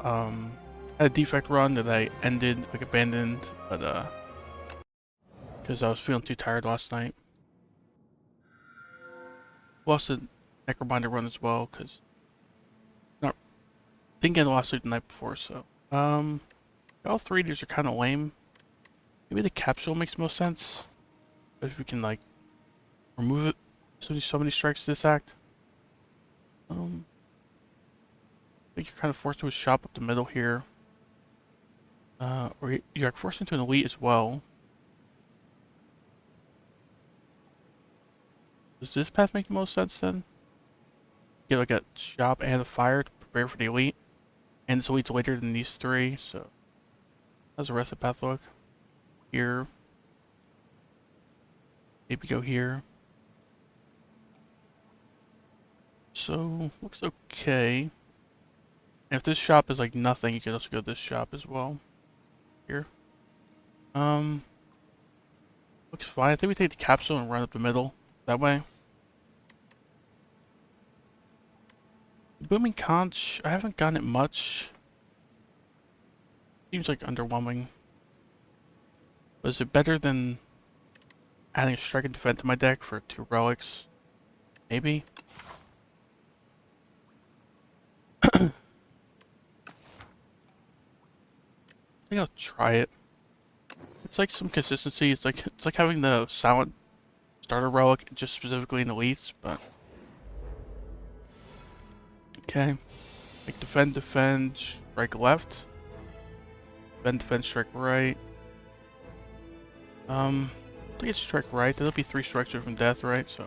had a defect run that I ended, like abandoned, but because I was feeling too tired last night. Lost a Necrobinder run as well, because not didn't get a lot of sleep the night before, so all three of these are kind of lame. Maybe the capsule makes most sense. If we can like remove it, so many strikes this act. I think you're kind of forced to a shop up the middle here. Or you're forced into an elite as well. Does this path make the most sense then? Get like a shop and a fire to prepare for the elite. And this elite's later than these three, so how's the rest of the path look? Here. Maybe go here. So, looks okay. And if this shop is like nothing, you can also go to this shop as well. Here. Looks fine. I think we take the capsule and run up the middle. That way. Booming Conch, I haven't gotten it much. Seems like underwhelming. But is it better than adding a strike and defend to my deck for 2 relics? Maybe? I think I'll try it. It's like some consistency. It's like having the silent starter relic just specifically in elites, but okay. Like defend, strike left. Defend, strike right. I think it's strike right. That'll be 3 strikes away from death, right? So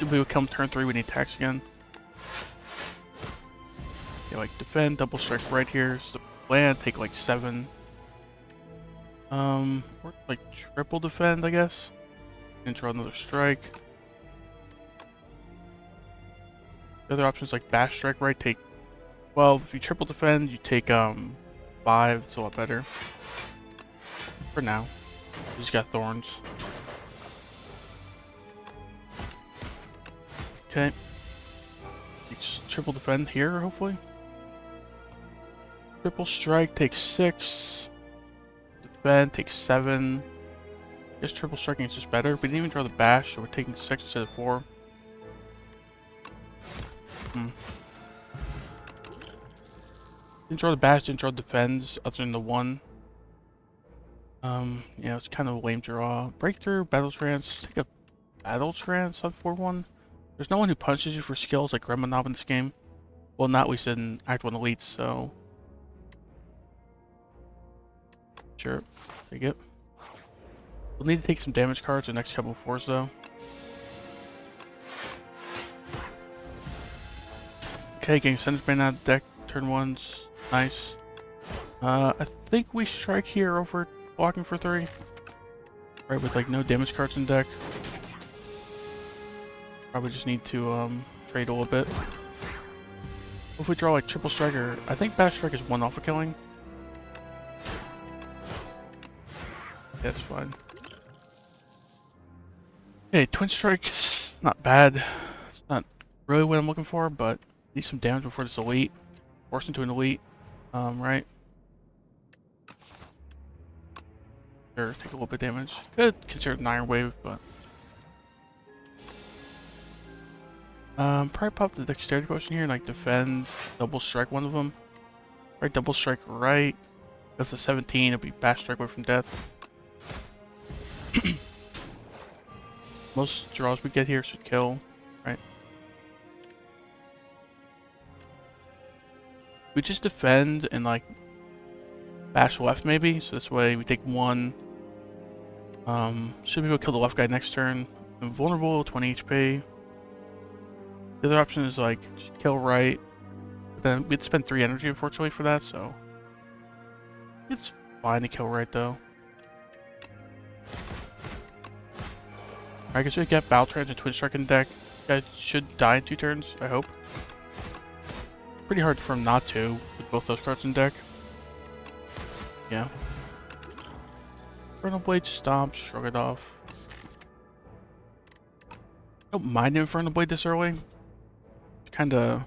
we would come turn 3 when he attacks again. Yeah, like defend, double strike right here. So land, take like 7. Or like triple defend, I guess. And draw another strike. The other options like bash strike right, take 12. If you triple defend, you take 5. It's a lot better. For now. He's got thorns. Okay. Just triple defend here, hopefully. Triple strike takes 6. Defend takes 7. I guess triple striking is just better. We didn't even draw the bash, so we're taking 6 instead of 4. Didn't draw the bash, didn't draw defends, other than the 1. Yeah, it's kind of a lame draw. Breakthrough, battle trance. Take a battle trance on 4-1. There's no one who punches you for skills like Remanob in this game. Well, not least in Act 1 Elites, so sure, take it. We'll need to take some damage cards the next couple of 4s though. Okay, getting Sender's Bane out of the deck, turn 1's nice. I think we strike here over blocking for 3. Right, with like no damage cards in deck. Probably just need to trade a little bit. If we draw like triple striker, I think bash strike is 1 alpha killing. That's fine. Okay, twin strike is not bad. It's not really what I'm looking for, but need some damage before this elite. Force into an elite. Right. Sure, take a little bit of damage. Could consider an iron wave, but probably pop the dexterity potion here and like defend, double strike one of them. Right, double strike right. That's a 17. It'll be bash strike away from death. Most draws we get here should kill, right? We just defend and like bash left maybe, so this way we take 1. Should be able to kill the left guy next turn. Invulnerable, 20 HP. The other option is like just kill right. But then we'd spend 3 energy unfortunately for that, so it's fine to kill right though. I guess we get Battle Trance and Twin Strike in deck. You guys should die in 2 turns, I hope. Pretty hard for him not to, with both those cards in deck. Yeah. Infernal Blade, Stomp, shrug it off. Don't mind Infernal Blade this early. Kinda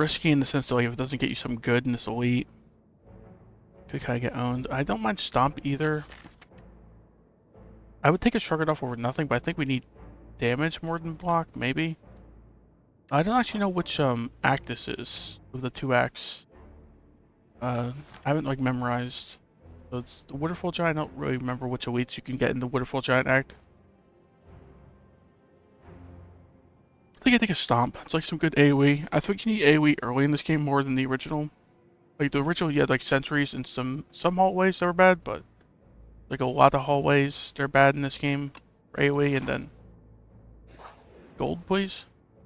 risky in the sense that like if it doesn't get you some good in this elite, could kind of get owned. I don't mind Stomp either. I would take a Shrug It Off over nothing, but I think we need damage more than block, maybe. I don't actually know which act this is of the 2 acts. I haven't like memorized. So it's the Waterfall Giant. I don't really remember which elites you can get in the Waterfall Giant act. I think I take a Stomp. It's like some good AoE. I think you need AoE early in this game more than the original. Like the original, you had like sentries and some hallways that were bad, but like a lot of hallways they're bad in this game for AoE. And then gold, please.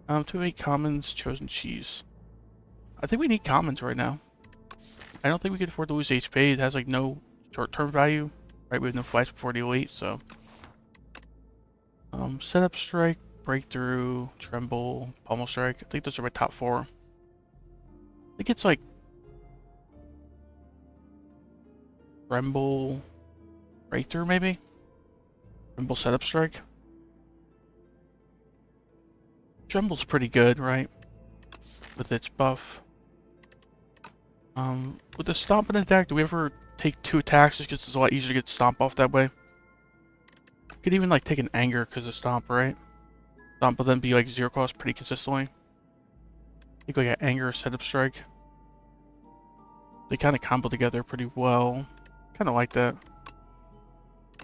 2-8 commons, chosen cheese. I think we need commons right now. I don't think we can afford to lose HP. It has like no short-term value. Right, we have no flash before the elite, so. Setup strike, breakthrough, tremble, pommel strike. I think those are my top 4. I think it's like tremble, breakthrough maybe? Tremble, setup strike. Tremble's pretty good, right? With its buff. With the Stomp in the deck, do we ever take 2 attacks just because it's a lot easier to get Stomp off that way? You could even like take an Anger because of Stomp, right? Stomp will then be like 0 cost pretty consistently. I think like an Anger or Setup Strike. They kind of combo together pretty well. Kind of like that.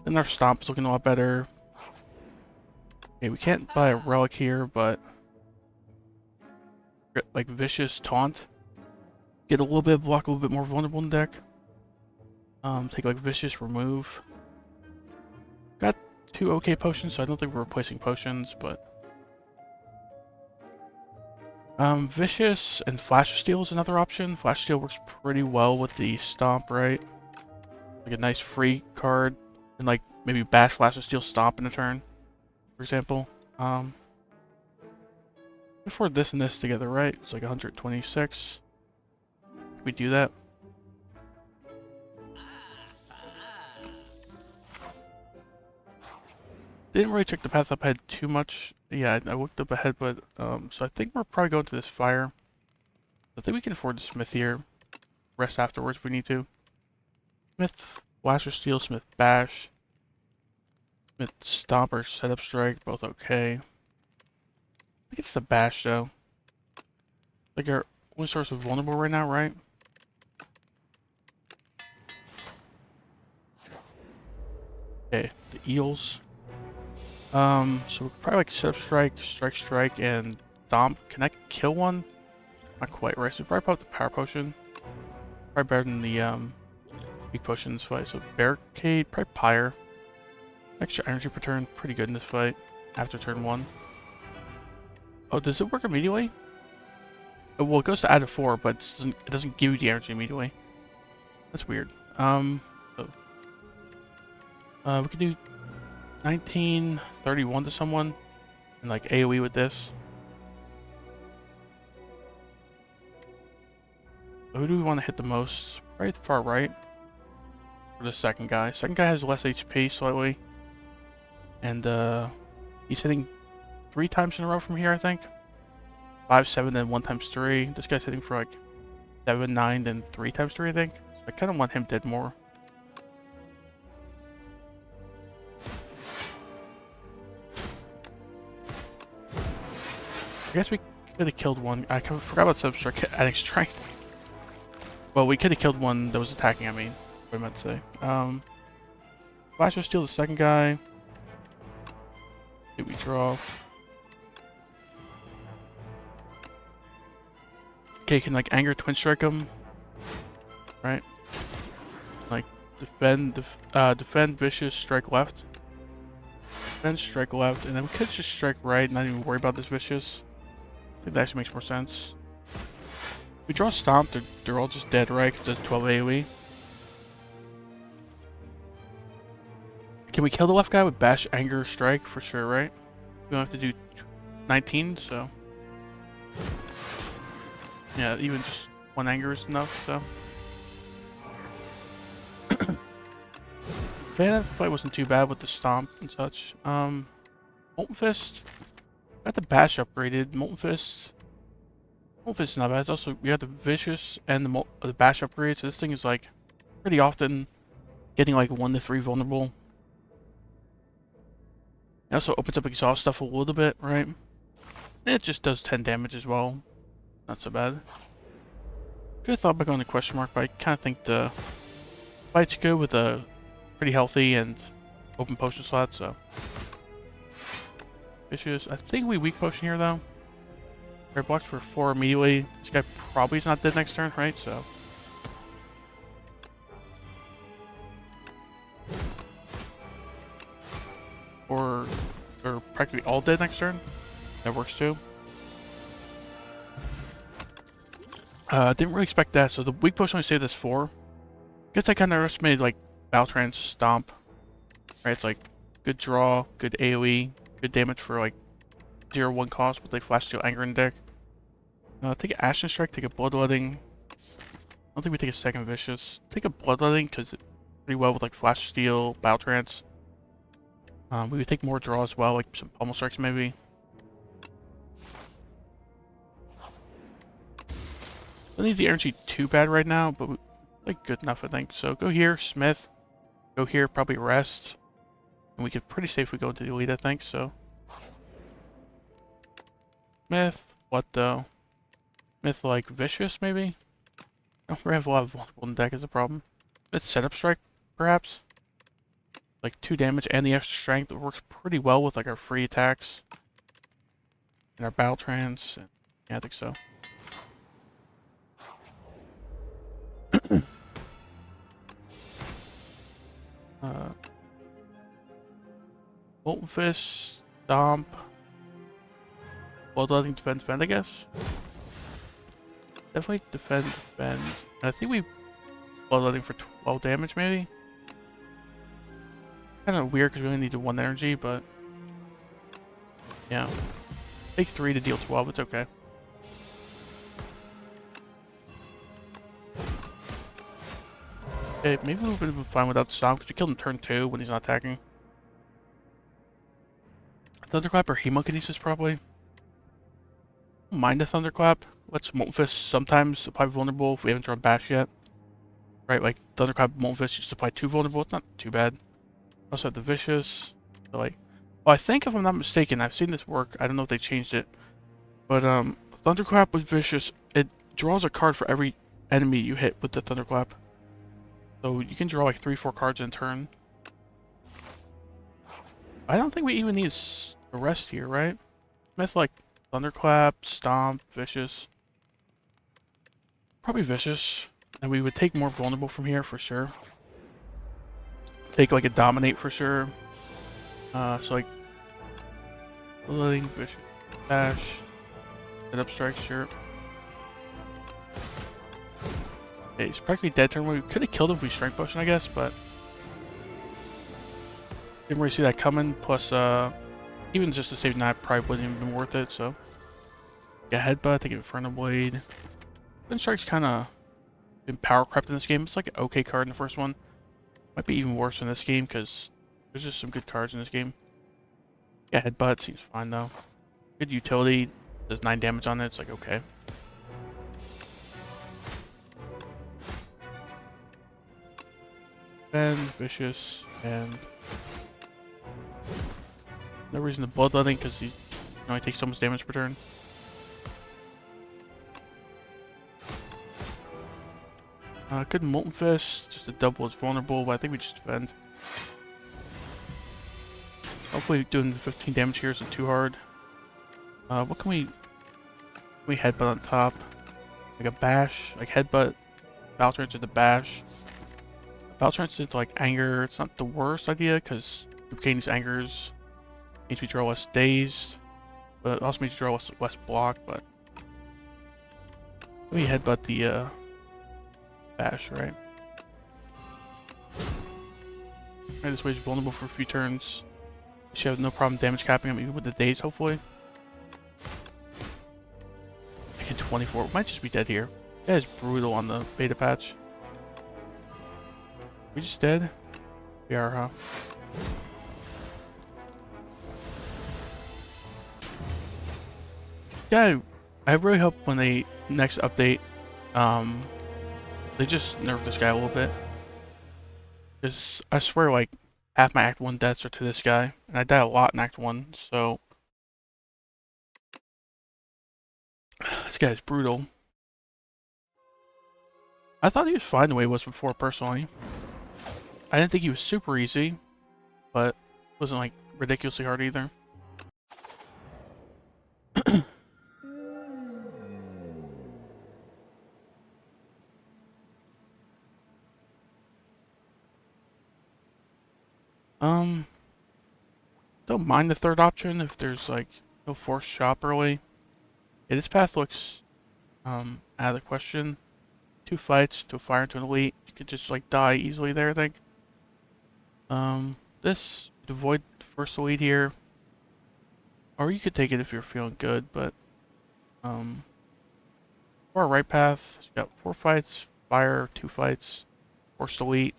Then our Stomp is looking a lot better. Okay, we can't buy a Relic here, but like Vicious Taunt. Get a little bit of block, a little bit more vulnerable in the deck. Take like Vicious Remove. Got 2 okay potions, so I don't think we're replacing potions, but Vicious and Flash of Steel is another option. Flash of Steel works pretty well with the Stomp, right? Like a nice free card, and like maybe bash Flash of Steel, Stomp in a turn, for example. Before this and this together, right? It's like 126. Can we do that? Didn't really check the path up ahead too much. Yeah, I looked up ahead, but so I think we're probably going to this fire. I think we can afford the Smith here. Rest afterwards if we need to. Smith, Blaster Steel, Smith Bash, Smith Stomper, Setup Strike, both okay. I think it's the Bash though. Like our only source of vulnerable right now, right? Okay, the Eels. So we could probably like Setup Strike, Strike, and Stomp. Can I kill one? Not quite, right? So probably put the Power Potion. Probably better than the weak potion in this fight. So Barricade, probably Pyre. Extra energy per turn, pretty good in this fight. After turn 1. Oh, does it work immediately? Oh, well, it goes to add a 4, but it doesn't give you the energy immediately. That's weird. We could do 1931 to someone, and like AoE with this. Who do we want to hit the most? Right, the far right. Or the second guy. Second guy has less HP slightly, and he's hitting 3 times in a row from here, I think. 5, 7, then 1 times 3. This guy's hitting for like 7, 9, then 3 times 3, I think. So I kind of want him dead more. I guess we could have killed one. I forgot about Substrike adding strength. Well, we could have killed one that was attacking, I mean. What I meant to say. Flasher Steel, the second guy. Did we draw? Okay, can like Anger Twin Strike him. Right? Like defend Vicious, strike left. Defend, strike left, and then we could just strike right, not even worry about this Vicious. I think that actually makes more sense. If we draw Stomp, they're all just dead, right? Because it's 12 AoE. Can we kill the left guy with Bash, Anger, Strike? For sure, right? We don't have to do 19, so... Yeah, even just 1 Anger is enough, so... Okay, that fight wasn't too bad with the Stomp and such. Molten Fist... Got the Bash upgraded. Molten Fist... Wolfish is not bad. It's also, we have the Vicious and the Bash upgrade, so this thing is like pretty often getting like 1 to 3 vulnerable. It also opens up exhaust stuff a little bit, right? It just does 10 damage as well. Not so bad. Could have thought about going to question mark, but I kind of think the fight's good with a pretty healthy and open potion slot, so. Vicious. I think we weak potion here though. Red blocks for 4 immediately. This guy probably is not dead next turn, right? So. Or practically all dead next turn. That works too. Didn't really expect that. So the weak potion only saved us 4. Guess I kind of underestimated like Baltrans Stomp. Right? It's like good draw, good AoE, good damage for like 0-1 cost, but they flash steal anger in the deck. Take an Ashen Strike, take a Bloodletting. I don't think we take a second Vicious. Take a Bloodletting because it's pretty well with like Flash Steal, Baltrans. We would take more draw as well, like some Pummel Strikes maybe. Don't need the energy too bad right now, but like good enough I think. So go here, Smith. Go here, probably rest. And we could pretty safely go into the elite I think, so. Smith, what though? Smith like Vicious maybe? I don't have a lot of vulnerable in the deck is a problem. Smith Setup Strike, perhaps? Like 2 damage and the extra strength. It works pretty well with like our free attacks. And our Baltrans. Yeah, I think so. Molten Fist, Stomp. Bloodletting, defend, I guess. Definitely defend. And I think we Bloodletting for 12 damage, maybe. Kind of weird because we only need 1 energy, but yeah. Take 3 to deal 12. It's okay. Okay, maybe we would have been fine without the Stomp because we killed him turn 2 when he's not attacking. Thunderclap or Hemokinesis probably. Don't mind a Thunderclap. Let's Molten Fist sometimes apply vulnerable if we haven't drawn Bash yet. Right, like Thunderclap, Molten Fist just apply 2 vulnerable. It's not too bad. Also have the Vicious. So like, well, I think if I'm not mistaken, I've seen this work. I don't know if they changed it, but Thunderclap with Vicious, it draws a card for every enemy you hit with the Thunderclap. So you can draw like 3-4 cards in a turn. I don't think we even need a rest here, right? Smith like Thunderclap, Stomp, Vicious. Probably Vicious. And we would take more vulnerable from here for sure. Take like a Dominate for sure. So like Bloodletting, Vicious, Bash, Setup Strike, sure. Okay, he's practically dead turn. We could have killed him if we Strength Potion, I guess, but didn't really see that coming. Plus, even just to save knife probably wouldn't even been worth it. So, yeah, Headbutt, take Inferno Blade. Twin Strike's kind of been power crept in this game. It's like an okay card in the first one. Might be even worse in this game because there's just some good cards in this game. Yeah, Headbutt seems fine though. Good utility. Does 9 damage on it. It's like okay. Ben, Vicious, and no reason to Bloodletting because he only takes so much damage per turn. Good Molten Fist, just to double its vulnerable, but I think we just defend. Hopefully doing 15 damage here isn't too hard. What can we Headbutt on top? Like a Bash, like Headbutt, Baltrans into Bash. Baltrans into like Anger, it's not the worst idea because duplicating these Angers makes me draw less Dazed, but it also makes me draw less block, but let me Headbutt the Bash, right? Alright, this way is vulnerable for a few turns. She has no problem damage capping him even with the Daze, hopefully. I get 24. Might just be dead here. That is brutal on the beta patch. We just dead? We are, huh? Yeah, I really hope when they next update, um, they just nerf this guy a little bit. Because I swear, like, half my Act 1 deaths are to this guy, and I die a lot in Act 1, so this guy's brutal. I thought he was fine the way he was before, personally. I didn't think he was super easy, but wasn't, like, ridiculously hard either. Um, don't mind the third option if there's, like, no forced shop early. Yeah, this path looks, out of the question. 2 fights to a fire into an elite. You could just, like, die easily there, I think. This, you'd avoid the first elite here. Or you could take it if you're feeling good, but, for a right path, you got 4 fights, fire, 2 fights, forced elite,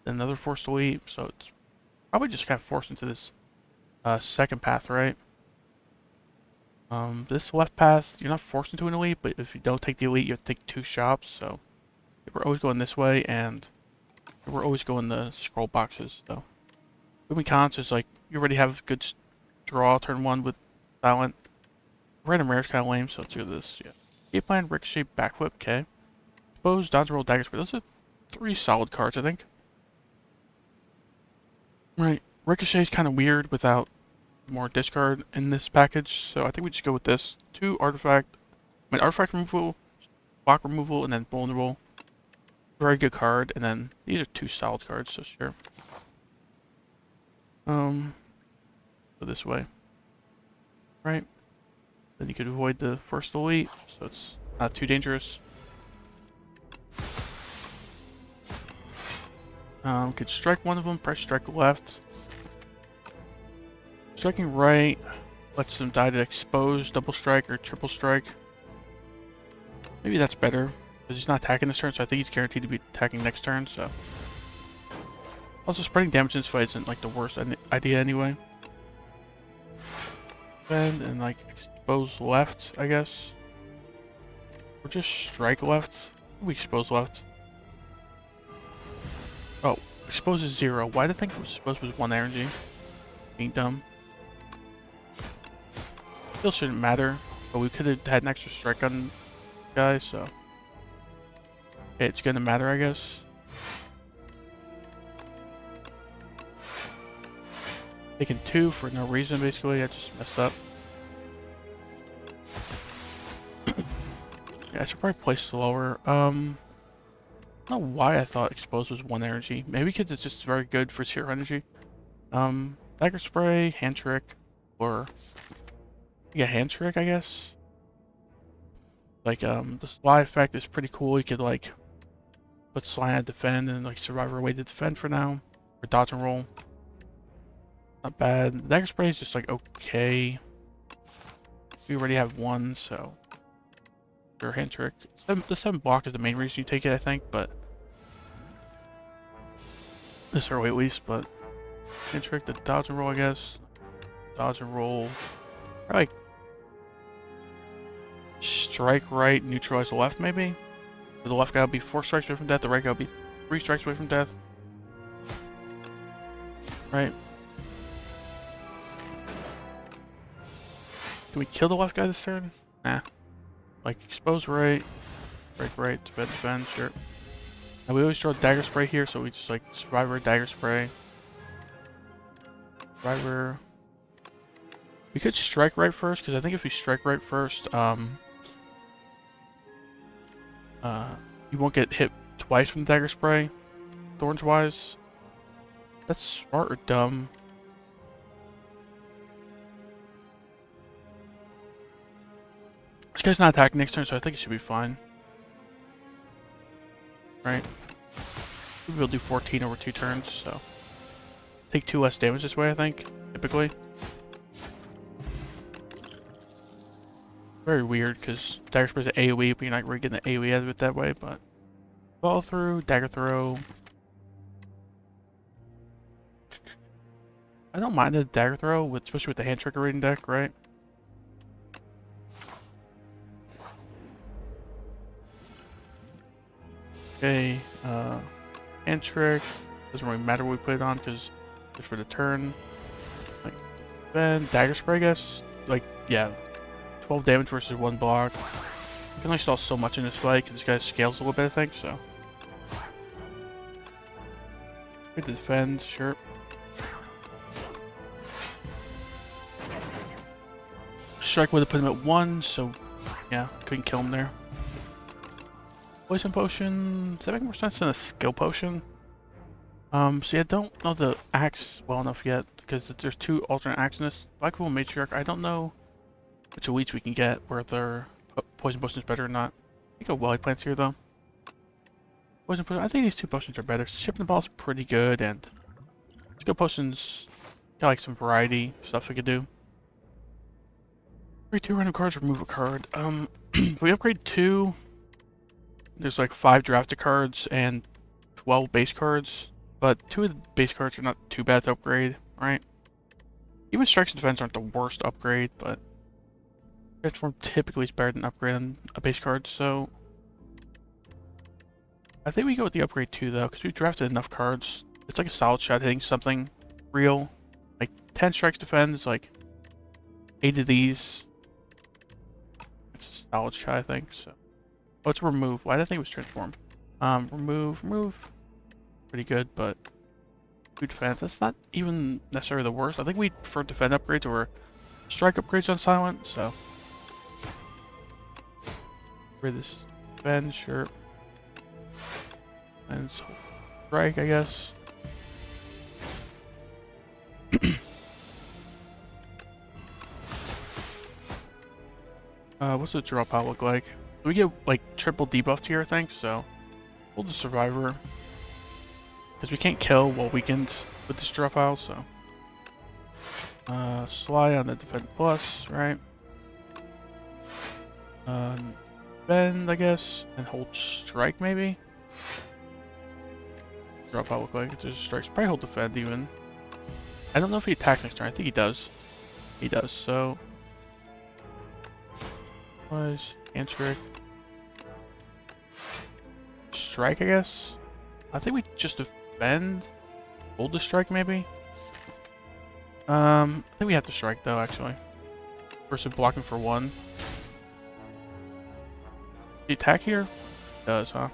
then another forced elite, so it's probably just kind of forced into this, second path, right? This left path, you're not forced into an elite, but if you don't take the elite, you have to take 2 shops, so we're always going this way, and we're always going the scroll boxes, so. Moving cons is like, you already have good draw turn 1 with silent. Random rare is kind of lame, so let's do this, yeah. Game plan, ricochet, backflip, okay. Expose, dodge roll, dagger spray, those are 3 solid cards, I think. Right, ricochet is kind of weird without more discard in this package, so I think we just go with this. 2 artifact, artifact removal, block removal, and then vulnerable. Very good card, and then these are 2 solid cards, so sure. Go this way. Right. Then you could avoid the first elite, so it's not too dangerous. Could strike one of them, press strike left. Striking right lets them die to expose, double strike, or triple strike. Maybe that's better, because he's not attacking this turn, so I think he's guaranteed to be attacking next turn, so. Also, spreading damage in this fight isn't like the worst idea anyway. And like expose left, I guess. Or just strike left. We expose left. Oh, expose is 0. Why did I think expose was 1 energy? Being dumb. Still shouldn't matter, but we could have had an extra strike on guys, so. Okay, it's gonna matter, I guess. Taking 2 for no reason, basically. I just messed up. Yeah, I should probably play slower. I don't know why I thought expose was 1 energy. Maybe because it's just very good for 0 energy. Dagger spray, hand trick, or yeah, hand trick, I guess. Like, the sly effect is pretty cool. You could like put sly on defend and like survivor way to defend for now, or dodge and roll. Not bad. Dagger spray is just like okay. We already have 1, so your hand trick. The 7 block is the main reason you take it, I think, but this early at least. But hand trick, the dodge and roll, I guess. Dodge and roll. Or like strike right, neutralize the left, maybe. So the left guy will be 4 strikes away from death. The right guy will be 3 strikes away from death. Right. Can we kill the left guy this turn? Nah. Like, expose right, break right, defend, sure. And we always draw dagger spray here, so we just like survivor, dagger spray. Survivor. We could strike right first, because I think if we strike right first, you won't get hit twice from the dagger spray, thorns wise. That's smart or dumb. This guy's not attacking next turn, so I think it should be fine. Right? We'll do 14 over 2 turns, so. Take 2 less damage this way, I think, typically. Very weird, because dagger spray is an AoE, but you're not really getting the AoE out of it that way, but. Follow through, dagger throw. I don't mind the dagger throw, especially with the hand trigger rating deck, right? Okay, hand trick. Doesn't really matter what we put it on because it's for the turn. Like, then dagger spray, I guess. Like, yeah, 12 damage versus 1 block. You can only install so much in this fight because this guy scales a little bit, I think, so. Good defend, sure. Strike would have put him at 1, so yeah, couldn't kill him there. Poison potion, does that make more sense than a skill potion? See, I don't know the axe well enough yet because there's 2 alternate axes in this. Black Hole Matriarch, I don't know which elites we can get where their poison potion is better or not. I think a Welly Plant's here though. Poison potion, I think these 2 potions are better. Shipping the ball's pretty good, and skill potions got like some variety stuff we could do. Upgrade 2 random cards, remove a card. If we upgrade 2, there's like 5 drafted cards and 12 base cards, but 2 of the base cards are not too bad to upgrade, right? Even strikes and defense aren't the worst upgrade, but transform typically is better than upgrading a base card, so I think we go with the upgrade 2 though, because we've drafted enough cards. It's like a solid shot hitting something real. Like 10 strikes defense, like 8 of these. It's a solid shot, I think, so. Oh, it's remove. Why did I think it was transform? Remove. Pretty good, but 2 defense. That's not even necessarily the worst. I think we prefer defend upgrades or strike upgrades on silent, so. Upgrade this defend, sure. And strike, I guess. What's the dropout look like? We get like triple debuffed here, I think, so we'll do survivor. Because we can't kill while weakened with this dropout, so. Sly on the defend plus, right? Bend, I guess, and hold strike maybe? Dropout look like there's strikes. Probably hold defend even. I don't know if he attacks next turn. I think he does. He does, so. Was hand trick. Strike, I guess. I think we just defend. Hold the strike, maybe. I think we have to strike though, actually. Versus blocking for 1. The attack here does, huh?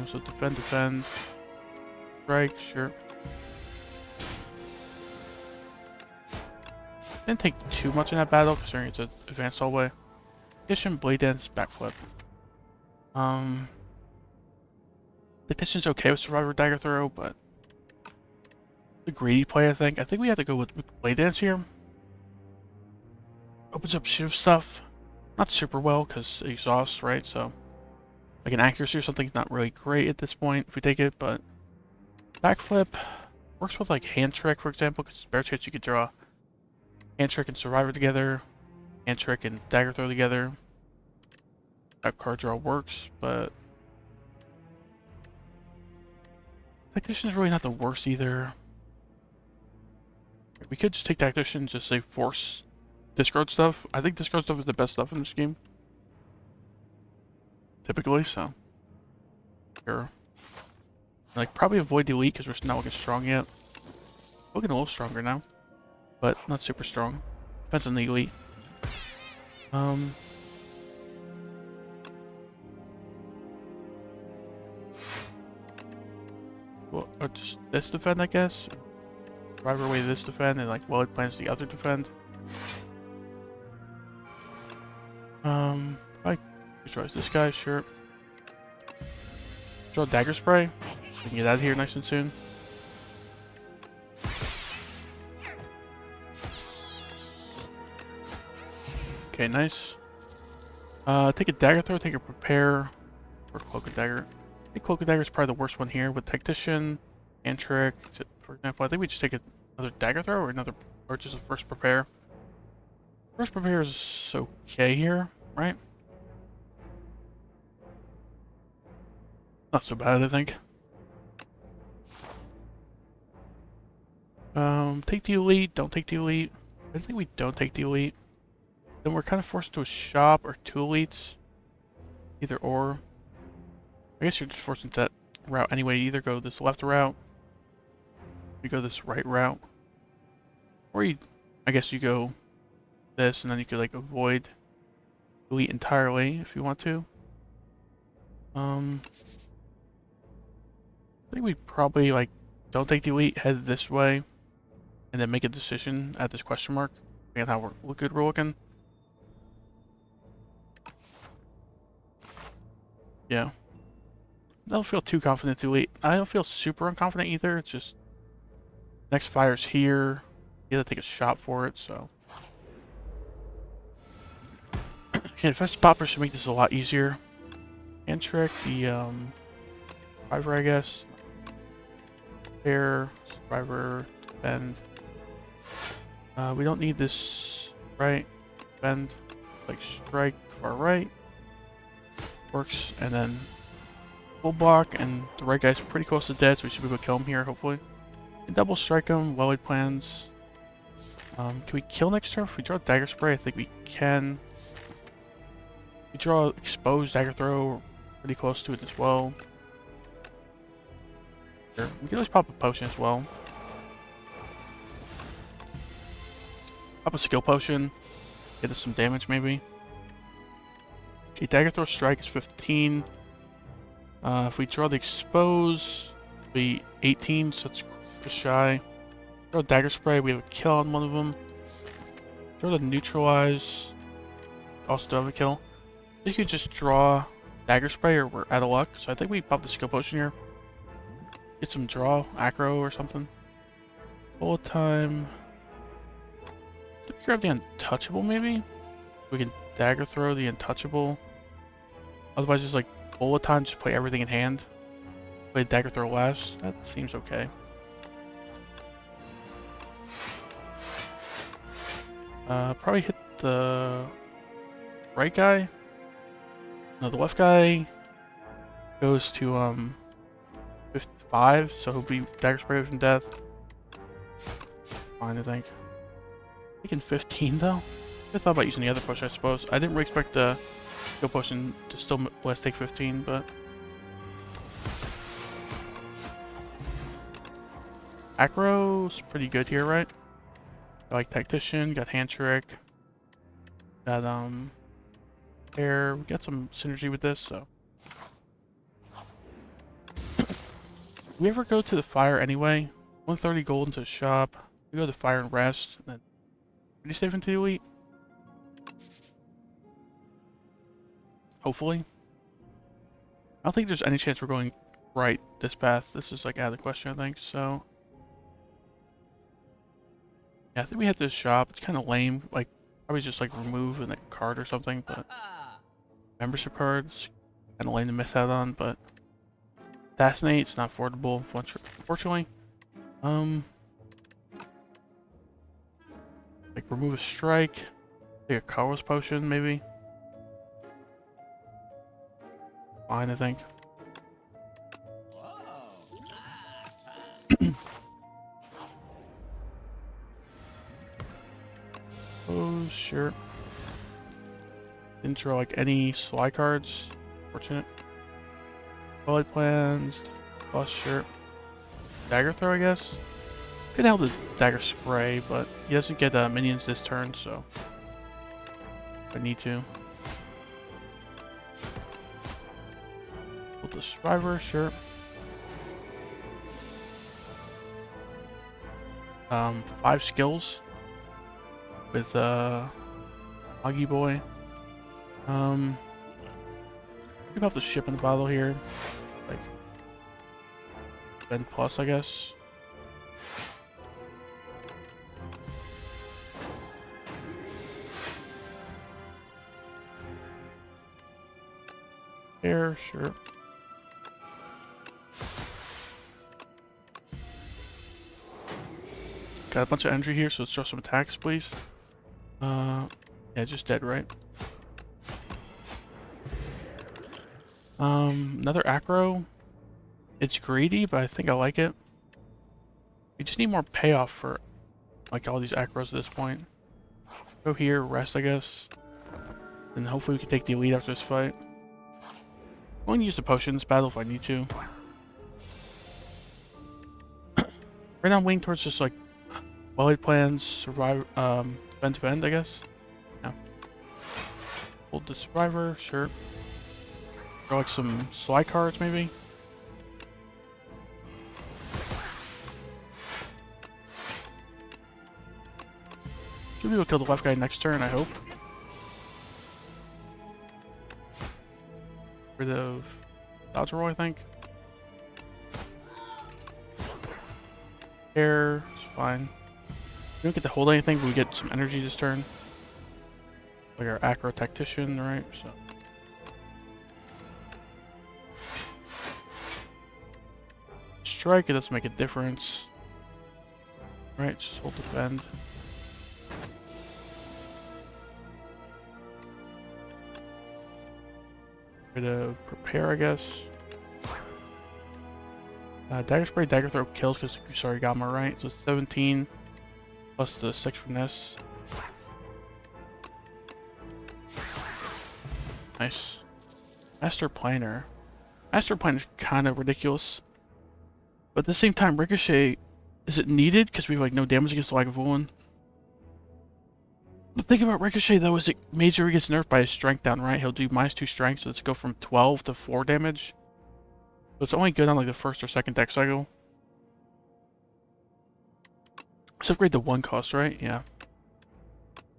So defend. Strike, sure. Didn't take too much in that battle, considering it's an advanced hallway. Addition, blade dance, backflip. The addition's okay with survivor dagger throw, but the greedy play, I think. I think we have to go with blade dance here. Opens up shiv stuff. Not super well, because exhaust, right? So, like an accuracy or something's not really great at this point if we take it, but backflip works with like hand trick, for example, because bear chance you could draw hand trick and survivor together, hand trick and dagger throw together. That card draw works, but Tactician is really not the worst either. We could just take Tactician and just say force discard stuff. I think discard stuff is the best stuff in this game. Typically, so. Sure. Like, probably avoid delete because we're not looking strong yet. Looking a little stronger now, but not super strong. Depends on the elite. Well, or just this defend, I guess. Drive away this defend, and like, well, it plans the other defend. I destroys this guy, sure. Draw dagger spray. We can get out of here nice and soon. Okay, nice. Take a dagger throw, take a prepare, or cloak and dagger. I think cloak and dagger is probably the worst one here with tactician and trick. For example, I think we just take another dagger throw or just a first prepare. First prepare is okay here, right? Not so bad, I think. Take the elite, don't take the elite. I think we don't take the elite. Then we're kind of forced to a shop or 2 elites. Either or. I guess you're just forced into that route anyway. You either go this left route, you go this right route, or I guess you go this, and then you could like avoid delete entirely if you want to. I think we probably like don't take delete, head this way, and then make a decision at this question mark. And how good we're looking. Yeah. I don't feel too confident to delete. I don't feel super unconfident either. It's just next fire's here. You have to take a shot for it, so. Okay, defensive popper should make this a lot easier. And trick the survivor, I guess. Fair, survivor, bend. We don't need this right. Bend, like strike far right. Works, and then full block, and the right guy's pretty close to dead, so we should be able to kill him here, hopefully. And double strike him, well laid plans. Can we kill next turn? If we draw dagger spray, I think we can. We draw exposed dagger throw, pretty close to it as well. Here. We can always pop a potion as well. Pop a skill potion. Get us some damage maybe. Okay, dagger throw strike is 15. If we draw the expose, it'll be 18, so it's just shy. Draw dagger spray, we have a kill on one of them. Draw the neutralize, also do have a kill. You could just draw dagger spray or we're out of luck, so I think we pop the skill potion here. Get some draw, acro or something. Bullet time. Did we grab the untouchable maybe? We can dagger throw the untouchable. Otherwise just like bullet time, just play everything in hand. Play dagger throw last. That seems okay. Probably hit the right guy. No, the left guy goes to 55, so he'll be dagger spray from death. Fine, I think. Taking 15 though. I thought about using the other potion, I suppose. I didn't really expect the skill potion to still let us take 15, but acro's pretty good here, right? I like tactician, got hand trick, got air. We got some synergy with this, so. We ever go to the fire anyway? 130 gold into the shop. We go to the fire and rest, and then pretty safe into the elite. Hopefully. I don't think there's any chance we're going right this path. This is like out of the question, I think, so. Yeah, I think we hit this shop. It's kind of lame. Like, probably just like remove a card or something, but membership cards, kind of lame to miss out on, but assassinate, it's not affordable, unfortunately. Like remove a strike, take a colorless potion, maybe. Fine, I think. Oh, sure. Didn't draw like any sly cards. Fortunate. Bullet plans. Plus shirt. Dagger throw, I guess. Could help the dagger spray, but he doesn't get minions this turn, so I need to. Pull the survivor, sure. 5 skills with Oggy Boy. We have the ship in the bottle here. Like Ben plus, I guess. Air, sure. Got a bunch of energy here, so let's draw some attacks, please. Yeah, just dead, right? Another acro. It's greedy, but I think I like it. We just need more payoff for like all these acros at this point. Go here, rest, I guess. And hopefully we can take the elite after this fight. going to use the potion in this battle if I need to. Right now I'm leaning towards just like well-laid plans, survive, defend, I guess. Yeah. Hold the survivor, sure. Or like some slide cards, maybe. Should be able to kill the left guy next turn, I hope. Rid of dodge roll, I think. Air is fine. We don't get to hold anything, but we get some energy this turn. Like our acro tactician, right? So. Strike, it doesn't make a difference. Right, just hold defend. Rid of prepare, I guess. Dagger spray, dagger throw kills because Kusari Gamma, right? So 17 plus the 6 from this. Nice. Master Planer. Master Planer is kind of ridiculous. But at the same time, Ricochet, is it needed? Because we have like no damage against the Lagavulin. The thing about Ricochet though is it majorly gets nerfed by his strength down, right? He'll do -2 strength, so let's go from 12 to 4 damage. So it's only good on like the first or second deck cycle. Let's upgrade the 1 cost, right? Yeah.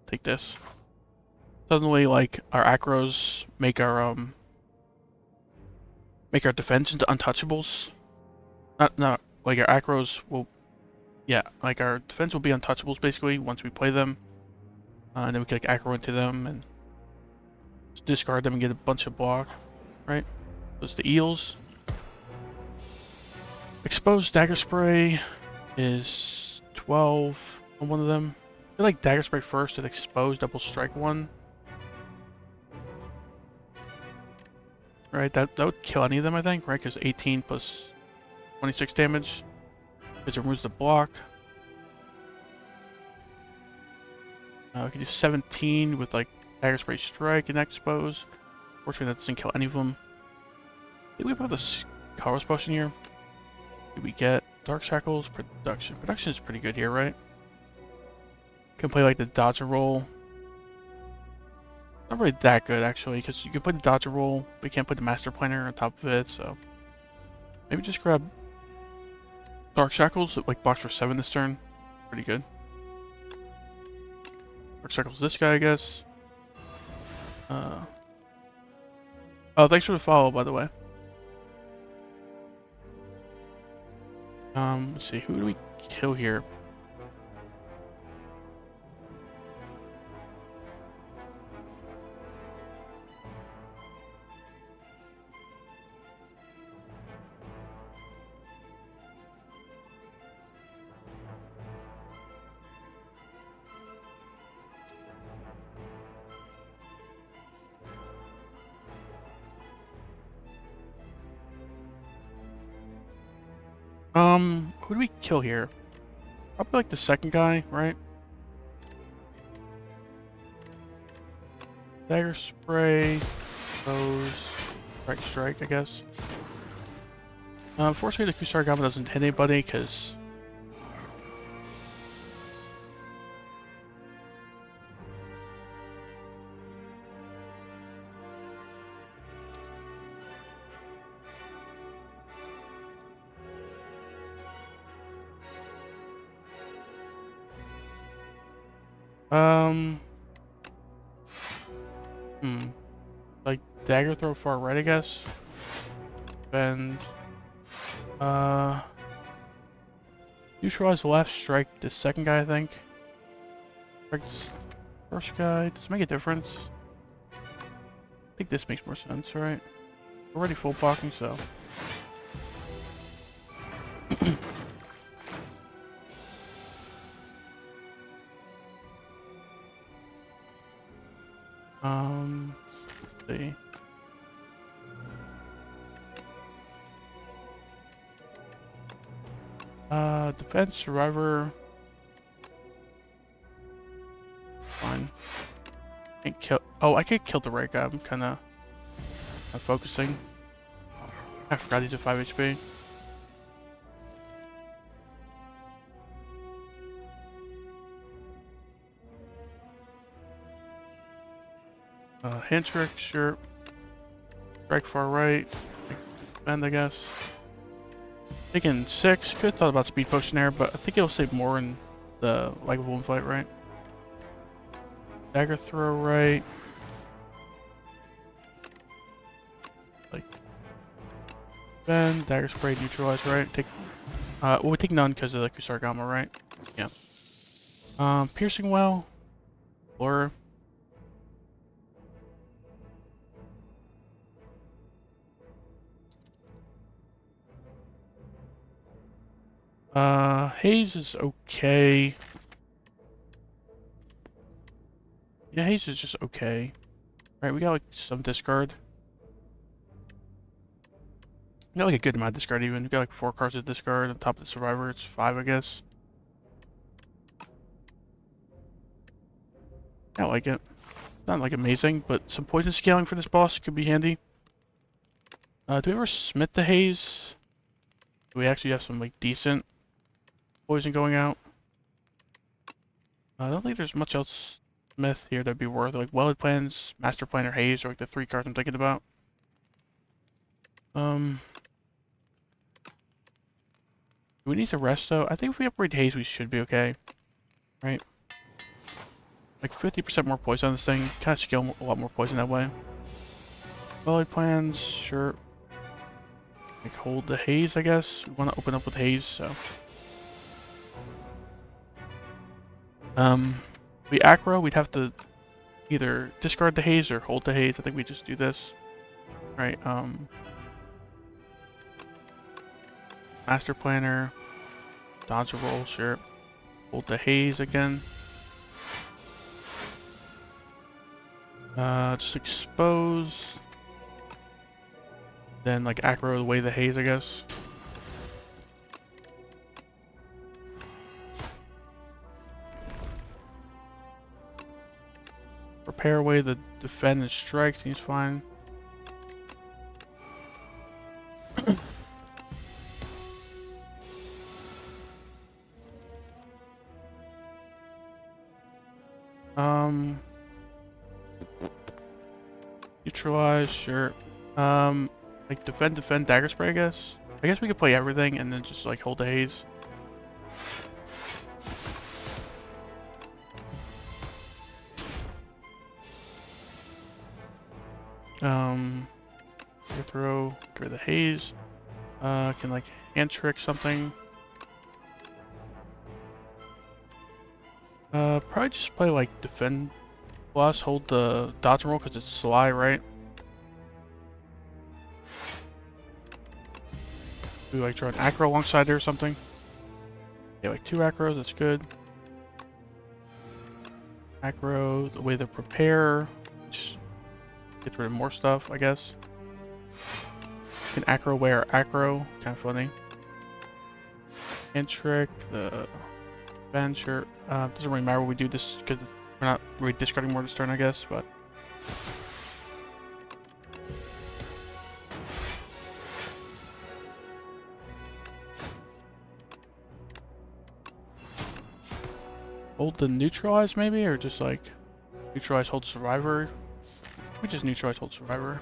Take this. Suddenly, like, our acros make our defense into untouchables. Not like our acros will, yeah, like our defense will be untouchables basically once we play them, and then we can like aggro into them and just discard them and get a bunch of block, right? Those the eels. Exposed dagger spray is 12 on one of them. I feel like dagger spray first and exposed double strike one. Right, that would kill any of them, I think, right? Because 18 plus 26 damage. Because it removes the block. We can do 17 with like dagger spray strike and expose. Fortunately, that doesn't kill any of them. I think we have this Carlos potion here. Did we get Dark Shackles? Production. Production is pretty good here, right? Can play like the dodger roll. Not really that good actually, because you can put the dodger roll, but you can't put the master planner on top of it, so maybe just grab Dark Shackles, like box for 7 this turn. Pretty good. Dark Shackles this guy, I guess. Oh, thanks for the follow, by the way. Let's see, who do we kill here? Who do we kill here? Probably like the second guy, right? Dagger spray, those, strike, I guess. Unfortunately, the Kusari Gamma doesn't hit anybody because like dagger throw far right, I guess. And neutralize the left, strike the second guy, I think. Strike first guy. Does it make a difference? I think this makes more sense, right? We're already full blocking, so. Let's see. Defense, survivor. Fine. Can't kill. Oh, I could kill the right guy. I'm kind of focusing. I forgot he's at 5 HP. Hand trick, sure. Strike far right. Bend, I guess. Taking 6. Could have thought about speed potion there, but I think it'll save more in the like one fight, right? Dagger throw right. Like bend, dagger spray, neutralize right. Take well, we take none because of the Kusarigama, right? Yeah. Piercing well. Blur. Haze is okay. Yeah, Haze is just okay. Right, we got like some discard. We got like a good amount of discard even. We got like 4 cards of discard on top of the survivor. It's 5, I guess. I like it. Not like amazing, but some poison scaling for this boss could be handy. Do we ever smith the Haze? Do we actually have some like decent poison going out? I don't think there's much else smith here that'd be worth it. Like Welded Plans, Master Plan, or Haze are like the 3 cards I'm thinking about. Do we need to rest though? I think if we upgrade Haze we should be okay. Right? Like 50% more poison on this thing. Kind of scale a lot more poison that way. Welded Plans, sure. Like hold the Haze, I guess. We want to open up with Haze, so. We aggro, we'd have to either discard the Haze or hold the Haze. I think we just do this. Right, Master Planner. Dodge a roll, sure. Hold the Haze again. Just expose. Then like aggro away the Haze, I guess. Repair away the defend and strike, seems fine. Neutralize, sure. Like defend, dagger spray, I guess. I guess we could play everything and then just like hold the Haze. Throw, get rid of the Haze. Can like hand trick something. Probably just play like defend plus, hold the dodge and roll because it's sly, right? Do like draw an acro alongside there or something. Yeah, like 2 acros, that's good. Acro, the way to prepare, which gets rid of more stuff, I guess. Can acro away our acro, kind of funny. Hand trick, the venture. Doesn't really matter what we do this because we're not really discarding more this turn, I guess, but. Hold the neutralize maybe, or just like neutralize hold survivor. We just neutralize hold survivor.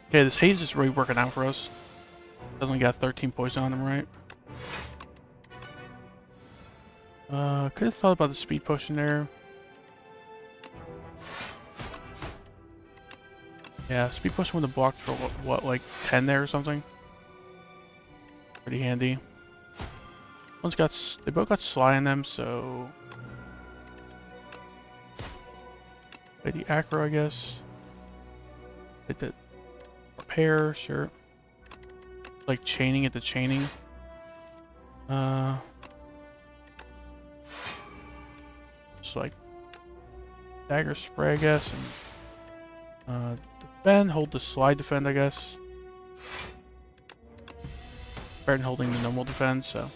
Okay, this Haze is really working out for us. Only got 13 poison on him, right? Could have thought about the speed potion there. Yeah, speed potion would have blocked for what, like 10 there or something. Pretty handy. They both got sly in them, so play the acro, I guess. Hit the repair, sure. Like chaining at the chaining. Just like dagger spray, I guess, and defend, hold the slide defend, I guess. Better than holding the normal defend, so.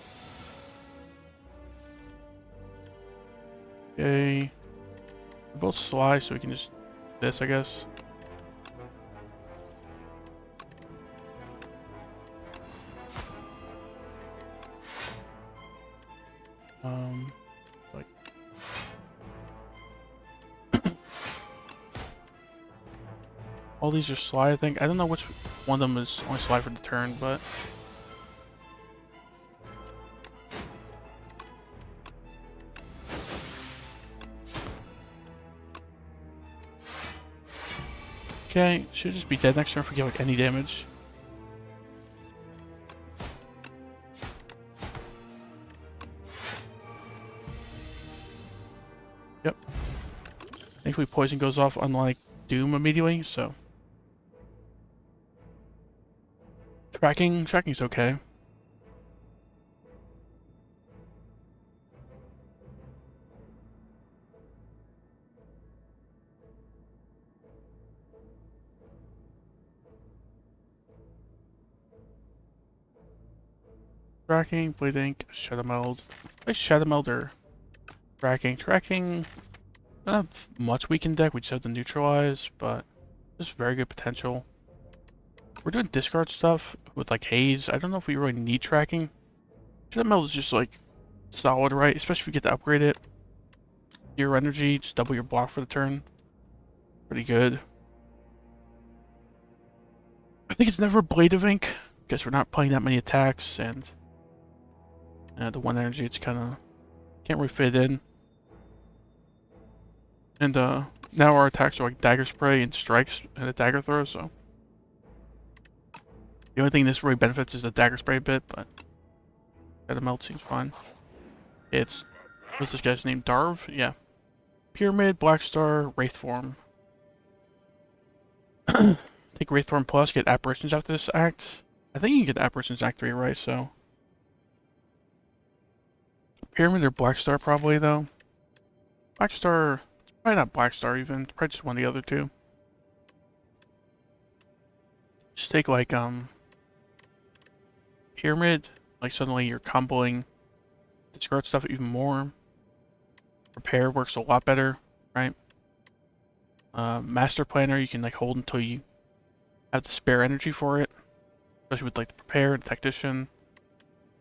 Okay. They're both sly, so we can just this, I guess. Like all these are slide, I think. I don't know which one of them is only slide for the turn, but okay, should just be dead next turn if we get like any damage. Yep. Thankfully poison goes off unlike Doom immediately, so tracking's okay. Tracking, Blade Ink, Shadow Meld. Like Shadow Melder. Tracking. Not much weakened deck, we just have to neutralize, but just very good potential. We're doing discard stuff with like Haze. I don't know if we really need tracking. Shadow Meld is just like solid, right? Especially if you get to upgrade it. Your energy, just double your block for the turn. Pretty good. I think it's never Blade of Ink, because we're not playing that many attacks, and the one energy, it's kind of can't really fit in. And now our attacks are like Dagger Spray and Strikes and a Dagger Throw, so the only thing this really benefits is the Dagger Spray bit, but Shadow Meld seems fine. It's, what's this guy's name? Darv? Yeah. Pyramid, Black Star, Wraith Form. Take Wraith Form plus, get Apparitions after this act. I think you can get Apparitions Act 3, right? So Pyramid or Black Star probably, though. Black Star, probably not Black Star even. Probably just one of the other two. Just take like, Pyramid. Like suddenly you're comboing discard stuff even more. Prepare works a lot better, right? Master Planner, you can like hold until you have the spare energy for it. Especially with like the Prepare and Tactician.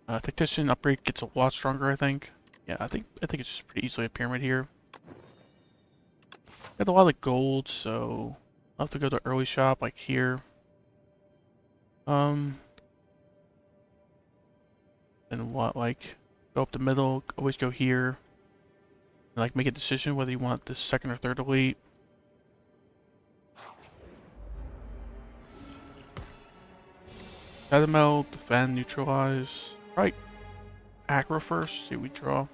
Tactician upgrade gets a lot stronger, I think. Yeah, I think it's just pretty easily a Pyramid here. Got a lot of gold, so I'll have to go to early shop like here. And what, like go up the middle, always go here. And, like make a decision whether you want this second or third elite. Shadow Meld, defend, neutralize. Right. Aggro first, see what we draw.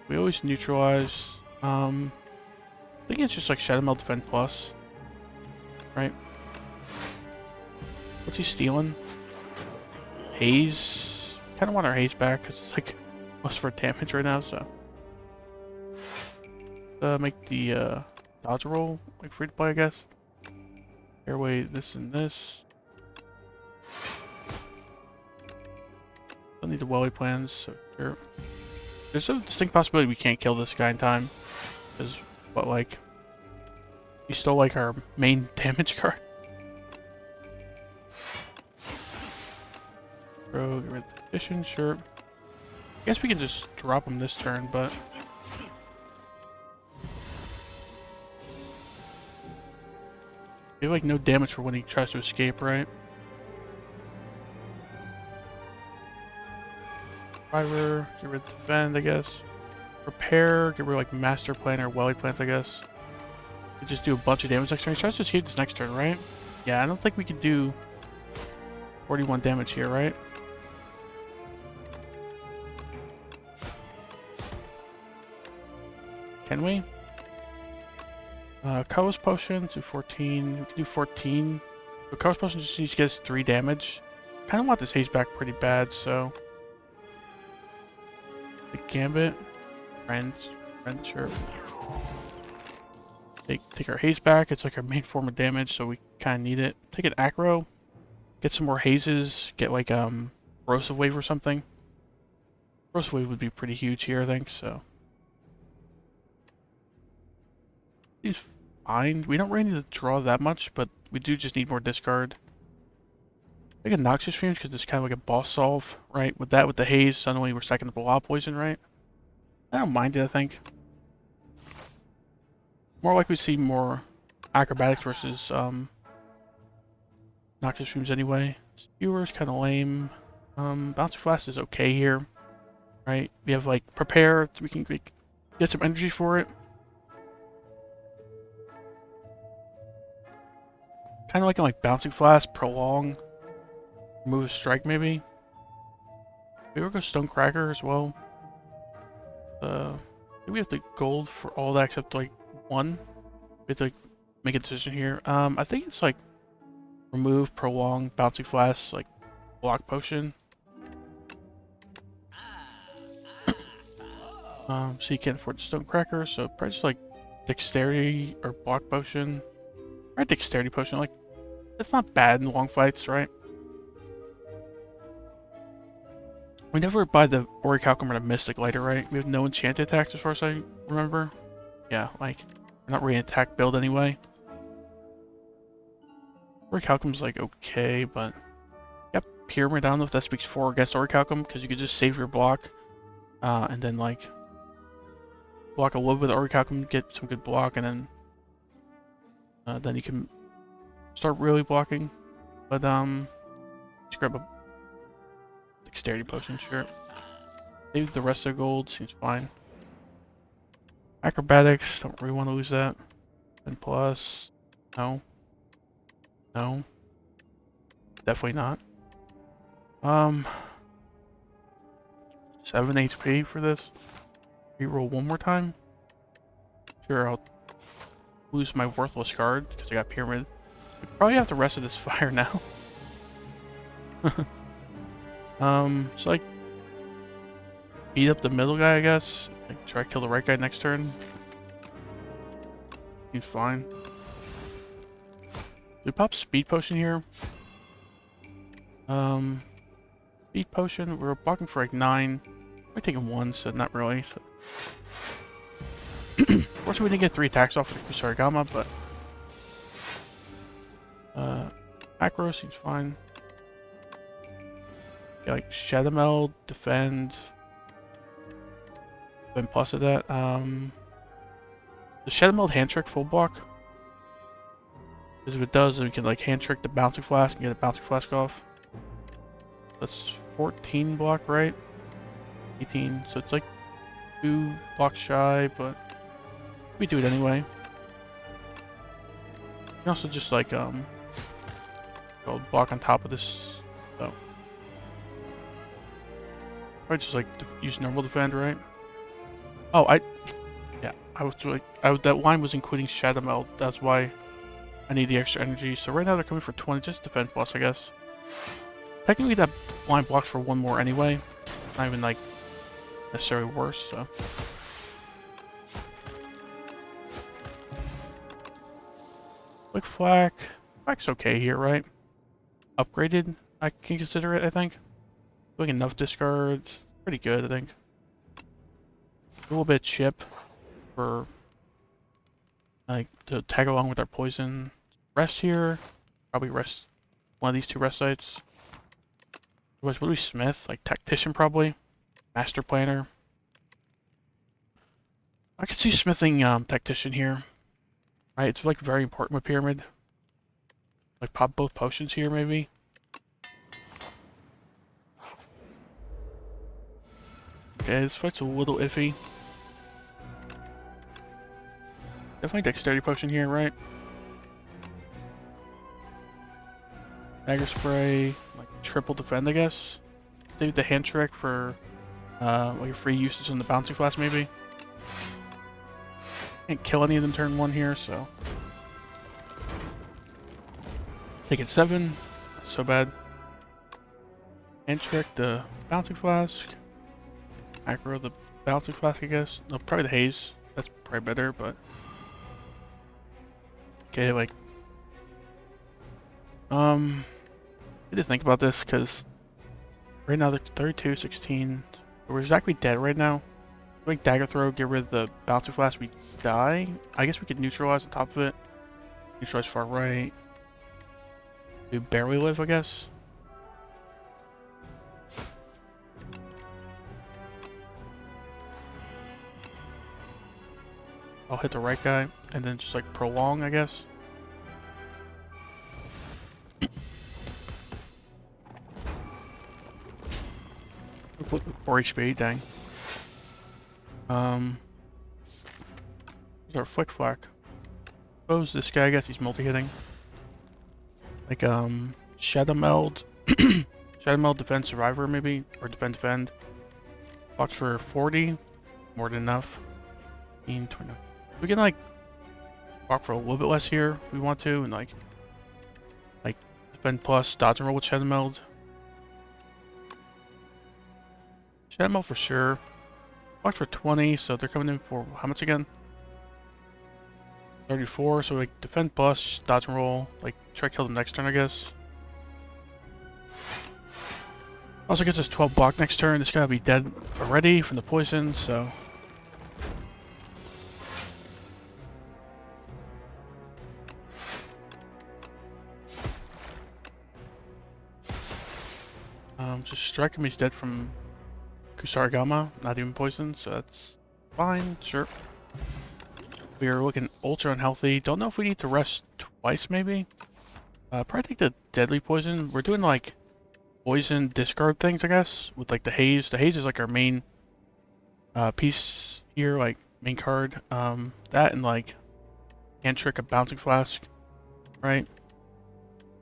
We always neutralize. I think it's just like Shadow Meld defend plus. Right? What's he stealing? Haze. Kinda want our haze back because it's like most for damage right now, so. Make the dodge roll like free to play, I guess. Airway this and this. Don't need the welly plans, so here. There's a distinct possibility we can't kill this guy in time. Because what, like he stole like our main damage card. Bro, get rid of the fishing, sure. I guess we can just drop him this turn, but we have like no damage for when he tries to escape, right? Fiber, get rid of defend, I guess. Prepare, get rid of like master plan or welly plans, I guess. We just do a bunch of damage next turn. He tries to escape this next turn, right? Yeah, I don't think we can do 41 damage here, right? Can we? Colorless Potion, do 14. We can do 14. But Colorless Potion just needs to get us 3 damage. Kind of want this haze back pretty bad, so. The Gambit. Friend, sure. Take our haze back. It's like our main form of damage, so we kind of need it. Take an Acro. Get some more hazes. Get like, Corrosive Wave or something. Corrosive Wave would be pretty huge here, I think, so. He's fine. We don't really need to draw that much, but we do just need more discard. I think a Noxious Fumes because it's kind of like a boss solve, right? With that, with the haze, suddenly we're stacking up a lot of poison, right? I don't mind it, I think. More likely to see more acrobatics versus Noxious Fumes anyway. Skewer's kind of lame. Bouncy Flask is okay here, right? We have like Prepare, so we can like, get some energy for it. Kind of like Bouncing Flask, Prolong, Remove Strike maybe. Maybe we'll go Stonecracker as well. Maybe we have the gold for all that except like one. We have to like, make a decision here. I think it's like Remove, Prolong, Bouncing Flask, like Block Potion. So you can't afford the Stonecracker, so probably just like Dexterity or Block Potion. Or Dexterity Potion, like, it's not bad in long fights, right? We never buy the Orichalcum or the Mystic later, right? We have no enchanted attacks as far as I remember. Yeah, like, we're not really an attack build anyway. Orichalcum's like okay, but yep, Pyramid, I don't know if that speaks for or against Orichalcum, because you could just save your block, and then like block a little bit of Orichalcum, get some good block, and then you can start really blocking. But let's grab a Dexterity Potion, sure. Save the rest of the gold, seems fine. Acrobatics, don't really want to lose that. 10 plus, no. No. Definitely not. 7 HP for this. Reroll one more time. Sure, I'll lose my worthless card because I got Pyramid. We probably have the rest of this fire now. So like beat up the middle guy, I guess. Like try to kill the right guy next turn. Seems fine. Do we pop Speed Potion here? Speed Potion, we're blocking for like 9. We're taking 1, so not really. So. Fortunately, we didn't get 3 attacks off with the Kusarigama, but Acro seems fine. Yeah, like Shadow Meld, Defend. Then plus of that. The Shadow Meld hand trick full block? Because if it does, then we can like hand trick the Bouncing Flask and get a Bouncing Flask off. That's 14 block, right? 18, so it's like 2 blocks shy, but we do it anyway. You can also just like go block on top of this, so probably just like use normal defend, right? Oh, yeah, I was like, that line was including Shadow Meld. That's why I need the extra energy. So right now they're coming for 20, just defend plus, I guess. Technically, that line blocks for 1 more anyway. Not even like necessarily worse. So. Quick Flak. Flak's okay here, right? Upgraded, I can consider it, I think. Doing enough discards. Pretty good, I think. A little bit of chip for like to tag along with our poison. Rest here. Probably rest one of these 2 rest sites. What do we smith? Like Tactician probably. Master Planner. I could see smithing Tactician here. Right, it's like very important with Pyramid. Like pop both potions here maybe. Okay, this fight's a little iffy. Definitely Dexterity Potion here, right? Dagger Spray, like triple defend, I guess. Maybe the hand trick for like a free usage on the Bouncing Flask, maybe. Can't kill any of them turn 1 here, so. Taking 7, not so bad. Hand trick the Bouncing Flask. Aggro the Bouncing Flask, I guess. No, probably the Haze. That's probably better, but. Okay, like. I need to think about this because right now they're 32, 16. We're exactly dead right now. Like Dagger Throw, get rid of the Bouncing Flask, we die. I guess we could neutralize on top of it. Neutralize far right. We barely live, I guess. I'll hit the right guy, and then just like prolong, I guess. 4 HP, dang. There's our flick flack. Suppose this guy, I guess he's multi-hitting. Like, Shadow Meld. Shadow Meld Defend Survivor, maybe? Or Defend. Blocks for 40. More than enough. 20. We can, like, block for a little bit less here if we want to, and, like Defend plus, dodge and roll with Shadow Meld. Shadow Meld for sure. Blocks for 20, so they're coming in for how much again? 34, so like defend plus, dodge and roll, like try to kill them next turn, I guess. Also gets us 12 block next turn. This guy will be dead already from the poison, so. Just strike him, he's dead from Kusarigama, not even poison, so that's fine, sure. We are looking ultra unhealthy. Don't know if we need to rest twice, maybe? Probably take the deadly poison. We're doing, like, poison discard things, I guess, with, like, the haze. The haze is, like, our main piece here, like, main card. That and, like, hand trick a bouncing flask, right?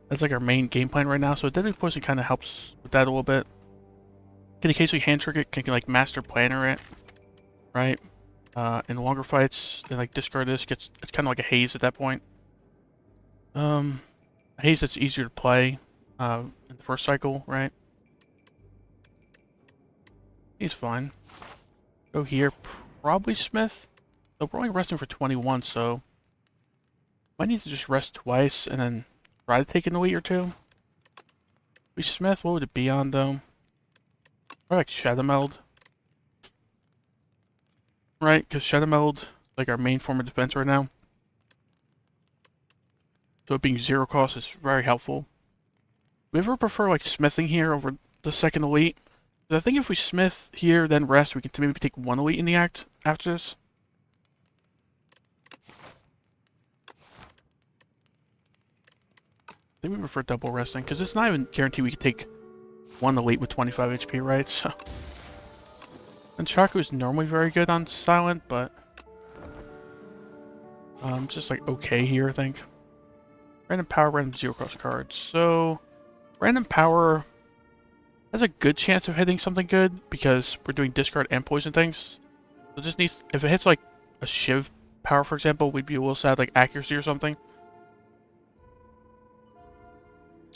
That's, like, our main game plan right now. So deadly poison kind of helps with that a little bit. In case we hand trick it, can like, master planner it, right? In longer fights, then like discard this, it's kind of like a haze at that point. A haze that's easier to play in the first cycle, right? He's fine. Go here, probably Smith. So we're only resting for 21, so might need to just rest twice and then try to take an elite or two. We Smith, what would it be on though? Or like Shadow Meld. Right, because Shadow Meld, like our main form of defense right now. So it being 0 cost is very helpful. We ever prefer like smithing here over the second elite? Because I think if we smith here, then rest, we can maybe take 1 elite in the act after this. I think we prefer double resting, because it's not even guaranteed we can take 1 elite with 25 HP, right? So. And Chaku is normally very good on silent, but just like okay here, I think. Random power, random 0 cost cards. So random power has a good chance of hitting something good because we're doing discard and poison things. So it just needs, if it hits like a Shiv power, for example, we'd be a little sad, like accuracy or something.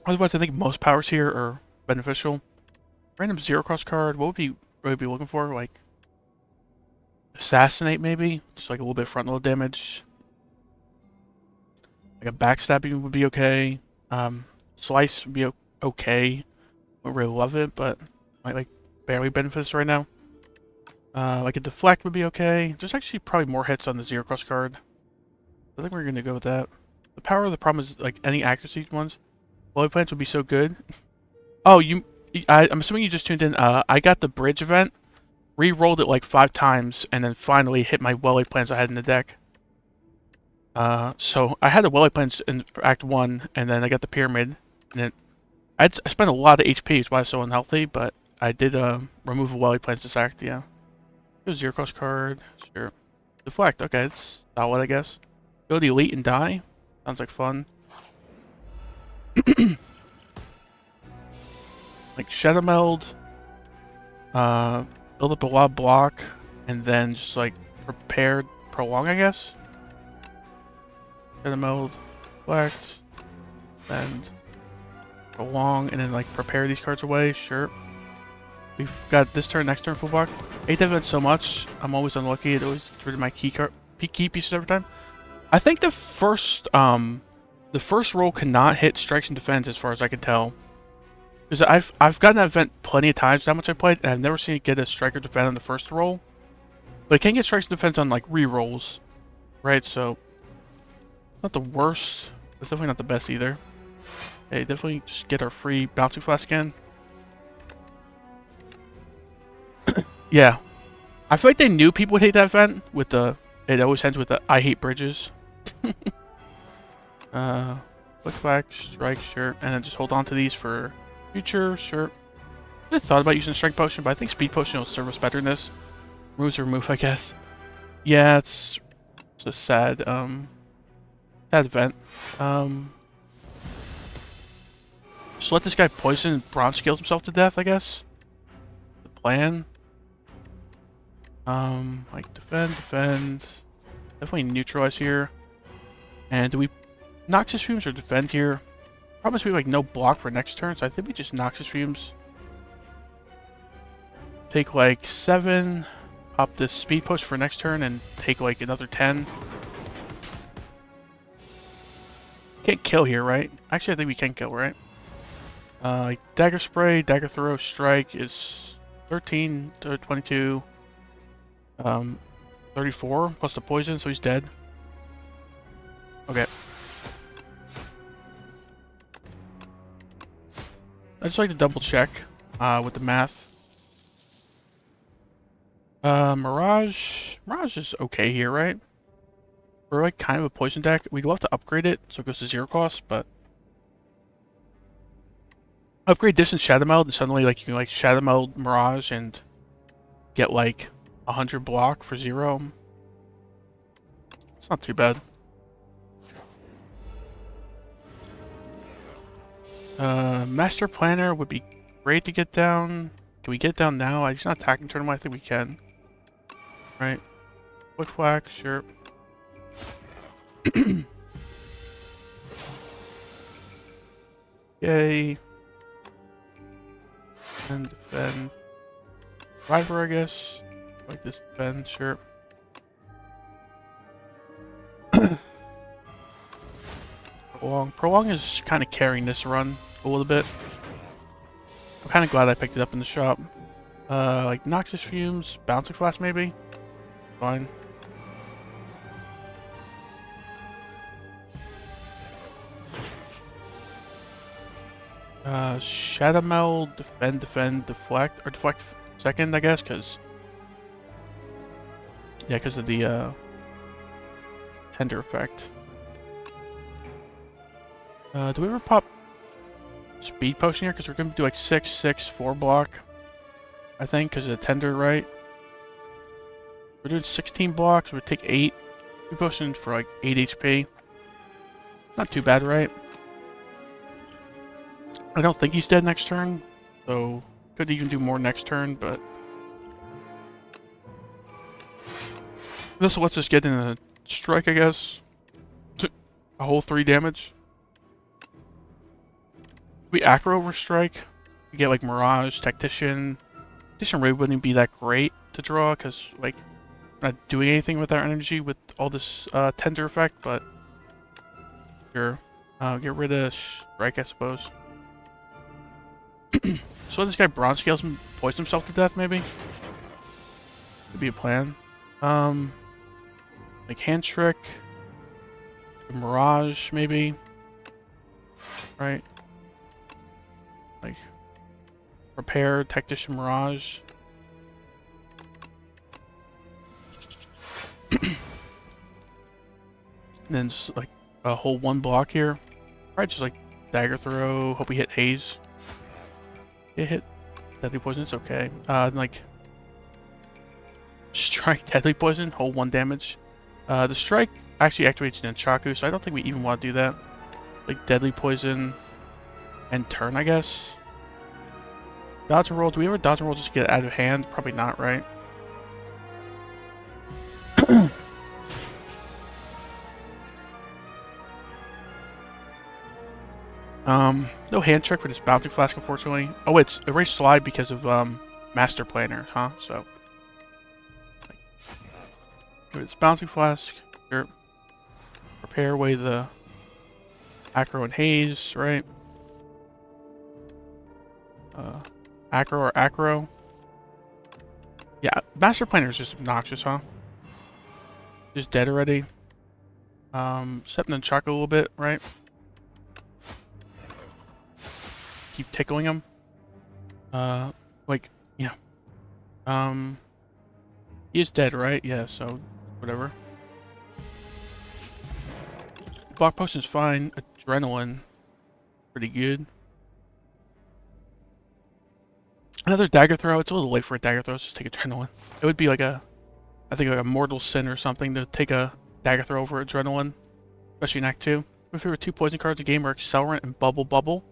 Otherwise, I think most powers here are beneficial. Random 0 cost card, what would we really be looking for? Like assassinate, maybe? Just like a little bit front load damage. Like a backstabbing would be okay. Slice would be okay. Wouldn't really love it, but might like barely benefit us right now. Like a deflect would be okay. There's actually probably more hits on the 0 cost card. I think we're gonna go with that. The power of the problem is like any accuracy ones. Volley plants would be so good. Oh, I'm assuming you just tuned in. I got the bridge event, re-rolled it like 5 times, and then finally hit my Welly plans I had in the deck. So I had the Welly plans in Act 1, and then I got the pyramid, and then I spent a lot of HP, which is why I was so unhealthy, but I did remove a Welly plans this act, yeah. Go 0 cost card, sure. Deflect, okay, it's solid, I guess. Go to elite and die. Sounds like fun. Like Shadow Meld, build up a lot of block, and then just like prepared prolong, I guess. Shadow Meld, deflect, and prolong, and then like prepare these cards away, sure. We've got this turn, next turn, full block. I hate that event so much. I'm always unlucky. It always gets rid of my key pieces every time. I think the first roll cannot hit strikes and defense, as far as I can tell. Because I've gotten that event plenty of times, how much I played, and I've never seen it get a strike or defend on the first roll. But it can get strikes and defense on like re-rolls, right? So not the worst. It's definitely not the best either. Hey, definitely just get our free bouncing flask again. Yeah, I feel like they knew people would hate that event with the It always ends with a I hate bridges. Click back, strike, sure. And then just hold on to these for future, sure. I thought about using strength potion, but I think speed potion will serve us better than this. Moves or move, I guess. Yeah, it's a sad, sad event. Just let this guy poison and bronze scales himself to death, I guess. The plan. Like defend. Definitely neutralize here. And do we Noxious Fumes or defend here? Probably be like no block for next turn, so I think we just Noxious Fumes. Take like 7, pop this speed push for next turn, and take like another 10. Can't kill here, right? Actually, I think we can kill, right? Like Dagger Spray, Dagger Throw, Strike is 13 to 22. 34 plus the poison, so he's dead. Okay. I just like to double check with the math. Mirage is okay here, right? We're like kind of a poison deck. We'd love to upgrade it so it goes to 0 cost, but upgrade this in Shadow Meld, and suddenly like you can like Shadow Meld Mirage and get like 100 block for 0. It's not too bad. Master Planner would be great to get down. Can we get down now? He's not attacking turn 1. I think we can. Right. Quick Flack, sure. Yay. And defend. Driver, I guess. Like this defend, sure. Prolong is kind of carrying this run a little bit. I'm kind of glad I picked it up in the shop. Like Noxious Fumes, Bouncing Flask maybe? Fine. Shadow Meld, defend, deflect, or deflect second, I guess, because... Yeah, because of the, tender effect. Do we ever pop speed potion here? Because we're going to do like 6, 6, 4 block. I think, because of the tender, right? We're doing 16 blocks. We take 8. Speed potion for like 8 HP. Not too bad, right? I don't think he's dead next turn. So, could even do more next turn, but... This lets us get in a strike, I guess. A whole 3 damage. We aggro over strike. We get like Mirage, Tactician. Tactician really wouldn't be that great to draw because like we're not doing anything with our energy with all this tender effect, but sure. Get rid of strike, I suppose. So this guy bronze scales and poison himself to death, maybe? Could be a plan. Like hand trick. Mirage, maybe. Right. Like, repair, Tactician Mirage. And then just like a whole 1 block here. Alright, just like Dagger Throw, hope we hit Haze. Get hit. Deadly Poison, it's okay. Like, Strike, Deadly Poison, whole 1 damage. The Strike actually activates Nunchaku, so I don't think we even want to do that. Like, Deadly Poison. And turn, I guess. Dodge and roll. Do we ever dodge and roll just to get it out of hand? Probably not, right? No hand trick for this Bouncing Flask, unfortunately. Oh, it's erase slide because of Master Planner, huh? So, it's Bouncing Flask. Sure. Repair away the Acro and Haze, right? Acro or Acro. Yeah, Master Planner is just obnoxious, huh? Just dead already. Step Nunchaku a little bit, right? Keep tickling him. Like, you know. He is dead, right? Yeah, so, whatever. block potion's fine. Adrenaline, pretty good. Another dagger throw. It's a little late for a dagger throw. Let's just take adrenaline. It would be like I think like a mortal sin or something to take a dagger throw over adrenaline, especially in Act 2. My favorite 2 poison cards in the game are Accelerant and Bubble Bubble.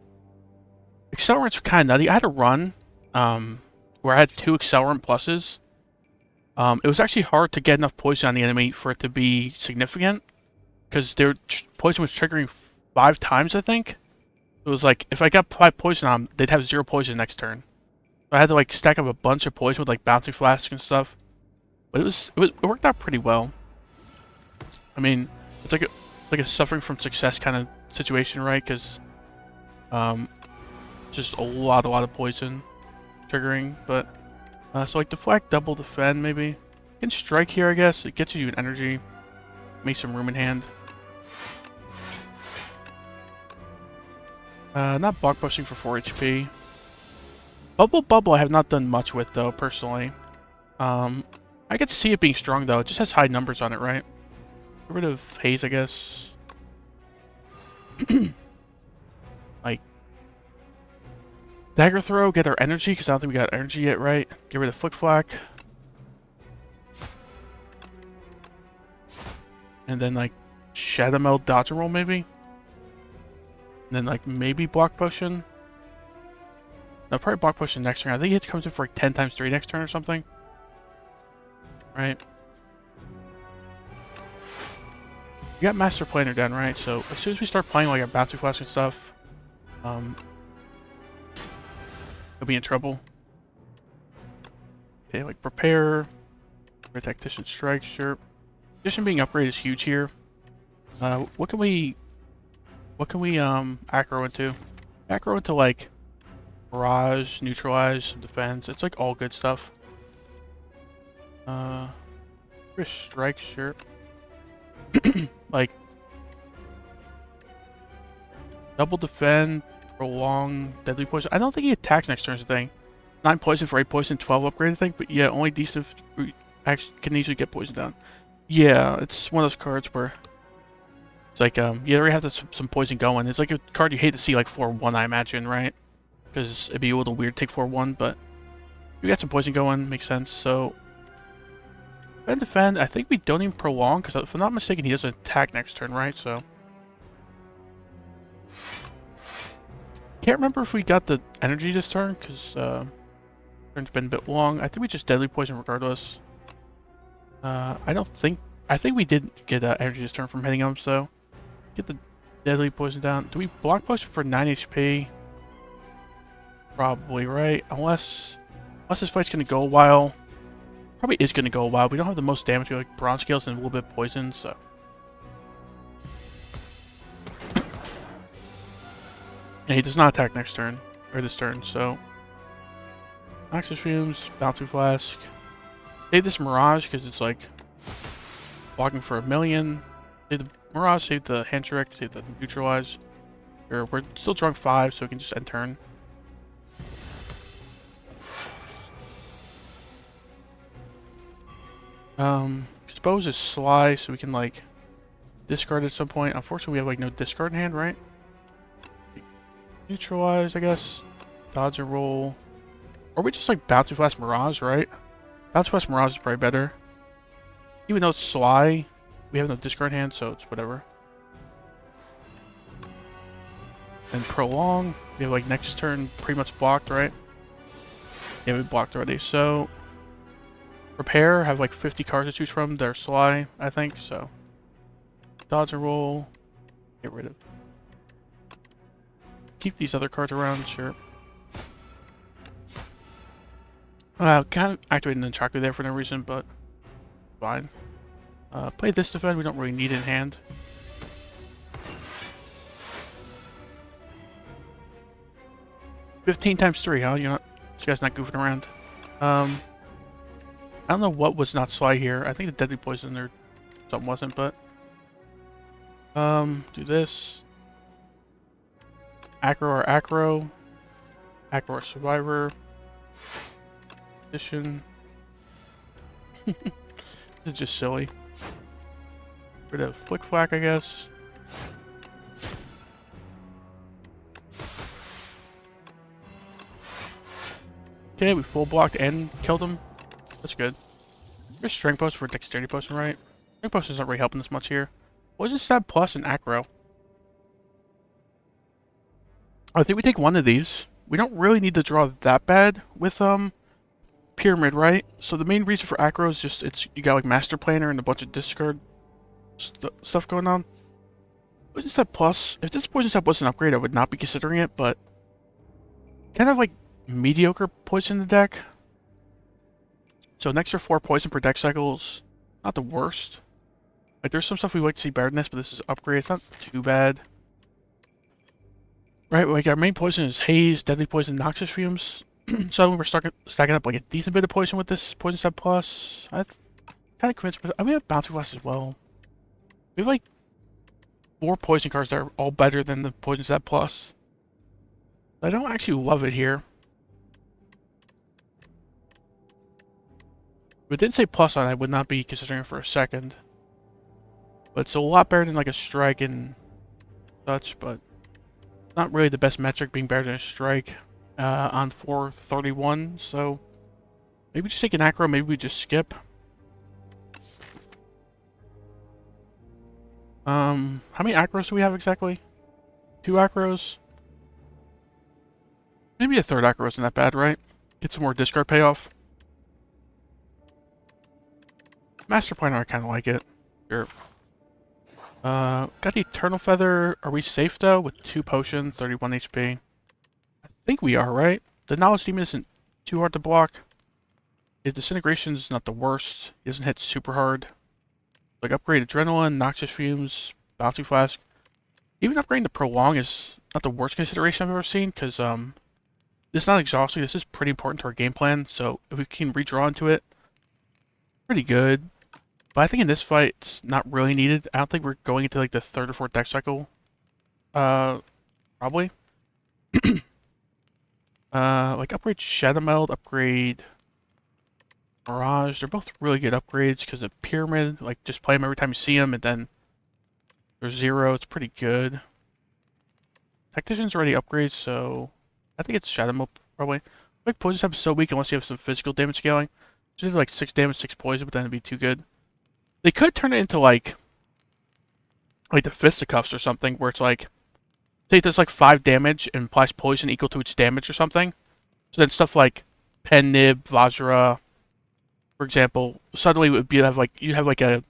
Accelerant's kind of nutty. I had a run where I had 2 Accelerant pluses. It was actually hard to get enough poison on the enemy for it to be significant, because their poison was triggering 5 times, I think. It was like, if I got 5 poison on them, they'd have 0 poison next turn. So I had to like stack up a bunch of poison with like bouncing flasks and stuff. But it worked out pretty well. I mean, it's like a suffering from success kind of situation, right? Because just a lot of poison triggering. But so like deflect, double defend, maybe. You can strike here, I guess. It gets you an energy, makes some room in hand. Not block pushing for 4 HP. Bubble Bubble I have not done much with, though, personally. I could see it being strong, though. It just has high numbers on it, right? Get rid of Haze, I guess. Like, Dagger Throw, get our energy, because I don't think we got energy yet, right? Get rid of Flick Flack. And then, like, Shadow Meld, Dodge and Roll, maybe? And then, like, maybe Block Potion. No, probably Block Potion next turn. I think it comes in for like 10 times 3 next turn or something. Right? We got Master Planner done, right? So as soon as we start playing like our Bouncy Flash and stuff, we'll be in trouble. Okay, like Prepare, Tactician Strike, sure. Tactician being upgraded is huge here. What can we aggro into? Aggro into like Barrage, Neutralize, some defense. It's like all good stuff. Strike, sure. Like double defend, prolong, deadly poison. I don't think he attacks next turn is the thing. 9 poison for 8 poison, 12 upgrade, I think. But yeah, only decent can easily get poison down. Yeah, it's one of those cards where it's like you already have some poison going. It's like a card you hate to see like 4-1, I imagine, right? Because it'd be a little weird to take 4-1, but we got some poison going, makes sense. So defend. I think we don't even prolong, because if I'm not mistaken, he doesn't attack next turn, right? So can't remember if we got the energy this turn, because turn's been a bit long. I think we just deadly poison regardless. I think we did get energy this turn from hitting him, so get the deadly poison down. Do we block potion for 9 HP? Probably, right? Unless this fight's gonna go a while. Probably is gonna go a while. We don't have the most damage. We have like bronze scales and a little bit of poison, so. Yeah, he does not attack next turn. Or this turn, so. Noxious Fumes, Bouncing Flask. Save this Mirage because it's like blocking for 1,000,000. Save the Mirage, save the Hand Trick, save the Neutralize. We're still drunk 5, so we can just end turn. Expose is Sly, so we can like discard at some point. Unfortunately, we have like no discard in hand, right? Neutralize, I guess. Dodge and roll. Or we just like Bouncy Flash Mirage, right? Bouncy Flash Mirage is probably better. Even though it's Sly, we have no discard hand, so it's whatever. And Prolong, we have like next turn pretty much blocked, right? Yeah, we blocked already, so Prepare, have like 50 cards to choose from. They're Sly, I think, so. Dodge and roll. Get rid of. Keep these other cards around, sure. Kind of activating the tracker there for no reason, but fine. Play this defend, we don't really need it in hand. $15 times 3, huh? You're not, this guy's not goofing around. I don't know what was not Sly here. I think the deadly poison or something wasn't, but do this. Acro or Acro. Acro or Survivor. Edition. This is just silly. Rid of Flick Flack, I guess. Okay, we full blocked and killed him. That's good. There's strength potion for dexterity potion, right? Strength potion's not really helping us much here. What is stab plus and acro? I think we take one of these. We don't really need to draw that bad with pyramid, right? So the main reason for acro is just you got like master planner and a bunch of discard stuff going on. Poison stab plus. If this poison stab was an upgrade, I would not be considering it, but kind of like mediocre poison in the deck. So an extra 4 poison per deck cycles, not the worst. Like there's some stuff we like to see better than this, but this is an upgrade. It's not too bad. Right, like our main poison is haze, deadly poison, noxious fumes. So we're stacking up like a decent bit of poison with this poison stab plus. I'm kind of convinced. We have bouncy blast as well. We have like 4 poison cards that are all better than the poison stab plus. I don't actually love it here. If it didn't say plus on it, I would not be considering it for a second. But it's a lot better than like a strike and such, but not really the best metric being better than a strike on 431, so maybe just take an acro, maybe we just skip. How many acros do we have exactly? 2 acros? Maybe a third acro isn't that bad, right? Get some more discard payoff. Master Planner, I kind of like it. Sure. Got the Eternal Feather. Are we safe though with 2 potions, 31 HP? I think we are, right? The Knowledge Demon isn't too hard to block. His Disintegration's not the worst. He doesn't hit super hard. Like upgrade Adrenaline, Noxious Fumes, Bouncy Flask. Even upgrading to Prolong is not the worst consideration I've ever seen, because this is not exhausting. This is pretty important to our game plan, so if we can redraw into it, pretty good. But I think in this fight, it's not really needed. I don't think we're going into like the 3rd or 4th deck cycle. Probably. Like upgrade Shadow Meld, upgrade Mirage. They're both really good upgrades because of Pyramid. Like just play them every time you see them, and then they're 0. It's pretty good. Tactician's already upgrades, so I think it's Shadow Meld probably. Like poison stab is so weak unless you have some physical damage scaling. Just like 6 damage, 6 poison, but then it'd be too good. They could turn it into like the Fisticuffs or something, where it's like, say it does like 5 damage and applies poison equal to its damage or something. So then stuff like Pen Nib, Vajra, for example, suddenly it would be you have like a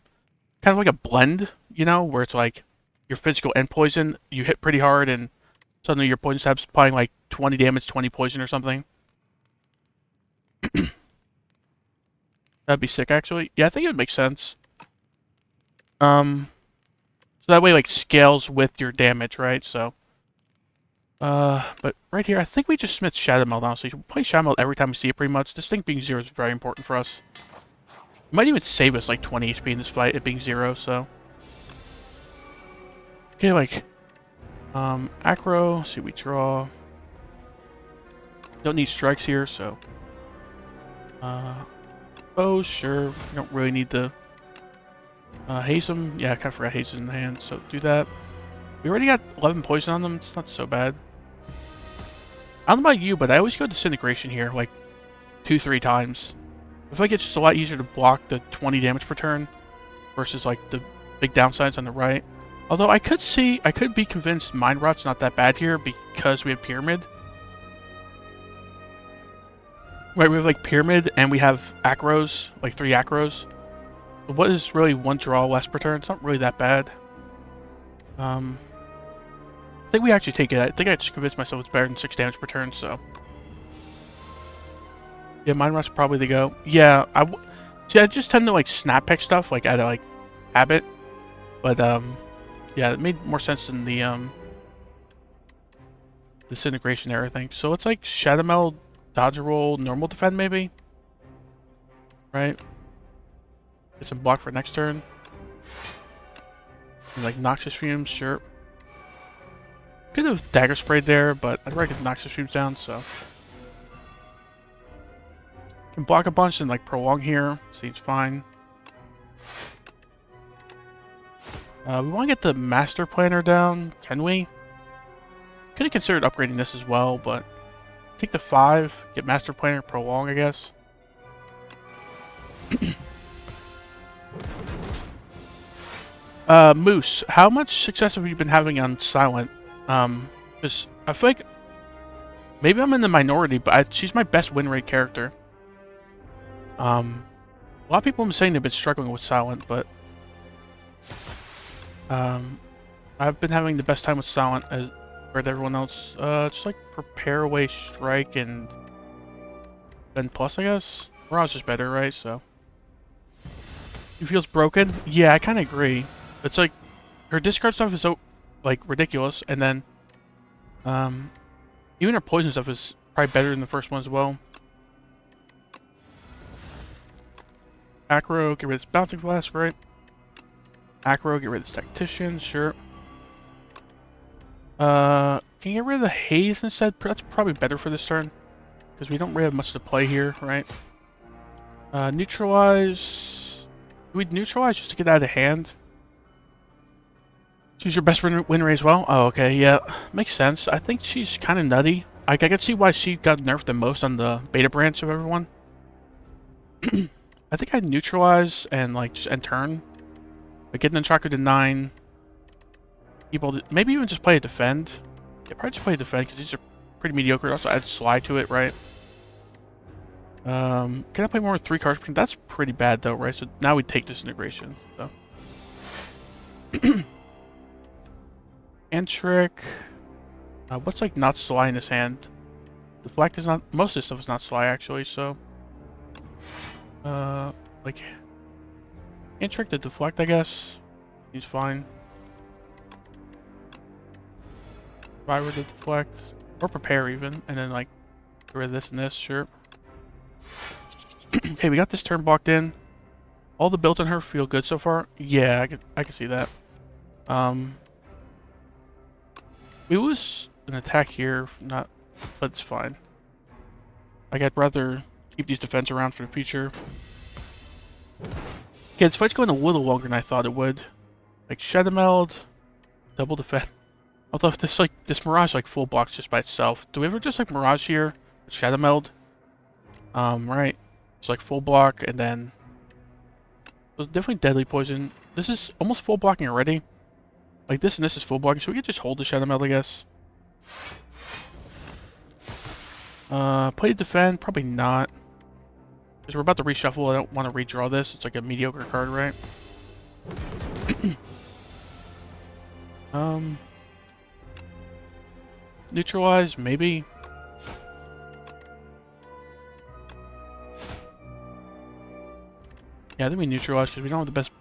kind of like a blend, you know, where it's like your physical and poison, you hit pretty hard, and suddenly your poison stab's applying like 20 damage, 20 poison or something. That'd be sick, actually. Yeah, I think it would make sense. So that way, like, scales with your damage, right? So, but right here, I think we just Smith Shadow Meld, honestly. We play Shadow Meld every time we see it, pretty much. This thing being 0 is very important for us. It might even save us, like, 20 HP in this fight, it being 0, so. Okay, like, acro, see, we draw. Don't need strikes here, so. Oh, sure, we don't really need to haze them. Yeah, I kind of forgot haze is in the hand, so do that. We already got 11 poison on them. It's not so bad. I don't know about you, but I always go Disintegration here, like 2-3 times. I feel like it's just a lot easier to block the 20 damage per turn versus like the big downsides on the right. Although I could be convinced Mind Rot's not that bad here because we have Pyramid. Right, we have like Pyramid and we have acros, like 3 acros. What is really 1 draw less per turn? It's not really that bad. I think we actually take it. I think I just convinced myself it's better than 6 damage per turn, so. Yeah, Mind Rot's probably the go. Yeah, see, I just tend to like snap pick stuff, like out of like habit. But yeah, it made more sense than the Disintegration era thing. So let's like Shadow Meld, dodge roll, normal defend maybe? Right? Get some block for next turn. And like Noxious Fumes, sure. Could have Dagger Sprayed there, but I'd rather get Noxious Fumes down, so. Can block a bunch and like Prolong here. Seems fine. We want to get the Master Planner down. Can we? Could have considered upgrading this as well, but Take the 5, get Master Planner, Prolong, I guess. Moose, how much success have you been having on Silent? Because I feel like maybe I'm in the minority, but she's my best win rate character. A lot of people have been saying they've been struggling with Silent, but I've been having the best time with Silent as compared to everyone else. Just like Prepare Away, Strike, and then Plus, I guess. Mirage is better, right? So he feels broken. Yeah, I kind of agree. It's like her discard stuff is so like ridiculous, and then even her poison stuff is probably better than the first one as well. Acro, get rid of this Bouncing Flask, right? Acro, get rid of this Tactician, sure. Can you get rid of the Haze instead? That's probably better for this turn. Because we don't really have much to play here, right? Neutralize... Do we neutralize just to get out of hand? She's your best win rate as well? Oh, okay, yeah. Makes sense. I think she's kind of nutty. I can see why she got nerfed the most on the beta branch of everyone. I think I'd neutralize and, like, just end turn. Like, get Nunchaku to 9. People, maybe even just play a defend. Yeah, probably just play a defend, because these are pretty mediocre. Also, add Sly to it, right? Can I play more with 3 cards? That's pretty bad, though, right? So now we take Disintegration, so. And Trick. What's, like, not Sly in his hand? Deflect is not... Most of this stuff is not Sly, actually, so... like... And Trick to Deflect, I guess. He's fine. Survivor to Deflect. Or Prepare, even. And then, like, get rid of this and this, sure. Okay, we got this turn blocked in. All the builds on her feel good so far. Yeah, I can see that. We lose an attack here, but it's fine. Like, I'd rather keep these defense around for the future. Okay, this fight's going a little longer than I thought it would. Like, Shadow Meld, double defend. Although if this Mirage like full blocks just by itself. Do we ever just like Mirage here? Shadow Meld? Right. It's like full block and then definitely Deadly Poison. This is almost full blocking already. Like this and this is full blocking, so we could just hold the Shadow Meld, I guess. Play defend, probably not. Because we're about to reshuffle, I don't want to redraw this. It's like a mediocre card, right? Neutralize, maybe. Yeah, I think we neutralize because we don't have the best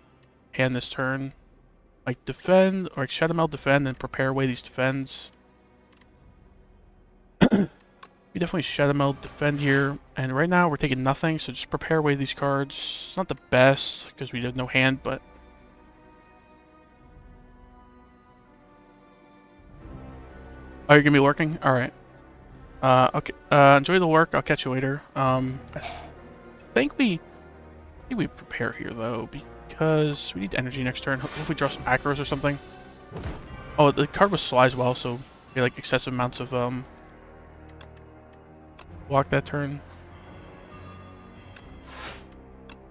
hand this turn. Like defend, or like Shadow Meld defend and prepare away these defends. We definitely Shadow Meld defend here. And right now we're taking nothing, so just prepare away these cards. It's not the best because we have no hand, but... Oh, you're gonna be lurking? Alright. Okay. Enjoy the work. I'll catch you later. I think we prepare here though, because we need energy next turn. Hopefully we draw some acros or something. Oh, the card was Sly as well, so we had like excessive amounts of block that turn.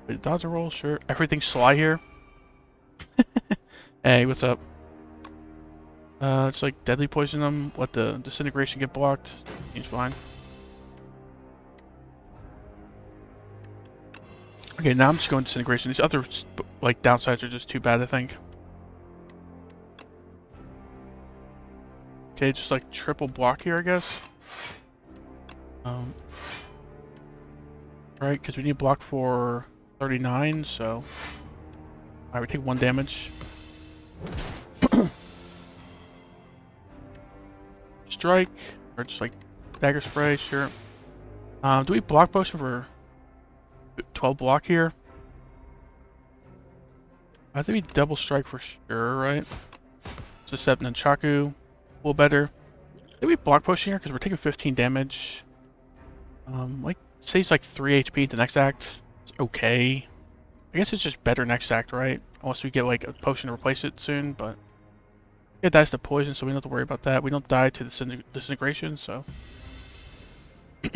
Wait, dodge a roll, sure. Everything's Sly here. Hey, what's up? It's like Deadly Poison them, let the Disintegration get blocked. He's fine. Okay, now I'm just going Disintegration. These other, like, downsides are just too bad, I think. Okay, just like triple block here, I guess. Right, because we need block for 39, so... Alright, we take 1 damage. Strike, or just like Dagger Spray, sure. Do we block potion for 12 block here? I think we double strike for sure, right? So Sep Nunchaku, a little better. I think we block potion here because we're taking 15 damage. Like, say it's like 3 HP the next act. It's okay. I guess it's just better next act, right? Unless we get like a potion to replace it soon, but... It dies to poison, so we don't have to worry about that. We don't die to the disintegration, so... You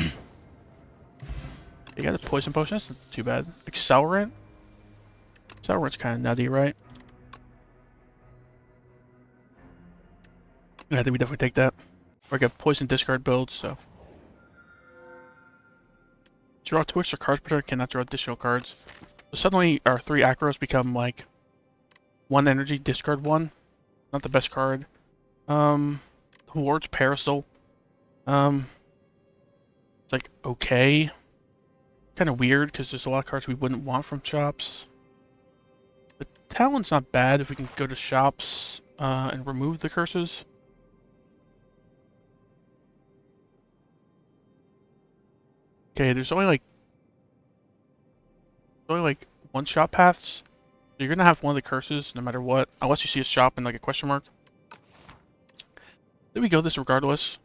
got a poison potion. That's not too bad. Accelerant. Accelerant's kind of nutty, right? Yeah, I think we definitely take that. Or get poison discard builds. So draw 2 extra cards, but I cannot draw additional cards. So suddenly our 3 acros become like 1 energy, discard 1. Not the best card. Ward's Parasol. It's like okay. Kind of weird because there's a lot of cards we wouldn't want from shops. The Talon's not bad if we can go to shops and remove the curses. Okay, there's only like 1 shop paths. So you're gonna have one of the curses no matter what, unless you see a shop and like a question mark. Then we go this regardless.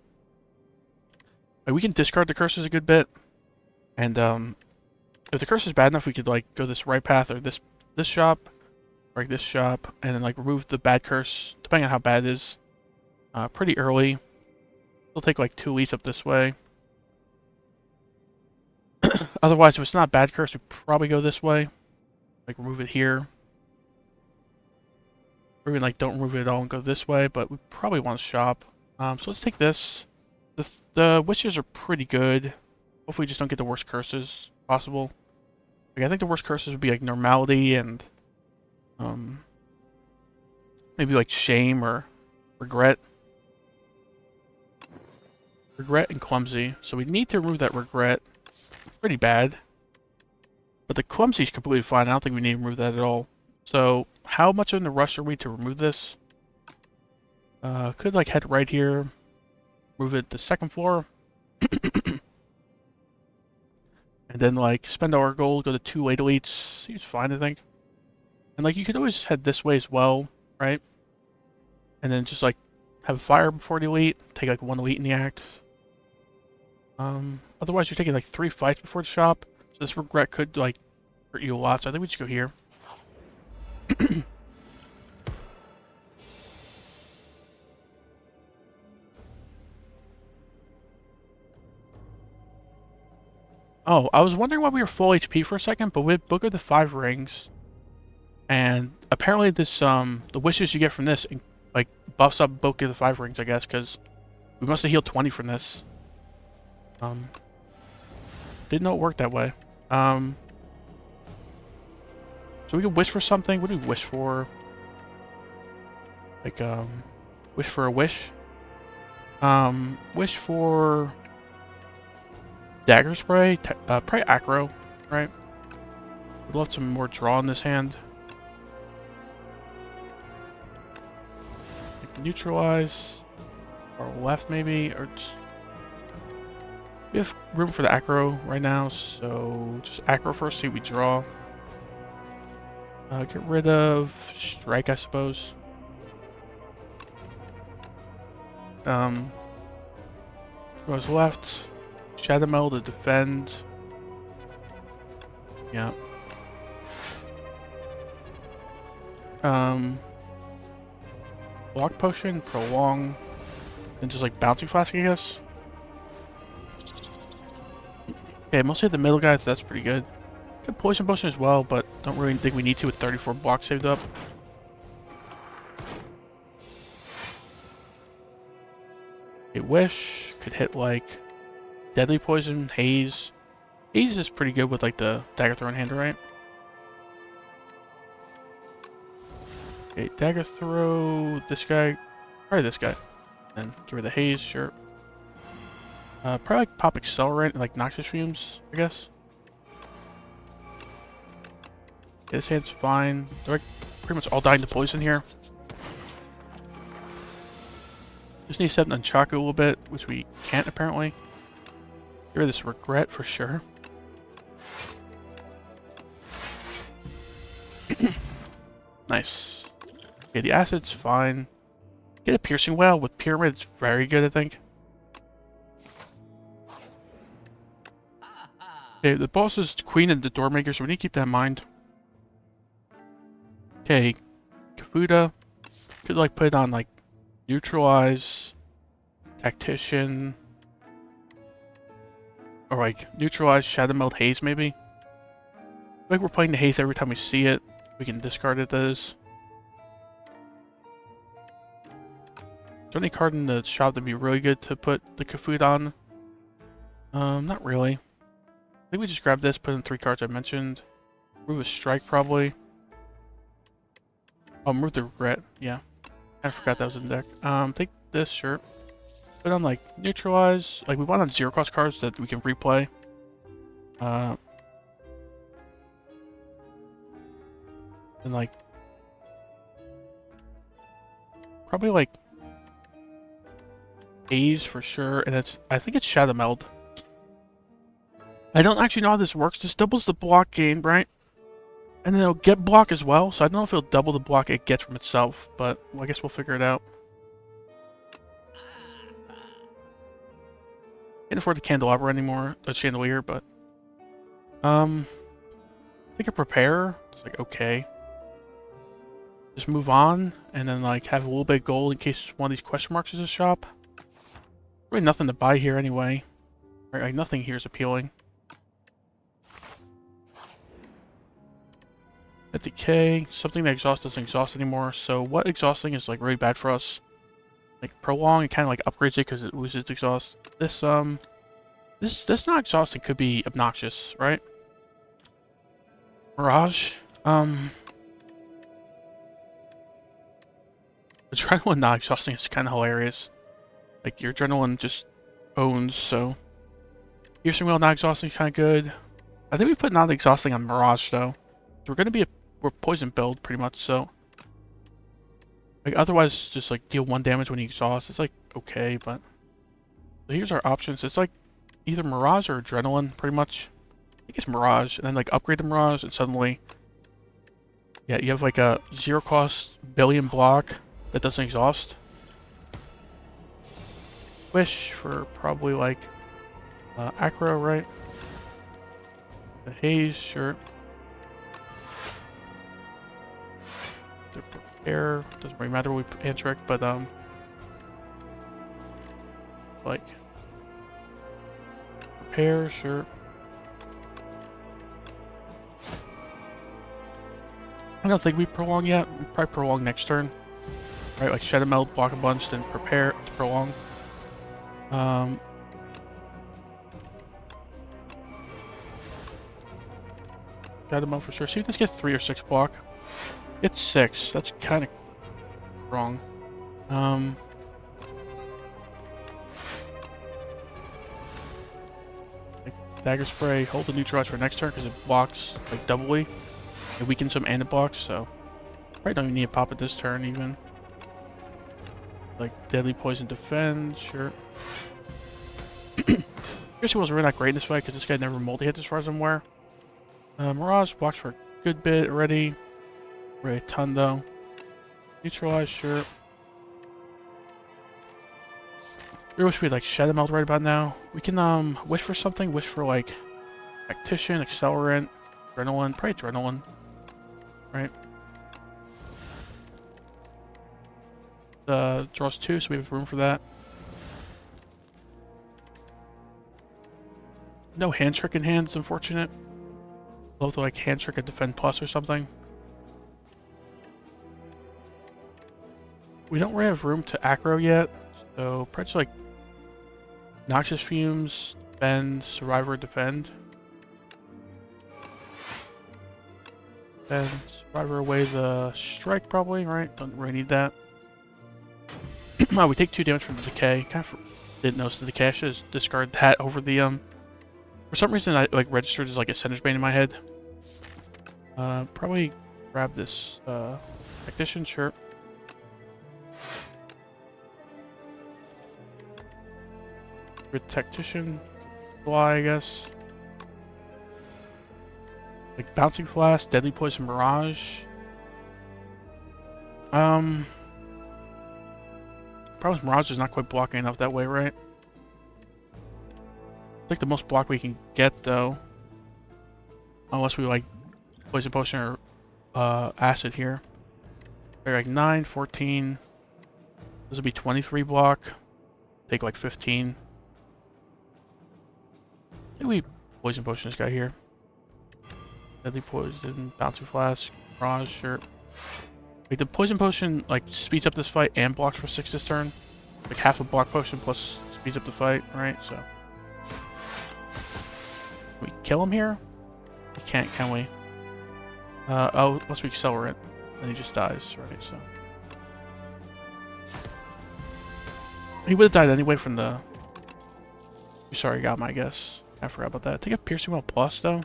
Like, we can discard the curses a good bit, and if the curse is bad enough, we could like go this right path or this shop, or like this shop, and then like remove the bad curse depending on how bad it is. Pretty early. It'll take like 2 leads up this way. Otherwise, if it's not a bad curse, we probably go this way. Like remove it here. Or even like don't remove it at all and go this way, but we probably want to shop. So let's take this. The wishes are pretty good. Hopefully we just don't get the worst curses possible. Like, I think the worst curses would be like normality and maybe like shame or regret. Regret and clumsy. So we need to remove that regret. Pretty bad. But the clumsy is completely fine. I don't think we need to remove that at all. So how much in the rush are we to remove this? Could like head right here. Move it to 2nd floor. And then like spend our gold, go to 2 late elites. Seems fine, I think. And like you could always head this way as well, right? And then just like have a fire before the elite, take like 1 elite in the act. Otherwise you're taking like 3 fights before the shop. So this regret could like hurt you a lot, so I think we just go here. Oh, I was wondering why we were full HP for a second, but with Book of the 5 Rings, and apparently this the wishes you get from this like buffs up Book of the 5 Rings, I guess, because we must have healed 20 from this. Didn't know it worked that way. So we can wish for something. What do we wish for? Like wish for a wish. Wish for Dagger Spray, probably Acro, right? We'd love some more draw in this hand. Like neutralize, or left maybe, or just... We have room for the Acro right now, so just Acro first, see what we draw. Get rid of Strike, I suppose. Goes left. Shadow Metal to defend. Yeah. Block Potion, Prolong, and just like Bouncing Flask, I guess. Okay, mostly the middle guys, that's pretty good. Good Poison Potion as well, but don't really think we need to with 34 blocks saved up. Okay, Wish could hit like Deadly Poison, Haze. Haze is pretty good with like the Dagger Throw in hand, right? Okay, Dagger Throw, this guy, probably this guy. And give her the Haze, sure. Probably like pop Accelerant and like Noxious Fumes, I guess. Okay, this hand's fine. They're like pretty much all dying to poison here. Just need to set an Unchaku a little bit, which we can't apparently. Get rid of this regret for sure. Nice. Okay, the acid's fine. Get a piercing well with pyramid, it's very good, I think. Okay, the boss is queen and the door maker, so we need to keep that in mind. Okay, Kafuda. Could like put it on like neutralize, tactician. Or like neutralize, shadow meld, haze maybe. Like we're playing the haze every time we see it. We can discard it. That is. Is there any card in the shop that'd be really good to put the Kafut on? Not really. I think we just grab this, put in 3 cards I mentioned. Remove a strike probably. Oh, remove the regret. Yeah, I forgot that was in the deck. Take this, sure. Put on like neutralize. Like we want on 0 cost cards that we can replay. And like probably like A's for sure, and I think it's Shadow Meld. I don't actually know how this works. This doubles the block gain, right? And then it'll get block as well, so I don't know if it'll double the block it gets from itself, but well, I guess we'll figure it out. Can't afford the candelabra anymore, the chandelier, but I think a prepare. It's like okay. Just move on, and then like have a little bit of gold in case one of these question marks is a shop. Really nothing to buy here anyway. Right, like nothing here is appealing. At decay, something that exhaust doesn't exhaust anymore. So what exhausting is like really bad for us? Like prolong, it kind of like upgrades it because it loses exhaust. This not exhausting could be obnoxious, right? Mirage, the adrenaline not exhausting is kind of hilarious. Like your adrenaline just owns, so piercing wheel not exhausting is kind of good. I think we put not exhausting on Mirage though. So we're poison build pretty much, so like otherwise just like deal 1 damage when you exhaust. It's like okay, but so here's our options. It's like either Mirage or Adrenaline pretty much. I think it's Mirage, and then like upgrade the Mirage and suddenly yeah, you have like a 0 cost billion block that doesn't exhaust. Wish for probably like Acro, right? The haze, sure. The prepare doesn't really matter what we put Antric, but like prepare, sure. I don't think we prolong yet. We probably prolong next turn, right? Like Shadow Meld, block a bunch, then prepare to prolong. Shadow Meld for sure. See if this gets 3 or 6 block. It's 6. That's kind of wrong. Like Dagger Spray, hold the neutralize for next turn because it blocks like doubly. It weakens some and it blocks, so probably don't even need to pop it this turn even. Like Deadly Poison defend, sure. Piercing wasn't really that great in this fight because this guy never multi-hits as far as I'm aware. Mirage blocks for a good bit already. Really a ton though. Neutralize, sure. I wish we had like Shadow Meld right about now. We can wish for something, wish for like Tactician, Accelerant, Adrenaline, probably Adrenaline. Right. Draws 2, so we have room for that. No hand trick in hand is unfortunate. Love to like hand trick a defend plus or something. We don't really have room to acro yet, so probably just like Noxious Fumes, defend, Survivor, defend. And Survivor away the strike probably, right? Don't really need that. Oh, we take 2 damage from the decay. Kind of didn't notice the decay. I should just discard that over the For some reason, I like registered as like a Ascender's Bane in my head. Probably grab this Tactician, sure. With Tactician, fly, I guess. Like Bouncing Flash, Deadly Poison Mirage. Problem with Mirage is not quite blocking enough that way, right? I think the most block we can get though, unless we like Poison Potion or Acid here. They're like 9, 14. This would be 23 block. Take like 15. I think we poison potion this guy here. Deadly poison, bouncing flask, mirage, sure. Like the poison potion like speeds up this fight and blocks for 6 this turn. Like half a block potion plus speeds up the fight, right? So can we kill him here? We can't, can we? Oh, unless we accelerate, then he just dies, right? So he would have died anyway from the. Sorry, got my guess. I forgot about that. I think a piercing well plus though.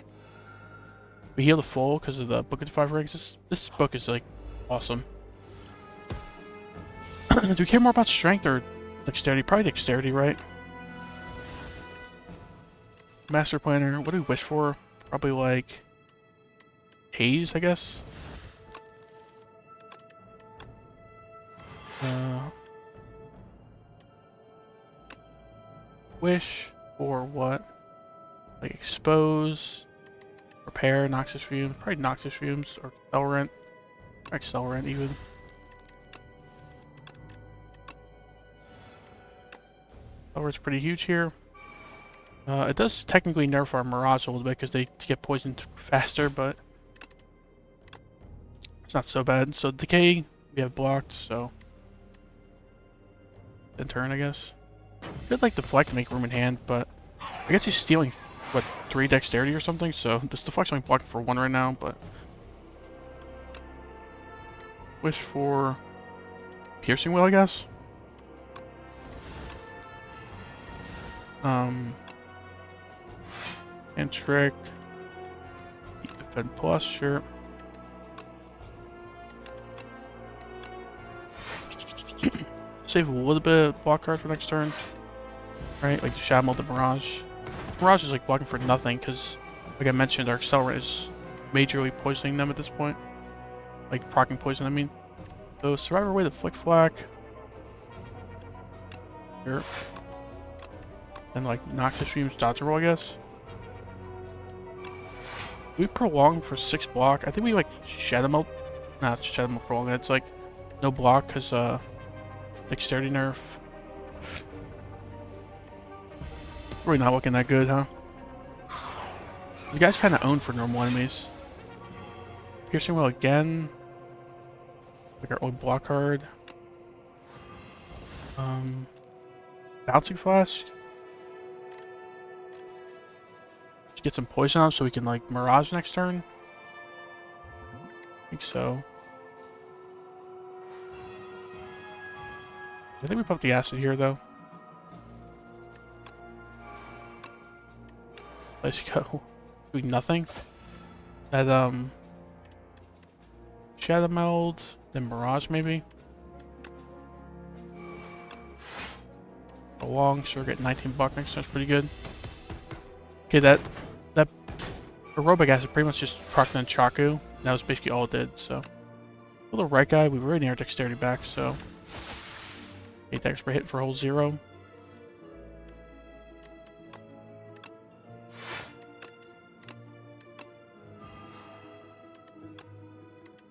We heal the full because of the book of 5 rings. This book is like awesome. Do we care more about strength or dexterity? Probably dexterity, right? Master planner. What do we wish for? Probably like haze, I guess. Wish for what? Like expose, repair, noxious fumes. Probably noxious fumes or accelerant. Accelerant even. Accelerant's pretty huge here. It does technically nerf our Mirage a little bit because they get poisoned faster, but it's not so bad. So Decay, we have blocked, so in turn, I guess. Could like deflect to make room in hand, but I guess he's stealing, what, 3 dexterity or something, so this deflect's only blocking for 1 right now, but wish for piercing will, I guess. And trick. Defend plus, sure. Save a little bit of block cards for next turn. Right, like the Shadow Meld, the Mirage. Mirage is like blocking for nothing because, like I mentioned, our Accelerant is majorly poisoning them at this point. Like proccing poison, I mean. So Survivor away the Flick Flack. Here. And like Noxious Fumes dodge roll, I guess. We prolong for 6 block. I think we like Shadow Melt. Nah, it's Shadow Melt prolong. It's like no block because dexterity nerf. Really not looking that good, huh? You guys kind of own for normal enemies. Piercing will again. Like our old block card. Bouncing flask. Let's get some poison up so we can like Mirage next turn. I think so. I think we put the acid here though. Let's go. Doing nothing. That Shadow Meld, then Mirage maybe. Along, sure, get 19 buck next turn. That's pretty good. Okay, that aerobic acid pretty much just procced on Chaku. That was basically all it did. So, for the right guy, we were already our dexterity back. So, 8 dex per hit for a whole 0.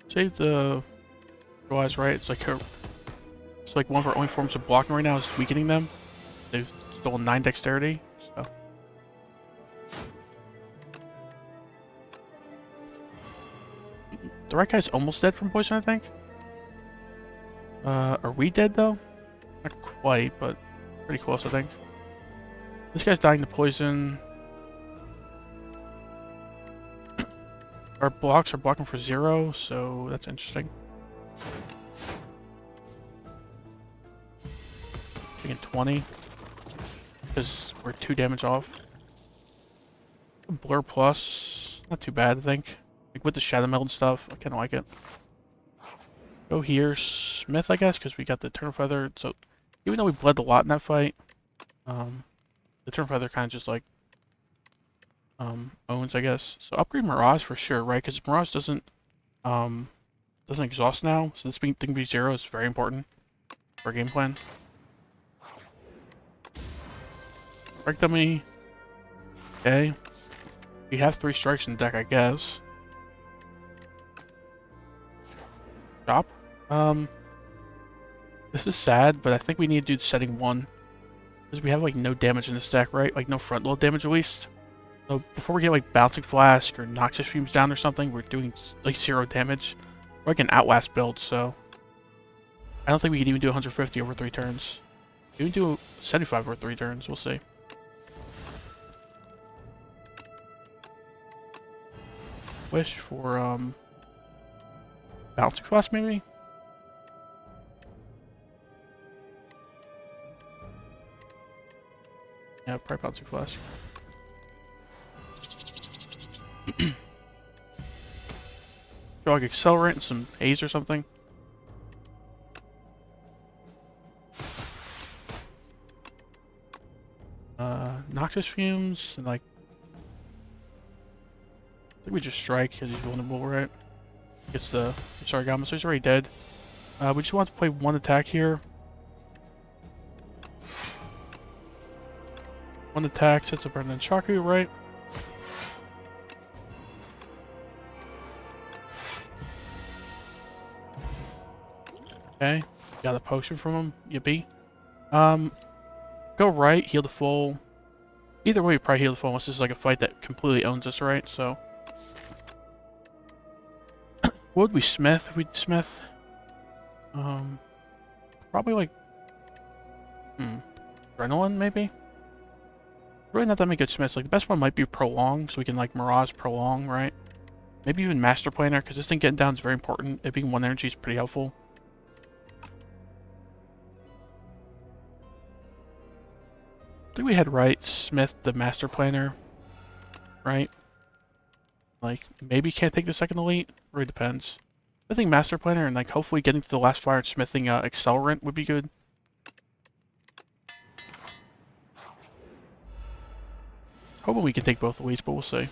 Save the realize, right? It's like one of our only forms of blocking right now is weakening them. They've stolen 9 dexterity, so the right guy's almost dead from poison, I think. Are we dead though? Not quite, but pretty close, I think. This guy's dying to poison. Our blocks are blocking for 0, so that's interesting. Taking 20. Because we're 2 damage off. Blur plus. Not too bad, I think. Like with the Shadow Meld and stuff, I kinda like it. Go here, Smith, I guess, because we got the Eternal Feather. So even though we bled a lot in that fight, the Eternal Feather kind of just like owns, I guess. So upgrade Mirage for sure, right? Because Mirage doesn't exhaust now, so this thing be 0 is very important for our game plan. Strike dummy. Okay. We have 3 strikes in the deck, I guess. Stop. This is sad, but I think we need to do setting 1. Because we have like no damage in this deck, right? Like no front load damage at least. So before we get like Bouncing Flask or Noxious Fumes down or something, we're doing like 0 damage. We're like an Outlast build, so I don't think we can even do 150 over 3 turns. We can do 75 over 3 turns, we'll see. Wish for Bouncing Flask maybe? Yeah, probably Bouncing Flask. Draw like Accelerant and some Haze or something. Noxious Fumes and like I think we just strike because he's vulnerable, right? Gets the Sargama, so he's already dead. We just want to play 1 attack here. 1 attack sets up our Nunchaku, right? Okay, got a potion from him. Yippee. Go right, heal the full. Either way, we probably heal the full unless this is like a fight that completely owns us, right? So, what would we smith if we smith? Probably like, Adrenaline maybe? Really not that many good smiths. Like, the best one might be Prolong, so we can like Mirage Prolong, right? Maybe even Master Planner, because this thing getting down is very important. It being 1 energy is pretty helpful. I think we had right Smith the Master Planner, right? Like, maybe can't take the second elite. Really depends. I think Master Planner and like hopefully getting to the last fire and smithing Accelerant would be good. Hoping we can take both elites, but we'll see.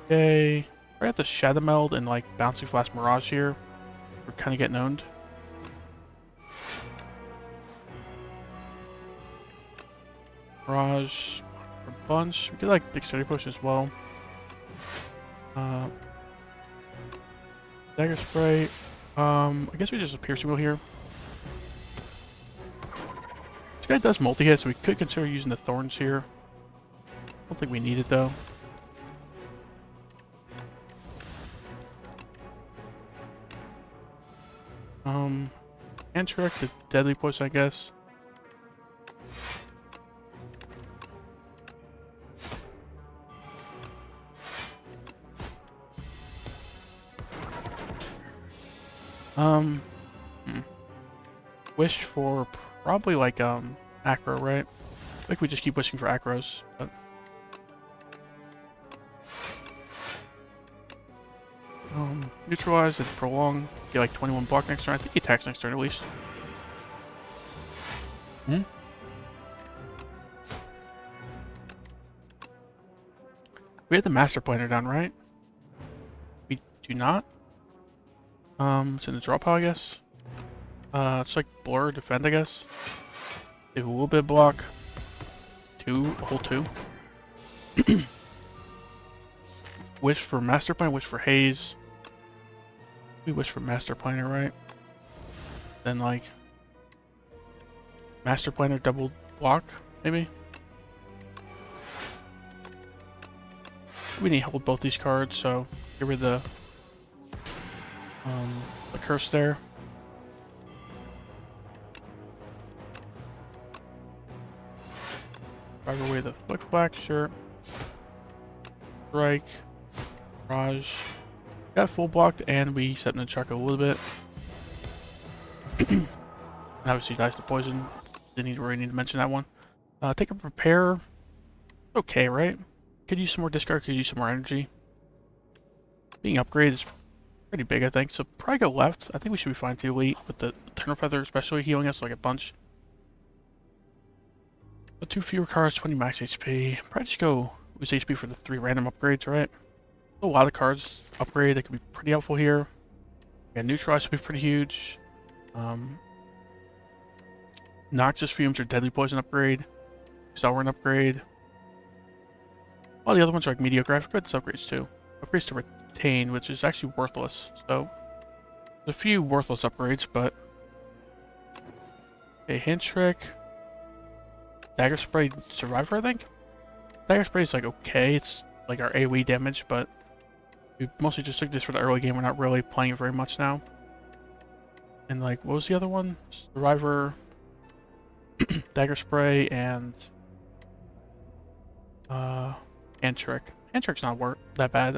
Okay, we're at the Shadow Meld and like Bouncing Flask Mirage here. We're kind of getting owned. Mirage, a bunch. We could like Dexterity Potion as well. Dagger Spray. I guess we just a Piercing Wheel here. This guy does multi-hit, so we could consider using the Thorns here. Don't think we need it though. Antrek, the Deadly Poison, I guess. Wish for probably like acro, right? I think we just keep wishing for acros, but neutralize and prolong. Get like 21 block next turn. I think he attacks next turn at least. We had the Master Planner down, right? We do not. It's in the draw pile, I guess. It's like Blur, Defend, I guess. They have a little bit of block. A whole 2. Wish for Master Planner, wish for Haze. We wish for Master Planner, right? Then like Master Planner double block, maybe? We need help with both these cards, so get rid of the curse there. Drive away the Flick Flack, sure. Strike. Raj. Got full blocked, and we set Nunchaku a little bit. And obviously dies to poison. Didn't really need to mention that one. Take a prepare. Okay, right? Could use some more discard, could use some more energy. Being upgraded is pretty big, I think. So probably go left. I think we should be fine too late with the Eternal Feather, especially healing us like a bunch. But 2 fewer cards, 20 max HP. Probably just go use HP for the 3 random upgrades, right? A lot of cards upgrade that could be pretty helpful here. Yeah, Neutralize would be pretty huge. Noxious Fumes or Deadly Poison upgrade. Accelerant upgrade. A lot of the other ones are like mediocre. I forgot these upgrades too. Upgrades to Retain, which is actually worthless. So, there's a few worthless upgrades, but... Okay, Hint Trick. Dagger Spray Survivor, I think? Dagger Spray is like okay, it's like our AoE damage, but we mostly just took this for the early game. We're not really playing it very much now. And like, what was the other one? Survivor, Dagger Spray, and Hand Trick. Hand Trick's not that bad.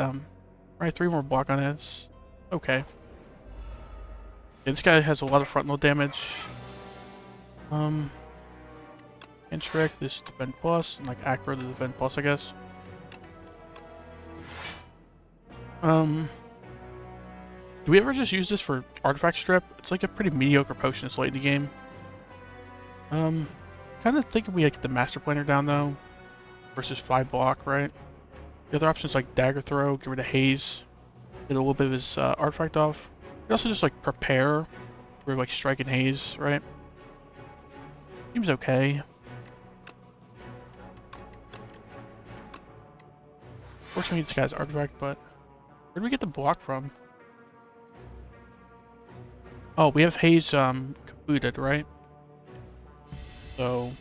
Right, 3 more block on it. Okay. Yeah, this guy has a lot of frontal damage. Hand Trick, this defend plus, and like Acro the defend plus, I guess. Do we ever just use this for artifact strip? It's like a pretty mediocre potion this late in the game. Kind of thinking we get the master planner down though, versus 5 block, right? The other option is like dagger throw, get rid of haze, get a little bit of his artifact off. We also just like prepare for like strike and haze, right? Seems okay. Fortunately, this guy's artifact, but where did we get the block from? Oh, we have haze completed, right? So,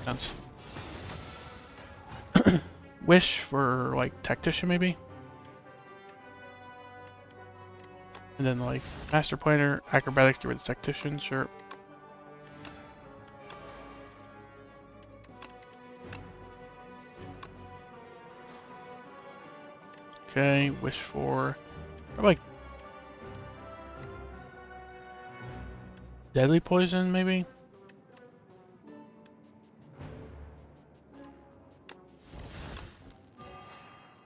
sense. Wish for like tactician maybe, and then like master planner, acrobatics, get rid of tactician, sure. Okay, wish for like deadly poison maybe.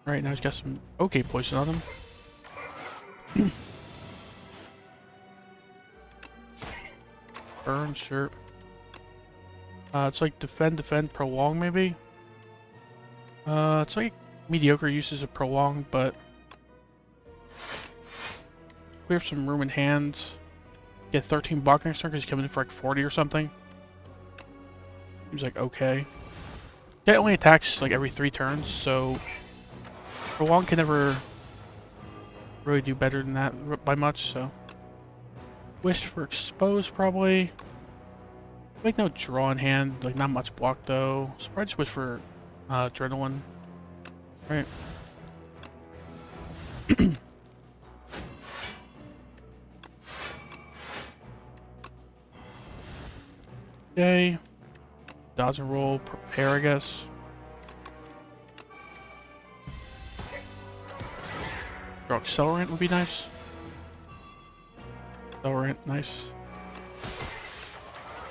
Right, now he's got some okay poison on him. Burn, sure. It's like defend, prolong maybe. It's like mediocre uses of prolong, but we have some room in hand. Get 13 block next turn because he's coming in for like 40 or something. Seems like okay. It only attacks like every 3 turns, so prolong can never really do better than that by much, so. Wish for expose probably. Like no draw in hand, like not much block though. So probably just wish for adrenaline. Right. Okay. Dodge and roll, prepare I guess. Draw accelerant would be nice. Accelerant, nice.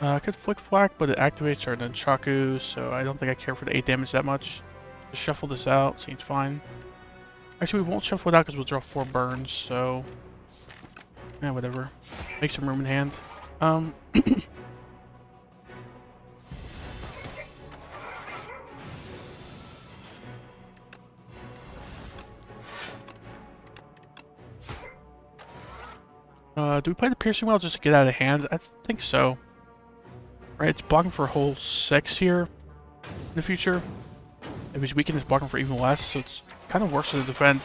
I could flick flak, but it activates our nunchaku, so I don't think I care for the 8 damage that much. Just shuffle this out, seems fine. Actually, we won't shuffle it out because we'll draw 4 burns, so yeah, whatever. Make some room in hand. Do we play the piercing well just to get out of hand? I think so. Right, it's blocking for a whole 6 here in the future. If he's weakened, it's blocking for even less, so it's kind of worse to defend.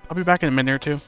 I'll be back in a minute or two.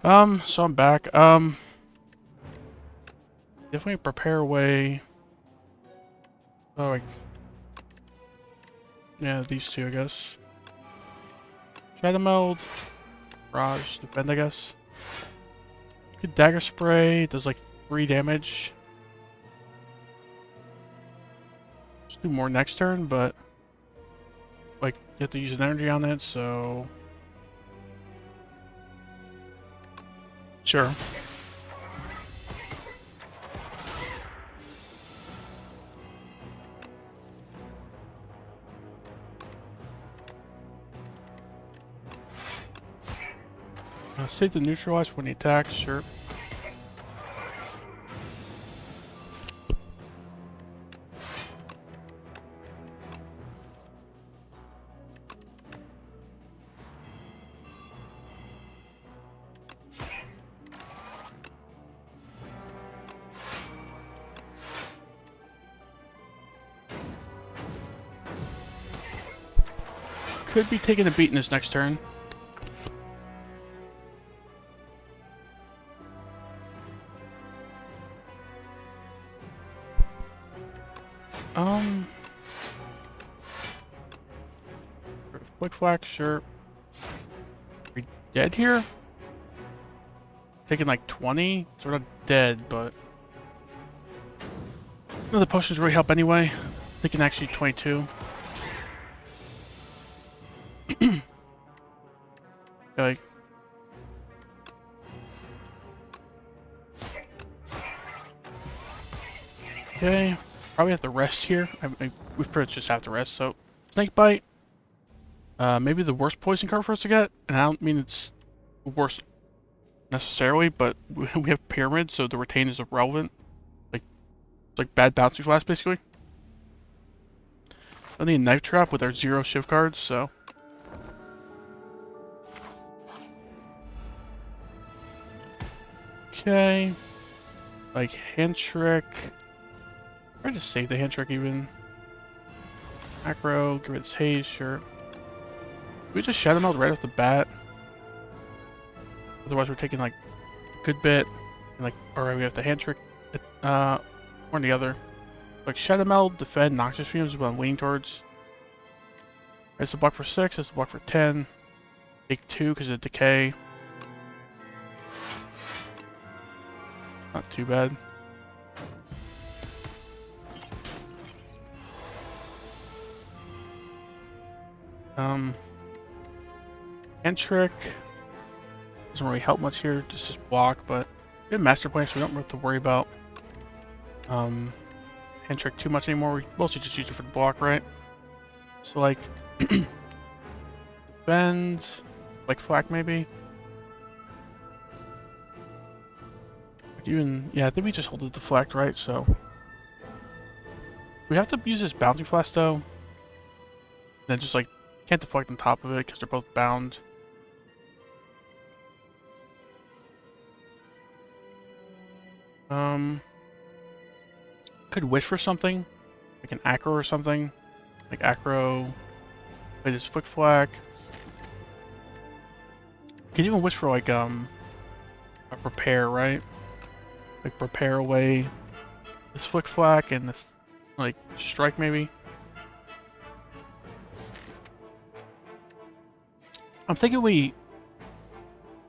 So I'm back. Definitely prepare away. Oh, like, yeah, these two, I guess. Shadow Meld, Raj, defend, I guess. Good dagger spray, does like 3 damage. Let's do more next turn, but like you have to use an energy on it, so sure. Save the neutralize when he attacks, sure. Could be taking a beat in his next turn. Quick flack, sure. Are we dead here? Taking like 20? Sort of dead, but no, the potions really help anyway. Taking actually 22. Like, okay, probably have to rest here. We pretty much just have to rest. So, snake bite. Maybe the worst poison card for us to get, and I don't mean it's worst necessarily, but we have pyramid, so the retain is irrelevant. Like, it's like bad bouncing flash basically. I need a knife trap with our 0 shift cards, so. Okay. Like hand trick. Try to save the hand trick even. Macro, give it its haze, sure. We just Shadow Meld right off the bat. Otherwise we're taking like a good bit. And like, alright, we have the hand trick. One or the other. Like Shadow Meld, defend, Noxious Fumes is what I'm leaning towards. It's a block for 6, it's a block for 10. Take 2 because of decay. Not too bad. Hand trick doesn't really help much here, just block, but we have master plan, so we don't have to worry about hand trick too much anymore. We mostly just use it for the block, right? So like defend, like flak maybe. Even yeah, I think we just hold it deflect, right? So we have to use this bouncing flash though. And then just like can't deflect on top of it because they're both bound. Could wish for something, like an acro or something, like acro. Play this flick flack. Can even wish for like a prepare, right? Like prepare away this flick flack and this like strike maybe. I'm thinking we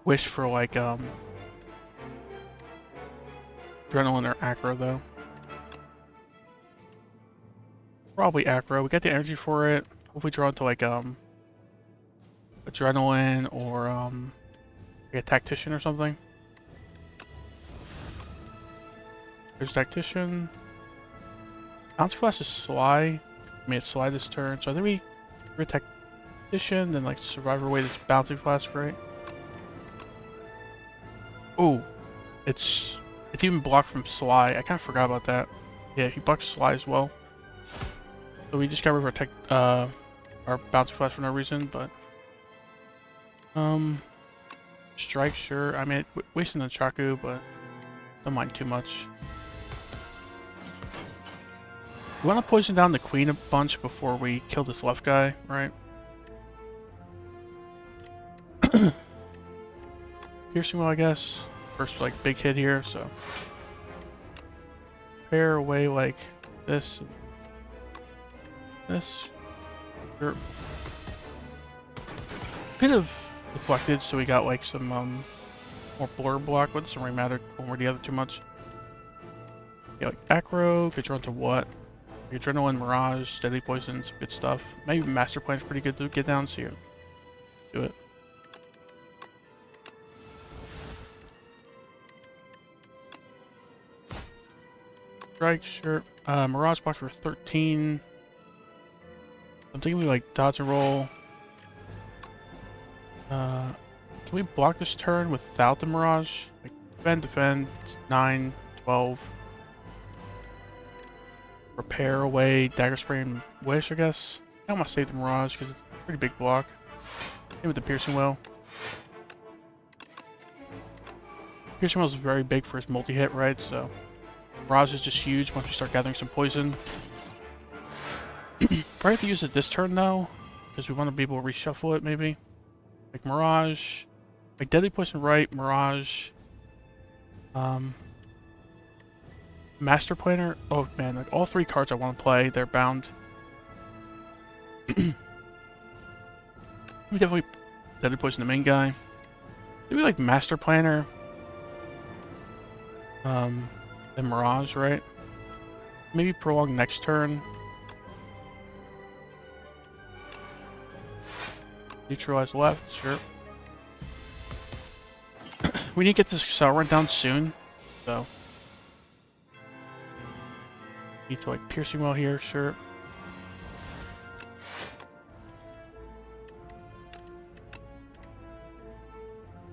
wish for like adrenaline or acro though. Probably acro. We got the energy for it. Hopefully draw into like adrenaline or like a tactician or something. There's tactician. Bounce flash is sly. I mean it's sly this turn, so I think we're tactician, then like survivor way this bouncing flash, right? Oh, it's even blocked from sly. I kind of forgot about that. Yeah, he blocks sly as well. So we just got rid of our bouncing flash for no reason, but strike, sure. I mean, wasting the Chaku, but don't mind too much. We want to poison down the queen a bunch before we kill this left guy, right? piercing well, I guess. First, like, big hit here, so. Pair away like this. This. Sure. Could have deflected, so we got, like, some, more blur block, but it doesn't really matter one or the other too much. Yeah, like, acro, could draw into what? Adrenaline, Mirage, Deadly Poison, some good stuff. Maybe Master Plan's pretty good to get down, so you do it. Strike, sure. Mirage box for 13. I'm thinking we like dodge and roll. Can we block this turn without the Mirage? Like defend, it's 9, 12. Repair away, dagger spray and wish, I guess. I want to save the Mirage because it's a pretty big block. Maybe with the piercing well. Piercing well is very big for his multi-hit, right? So Mirage is just huge once we start gathering some poison. Probably have to use it this turn though, because we want to be able to reshuffle it maybe. Like Mirage, like Deadly Poison right, Mirage. Master Planner. Oh man, like all three cards I want to play, they're bound. We definitely Deadly Poison the main guy. Maybe like Master Planner. Then Mirage, right? Maybe Prolong next turn. Neutralize left, sure. We need to get this Accelerant down soon, so. Need to like piercing well here, sure.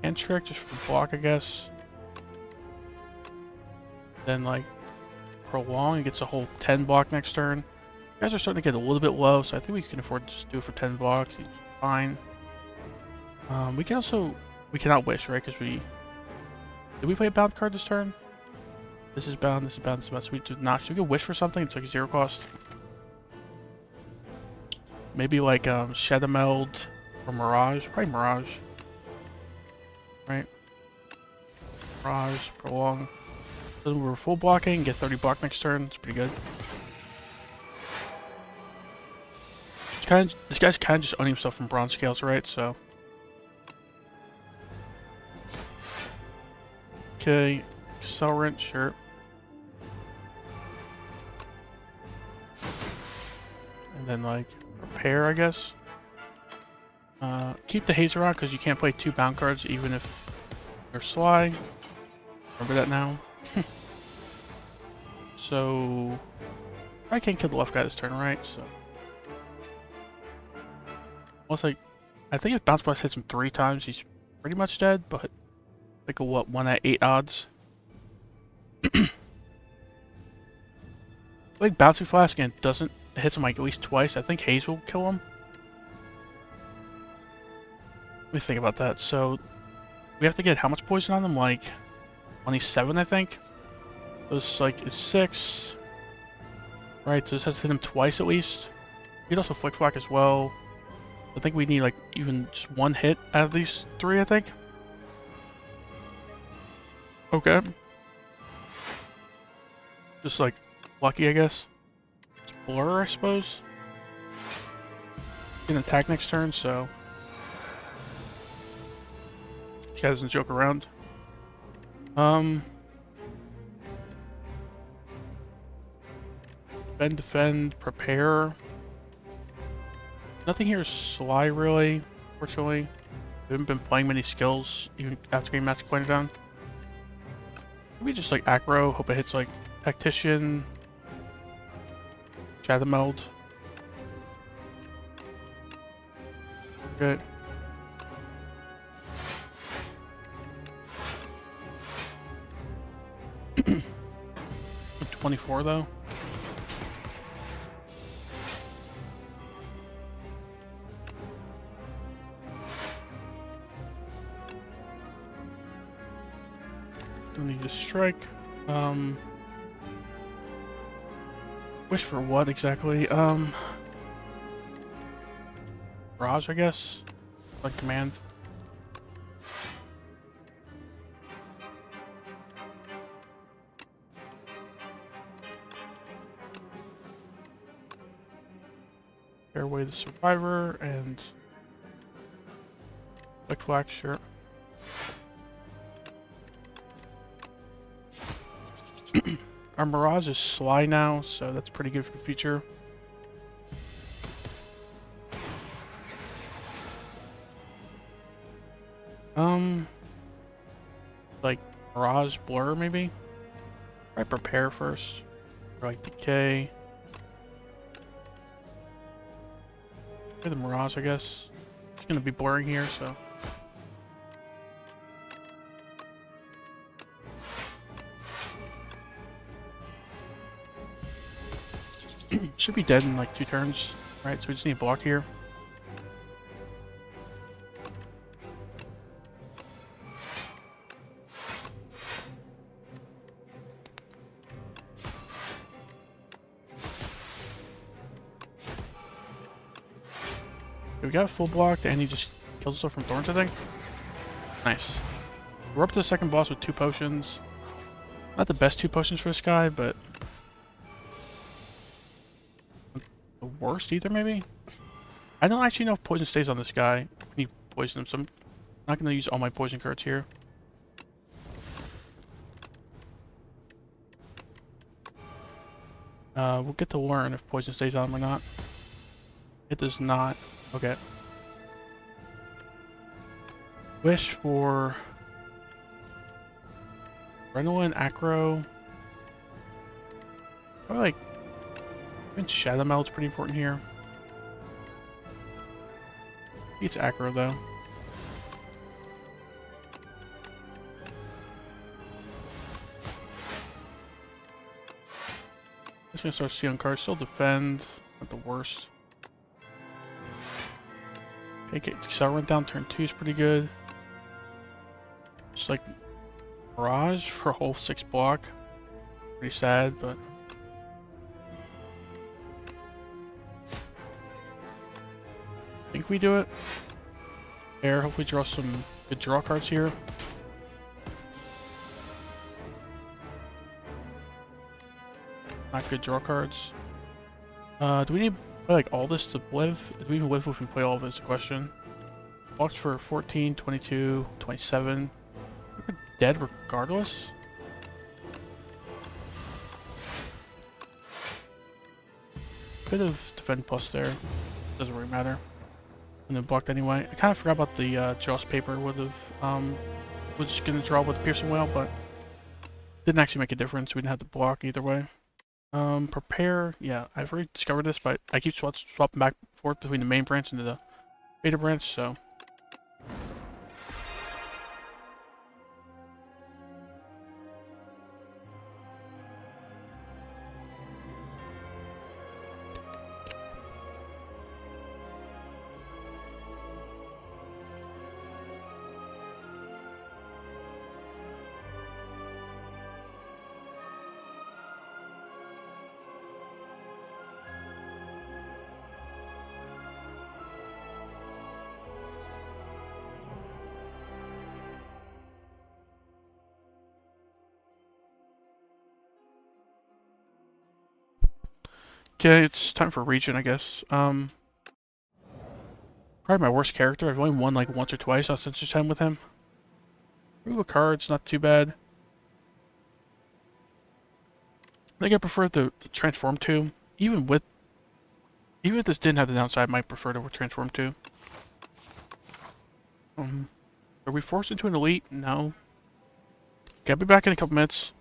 And trick just for block, I guess. Then like prolong and gets a whole 10 block next turn. You guys are starting to get a little bit low, so I think we can afford to just do it for 10 blocks. It's fine. We can also cannot wish, right? Because did we play a bound card this turn? This is bound, this is bound, this is bound. So we do not. So we can wish for something. It's like 0 cost. Maybe like Shadow Meld or Mirage. Probably Mirage. Right? Mirage, prolong. So we're full blocking, get 30 block next turn. It's pretty good. This guy's kind of just owning himself from bronze scales, right? So. Okay, Accelerant, sure. And then like repair, I guess. Keep the Hazer on because you can't play 2 bound cards even if they're sly. Remember that now. So I can't kill the left guy this turn, right? So once I think if Bounce Blast hits him 3 times, he's pretty much dead, but like a what, 1 at 8 odds. Like Bouncing Flask and it hits him like at least twice. I think Haze will kill him. Let me think about that. So we have to get how much poison on him? Like 27, I think. This like is 6. Right, so this has to hit him twice at least. We could also Flick Flack as well. I think we need like even just 1 hit out of these 3, I think. Okay. Just like lucky, I guess. It's Blur, I suppose. He can attack next turn, so he doesn't joke around. Defend, prepare. Nothing here is sly, really, fortunately. We haven't been playing many skills, even after getting Master Planner down. Maybe just like Acro, hope it hits like Tactician, Shadow Meld. Good. 24 though. Don't need to strike. Wish for what exactly? Raj, I guess. Like command. Airway the Survivor and Black Flag, sure. Our Mirage is Sly now, so that's pretty good for the future. Like Mirage Blur maybe? Try Prepare first. Or like Decay. Try the Mirage, I guess. It's gonna be blurring here, so. Should be dead in like 2 turns. Right, so we just need a block here. We got a full block, and he just kills himself from thorns, I think. Nice. We're up to the second boss with 2 potions. Not the best 2 potions for this guy, but the worst either, maybe? I don't actually know if poison stays on this guy when you poison him, so I'm not going to use all my poison cards here. We'll get to learn if poison stays on him or not. It does not. Okay. Wish for Adrenaline, Acro. Probably like even Shadow Meld's pretty important here. It's Acro though. Just gonna start stealing cards. Still defend. Not the worst. Okay, Accelerant down turn 2 is pretty good. Just like Mirage for a whole 6 block. Pretty sad, but I think we do it. Air, hopefully draw some good draw cards here. Not good draw cards. Do we need play like all this to live? Do we even live if we play all of it is a question. Blocks for 14, 22, 27. We're dead regardless. Bit of defend plus there. Doesn't really matter. And then blocked anyway. I kind of forgot about the Joss paper would have was just gonna draw with the piercing whale, but didn't actually make a difference. We didn't have to block either way. Prepare. Yeah, I've already discovered this, but I keep swapping back and forth between the main branch and the beta branch, so. Okay, it's time for region, I guess. Probably my worst character. I've only won like once or twice on Sensor 10 with him. Remove a card's not too bad. I think I prefer the Transform 2. Even if this didn't have the downside, I might prefer to Transform 2. Are we forced into an elite? No. Okay, I'll be back in a couple minutes.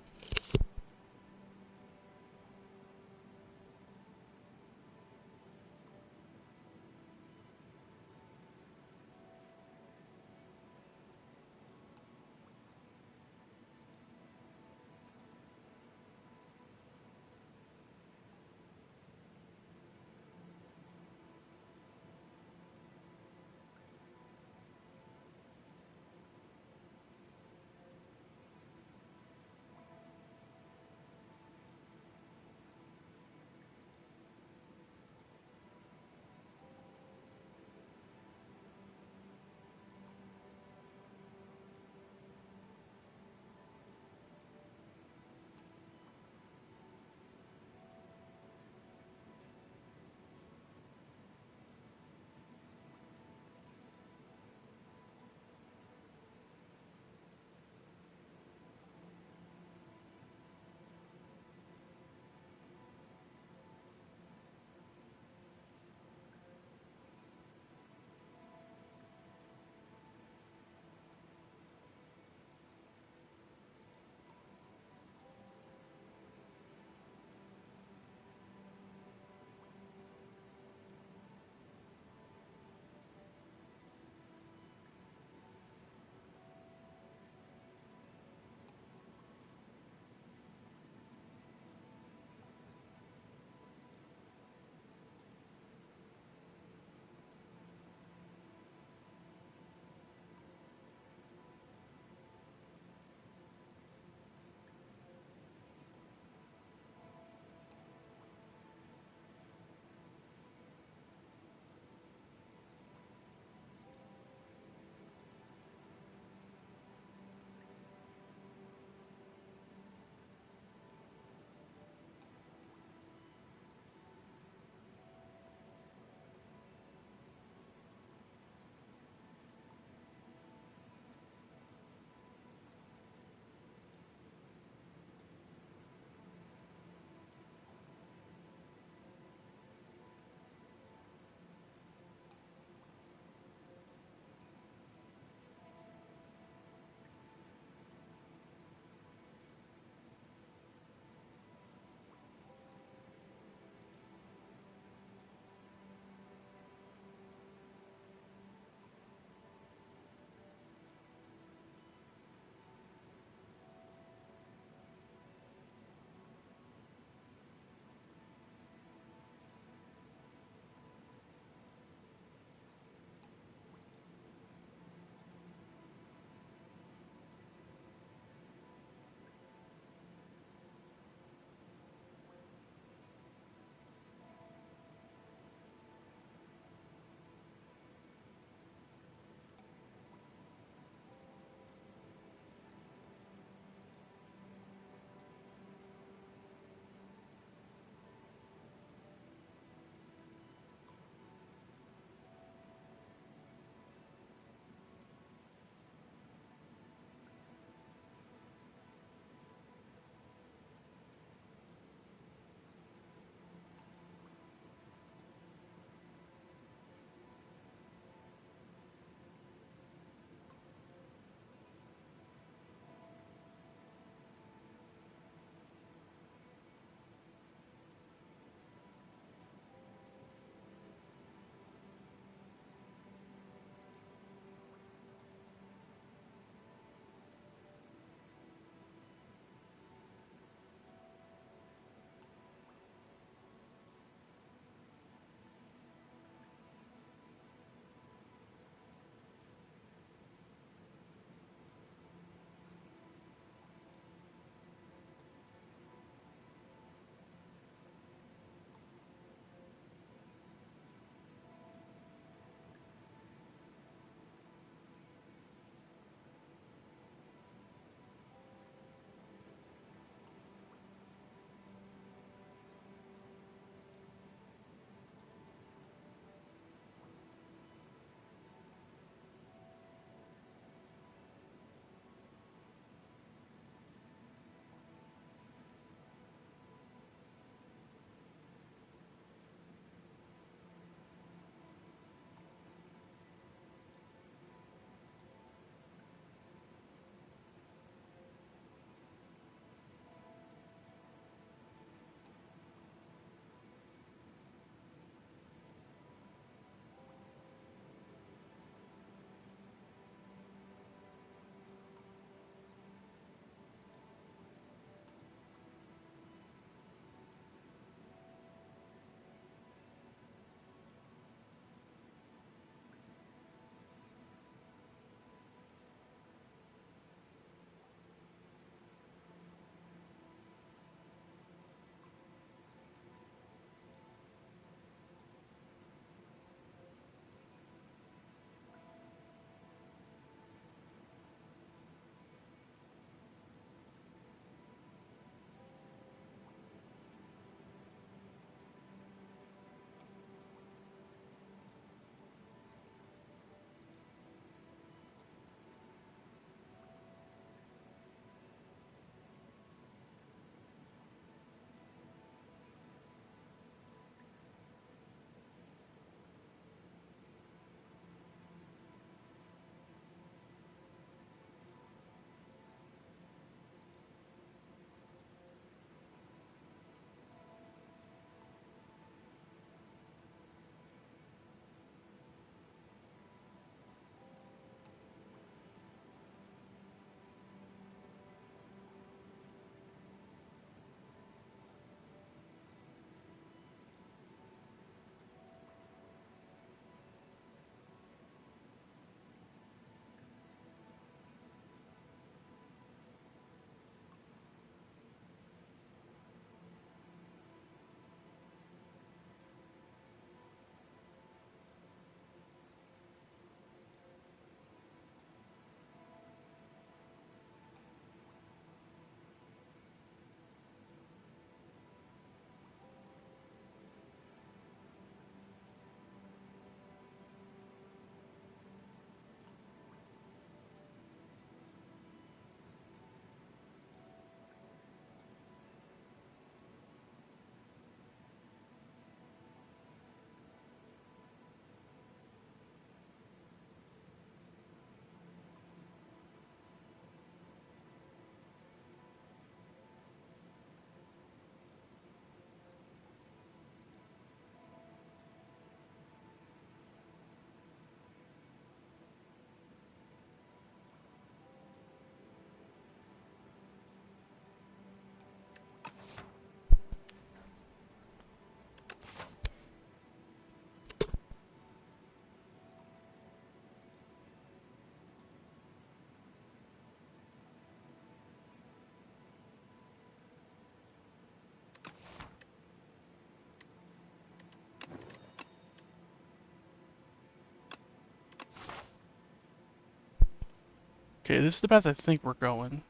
Okay, this is the path I think we're going.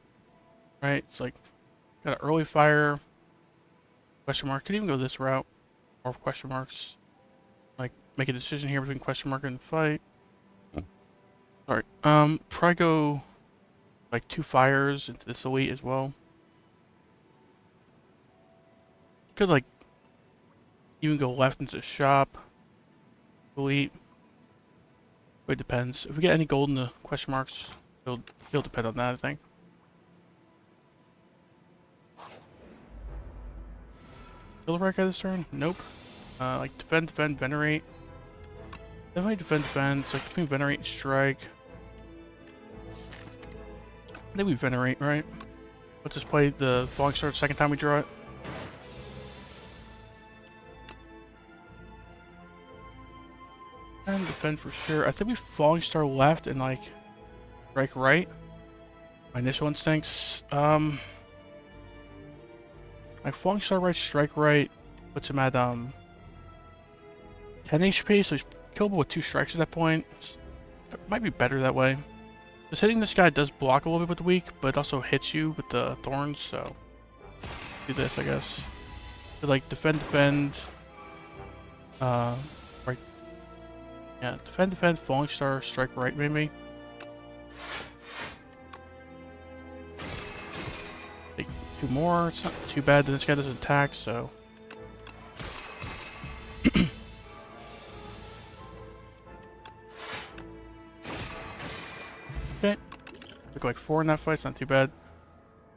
Right? It's like, got an early fire, question mark. Could even go this route, or question marks. Like, make a decision here between question mark and fight. Alright, probably go, like, 2 fires into this elite as well. Could, like, even go left into the shop. Elite. But it depends. If we get any gold in the question marks, it'll depend on that, I think. Kill the right guy this turn? Nope. Like, defend, venerate. Definitely defend. It's like between venerate and strike. I think we venerate, right? Let's just play the falling star the second time we draw it. And defend for sure. I think we falling star left and like strike right. My initial instincts. Like falling star right, strike right puts him at 10 HP, so he's killable with 2 strikes at that point. It might be better that way. Just hitting this guy does block a little bit with the weak, but it also hits you with the thorns, so do this, I guess. So, like defend. Right. Yeah, defend, falling star, strike right maybe. Take 2 more. It's not too bad that this guy doesn't attack, so. Okay. Took like 4 in that fight, it's not too bad.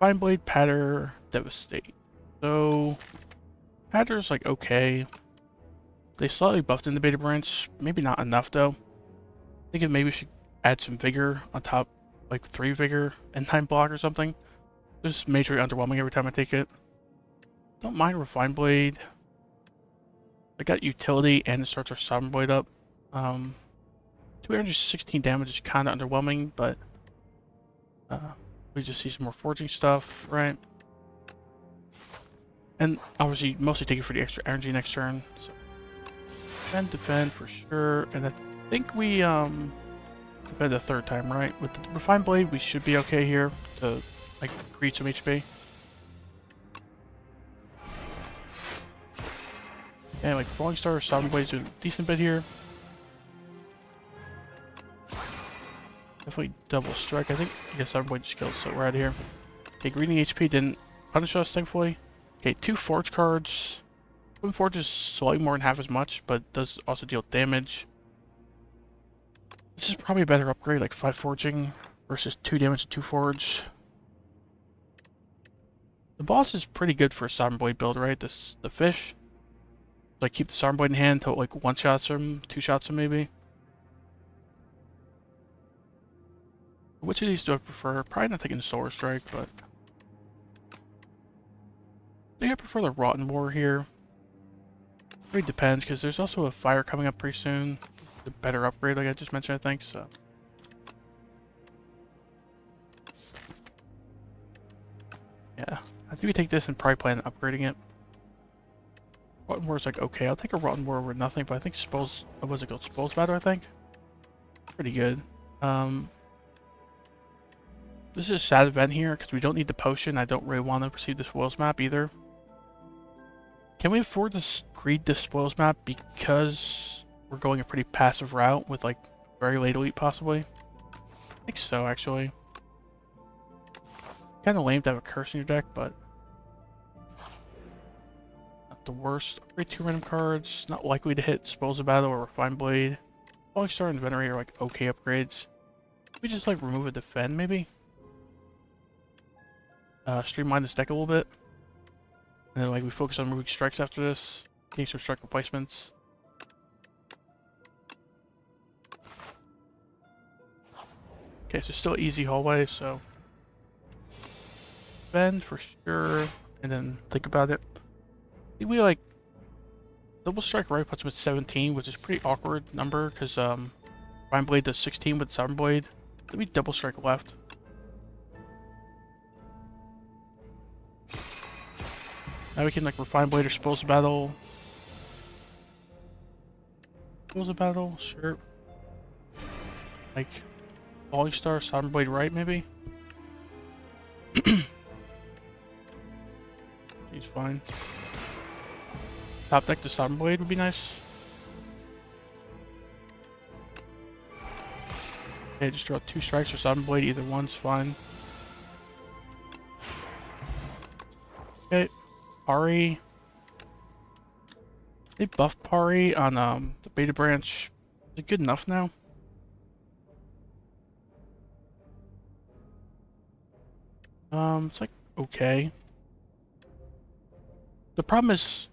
Fine Blade, Patter, Devastate. So, Patter's like okay. They slightly buffed in the Beta Branch. Maybe not enough though. I think maybe we should add some Vigor on top, like 3 Vigor and 9 block or something. Just majorly underwhelming every time I take it. Don't mind Refine Blade. I got Utility and it starts our Sovereign Blade up. 216 damage is kind of underwhelming, but we just see some more forging stuff, right? And obviously, mostly take it for the extra energy next turn. So. Defend for sure, and I think we defend the 3rd time, right? With the Refined Blade, we should be okay here to like create some HP. And like Falling Star or Sovereign Blades do a decent bit here. Definitely double strike. I think Sovereign Blade just kills, so we're out of here. Okay, greeting HP didn't punish us, thankfully. Okay, 2 Forge cards. One Forge is slightly more than half as much, but does also deal damage. This is probably a better upgrade, like 5 Forging versus 2 damage and 2 Forge. The boss is pretty good for a Sovereign Blade build, right? The fish. Like, keep the Sovereign Blade in hand until like 1 shots him, 2 shots him maybe. Which of these do I prefer? Probably not taking Solar Strike, but I think I prefer the Rotten War here. Really depends, because there's also a fire coming up pretty soon. A better upgrade, like I just mentioned, I think, so. Yeah, I think we take this and probably plan on upgrading it. Rotten War is like, okay, I'll take a Rotten War over nothing, but I think Spells, what's it called? Spells Battle, I think? Pretty good. This is a sad event here, because we don't need the potion. I don't really want to receive the spoils map either. Can we afford to greed the spoils map because we're going a pretty passive route with like very late elite possibly? I think so, actually. Kind of lame to have a curse in your deck, but not the worst. Upgrade 2 random cards. Not likely to hit Spoils of Battle or Refined Blade. Falling Star and Venerate are like okay upgrades. We just like remove a defend maybe. Streamline this deck a little bit. And then like we focus on moving strikes after this. Getting some strike replacements. Okay, so still easy hallway, so bend for sure, and then think about it. I think we like double strike right puts him at 17, which is pretty awkward number because Vine Blade does 16 with Sovereign Blade. Let me double strike left. Now we can like Refine Blade or Spoils of Battle. Spoils of Battle, sure. Like, Falling Star, Sovereign Blade right, maybe? He's fine. Top deck to Sovereign Blade would be nice. Okay, just draw 2 strikes or Sovereign Blade, either one's fine. Okay, Pari. They buffed Pari on the beta branch. Is it good enough now? It's like okay. The problem is,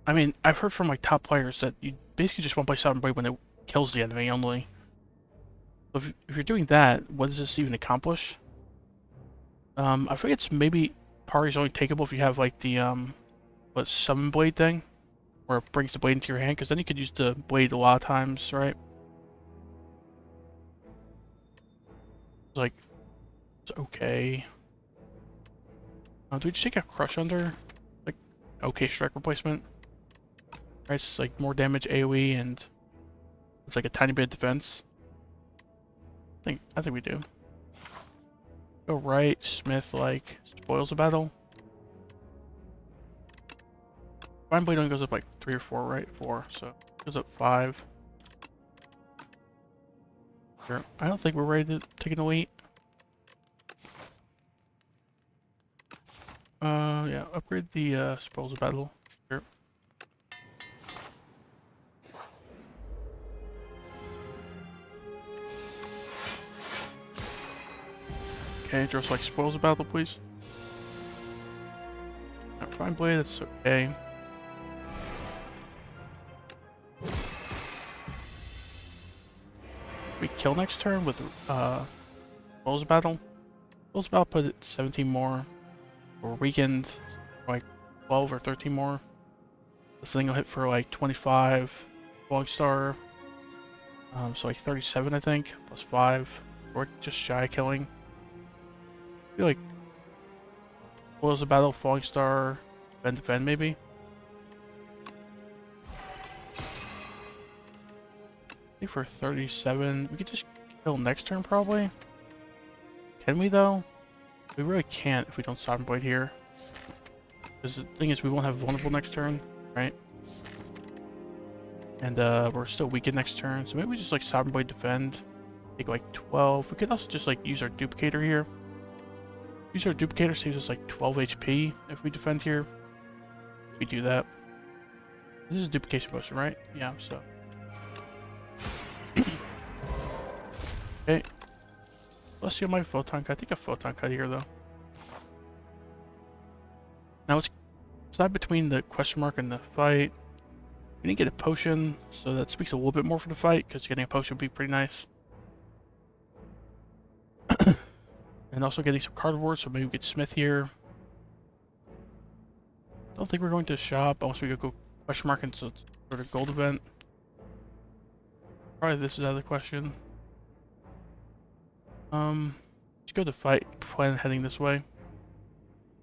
I mean, I've heard from like top players that you basically just want to play Sovereign Blade when it kills the enemy only. So if you're doing that, what does this even accomplish? I think it's maybe Pari's only takeable if you have like the what Summon Blade thing, where it brings the blade into your hand, because then you could use the blade a lot of times, right? It's like it's okay. Do we just take a Crush Under? Like okay strike replacement? Right, it's like more damage AoE and it's like a tiny bit of defense. I think we do. Go right, Smith like spoils the battle. Fine Blade only goes up like 3 or 4, right? 4, so it goes up 5. Sure. I don't think we're ready to take an elite. Yeah, upgrade the spoils of battle. Sure. Okay, draw select spoils of battle, please. Fine Blade, that's okay. We kill next turn with spoils of battle. Spoils of battle put it 17 more. Or weakened like 12 or 13 more. This thing will hit for like 25. Falling Star. So like 37 I think. Plus 5. Or just shy of killing. I feel like Spoils of Battle, Falling Star, defend maybe. I think for 37. We could just kill next turn probably. Can we though? We really can't if we don't Sovereign Blade here. Because the thing is, we won't have vulnerable next turn, right? And we're still weakened next turn, so maybe we just like Sovereign Blade defend. Take like 12. We could also just like use our duplicator here. Use our duplicator, saves us like 12 HP if we defend here. If we do that. This is a duplication potion, right? Yeah, so. Okay. Let's see on my photon cut. I think a photon cut here though. Now let's decide between the question mark and the fight. We didn't get a potion, so that speaks a little bit more for the fight, because getting a potion would be pretty nice. And also getting some carnivores, so maybe we get Smith here. Don't think we're going to the shop unless we go question mark into sort of gold event. Probably this is out of the question. Let's go to fight. Plan heading this way.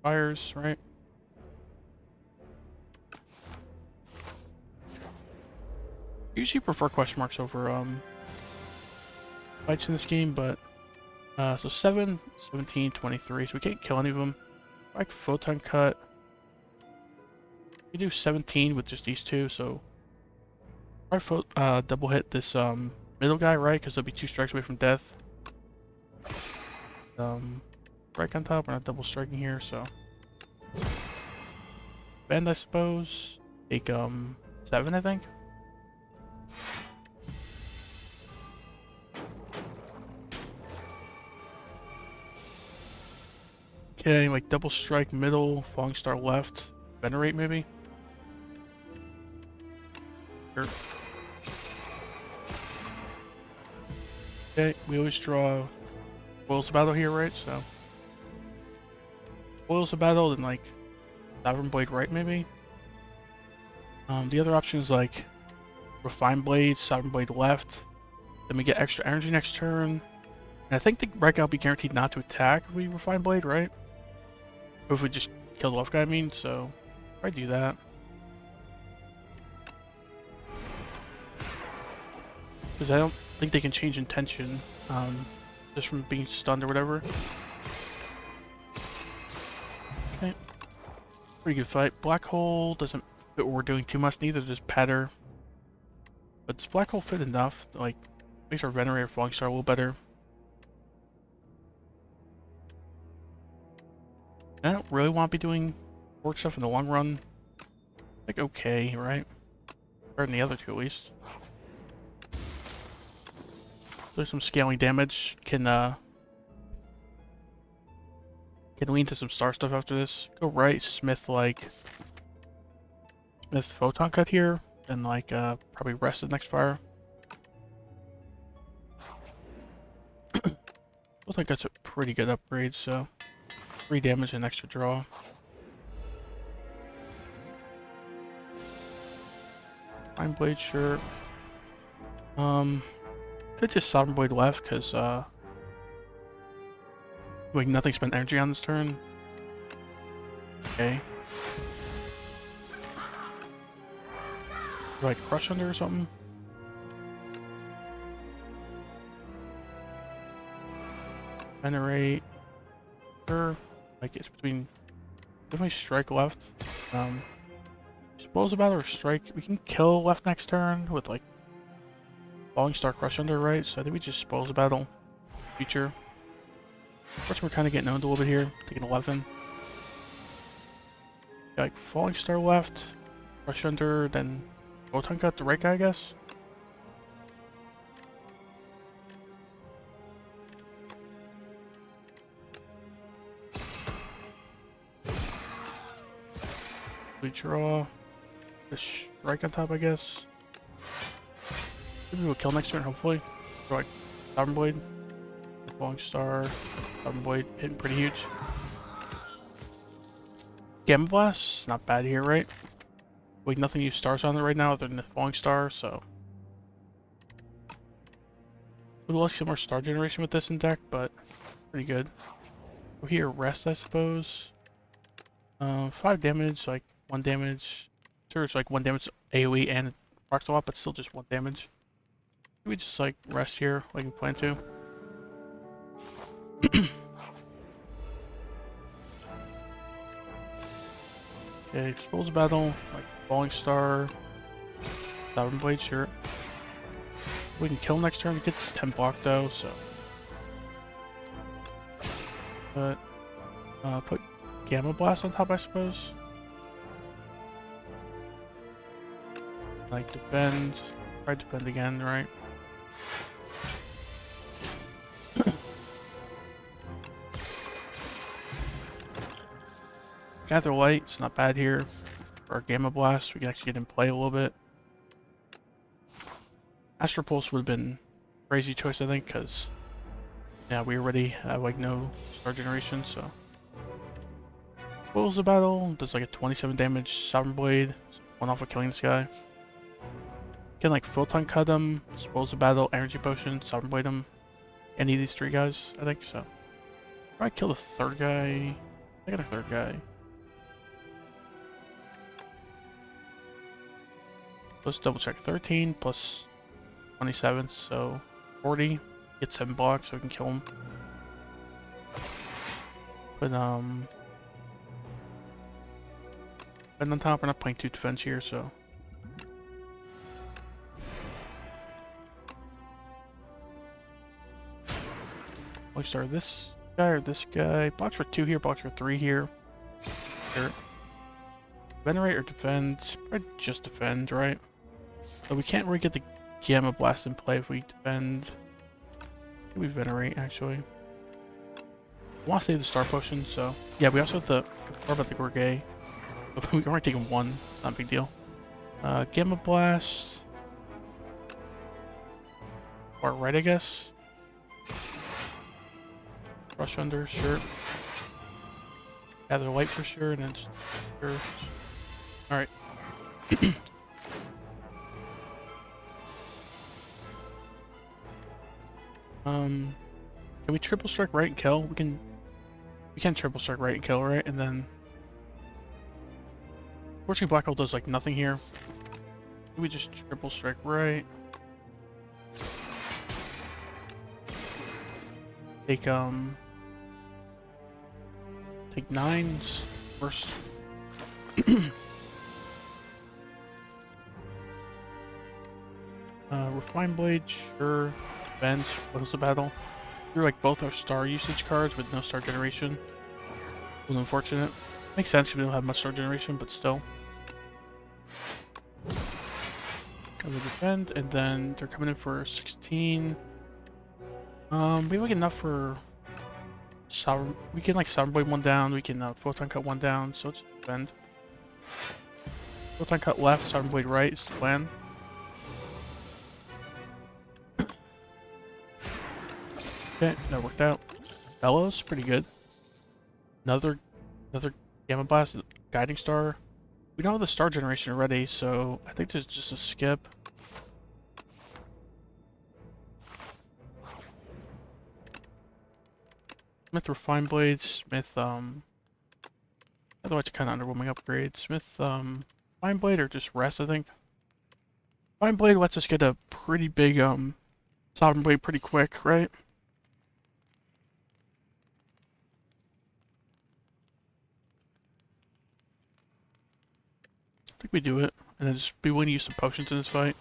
Fires, right? Usually prefer question marks over fights in this game, but so 7, 17, 23, so we can't kill any of them. Like photon cut. We do 17 with just these two, so probably double hit this middle guy, right? Because they'll be 2 strikes away from death. Strike on top, we're not double striking here, so bend I suppose. Take 7 I think. Okay, like double strike middle, falling star left, venerate maybe. Sure. Okay, we always draw Spoils of Battle here, right? So Spoils of Battle, then like Sovereign Blade right maybe. The other option is like Refine Blade, Sovereign Blade left. Then we get extra energy next turn. And I think the right guy will be guaranteed not to attack if we Refine Blade, right? Or if we just kill the left guy, I mean, so I do that. Because I don't think they can change intention. just from being stunned or whatever. Okay. Pretty good fight. Black hole doesn't fit what we're doing too much, neither does patter. But does black hole fit enough? Like, makes our Venerator Falling Star a little better. I don't really want to be doing work stuff in the long run. Like, okay, right? Better than the other two, at least. There's some scaling damage. Can lean to some star stuff after this. Go right, Smith Photon Cut here, and like probably rest the next fire. Looks like that's a pretty good upgrade, so 3 damage and extra draw. Fine Blade, sure. Could just Sovereign Blade left, because like nothing spent energy on this turn. Okay. Do I Crush Under or something? Venerate. Sure. Like it's between definitely Strike left. Dispose of Battle or Strike. We can kill left next turn with like Falling Star Crush Under, right? So I think we just Dispose of Battle. Future. Of course, we're kind of getting owned a little bit here. Taking 11. Got, like Falling Star left. Crush Under, then Photon Cut the right guy, I guess. We draw. The Strike on top, I guess. Maybe we'll kill next turn, hopefully. Or like Sovereign Blade. Falling Star. Sovereign Blade hitting pretty huge. Gamma Blast, not bad here, right? Like nothing to use stars on it right now other than the Falling Star, so. Would like some more star generation with this in deck, but pretty good. Over here, rest, I suppose. 5 damage, like 1 damage. Sure, it's like 1 damage AoE and it procs a lot, but still just 1 damage. Maybe just like rest here, like we plan to. Okay, Expose Battle, like Falling Star, Sovereign Blade, sure. We can kill next turn, it gets 10 block though, so. But, put Gamma Blast on top, I suppose. Like defend, try to defend again, right? Gather Light, it's not bad here. For our Gamma Blast, we can actually get in play a little bit. Astral Pulse would have been a crazy choice, I think, because yeah, we already have like no star generation, so. Spoils the Battle, does like a 27 damage Sovereign Blade, so 1 off of killing this guy. Can like Photon Cut him, Spoils the Battle, Energy Potion, Sovereign Blade him. Any of these 3 guys, I think, so. Probably kill the 3rd guy. I got a 3rd guy. Let's double check. 13 plus 27, so 40. Get 7 blocks so we can kill him. But and on top we're not playing 2 defense here, so. We start this guy or this guy. Blocks for 2 here, blocks for 3 here. Sure. Venerate or defend? Probably just defend, right? But we can't really get the Gamma Blast in play if we defend. We Venerate, actually. I want to save the Star Potion, so. Yeah, we also have to confirm about the Gorgay. We're only taking 1, it's not a big deal. Gamma Blast. Or right, I guess. Rush Under, sure. Gather Light for sure, and then sure. Alright. Can we triple strike right and kill? We can triple strike right and kill, right? And then fortunately Black Hole does like nothing here. We just triple strike right. Take take 9s first. Refine Blade, sure. Venge, What's the battle? You're like both our star usage cards with no star generation. A little unfortunate. Makes sense because we don't have much star generation, but still. We defend, and then they're coming in for 16. We have like enough for Sovereign. We can like Sovereign Blade one down. We can Photon Cut one down. So let's defend. Photon Cut left, Sovereign Blade right is the plan. Okay, that worked out. Bellows, pretty good. Another Gamma Blast, Guiding Star. We don't have the star generation already, so I think there's just a skip. Smith Refine Blade, Smith, otherwise kind of underwhelming upgrade. Smith, Fine Blade or just rest, I think. Fine Blade lets us get a pretty big, Sovereign Blade pretty quick, right? I think we do it, and then just be willing to use some potions in this fight.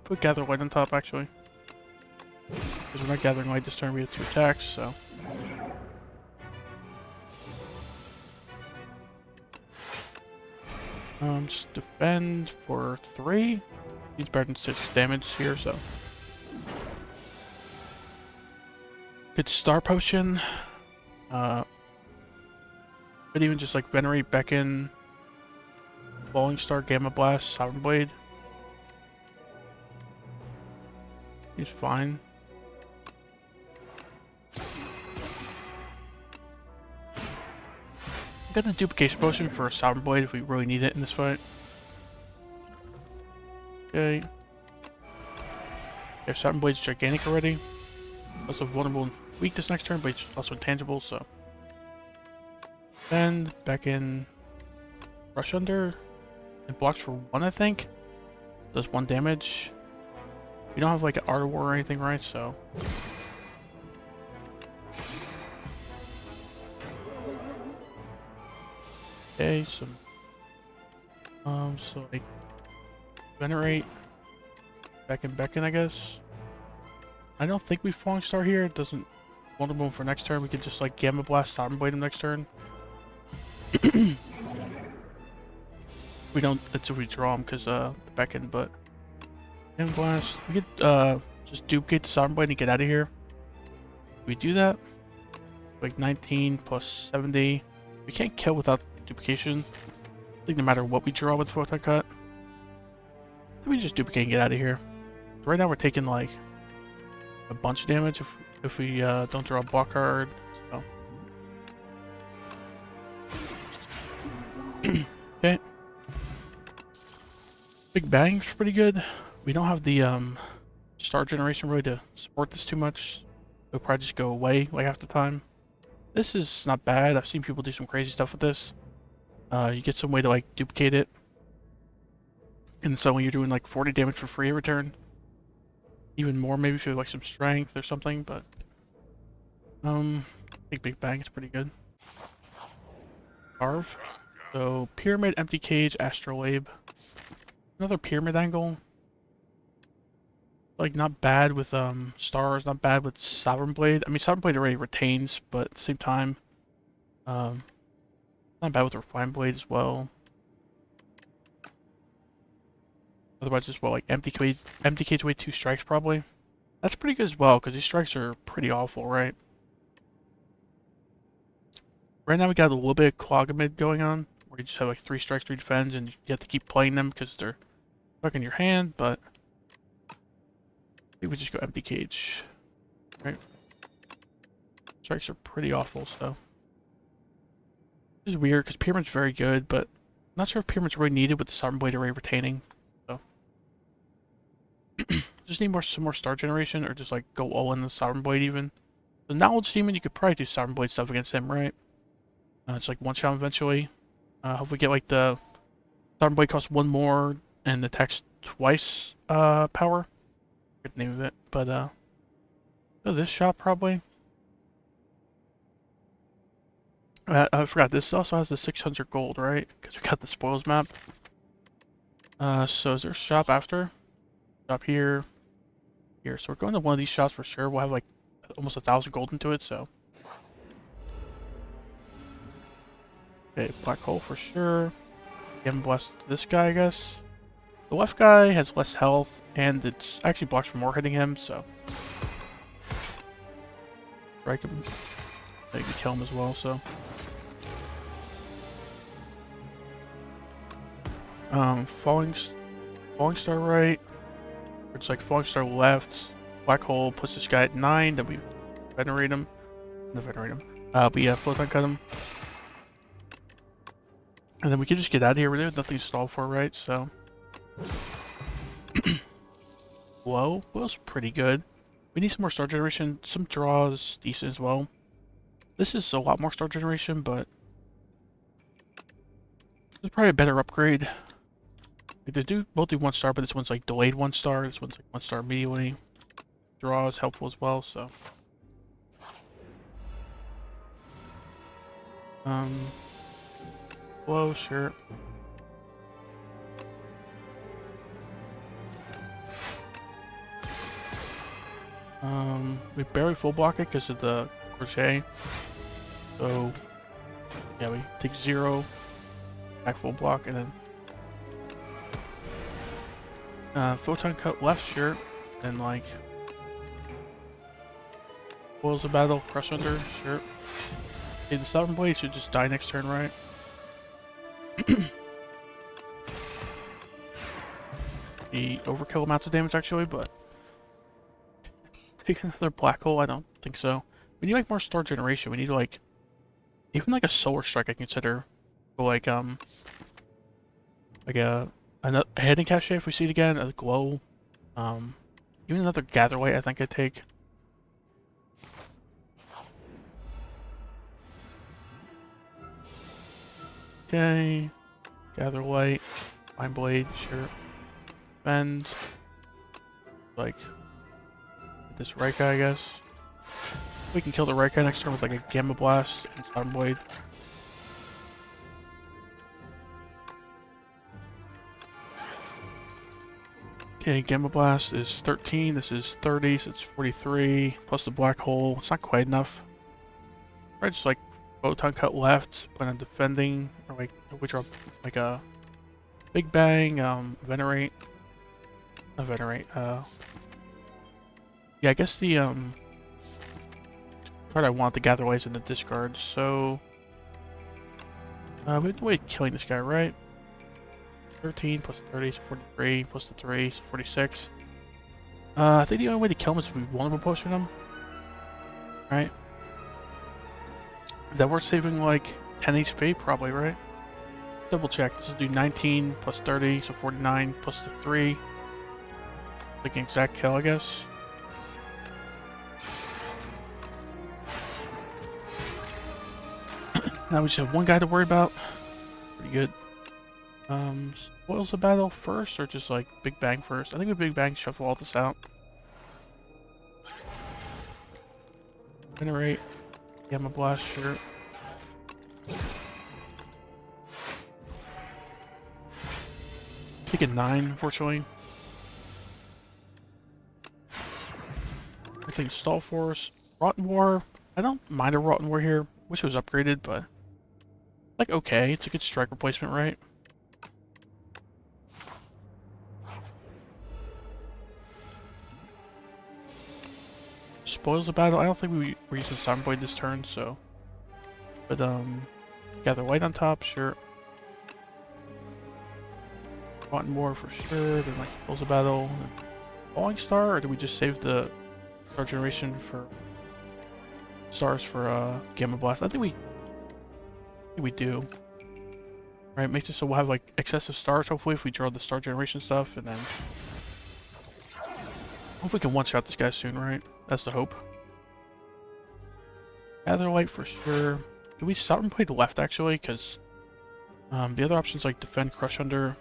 Put Gather Light on top, actually. Because we're not Gathering Light this turn, we have 2 attacks, so... just defend for 3. He's better than 6 damage here, so... Good Star Potion. But even just like Venerate, Beckon, Falling Star, Gamma Blast, Sovereign Blade. He's fine. Got a Duplication Potion for a Sovereign Blade if we really need it in this fight. Okay. Yeah, Sovereign Blade's gigantic already. Also vulnerable and weak this next turn, but it's also intangible, so. Then back in Rush Under. It blocks for 1, I think. Does 1 damage. We don't have like an Art of War or anything, right? So. Okay, so like Venerate, Beckon, I guess. I don't think we Falling Star here. It doesn't vulnerable for next turn. We could just like Gamma Blast, Sovereign Blade him next turn. We don't. That's if we draw him because Beckon, but Gamma Blast. We could just duplicate the Sovereign Blade and get out of here. We do that. Like 19 plus 70. We can't kill without duplication. I think no matter what we draw with Photon Cut, we just duplicate and get out of here. Right now we're taking like a bunch of damage if we don't draw a block card. So. Okay. Big Bang's pretty good. We don't have the star generation really to support this too much. It'll probably just go away like half the time. This is not bad. I've seen people do some crazy stuff with this. You get some way to like duplicate it. And so when you're doing like 40 damage for free every turn. Even more maybe if you have like some strength or something, but I think Big Bang is pretty good. Carve. So Pyramid, Empty Cage, Astrolabe. Another Pyramid angle. Like not bad with stars, not bad with Sovereign Blade. I mean Sovereign Blade already retains, but at the same time not bad with Refine Blade as well. Otherwise just well like Empty Cage away 2 strikes probably. That's pretty good as well, because these strikes are pretty awful, right? Right now we got a little bit of Clogamid going on, where you just have like 3 strikes, 3 defends, and you have to keep playing them because they're stuck in your hand, but we would just go Empty Cage, right? Strikes are pretty awful, so. This is weird, because Pyramid's very good, but I'm not sure if Pyramid's really needed with the Sovereign Blade Array retaining, so. Just need some more star generation, or just like go all in the Sovereign Blade even. The Knowledge Demon, you could probably do Sovereign Blade stuff against him, right? It's like one shot eventually. Hopefully get like the Sovereign Blade costs 1 more, and attacks twice power. Good name of it, but oh, this shop probably. I forgot this also has the 600 gold, right? Because we got the spoils map. So is there a shop after? Shop here, here. So we're going to one of these shops for sure. We'll have like almost 1,000 gold into it. So okay, black hole for sure. Give him blessed this guy, I guess. The left guy has less health, and it's actually blocks from more hitting him, so strike him. Maybe kill him as well, so. Falling star right. It's like falling star left. Black hole puts this guy at 9, then we venerate him. Not venerate him. But yeah, photon cut him. And then we can just get out of here. We have nothing to stall for, right? So. Blow's pretty good. We need some more star generation. Some draws decent as well. This is a lot more star generation, but this is probably a better upgrade. Like, they both do 1 star, but this one's like delayed 1 star. This one's like 1 star immediately. Draw is helpful as well, so. Blow, sure. We barely full block it because of the crochet. So, yeah, we take 0, back full block, and then photon cut left, sure. Then like spoils the battle, crush under, sure. Okay, the Sovereign Blade should just die next turn, right? The overkill amounts of damage actually, but take another black hole? I don't think so. We need like more star generation. We need like even like a solar strike I consider. Or like a hidden cache if we see it again, a glow. Even another gather light I think I'd take. Okay. Gather light. Fine blade, sure. Bend. Like this right guy, I guess. We can kill the right guy next turn with like a Gamma Blast and Storm Blade. Okay, Gamma Blast is 13, this is 30, so it's 43, plus the Black Hole. It's not quite enough. Right, just like Photon Cut left, plan on defending, or like, we draw like a Big Bang, Venerate. Not Venerate, yeah, I guess the, card I want, the Gather Lights in the discard, so we have to wait killing this guy, right? 13 plus 30 is 43, plus the 3 is 46. I think the only way to kill him is if we vulnerable potion him. Right? That we're saving like 10 HP, probably, right? Double check. This will do 19 plus 30, so 49 plus the 3. Like an exact kill, I guess. Now we just have one guy to worry about. Pretty good. Spoils the battle first, or just like Big Bang first? I think we Big Bang shuffle all this out. Venerate. Gamma Blast, sure. Take a 9, unfortunately. I think Stall Force. Rotten War. I don't mind a Rotten War here. Wish it was upgraded, but like okay, it's a good strike replacement, right? Spoils the battle. I don't think we're using Sovereign Blade this turn, so. But gather light on top, sure. Rotten War for sure. Then like spoils the battle. Falling Star, or do we just save the star generation for stars for Gamma Blast? I think we do. Right, makes it so we'll have like excessive stars hopefully if we draw the star generation stuff, and then hopefully we can one-shot this guy soon, right? That's the hope. Gather light for sure. Do we Sovereign Blade left actually? Because the other options like defend, crush under.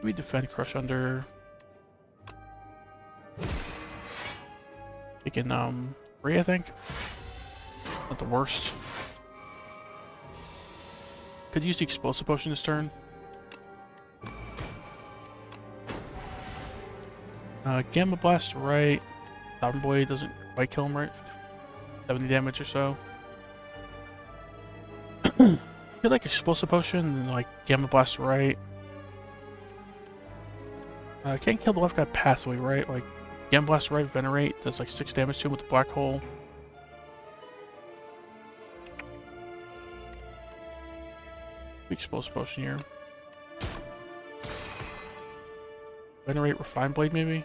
We defend crush under. Taking 3, I think. Not the worst. Could use the explosive potion this turn. Gamma blast right. Sovereign blade doesn't quite kill him, right? 70 damage or so. Get like explosive potion and like gamma blast right. Can't kill the left guy passively, right? Like gamma blast right, venerate does like 6 damage to him with the black hole. Explosive potion here. Venerate refine blade maybe.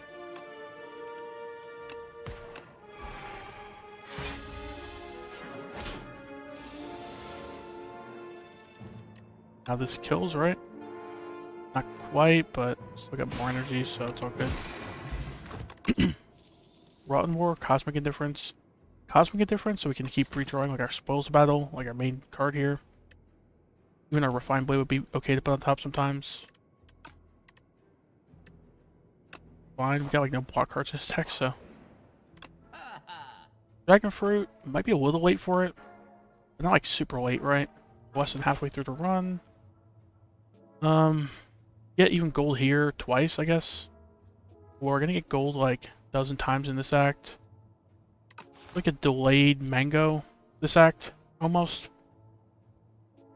Now this kills, right? Not quite, but still got more energy, so it's all good. Rotten War, Cosmic Indifference. Cosmic Indifference, so we can keep redrawing like our Spoils Battle, like our main card here. Even our Refined Blade would be okay to put on top sometimes. Fine, we got like no block cards in this deck, so. Dragon Fruit, might be a little late for it. But not like super late, right? Less than halfway through the run. Get even gold here twice, I guess. We're gonna get gold like a dozen times in this act. Like a delayed mango this act, almost.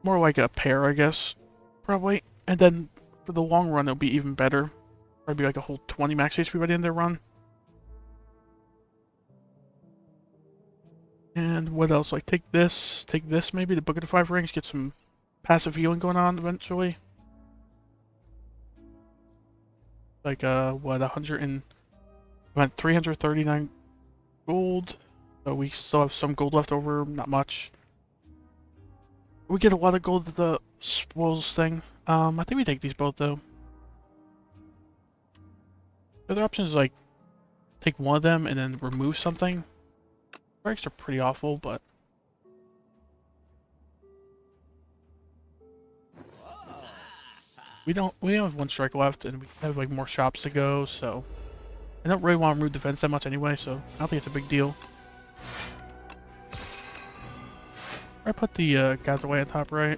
More like a pair, I guess. Probably. And then for the long run, it'll be even better. Probably like a whole 20 max HP by the end of the run. And what else? Like take this maybe, the Book of the Five Rings, get some passive healing going on eventually. Like what, 339 gold. So we still have some gold left over, not much. We get a lot of gold at the spoils thing. I think we take these both though. The other option is like take one of them and then remove something. Strikes are pretty awful, but we only have 1 strike left and we have like more shops to go, so I don't really want to remove defense that much anyway, so I don't think it's a big deal. I put the guys away on top right.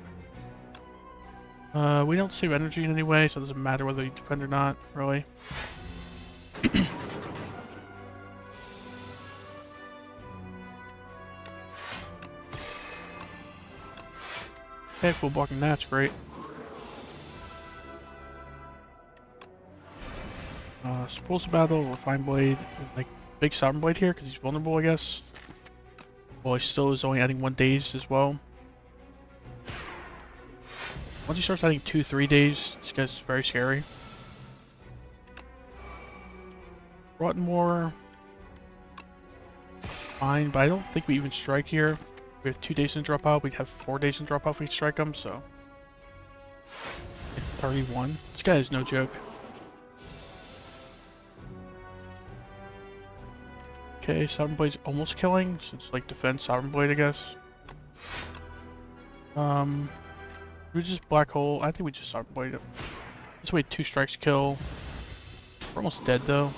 We don't save energy in any way, so it doesn't matter whether you defend or not, really. Okay, full blocking, that's great. Spoils Battle, Refine Blade, like big Sovereign Blade here, because he's vulnerable, I guess. Well, he still is only adding 1 days as well. Once he starts adding 2, 3 days, this guy's very scary. Rotten War. Fine, but I don't think we even strike here. We have 2 days in drop out. We'd have 4 days in drop out if we strike him, so. It's 31. This guy is no joke. Okay, Sovereign Blade's almost killing, so it's like defense Sovereign Blade, I guess. We just Black Hole. I think we just Sovereign Blade it. This way 2 strikes kill. We're almost dead though.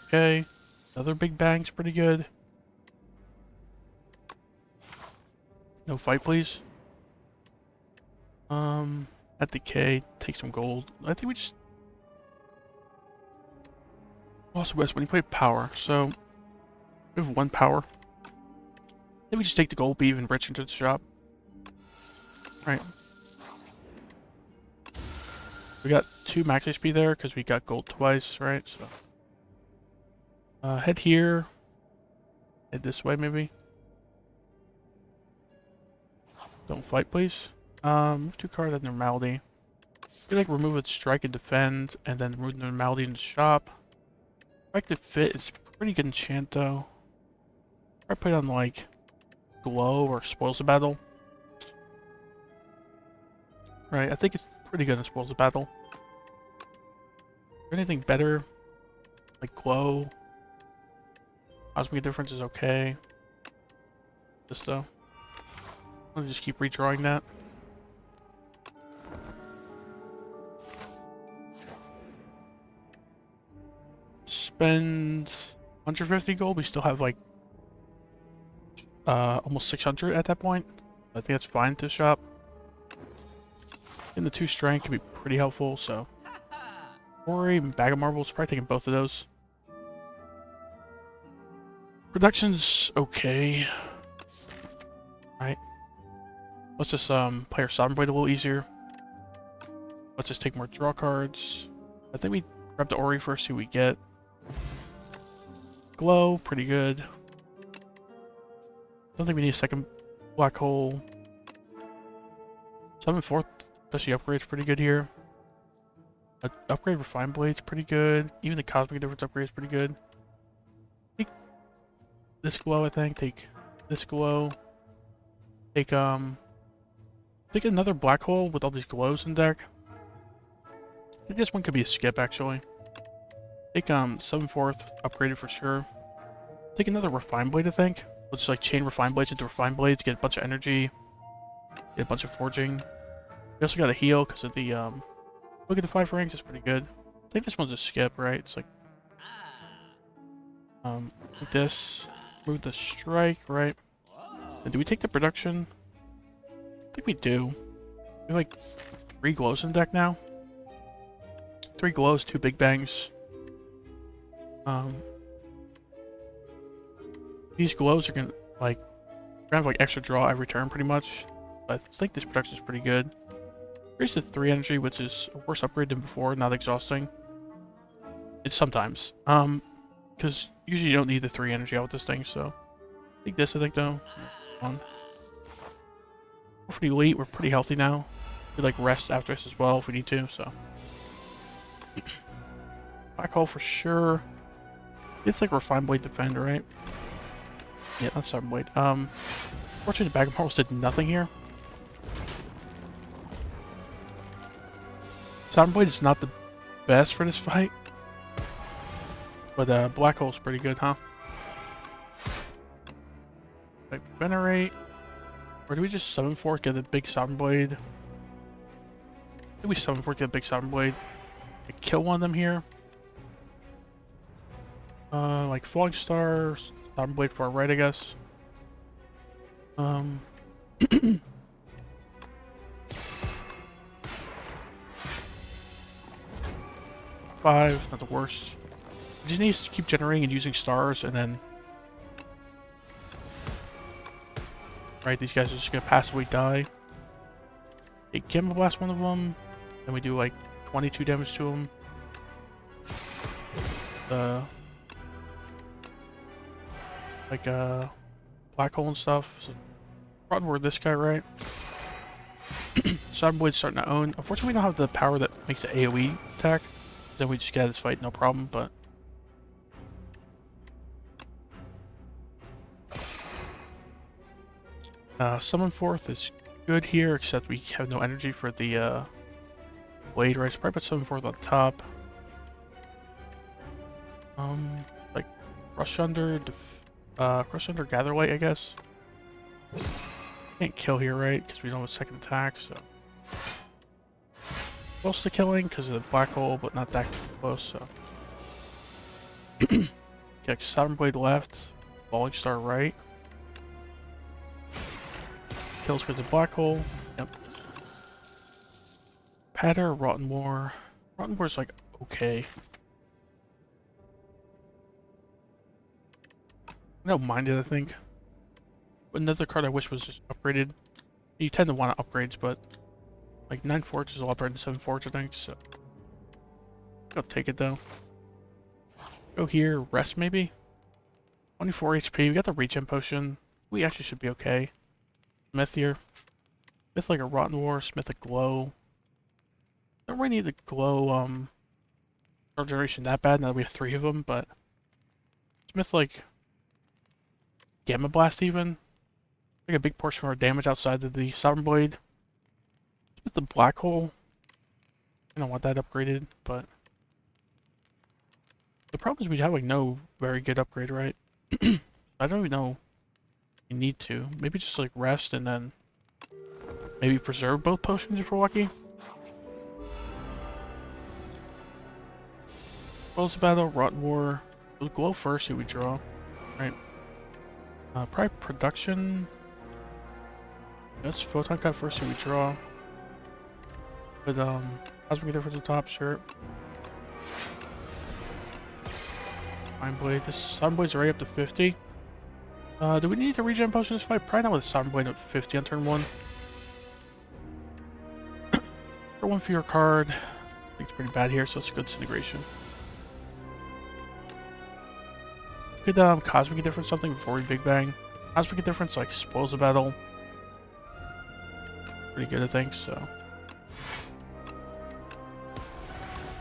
Okay, another big bang's pretty good. No fight, please. At the K, take some gold. I think we just lost West when he played power, so we have 1 power. Then we just take the gold, be even rich into the shop. Right. We got 2 max HP there because we got gold twice, right? So head here. Head this way, maybe. Don't fight, please. Move 2 cards at normality. We like remove its strike and defend, and then remove normality in the shop. Strike to fit is pretty good enchant though. I put on like glow or spoils the battle. Right, I think it's pretty good in spoils the battle. Anything better? Like glow. Cosmic Difference is okay. This though. I'll just keep redrawing that. Spend 150 gold. We still have like almost 600 at that point. I think that's fine to shop. And the 2 strength can be pretty helpful, so. Or even bag of marbles, probably taking both of those. Production's okay. Right. Let's just play our Sovereign Blade a little easier. Let's just take more draw cards. I think we grab the Ori first, see what we get. Glow, pretty good. Don't think we need a second black hole. 7/4, especially upgrade's pretty good here. Upgrade Refined Blade's pretty good. Even the Cosmic Difference upgrade is pretty good. Take this glow, I think. Take this glow. Take another black hole with all these glows in deck. I think this one could be a skip actually. Take 7/4 upgraded for sure. Take another Refined Blade, I think. Let's just like chain Refined Blades into Refined Blades, get a bunch of energy, get a bunch of forging. We also got a heal because of the look at the 5 ranks, is pretty good. I think this one's a skip, right? It's like like this. Move the strike, right? And do we take the production? I think we do. We have like 3 glows in deck now. 3 glows, 2 big bangs. These glows are gonna like have like extra draw every turn pretty much. But I think this production is pretty good. Here's the 3 energy, which is a worse upgrade than before, not exhausting. It's sometimes. Because usually you don't need the 3 energy out with this thing, so take this I think though. We're pretty elite, we're pretty healthy now. We like rest after this as well if we need to, so. Black hole for sure. It's like Refined Blade Defend, right? Yeah, that's Sovereign Blade. Fortunately the bag of marbles did nothing here. Sovereign Blade is not the best for this fight. But black hole's pretty good, huh? Like Venerate. Or do we just 7/4 get the big Sovereign Blade? I think we 7/4 get a big Sovereign Blade. Like, kill one of them here. Like Falling Star, Sovereign Blade far right, I guess. 5, not the worst. It just needs to keep generating and using stars, and then... Right, these guys are just gonna passively die. Hey, Gamma Blast one of them, then we do like 22 damage to them. Like black hole and stuff. So, Rotten Word this guy, right? Sovereign Blade's starting to own. Unfortunately, we don't have the power that makes an AoE attack. Then we just get out of this fight, no problem, but... Summon Forth is good here, except we have no energy for the blade, right? So probably put Summon Forth on top. Like Crush Under, Gather Light, I guess. Can't kill here, right? Because we don't have a second attack, so... Close to killing because of the black hole, but not that close, so... Okay, Sovereign Blade left, Falling Star right. Kills because of black hole. Yep. Patter, Rotten War. Rotten War's like okay. I don't mind it, I think. Another card I wish was just upgraded. You tend to want upgrades, but like 9 Forge is a lot better than 7 Forge, I think, so I'll take it though. Go here, rest maybe. 24 HP, we got the regen potion. We actually should be okay. Smith here. Smith like a Rotten War, Smith a Glow. Don't really need the Glow star generation that bad now that we have 3 of them, but Smith like Gamma Blast even. Like a big portion of our damage outside of the Sovereign Blade. With the black hole. I don't want that upgraded, but the problem is we have like no very good upgrade, right? I don't even know you need to. Maybe just like rest and then Maybe preserve both potions if we're lucky. Close the battle, Rot War. We'll glow first, see what we draw. Right. Probably production. Let's photon cut first, see what we draw. But cosmic difference on top, sure. Iron Blade. This Sun Blade's already up to 50. Do we need to regen potion this fight? Probably not with Sun Blade at 50 on turn 1. For 1 fear card. I think it's pretty bad here, so it's a good disintegration. Could Cosmic difference something before we Big Bang. Cosmic difference like spoils the battle. Pretty good, I think, so.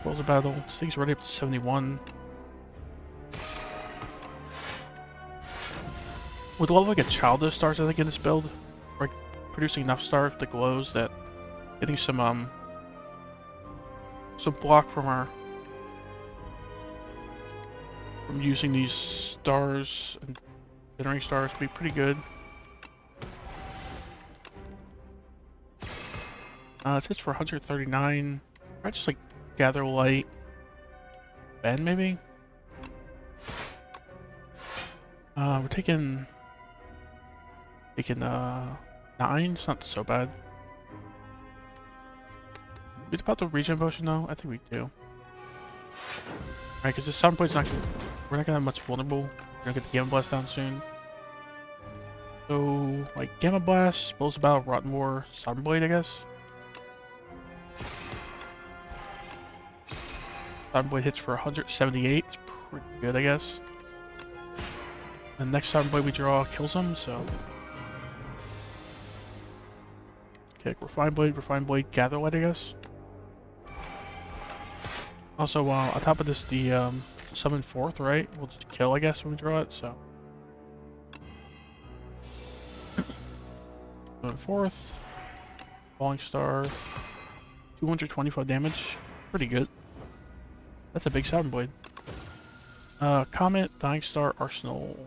Spoils the battle. This thing's already up to 71. Would love like a childish stars, I think, in this build. Like producing enough stars with the glows that getting some block from using these stars and generating stars would be pretty good. It says for 139. I just like gather light. Bend maybe? We're taking 9, it's not so bad. We about the regen potion though? I think we do. Alright, because this Sun Blade's we're not gonna have much vulnerable. We're gonna get the Gamma Blast down soon. So, like Gamma Blast, Spells of Battle, Rotten War, Sun Blade, I guess. Sun Blade hits for 178. It's pretty good, I guess. The next Sun Blade we draw kills him, so. Okay, Refined Blade, Gather Light, I guess. Also, on top of this, the Summon 4th, right? We'll just kill, I guess, when we draw it, so. Summon 4th. Falling Star. 225 damage. Pretty good. That's a big Summon Blade. Comet, Dying Star, Arsenal.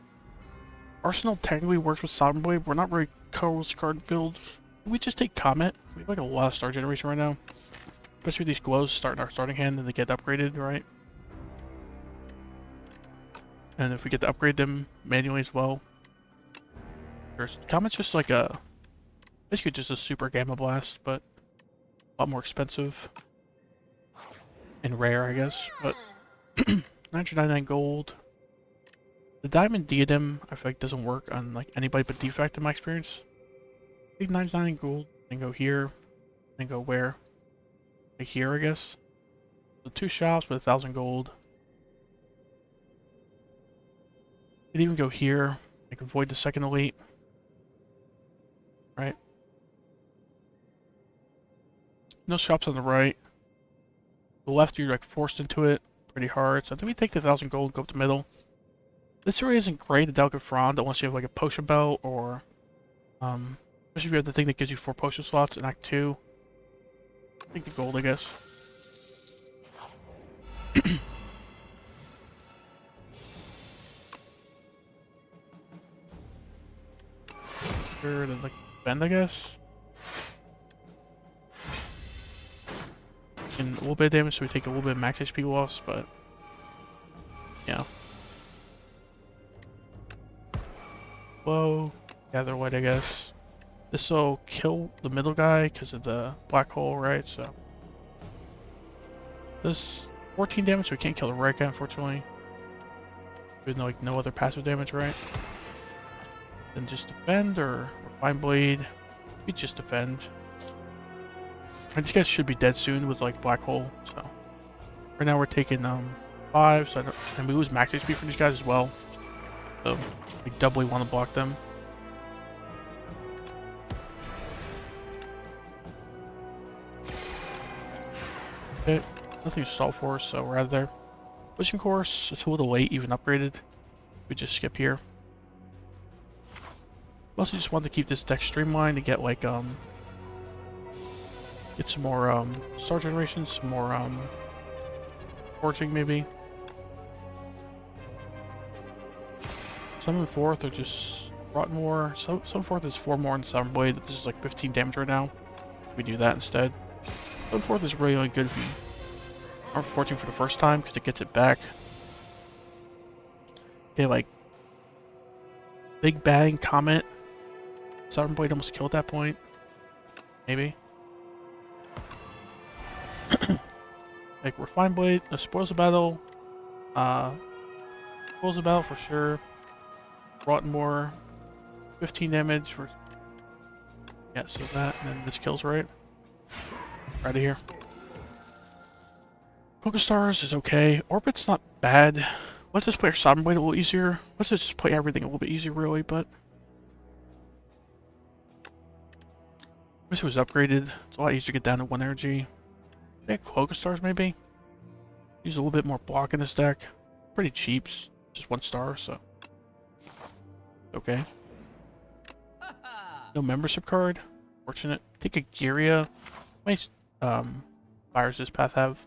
Arsenal technically works with Summon Blade. We're not really Coast card build. We just take Comet. We have like a lot of star generation right now. Especially these glows start in our starting hand and they get upgraded, right? And if we get to upgrade them manually as well. Comet's just like basically just a super Gamma Blast, but a lot more expensive. And rare, I guess. But 999 gold. The Diamond Diadem, I feel like doesn't work on like anybody but Defect in my experience. I think 999 gold, then go here, then go where? Like here, I guess. So 2 shops with 1,000 gold. Could even go here. I can avoid the second elite. Right? No shops on the right. The left, you're like forced into it pretty hard. So I think we take the 1,000 gold, go up the middle. This area isn't great, the Delicate Frond, unless you have like a potion belt or especially if you have the thing that gives you 4 potion slots in Act 2. Take the gold, I guess. Sure, then like bend, I guess. And a little bit of damage, so we take a little bit of max HP loss, but yeah. Low, Gather Light, I guess. This will kill the middle guy because of the black hole, right? So this 14 damage, so we can't kill the right guy, unfortunately. There's no, like, no other passive damage, right? Then just defend or Refine Blade. We just defend. And these guys should be dead soon with like black hole. So right now we're taking 5, so and we lose max HP for these guys as well. So we doubly want to block them. Okay, nothing to solve for, so we're out of there. Collision Course, it's a little late, even upgraded. We just skip here. Mostly just wanted to keep this deck streamlined and get like get some more star generation, some more forging maybe. Summon 4th or just Rotten War. Summon 4th is 4 more in Summon Blade. This is like 15 damage right now. We do that instead. Code 4 is really good if you aren't forging for the first time because it gets it back. Okay, like Big Bang, Comet. Sovereign Blade almost killed that point. Maybe. Like Refined Blade, no, spoils the battle. Spoils the battle for sure. Rotten more. 15 damage for. Yeah, so that, and then this kills right. Out of here. Stars is okay. Orbit's not bad. Let's just play our Sovereign Blade a little easier. Let's just play everything a little bit easier, really, but. Wish it was upgraded. It's a lot easier to get down to 1 energy. Yeah, Stars maybe? Use a little bit more block in this deck. Pretty cheap, just 1 star, so. Okay. No membership card. Fortunate. Take a Giria. How many fires does this path have?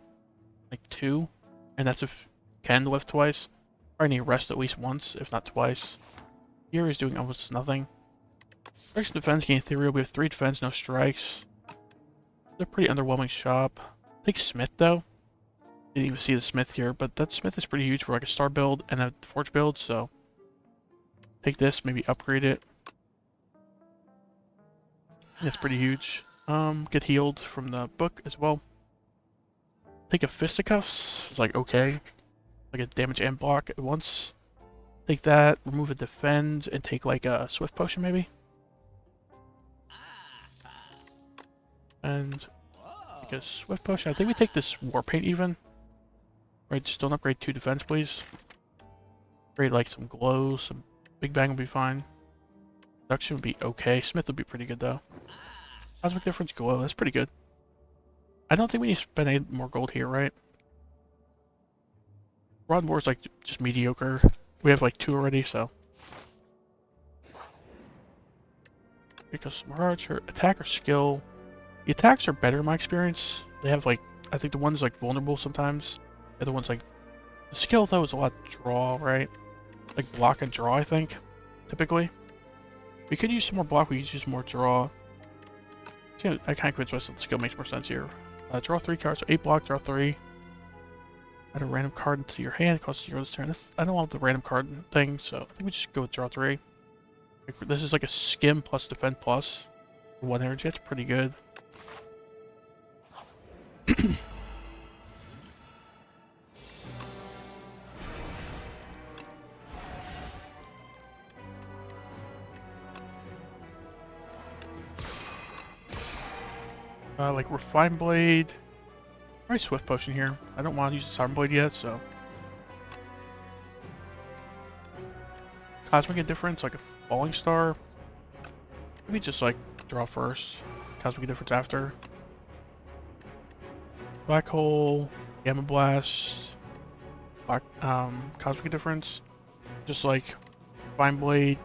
Like 2. And that's if can lift twice. Probably need rest at least once, if not twice. Giria is doing almost nothing. Strikes and defense, gain ethereal. We have 3 defense, no strikes. They're pretty underwhelming shop. Take Smith though. Didn't even see the Smith here, but that Smith is pretty huge for like a star build and a forge build, so take this, maybe upgrade it. It's pretty huge. Get healed from the book as well. Take a Fisticuffs. It's like okay. Like a damage and block at once. Take that, remove a defend, and take like a Swift Potion maybe. And take a Swift Potion. I think we take this War Paint even. Right, just don't upgrade 2 defense, please. Upgrade like some glow, some Big Bang will be fine. Reduction would be okay. Smith would be pretty good though. Cosmic Difference, glow, that's pretty good. I don't think we need to spend any more gold here, right? Rod War is like just mediocre. We have like 2 already, so. Because Smart attack or skill. The attacks are better in my experience. They have like, I think the one's like vulnerable sometimes. The other one's like, the skill though is a lot of draw, right? Like block and draw, I think, typically. We could use some more block, we could use more draw. So, I kind of convinced myself the skill makes more sense here. Draw 3 cards, so 8 block, draw 3. Add a random card into your hand, costs 0 this turn. I don't want the random card thing, so I think we just go with draw 3. This is like a skim plus defend plus. 1 energy, that's pretty good. Like Refined Blade. Probably Swift Potion here. I don't want to use the Sovereign Blade yet, so. Cosmic Indifference, like a Falling Star. Maybe just like draw first. Cosmic Indifference after. Black Hole, Gamma Blast, Black, Cosmic Indifference. Just like Refined Blade,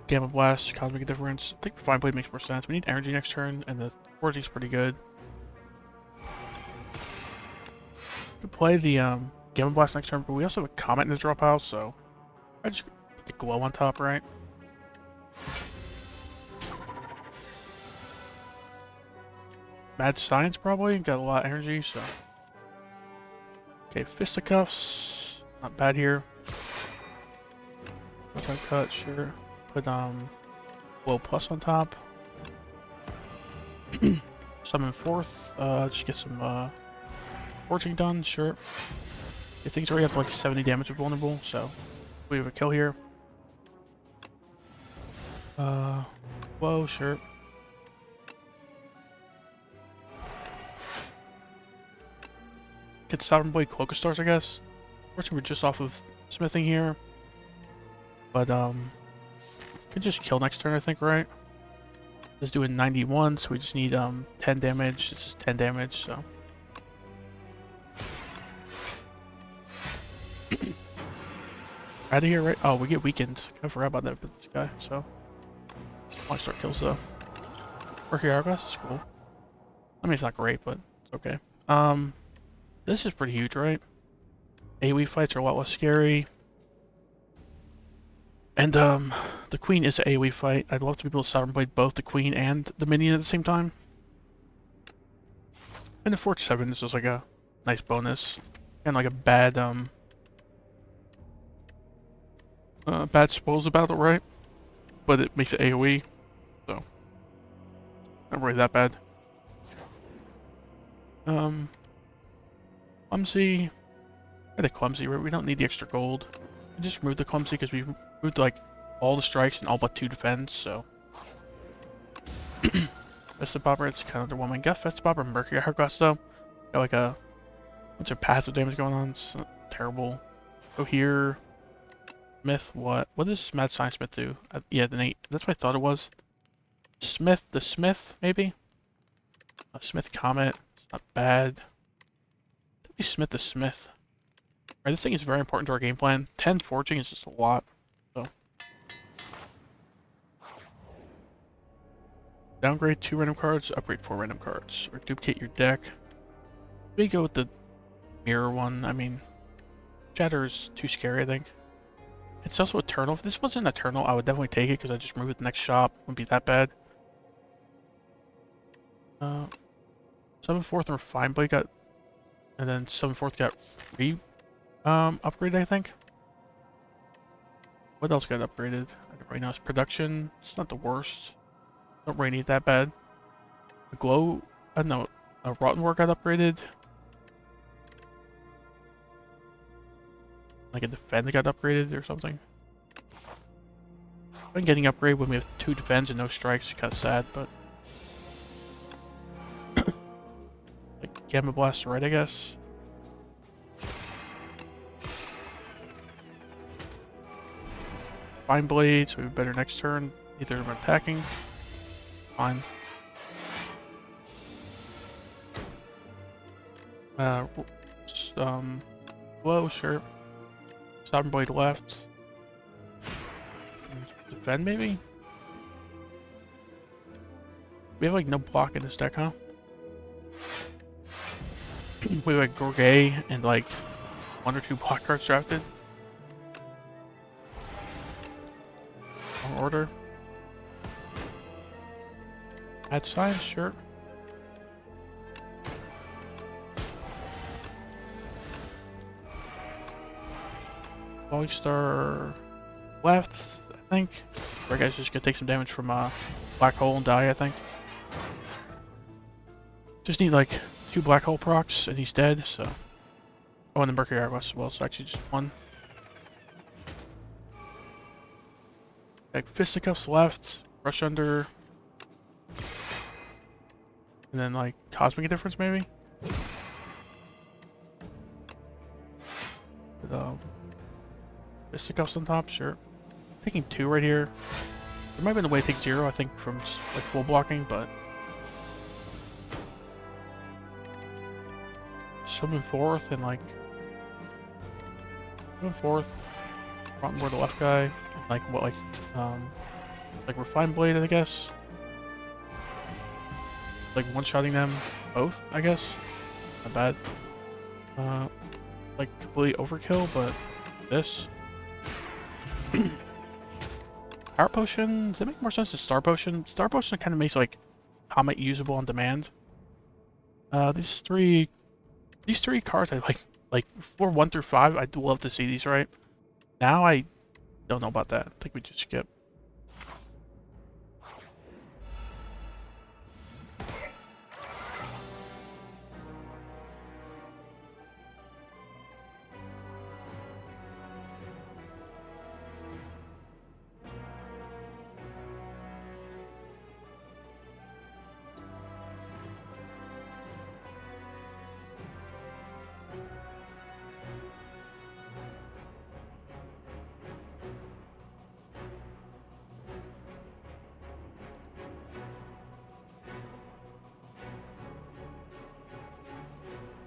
Gamma Blast, Cosmic Indifference. I think Refined Blade makes more sense. We need energy next turn, and the Forging's pretty good. We could play the Gamma Blast next turn, but we also have a Comet in the draw pile, so I just put the Glow on top, right? Mad Science probably, got a lot of energy, so. Okay, Fisticuffs, not bad here. Cut, sure. Put Glow Plus on top. Summon 4th, just get some forging done, sure. I think it's already up to like 70 damage with vulnerable, so we have a kill here. Whoa, sure. Get Sovereign Blade Cloak of Stars, I guess. Fortunately, we're just off of smithing here. But, could just kill next turn, I think, right? Let's do a 91, so we just need 10 damage. It's just 10 damage, so. Out of here, right? Oh, we get weakened. I forgot about that with this guy, so. I start kills though. Mercury Hourglass is cool. I mean, it's not great, but it's okay. This is pretty huge, right? AoE fights are a lot less scary. And the queen is an AoE fight. I'd love to be able to Sovereign Blade both the queen and the minion at the same time. And the Forge 7 is just like a nice bonus. And like a bad bad spoils about it, right? But it makes it AoE, so not really that bad. Clumsy. Or the clumsy, right? We don't need the extra gold. We just remove the clumsy because we moved like all the strikes and all but 2 defense, so. Festive Bobber, it's kind of underwhelming. Got Festive Bobber and Mercury Hourglass though. Got like a bunch of passive damage going on. It's not terrible. Go here. Smith, what? What does Mad Science Smith do? Yeah, the Nate. That's what I thought it was. Smith, the Smith, maybe? A Smith Comet. It's not bad. Maybe Smith the Smith. Right, this thing is very important to our game plan. 10 forging is just a lot. So downgrade 2 random cards, upgrade 4 random cards, or duplicate your deck. Maybe go with the mirror one. I mean, Shatter's too scary, I think. It's also Eternal. If this wasn't Eternal, I would definitely take it because I just move it to the next shop. Wouldn't be that bad. 7/4 and Refined Blade got, and then 7/4 got upgraded, I think. What else got upgraded? Right now it's production. It's not the worst. Don't really need that bad. The glow, I don't know. Rotten War got upgraded. Like a defend got upgraded or something. I'm getting upgraded when we have 2 defense and no strikes. Kind of sad, but like Gamma Blast, right? I guess. Fine Blade, so we have better next turn. Either of them attacking. Fine. Glow, sure. Sovereign Blade left. Defend, maybe? We have like no block in this deck, huh? We have like Gorgay and like 1 or 2 block cards drafted. Wrong order. Add size, sure. Falling Star left, I think. Our guy's just gonna take some damage from Black Hole and die, I think. Just need like 2 Black Hole procs and he's dead, so. Oh, and the Mercury Hourglass as well, so actually just 1. Like Fisticuffs left, Rush Under. And then like Cosmic Indifference maybe? But, Fisticuffs on top, sure. Taking 2 right here. There might have been a way to take 0, I think, from just, like full blocking, but. Summon 4th and like. Summon 4th. Rotten War the left guy. And, like what, like Refined Blade, I guess. Like one-shotting them both, I guess. Not bad. Like completely overkill, but this. Power Potion, does it make more sense than Star Potion? Star Potion kind of makes like Comet usable on demand. These three cards I like for 1 through 5, I'd love to see these, right? Now I don't know about that. I think we just skip.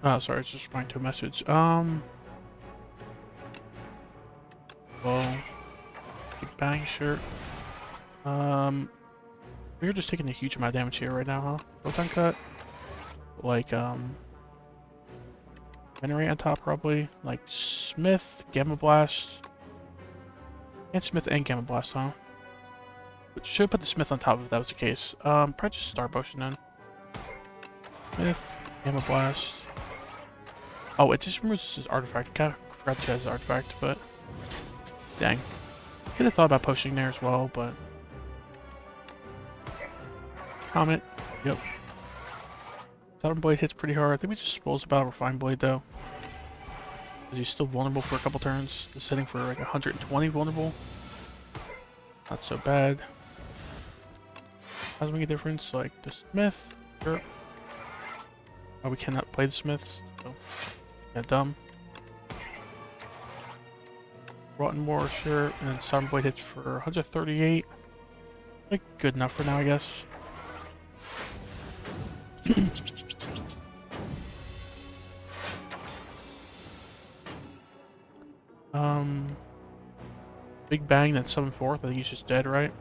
Oh, sorry, it's just replying to a message. Well, Big Bang, sure. We're just taking a huge amount of damage here right now, huh? Photon Cut. Like, Venerate on top, probably. Like, Smith, Gamma Blast. And Smith and Gamma Blast, huh? But should put the Smith on top if that was the case. Probably just Star Potion then. Smith, Gamma Blast. Oh, it just removes his artifact. I forgot to his artifact, but dang. Could have thought about potioning there as well, but Comet. Yep. Southern Blade hits pretty hard. I think we just Spoils about Refined Blade though. Because he's still vulnerable for a couple turns. It's hitting for like 120 vulnerable. Not so bad. Doesn't make a difference. Like the Smith. Sure. Oh, we cannot play the Smiths. So, yeah, dumb. Rotten War, sure. And then Southern Blade hits for 138. Like, good enough for now, I guess. Big Bang, then summon forth. I think he's just dead, right?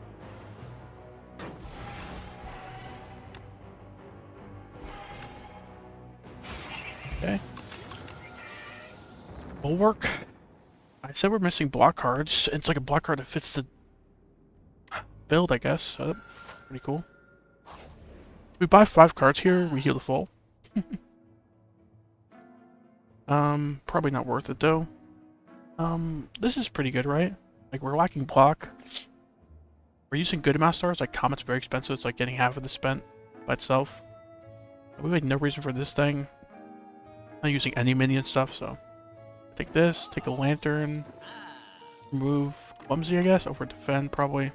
Okay. Bulwark. I said we're missing block cards. It's like a block card that fits the build, I guess. So pretty cool. If we buy 5 cards here, we heal the full. Probably not worth it though. This is pretty good, right? Like, we're lacking block. We're using good amount of stars. Like, Comet's very expensive. It's like getting half of the spent by itself. We have no reason for this thing. Not using any minion stuff, so take this, take a lantern, remove Clumsy, I guess, over Defend probably.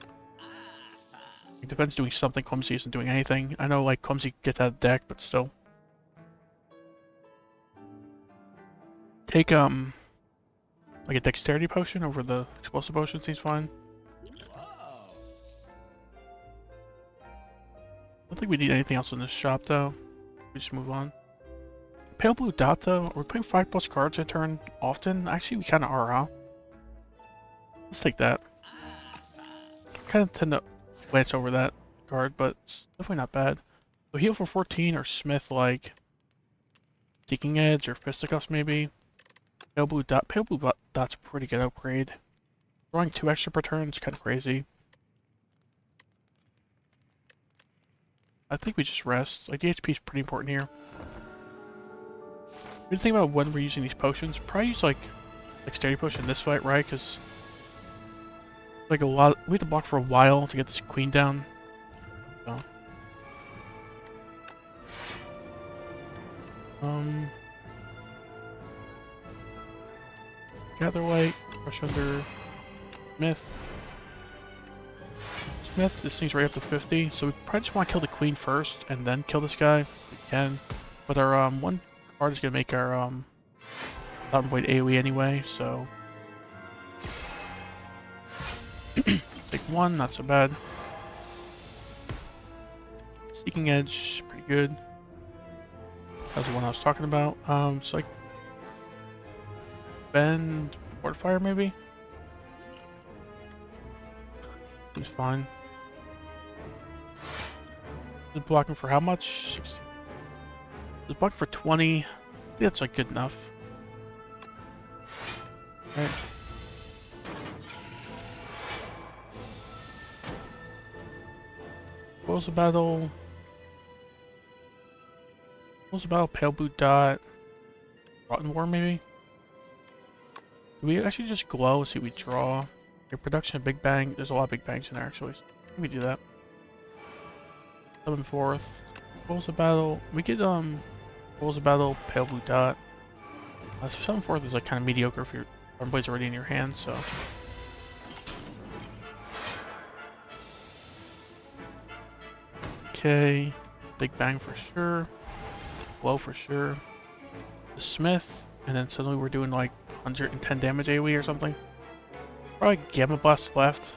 Like, Defend's doing something, Clumsy isn't doing anything. I know like Clumsy gets out of the deck, but still. Take like a Dexterity potion over the Explosive potion seems fine. I don't think we need anything else in this shop though. We just move on. Pale Blue Dot though, are we playing 5+ cards a turn often? Actually, we kind of are, huh? Let's take that. Kind of tend to glance over that card, but it's definitely not bad. So heal for 14 or Smith like Seeking Edge or Fisticuffs maybe. Pale Blue Dot's a pretty good upgrade. Drawing 2 extra per turn is kind of crazy. I think we just rest. Like, the HP is pretty important here. Good thing about when we're using these potions, probably use like Dexterity potion in this fight, right? Because like we have to block for a while to get this queen down. So. Gather Light, Crush Under, Smith. This thing's right up to 50, so we probably just want to kill the queen first and then kill this guy if we can. But our one card is gonna make our Southern Blade AoE anyway, so take 1, not so bad. Seeking Edge, pretty good. That's the one I was talking about. It's like Bend Fortifier maybe? Seems fine. Is blocking for how much? 60. Is blocking for 20. I think that's like good enough. Right. Close the battle. Close the battle, Pale Blue Dot. Rotten War maybe? Do we actually just glow, see what we draw? Your production of Big Bang. There's a lot of Big Bangs in there actually. So let me do that. 7/4. Close the battle. We get close the battle, Pale Blue Dot. 7/4 is like kind of mediocre if your Storm Blade's already in your hand, so. Okay. Big Bang for sure. Blow for sure. The Smith, and then suddenly we're doing like 110 damage AoE or something. Probably Gamma Blast left.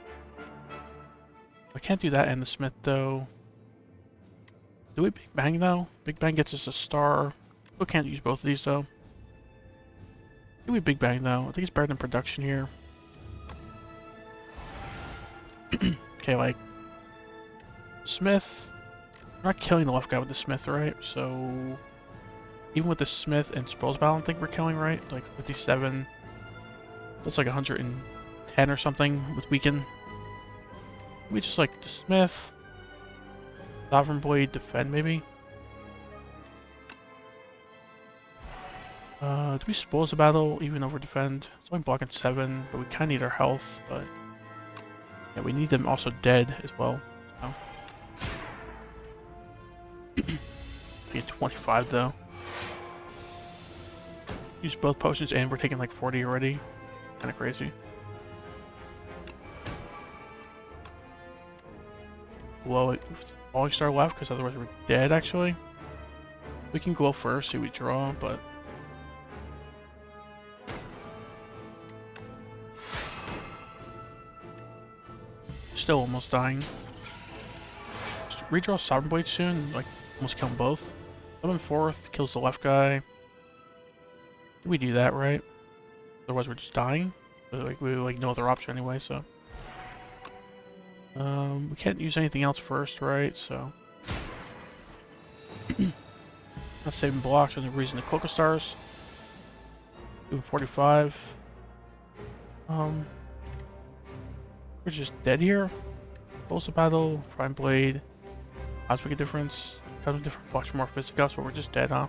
I can't do that and the Smith though. Do we Big Bang though? Big Bang gets us a star. Still can't use both of these though. Do we Big Bang though? I think it's better than production here. Okay, like Smith. We're not killing the left guy with the Smith, right? So even with the Smith and Spoils Battle, I don't think we're killing, right? Like 57. That's like 110 10 or something with weaken. Maybe just like the Smith, Sovereign Blade, defend maybe. Do we spoils the battle even over defend? It's only blocking 7, but we kind of need our health. But yeah, we need them also dead as well. So. I get 25 though. Use both potions and we're taking like 40 already. Kind of crazy. Glow it. Falling Star left because otherwise we're dead actually. We can glow first, see we draw, but still almost dying. Just redraw Sovereign Blade soon, like almost kill them both. Summon 4th, kills the left guy. We do that, right? Otherwise we're just dying. But like we like no other option anyway, so. We can't use anything else first, right? So. Not saving blocks, there's no reason to Cloak of Stars. Doing 45. We're just dead here. Pulse of Battle, Prime Blade. How's make a difference? Kind of different blocks more Fisticuffs, but we're just dead, huh?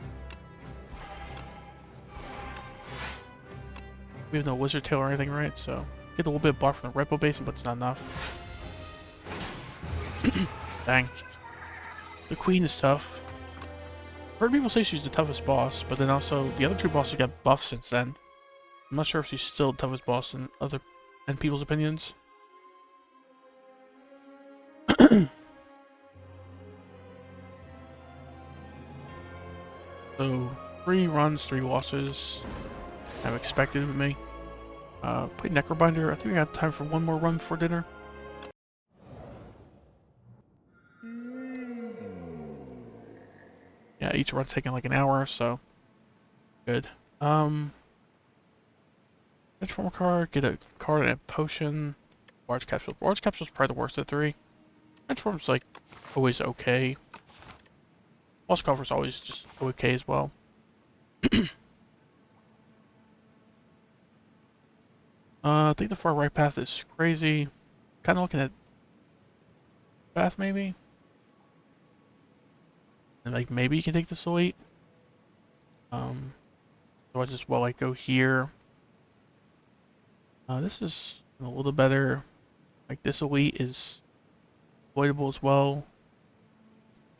We have no Wizard Tail or anything, right? So get a little bit of block from the Repo Basin, but it's not enough. Dang. The Queen is tough. Heard people say she's the toughest boss, but then also the other 2 bosses got buffed since then. I'm not sure if she's still the toughest boss in people's opinions. So 3 runs, 3 losses. I'm expected with me. Play Necrobinder. I think we got time for one more run before dinner. Yeah, each run's taking like an hour, so good. Transform a card, get a card and a potion. Large capsule. Large capsule's probably the worst of the 3. Transform's like always okay. Lost Coffer's always just okay as well. I think the far right path is crazy. Kind of looking at path maybe. And like maybe you can take this elite. So I just like go here. This is a little better. Like this elite is avoidable as well.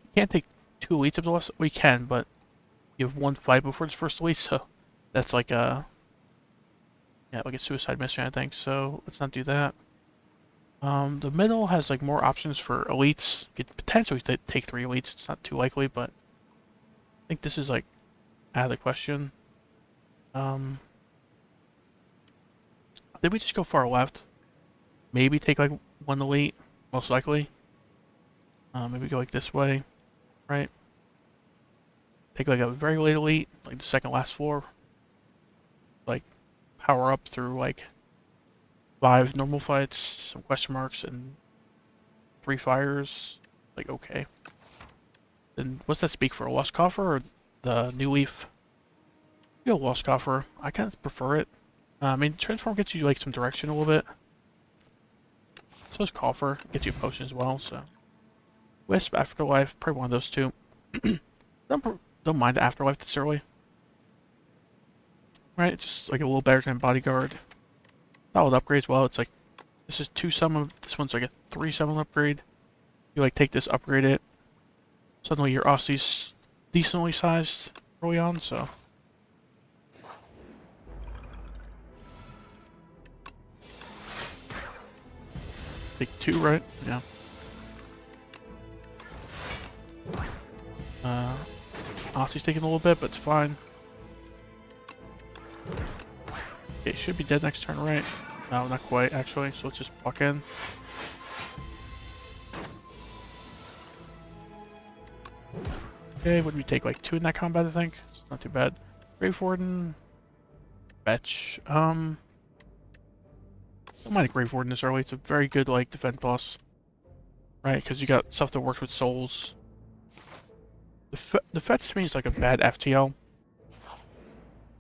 You can't take 2 elites of the last. We can, but you have 1 fight before this first elite, so that's like a like a suicide mission, I think. So let's not do that. The middle has like more options for elites. You could potentially take 3 elites. It's not too likely, but I think this is like out of the question. Did we just go far left? Maybe take like 1 elite, most likely. Maybe go like this way, right? Take like a very late elite, like the second last floor. Like power up through like 5 normal fights, some question marks, and 3 fires. Like okay. Then what's that speak for? A Lost Coffer or the New Leaf? Go Lost Coffer. I kind of prefer it. I mean, Transform gets you like some direction a little bit. So does Coffer. Gets you a potion as well, so. Wisp, Afterlife, probably one of those 2. Don't mind the Afterlife necessarily. Right, it's just like a little better than Bodyguard. Solid upgrade as well. It's like, this is 2 summon, this one's like a 3 summon upgrade. You like take this, upgrade it. Suddenly your Aussie's decently sized early on, so. Take 2, right? Yeah. Aussie's taking a little bit, but it's fine. Okay, should be dead next turn, right? No, not quite, actually, so let's just walk in. Okay, what did we take? Like 2 in that combat, I think? It's not too bad. Grave Warden. Fetch. Don't mind a Grave Warden this early. It's a very good, like, defense boss. Right, because you got stuff that works with souls. The Fetch to me is like a bad FTL.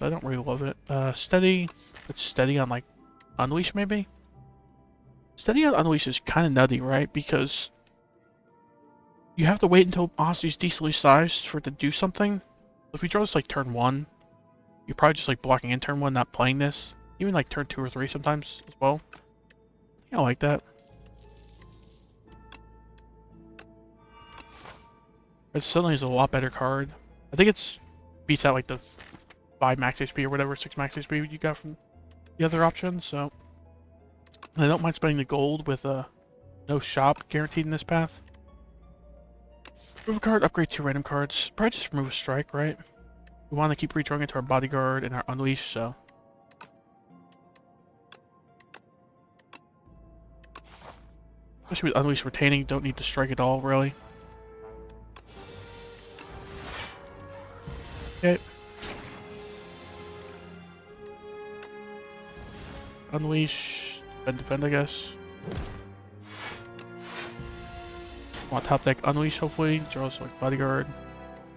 I don't really love it. Steady. It's steady on, like, Unleash, maybe? Steady on Unleash is kind of nutty, right? Because you have to wait until Osty's decently sized for it to do something. So if you draw this like turn 1, you're probably just like blocking in turn 1, not playing this. Even like turn 2 or 3 sometimes as well. I like that. It suddenly is a lot better card. I think it's beats out like the 5 max HP or whatever, 6 max HP you got from the other options, so I don't mind spending the gold with no shop guaranteed in this path. Remove a card, upgrade 2 random cards. Probably just remove a strike, right? We want to keep redrawing into our bodyguard and our unleash, so. Especially with unleash retaining, don't need to strike at all, really. Okay. Unleash, defend, I guess. Want top deck unleash, hopefully. Draw us like bodyguard.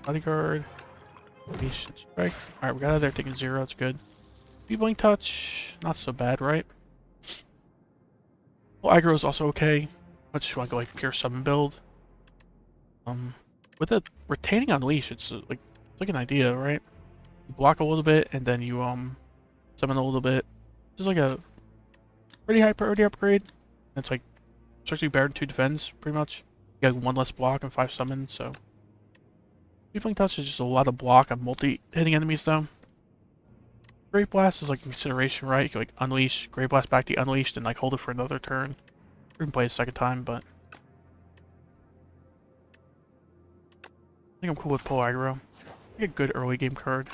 Unleash, strike. Alright, we got out of there taking 0, that's good. Blink touch, not so bad, right? Well, aggro is also okay. I just want to go like pure summon build. With the retaining unleash, it's like an idea, right? You block a little bit and then you summon a little bit. This is like a pretty high priority upgrade. It's like especially better than 2 defense, pretty much. You got 1 less block and 5 summons, so Blink touch is just a lot of block on multi-hitting enemies though. Great Blast is like a consideration, right? You can like unleash, Great Blast back to unleashed and like hold it for another turn. Or you can play a second time, but I think I'm cool with Pull Aggro. I think a good early game card.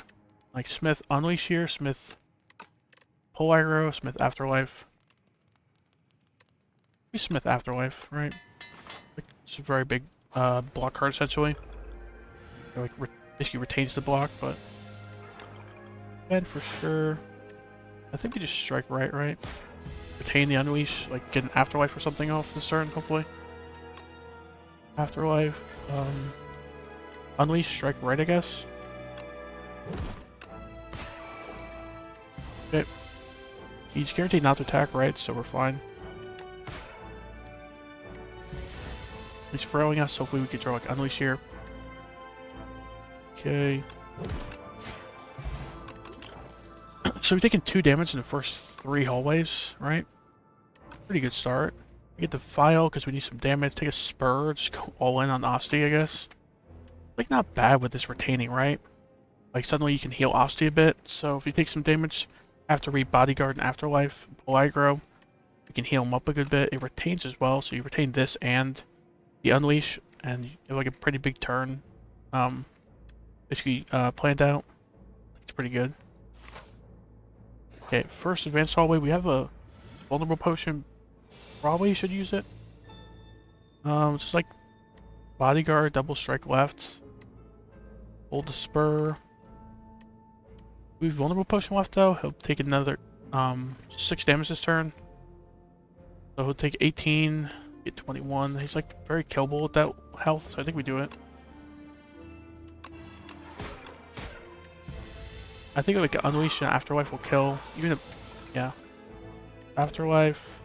Like Smith Unleash here, Smith Pull Aggro, Smith Afterlife. Maybe Smith Afterlife, right? Like, it's a very big block card essentially. It, like basically retains the block, but and for sure, I think we just strike right? Retain the Unleash, like get an Afterlife or something off this turn, hopefully. Afterlife, Unleash, strike right, I guess. Okay. He's guaranteed not to attack, right? So we're fine. He's frailing us, hopefully we can draw like Unleash here. Okay. So we've taken 2 damage in the first 3 hallways, right? Pretty good start. We get the file because we need some damage. Take a spur, just go all in on Osti, I guess. Like not bad with this retaining, right? Like suddenly you can heal Osti a bit. So if you take some damage after read Bodyguard and Afterlife, Pull Aggro, you can heal him up a good bit. It retains as well, so you retain this and the Unleash, and you have like a pretty big turn. Basically planned out. It's pretty good. Okay, first advanced hallway, we have a vulnerable potion. Probably should use it. Just like bodyguard, double strike left. Hold the spur. We have vulnerable potion left though. He'll take another 6 damage this turn. So he'll take 18, get 21. He's like very killable with that health, so I think we do it. I think like Unleash and Afterlife will kill. Even if, yeah. Afterlife.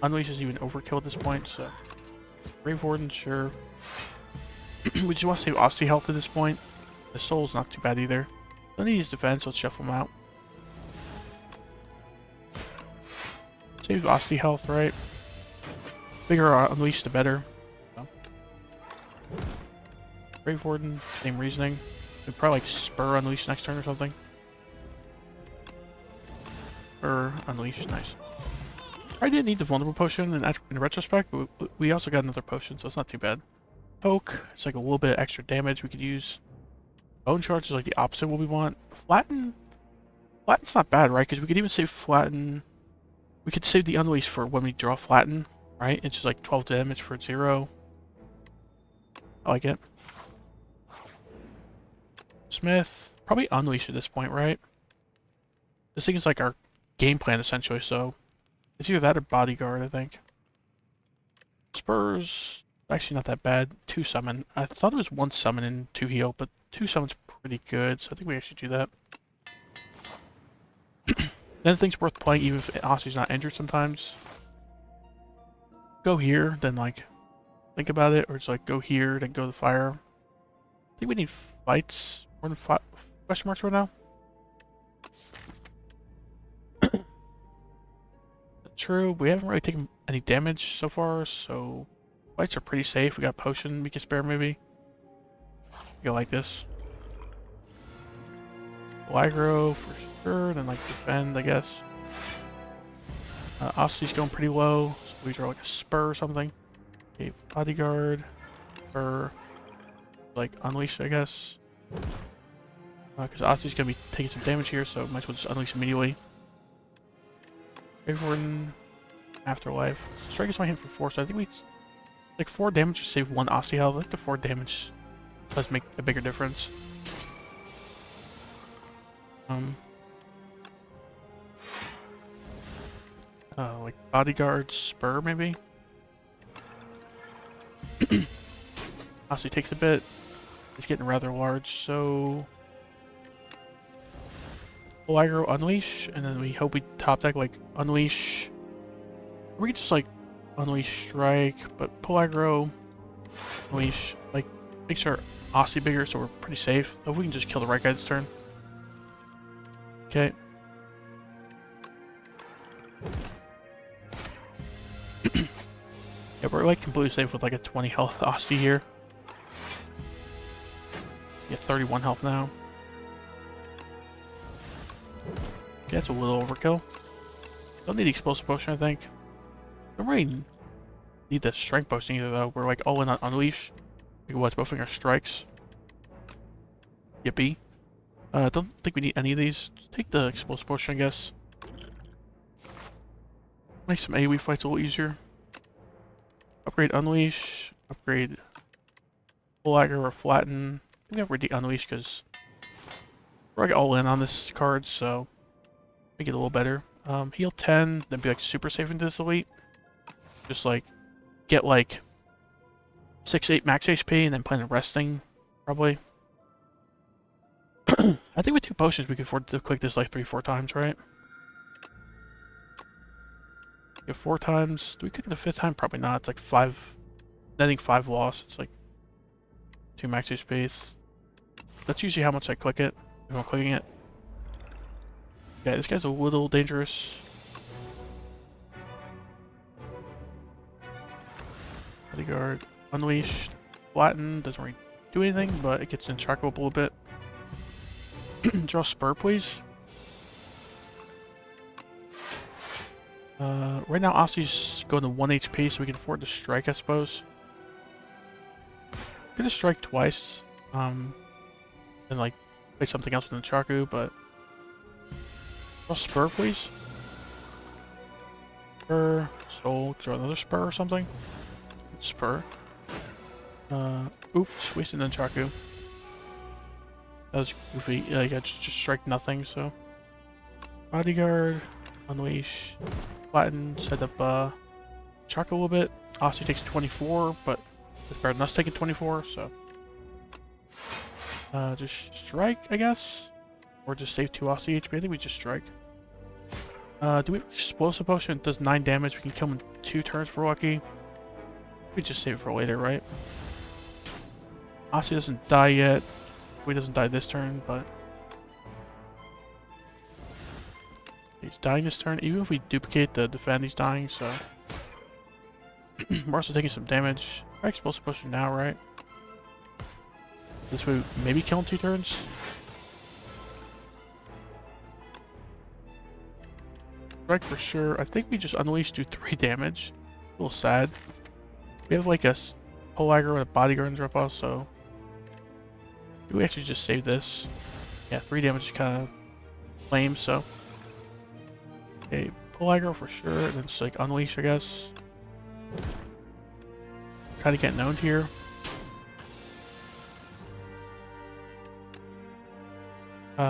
Unleash is even overkill at this point, so. Grave Warden, sure. We just want to save Osti health at this point. The Soul's not too bad either. Don't need his defense, let's shuffle him out. Save Osti health, right? Bigger Unleash, the better. So. Grave Warden, same reasoning. We'd probably like spur Unleash next turn or something. Or Unleash, nice. I didn't need the vulnerable potion in retrospect, but we also got another potion, so it's not too bad. Poke, it's like a little bit of extra damage we could use. Bone Charge is like the opposite of what we want. Flatten's not bad, right? Because we could even save Flatten. We could save the Unleash for when we draw Flatten, right? It's just like 12 damage for 0. I like it. Smith, probably Unleash at this point, right? This thing is like our game plan essentially, so it's either that or Bodyguard, I think. Spurs, actually not that bad. 2 summon. I thought it was 1 summon and 2 heal, but 2 summon's pretty good, so I think we actually do that. Then things worth playing even if Osti's not injured sometimes. go here, then like think about it, or just like go here, then go to the fire. I think we need fights more than question marks right now. True, we haven't really taken any damage so far, so fights are pretty safe. We got a potion we can spare maybe. Go like this. Aggro for sure, then like defend, I guess. Osty's going pretty low, so we draw like a spur or something. Okay, bodyguard, spur, like unleash, I guess. Because Osty's gonna be taking some damage here, so might as well just unleash immediately. Warden, afterlife. Strike is my hit for 4, so I think we like 4 damage to save 1 Osty health. I think the 4 damage does make a bigger difference. Like bodyguard, spur maybe. Osty takes a bit. It's getting rather large, so full aggro, unleash, and then we hope we top deck like unleash. We could just like unleash strike, but pull aggro, unleash, like makes our Osty bigger, so we're pretty safe. If we can just kill the right guy this turn. Okay. Yeah, we're like completely safe with like a 20 health Osty here. Yeah, 31 health now. Okay, that's a little overkill. Don't need the explosive potion, I think. Don't really need the strength potion either, though. We're like all in on unleash. Like what's buffing our strikes. Yippee. Don't think we need any of these. Just take the explosive potion, I guess. Make some AoE fights a little easier. Upgrade unleash. Upgrade full aggro or flatten. I think upgrade the unleash because we're like all in on this card, so make it a little better. Heal 10, then be like super safe into this elite. Just like get like 6-8 max HP and then plan on resting, probably. I think with 2 potions we can afford to click this like 3-4 times, right? Yeah, 4 times. Do we click it the 5th time? Probably not. It's like 5. Netting 5 loss. It's like 2 max HP. That's usually how much I click it if I'm clicking it. Yeah, this guy's a little dangerous. Bodyguard, unleash, flatten. Doesn't really do anything, but it gets intractable a little bit. Draw spur, please. Right now, Osty's going to 1 HP, so we can afford to strike, I suppose. Gonna strike twice, and like play something else with the Chaku, but draw spur, please. Spur, soul, draw another spur or something. Spur. Oops, wasted the Chaku. That was goofy. Yeah, I just strike nothing, so. Bodyguard, unleash, flatten, set up Chaku a little bit. Osty takes 24, but it's better than us taking 24, so. Just strike, I guess? Or just save 2 Osty HP. I think we just strike. Do we have explosive potion? It does 9 damage. We can kill him in 2 turns for lucky. We just save it for later, right? Osty doesn't die yet. He doesn't die this turn, but he's dying this turn. Even if we duplicate the defend, he's dying, so we're also taking some damage. Explosive potion now, right? This way, maybe kill in 2 turns. Strike for sure. I think we just unleash, do 3 damage. A little sad. We have like a pull aggro and a bodyguard and drop off, so we actually just save this. Yeah, 3 damage is kind of lame, so. Okay, pull aggro for sure, and then just like unleash, I guess. Kind of getting owned here.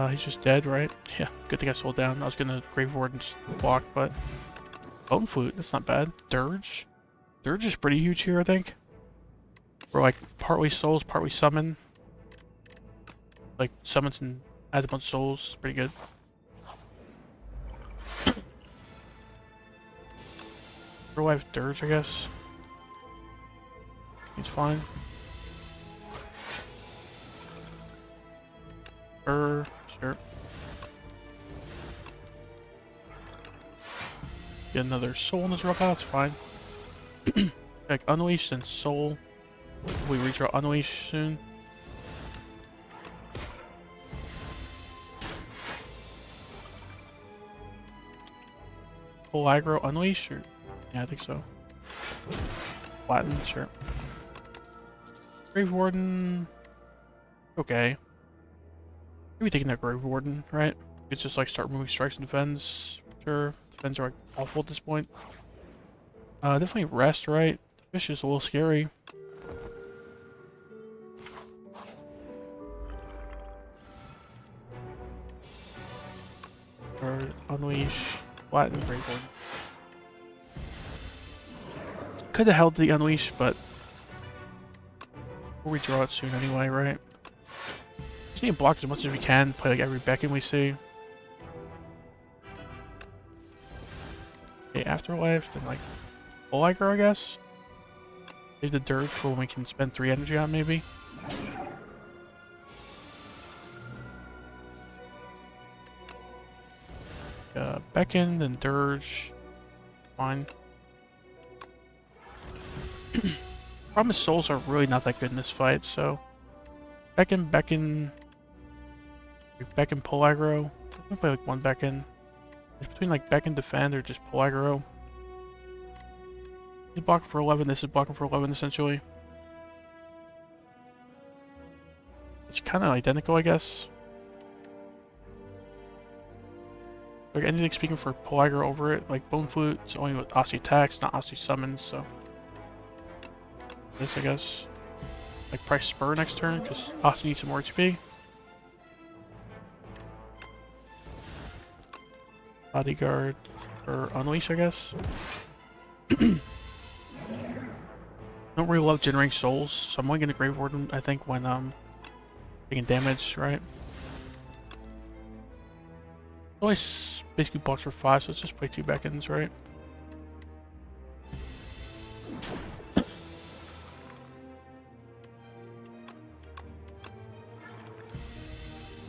He's just dead, right? Yeah, good thing I sold down. I was gonna Grave Ward and just block, but Bone Flute, that's not bad. Dirge. Dirge is pretty huge here, I think. We're like partly souls, partly summon. Like summons and adds a bunch of souls. Pretty good. Real life Dirge, I guess. He's fine. Sure. Get another soul in his rock. That's fine. Like unleash and soul. We reach our unleash soon. Full aggro unleash or yeah, I think so. Flatten, sure. Grave Warden. Okay. Maybe taking that Grave Warden, right? It's just like start moving strikes and defends. Sure. Defends are like awful at this point. Definitely rest, right? The fish is a little scary. Or unleash, flatten, Grave Warden. Could have held the unleash, but we'll redraw it soon anyway, right? Just need to block as much as we can. Play like every beacon we see. Okay, afterlife, then like full aggro, I guess. Save the dirge for when we can spend 3 energy on, maybe. Beckon, then dirge. Fine. Problem is souls are really not that good in this fight, so Beckon, pull aggro. I'm gonna play like one Beckon. It's between like Beckon, defend, or just pull aggro. He's blocking for 11, this is blocking for 11 essentially. It's kind of identical, I guess. Like anything speaking for pull aggro over it, like Bone Flute, it's only with Aussie attacks, not Aussie summons, so. This, I guess. Like price Spur next turn, because Aussie needs some more HP. Bodyguard, or Unleash, I guess. Don't really love generating souls, so I'm only gonna Grave Warden, I think, when taking damage, right? Always basically blocks for 5, so let's just play 2 Beckons, right?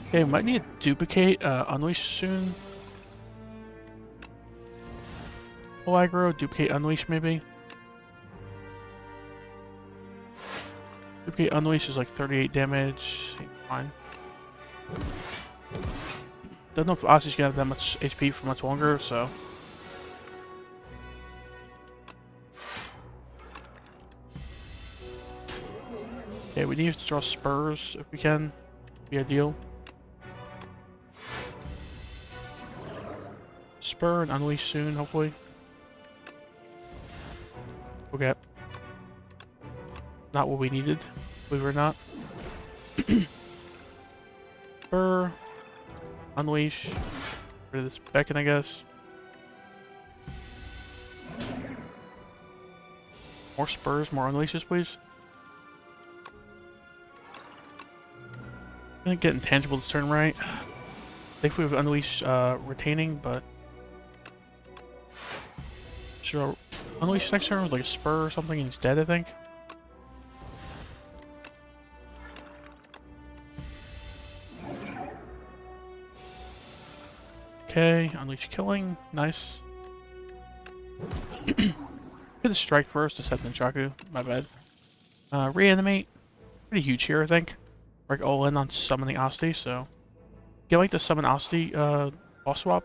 Okay, we might need to duplicate Unleash soon. Full aggro, duplicate Unleash maybe. Duplicate Unleash is like 38 damage. Fine. Don't know if Aussie's gonna have that much HP for much longer, so. Okay, we need to draw spurs if we can. Be ideal. Spur and Unleash soon, hopefully. Okay. Not what we needed, believe it or not. Spur. Unleash. Rid of this Beacon, I guess. More spurs, more unleashes, please. I think getting tangible this turn, right? Thankfully we have Unleash retaining, but sure, Unleash next turn with like a spur or something and he's dead, I think. Okay, Unleash killing, nice. Hit the strike first to set Nunchaku, my bad. Reanimate, pretty huge here, I think. We're all in on summoning Asti, so. You like to summon Asti, boss swap?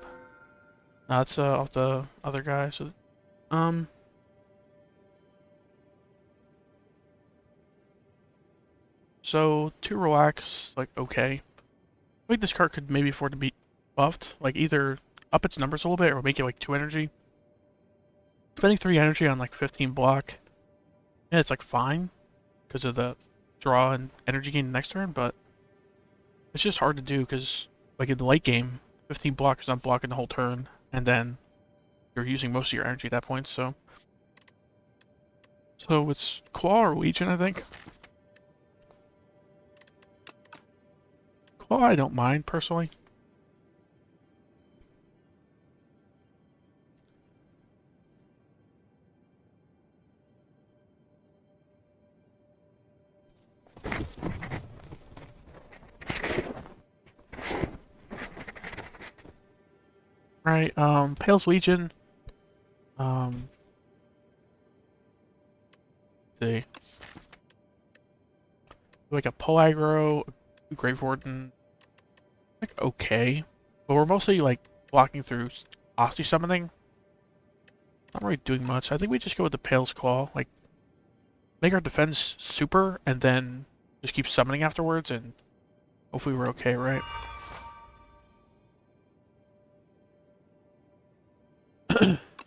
No, that's off the other guy, so. So, to relax, like, okay. I think this card could maybe afford to be buffed, like either up its numbers a little bit or make it like 2 energy. Spending 3 energy on like 15 block, yeah, it's like fine because of the draw and energy gain next turn, but it's just hard to do because like in the late game, 15 block is not blocking the whole turn, and then you're using most of your energy at that point, so. So it's Claw or Legion, I think. Claw I don't mind, personally. Alright, Pale's Legion. Um, let's see. Like a Pull Aggro, a Grave Warden, like okay. But we're mostly like blocking through Osty summoning. Not really doing much. I think we just go with the Pale's Claw. Like, make our defense super, and then just keep summoning afterwards, and hopefully we're okay, right?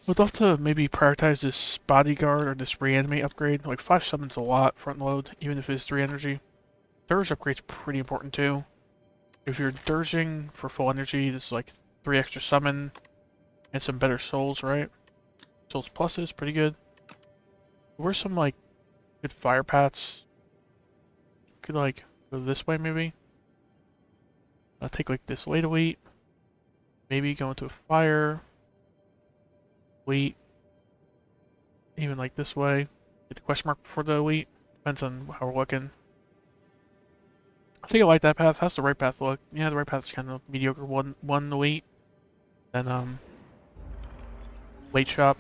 Would love to maybe prioritize this Bodyguard or this Reanimate upgrade. Like, 5 summons a lot, front load, even if it's 3 energy. Dirge upgrade's pretty important too. If you're dirging for full energy, this is like 3 extra summon and some better souls, right? Souls plus is pretty good. Where's some like good fire paths? Could like go this way maybe. I'll take like this late elite. Maybe go into a fire. Elite. Even like this way. Get the question mark before the elite. Depends on how we're looking. I think I like that path. How's the right path look? Yeah, the right path's kind of mediocre. One elite. Then late shop.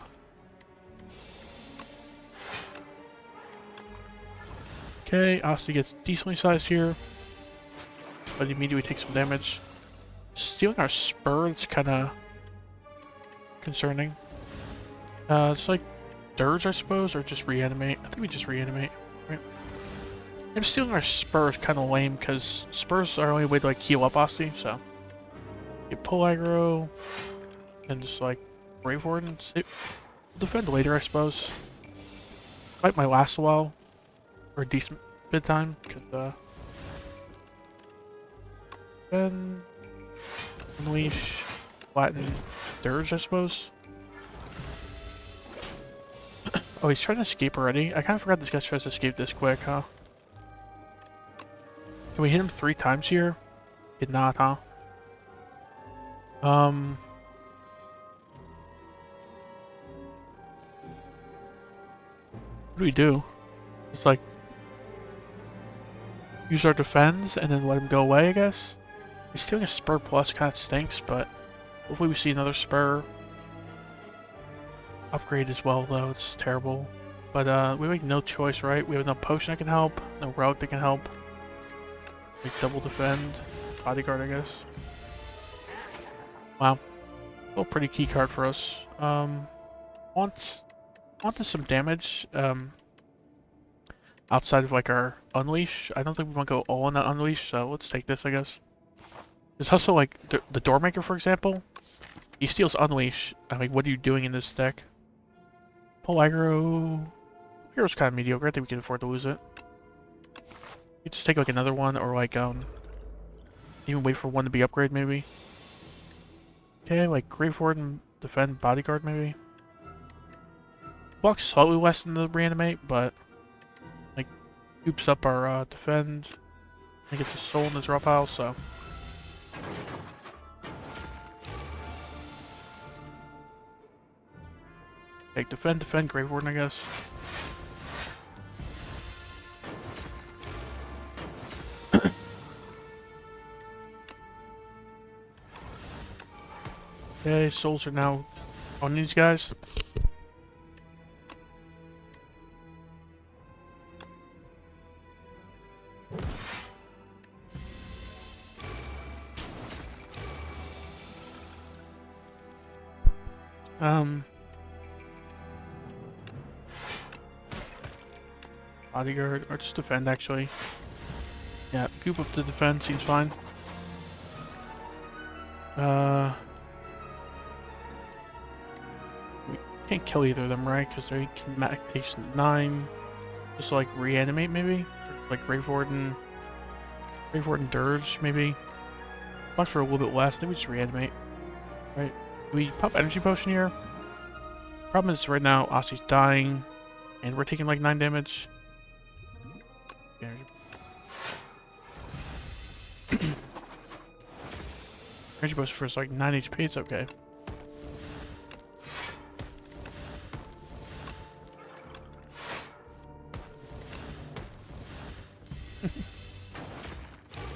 Okay, Asti gets decently sized here. But immediately takes some damage. Stealing our spur, it's kinda concerning. It's like Dirge, I suppose, or just reanimate. I think we just reanimate, right? I'm stealing our spur is kind of lame because spurs are our only way to like heal up Asti, so get pull aggro and just like Brave Warden. Defend later, I suppose. Fight might last a while or a decent bit of time because then unleash, flatten, Dirge, I suppose. Oh, he's trying to escape already? I kind of forgot this guy tries to escape this quick, huh? Can we hit him 3 times here? Did not, huh? What do we do? It's like use our defense and then let him go away, I guess? He's stealing a spur plus, kind of stinks, but hopefully we see another spur. Upgrade as well, though. It's terrible. But we make no choice, right? We have no potion that can help, no route that can help. We double defend. Bodyguard, I guess. Wow. Still a pretty key card for us. Want some damage. Outside of like our unleash. I don't think we want to go all in that unleash, so let's take this, I guess. There's also like the Doormaker, for example. He steals unleash. I mean, what are you doing in this deck? Pull aggro. Hero's kind of mediocre. I think we can afford to lose it. You just take like another one, or like even wait for one to be upgraded, maybe. Okay, like Grave Warden, defend, Bodyguard, maybe. Blocks slightly less than the reanimate, but like scoops up our defend. I get the soul in the draw pile, so. Take defend, Grave Warden, I guess. Okay, souls are now on these guys. Bodyguard, or just defend, actually. Yeah, goop up to defend, seems fine. We can't kill either of them, right? Because they can takes 9. Just like reanimate, maybe? Or like Grave Warden Dirge, maybe? Box for a little bit less, then we just reanimate. Right? Do we pop energy potion here? Problem is right now Ossi's dying, and we're taking like 9 damage. Energy potion for like 9 HP, it's okay.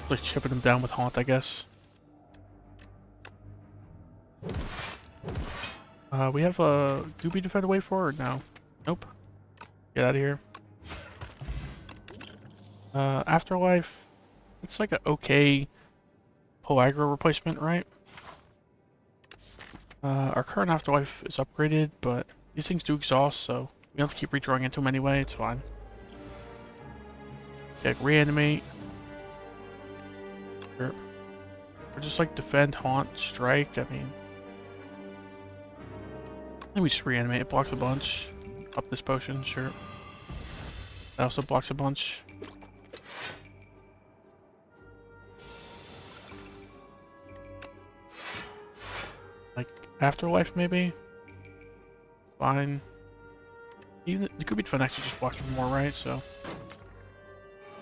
Like chipping him down with Haunt, I guess. We have a Gooby defend away for or no? Nope. Get out of here. Afterlife. It's like an okay pull aggro replacement, right? Our current Afterlife is upgraded, but these things do exhaust, so we don't have to keep redrawing into them anyway. It's fine. Okay, reanimate. Sure. Or just like defend, haunt, strike. I mean, maybe we just reanimate. It blocks a bunch. Up this potion, sure. That also blocks a bunch. Like Afterlife, maybe. Fine. Even the Gooby defend actually just blocks more, right? So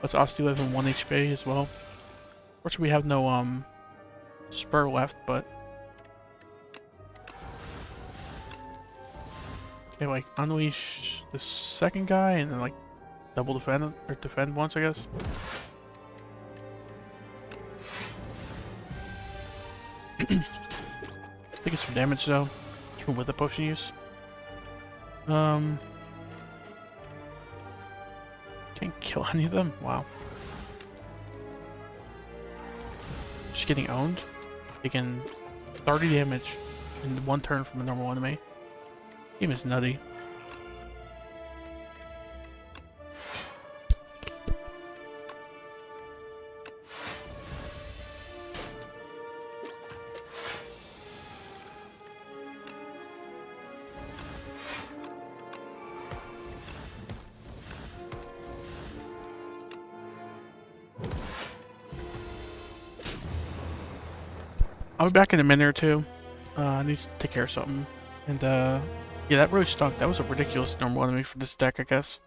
let's Osteo live in 1 HP as well. Fortunately, we have no spur left, but okay, like unleash the second guy and then like double defend or defend once, I guess. Taking some damage though, even with the potion use. Can't kill any of them. Wow. Just getting owned. Taking 30 damage in 1 turn from a normal enemy. Game is nutty. I'll be back in a minute or two. I need to take care of something. And yeah, that really stunk. That was a ridiculous normal enemy for this deck, I guess.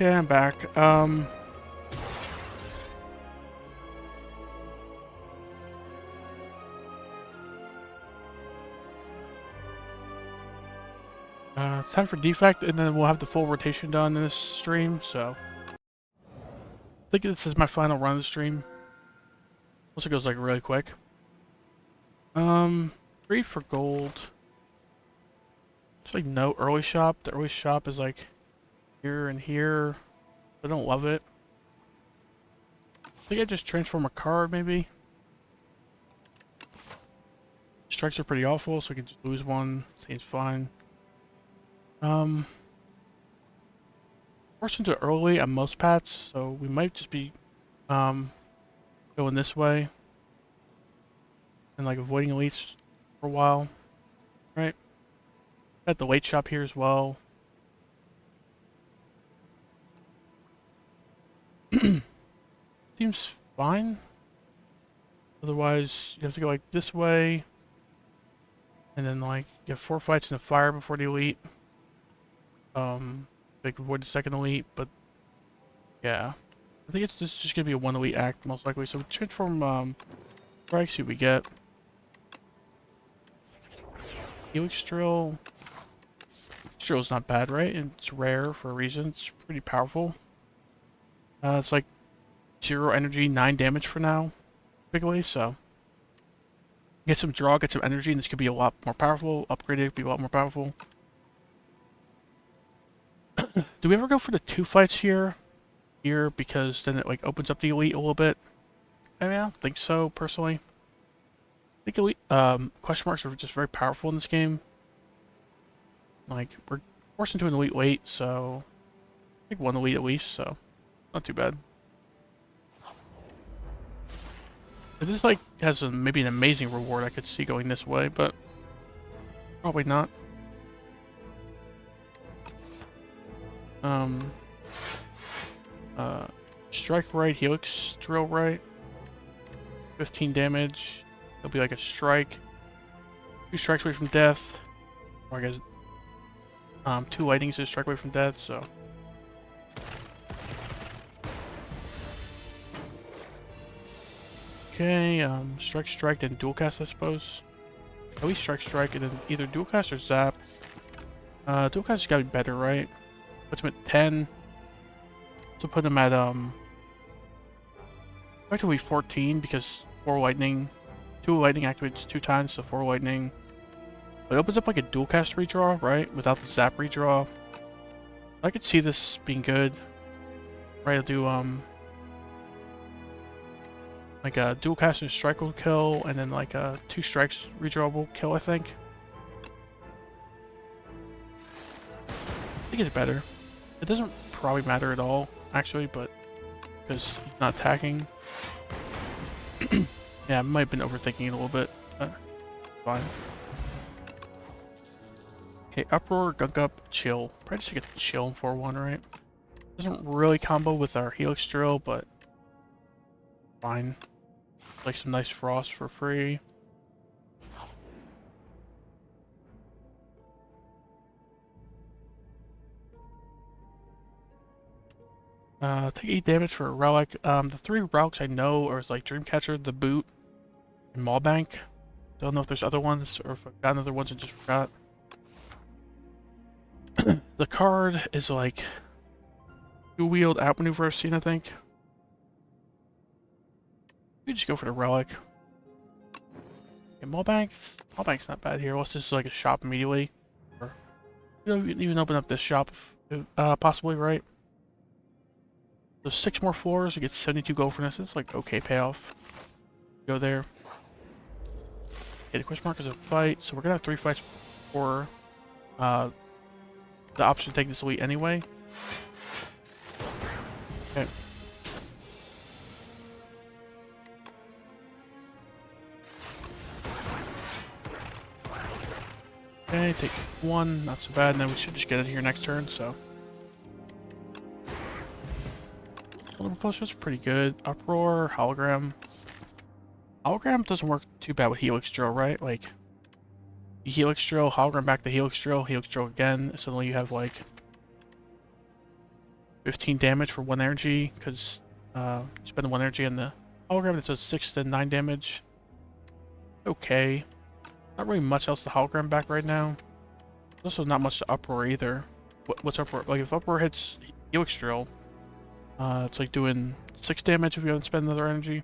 Okay, I'm back. It's time for defect, and then we'll have the full rotation done in this stream, so... I think this is my final run of the stream. Also goes, like, really quick. 3 for gold. It's like no early shop. The early shop is, like, here and here. I don't love it. I think I just transform a card, maybe. Strikes are pretty awful, so we can just lose one. Seems fine. Forced into early on most pats, so we might just be going this way and like avoiding elites for a while, right? Got the late shop here as well. Seems fine. Otherwise, you have to go like this way, and then like you have 4 fights in the fire before the elite. Like avoid the second elite, but yeah, I think this is just gonna be a 1 elite act most likely. So we transform strike, see what we get. Helix drill. Drill's not bad, right? And it's rare for a reason. It's pretty powerful. It's like 0 energy, 9 damage for now, typically. So get some draw, get some energy, and this could be a lot more powerful. Upgraded, could be a lot more powerful. Do we ever go for the 2 fights here? Here, because then it like opens up the elite a little bit. I mean, I don't think so, personally. I think elite question marks are just very powerful in this game. Like, we're forced into an elite late, so I think 1 elite at least, so not too bad. If this like has maybe an amazing reward I could see going this way, but probably not. Strike right, helix drill right. 15 damage. It'll be like a strike. 2 strikes away from death. Or I guess 2 lightnings is strike away from death, so. Okay, strike, then dual cast, I suppose. At least strike, and then either dual cast or zap. Dual cast has gotta be better, right? Puts him at 10. So put him at, effectively 14, because 4 lightning. 2 lightning activates 2 times, so 4 lightning. It opens up like a dual cast redraw, right? Without the zap redraw. I could see this being good. Right, I'll do, like a dual cast and strike will kill, and then like a 2 strikes redraw will kill, I think. I think it's better. It doesn't probably matter at all, actually, but because he's not attacking. Yeah, I might have been overthinking it a little bit, but fine. Okay, uproar, gunk up, chill. Probably just get chill in 4-1, right? Doesn't really combo with our helix drill, but fine. Like some nice frost for free. Take 8 damage for a relic. The 3 relics I know are like Dreamcatcher, the Boot, and Maulbank. Don't know if there's other ones or if I've gotten other ones and just forgot. The card is like dual wield outmaneuver I've seen, I think. You just go for the relic. Okay, Maulbank's not bad here. Let's just like a shop immediately. Or you know, even open up this shop, possibly, right? So 6 more floors, you get 72 gold for this. It's like okay payoff. Go there. Okay, the question mark is a fight, so we're gonna have 3 fights for the option to take this elite anyway. Okay. Okay, take 1, not so bad, and then we should just get it here next turn, so. Post was pretty good. Uproar, hologram. Hologram doesn't work too bad with helix drill, right? Like, you helix drill, hologram back to helix drill again. Suddenly you have like 15 damage for 1 energy, because spend 1 energy on the hologram that does 6 to 9 damage. Okay. Not really much else to hologram back right now. Also not much to uproar either. What's uproar? Like if uproar hits Helix Drill, it's like doing 6 damage if you haven't spent another energy.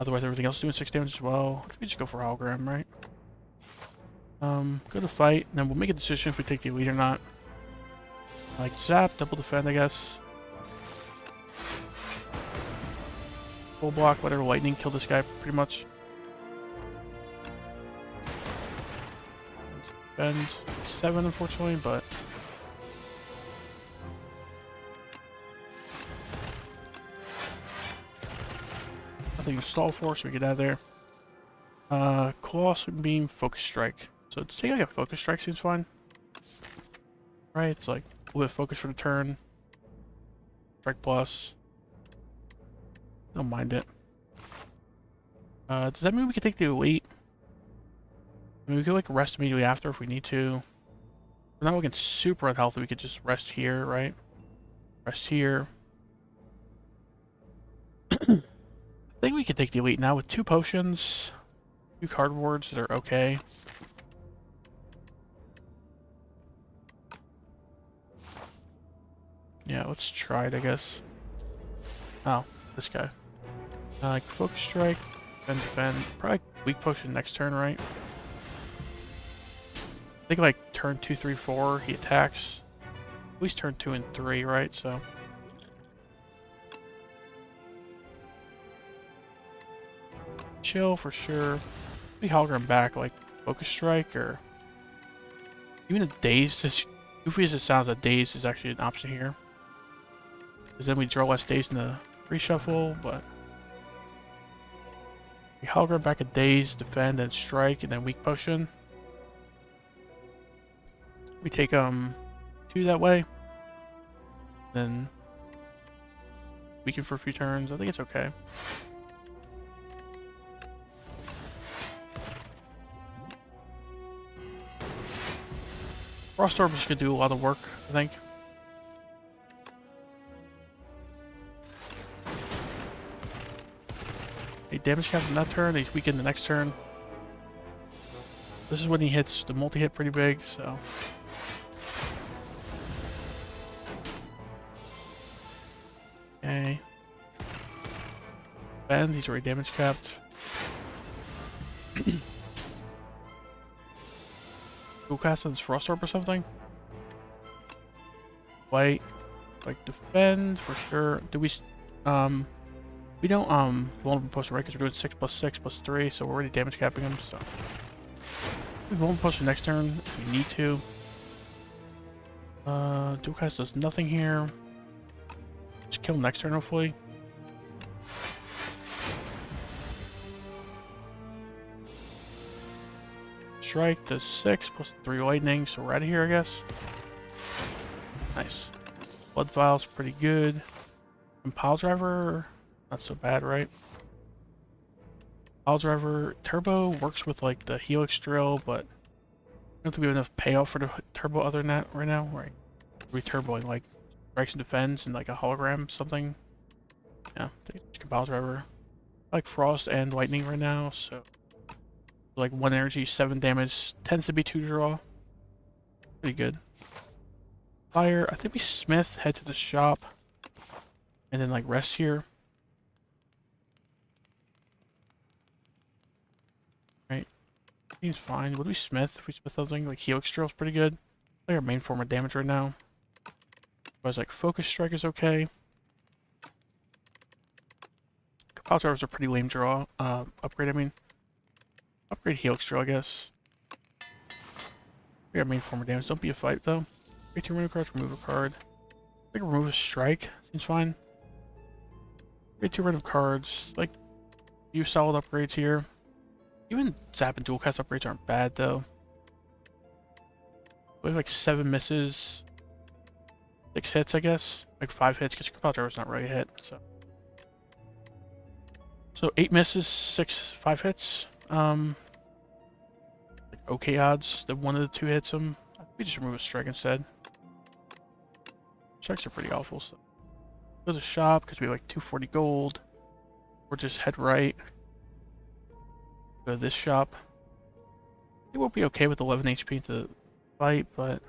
Otherwise everything else is doing 6 damage as well. I think we just go for hologram, right? Go to fight, and then we'll make a decision if we take the elite or not. Like zap, double defend, I guess. Full block, whatever, lightning, kill this guy pretty much. Defend 7, unfortunately, but nothing to stall for, so we get out of there. Colossal Beam, Focus Strike. So it's taking like a Focus Strike seems fine. Right, it's like a little bit of focus for the turn. Strike plus. Don't mind it. Does that mean we can take the elite? I mean, we could like rest immediately after if we need to. We're not looking super unhealthy, we could just rest here, right? Rest here. I think we could take the elite now with 2 potions. 2 card wards that are okay. Yeah, let's try it, I guess. Oh, this guy. Like Focus Strike, defend. Probably weak potion next turn, right? I think like turn 2, 3, 4, he attacks. At least turn 2 and 3, right? So. Chill for sure. Maybe hologram back, like Focus Strike, or even a Daze. As goofy as it sounds, a Daze is actually an option here. Because then we draw less Daze in the reshuffle, but we hologram back a Daze, defend, and strike, and then weak potion. We take 2 that way. Then weaken for a few turns. I think it's okay. Frost Orb is going to do a lot of work, I think. He damage cap in that turn, he's weakened the next turn. This is when he hits the multi-hit pretty big, so. Okay. And he's already damage capped. Dual cast on his Frost Orb or something? White. Like defend for sure. Do we we don't vulnerable potion, right? Because we're doing 6 plus 6 plus 3, so we're already damage capping him, so we vulnerable potion next turn if we need to. Dual cast does nothing here. Just kill him next turn hopefully. Strike does 6 plus 3 lightning, so we're out of here, I guess. Nice. Blood Vial's pretty good. And Pile Driver, not so bad, right? Pile Driver, Turbo works with like the Helix Drill, but I don't think we have enough payoff for the Turbo other than that right now, right? We're turboing like strikes and defends and like a hologram, something. Yeah, take a Pile Driver. I like Frost and Lightning right now, so like 1 energy, 7 damage, tends to be 2 draw. Pretty good. Fire, I think we Smith, head to the shop, and then like rest here. Right. Seems fine. What do we Smith? If we Smith something like Helix Drill's pretty good. Like our main form of damage right now. Otherwise like Focus Strike is okay. Pile Drivers are pretty lame draw. Upgrade, I mean. Upgrade Helix Drill, I guess. We got main form of damage. Don't be a fight, though. Create 2 remove cards, remove a card. I think remove a strike. Seems fine. Create 2 random cards. Like, use solid upgrades here. Even zap and dual cast upgrades aren't bad, though. We have like 7 misses. 6 hits, I guess. Like 5 hits, because your Pile Driver's not really a hit, so. So 8 misses, 5 hits. Like okay odds that one of the 2 hits him. I think we just remove a strike instead. Checks are pretty awful, so go to the shop because we have like 240 gold. Or just head right. Go to this shop. I think we'll be okay with 11 HP to fight, but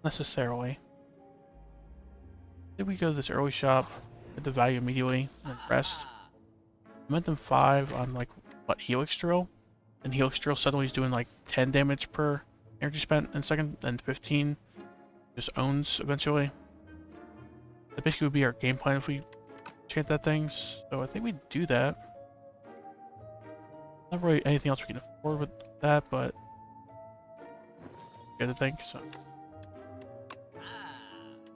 necessarily. Then we go to this early shop, get the value immediately, and then rest. Momentum 5 on like what, Helix Drill? And Helix Drill suddenly is doing like 10 damage per energy spent in a second, and 15 just owns eventually. That basically would be our game plan if we chant that thing, so I think we do that. Not really anything else we can afford with that, but good to think, so.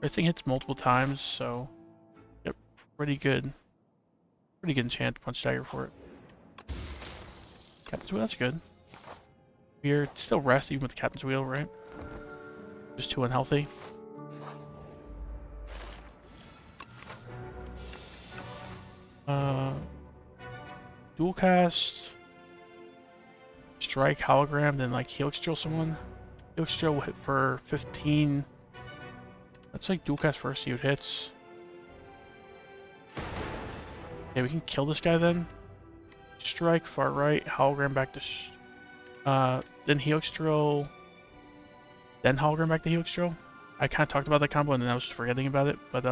This thing hits multiple times, so yep, pretty good. Pretty good enchant punch dagger for it. Captain's wheel, that's good. We're still rest even with the captain's wheel, right? Just too unhealthy. Dual cast, strike, hologram, then like helix drill someone. Helix drill will hit for 15. That's like dual cast first, see what hits. Okay, we can kill this guy then. Strike, far right, hologram back to then helix drill, then hologram back to helix drill. I kind of talked about that combo and then I was just forgetting about it, but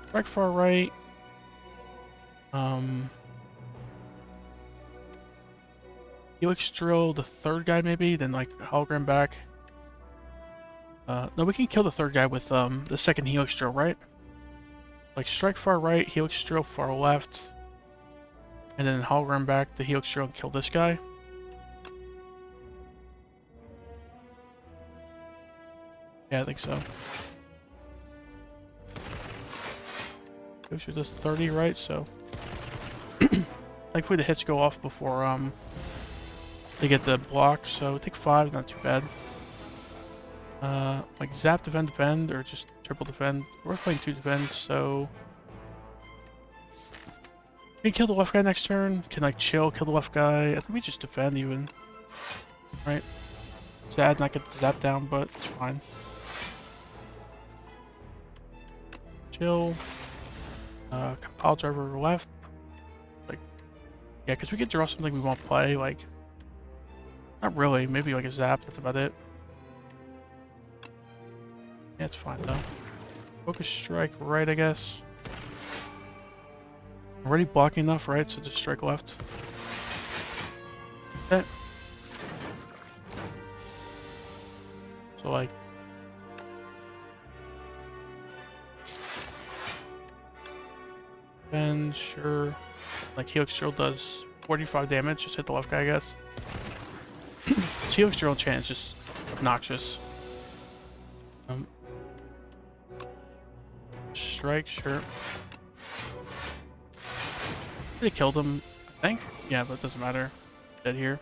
strike far right. Helix drill the third guy maybe, then like hologram back. No, we can kill the third guy with the second helix drill, right? Like strike far right, helix drill far left, and then hologram back the helix drill and kill this guy. Yeah, I think so. Helix drill does 30, right? So thankfully the hits go off before they get the block, so take 5, not too bad. Like zap, defend, or just triple defend. We're playing 2 defend, so we can kill the left guy next turn. Can like chill, kill the left guy. I think we just defend even. Right? Sad not get the zap down, but it's fine. Chill. Compile driver left. Like, yeah, because we could draw something we won't play. Like, not really. Maybe like a zap. That's about it. Yeah, it's fine though. Focus strike right, I guess. Already blocking enough, right? So just strike left. Okay. So like, and sure, like helix drill does 45 damage. Just hit the left guy, I guess. Helix drill enchant is just obnoxious. Strike, sure. They killed him, I think. Yeah, but it doesn't matter. Dead here.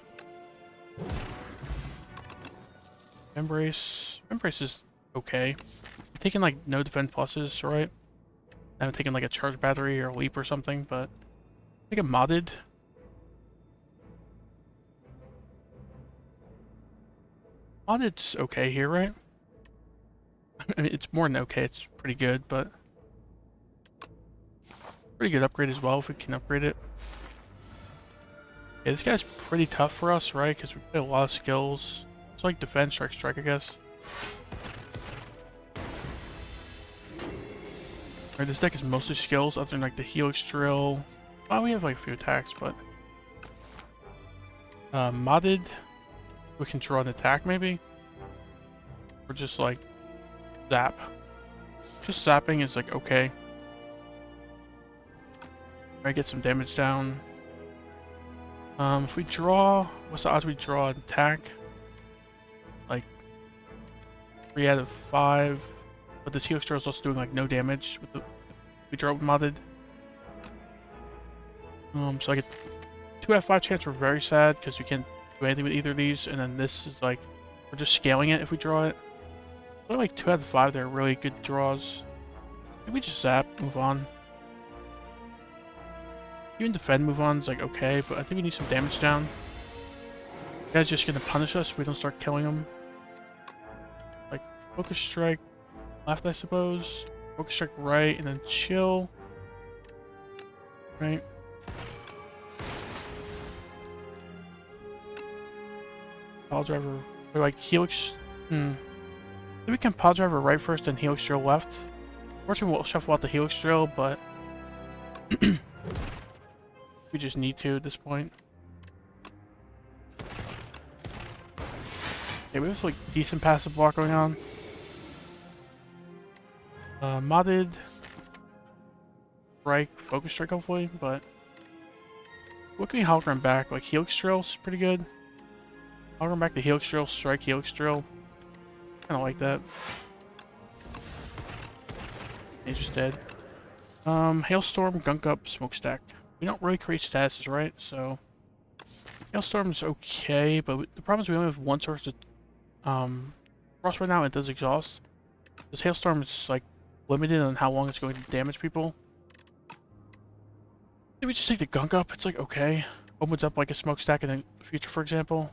Embrace. Embrace is okay. I'm taking like no defense pluses, right? I'm taking like a charge battery or a leap or something, but I think I'm modded. Modded's okay here, right? I mean, it's more than okay, it's pretty good, but pretty good upgrade as well if we can upgrade it. Yeah, this guy's pretty tough for us, right? Because we play a lot of skills. It's like defense, strike, I guess. Right, this deck is mostly skills, other than like the helix drill. Well, we have like a few attacks, but modded, we can draw an attack maybe, or just like zap. Just zapping is like okay. I get some damage down. If we draw, what's the odds we draw an attack? Like 3 out of 5. But this helix drill is also doing like no damage with the we draw modded. So I get 2 out of 5 chance. We're very sad because we can't do anything with either of these. And then this is like we're just scaling it if we draw it. But like 2 out of 5, they're really good draws. Maybe we just zap, move on. Even defend move on's like okay, but I think we need some damage down. The guy's just gonna punish us if we don't start killing him. Like focus strike. left, I suppose. Focus strike right, and then chill. Right. Pile driver, or like helix. Maybe we can pile driver right first, then helix drill left. Unfortunately, we'll shuffle out the helix drill, but we just need to at this point. Okay, we have like decent passive block going on. Modded strike, focus strike hopefully, but what can we hologram back? Like helix drill's pretty good. Hologram back to helix drill, strike helix drill. Kinda like that. He's just dead. Hailstorm, gunk up, smokestack. We don't really create statuses, right? So Hailstorm's okay, but the problem is we only have one source of frost right now. It does exhaust. This hailstorm is like limited on how long it's going to damage people. Maybe we just take the gunk up. It's like okay. Opens up like a smokestack in the future, for example.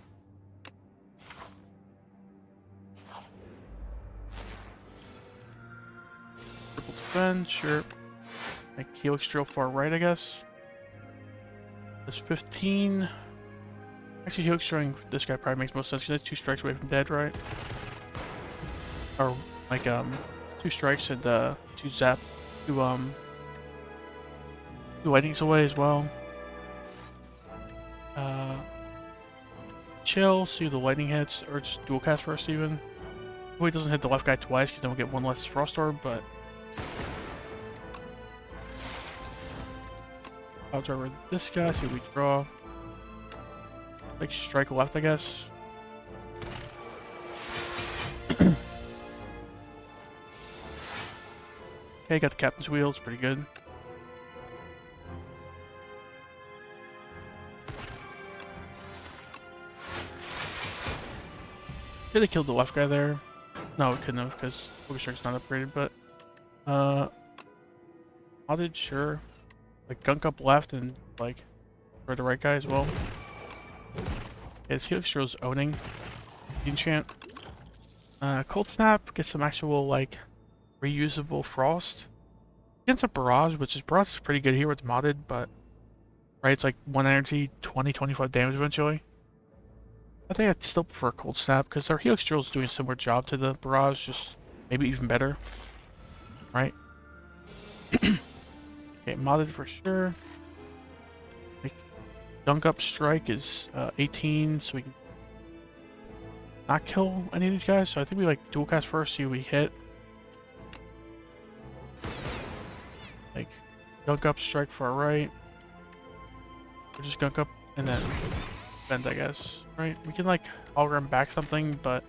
Triple defend, sure. Like helix drill far right, I guess. That's 15. Actually, helix drilling this guy probably makes most sense because that's 2 strikes away from dead, right? Or like 2 strikes and 2 zap, 2 lightnings away as well. Chill, see if the lightning hits, or just dual cast first even. Hopefully it doesn't hit the left guy twice because then we'll get 1 less frost orb, but I'll drive this guy, see what we draw. Like strike left, I guess. Okay, got the captain's wheel, it's pretty good. Could have killed the left guy there. No, it couldn't have because focus strike's not upgraded, but modded, sure. Like gunk up left and like for the right guy as well. Yeah, this helix drill's owning. Enchant. Cold snap, get some actual like reusable frost. Against a barrage, barrage is pretty good here with modded, but right, it's like 1 energy, 20-25 damage eventually. I think I'd still prefer cold snap because our helix drill is doing a similar job to the barrage, just maybe even better. Right? Okay, modded for sure. Like, dunk up strike is 18, so we can not kill any of these guys. So I think we like dual cast first, see what we hit. Like gunk up strike far right. Or just gunk up and then bend, I guess. Right? We can like hologram back something, but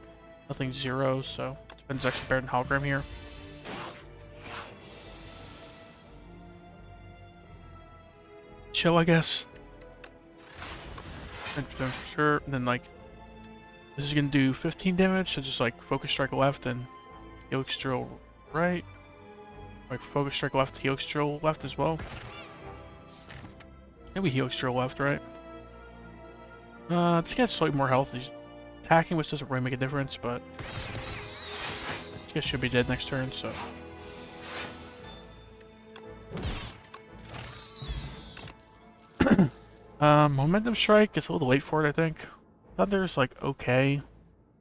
nothing 0, so defense actually better than hologram here. Chill, I guess. For sure. And then like this is gonna do 15 damage, so just like focus strike left and helix drill right. Like focus strike left, helix drill left as well. Maybe helix drill left, right? This guy's slightly more health. He's attacking, which doesn't really make a difference, but this guy should be dead next turn, so. Momentum strike is a little late for it, I think. Thunder's like okay.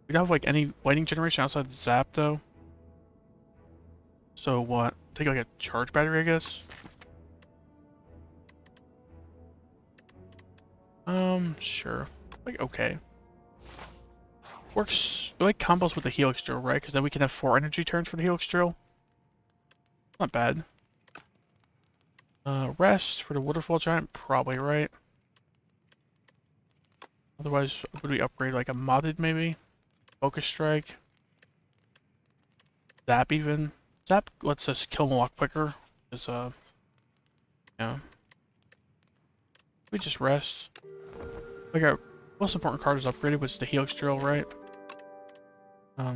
We don't have like any lightning generation outside the zap though. So what? Take like a charge battery, I guess. Sure. Like okay. Works like combos with the helix drill, right? Because then we can have 4 energy turns for the helix drill. Not bad. Rest for the waterfall giant, probably right. Otherwise, would we upgrade like a modded maybe? Focus strike. Zap even. Zap lets us kill them a lot quicker. Is yeah. We just rest. Like our most important card is upgraded, which is the helix drill, right? I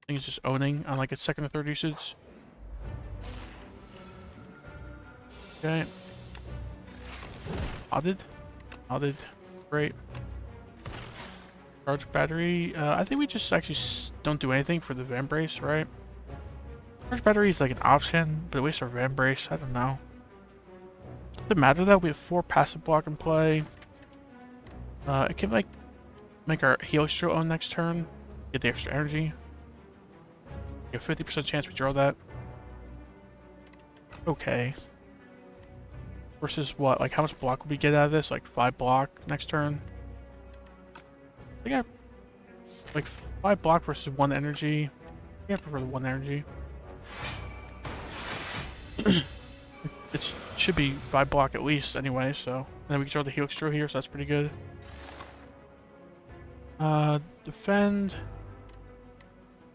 think it's just owning on like its 2nd or 3rd usage. Okay. Modded. Great. Charge battery. I think we just actually don't do anything for the Vambrace, right? Charge battery is like an option, but waste of ram brace, I don't know. Does it matter though? We have 4 passive block in play. It can like make our Helix Drill on next turn. Get the extra energy. We have 50% chance we draw that. Okay. Versus what? Like how much block would we get out of this? Like 5 block next turn? I think I like 5 block versus 1 energy. I think I prefer the 1 energy. It should be 5 block at least anyway, so. And then we can draw the Helix Drill here, so that's pretty good. Defend.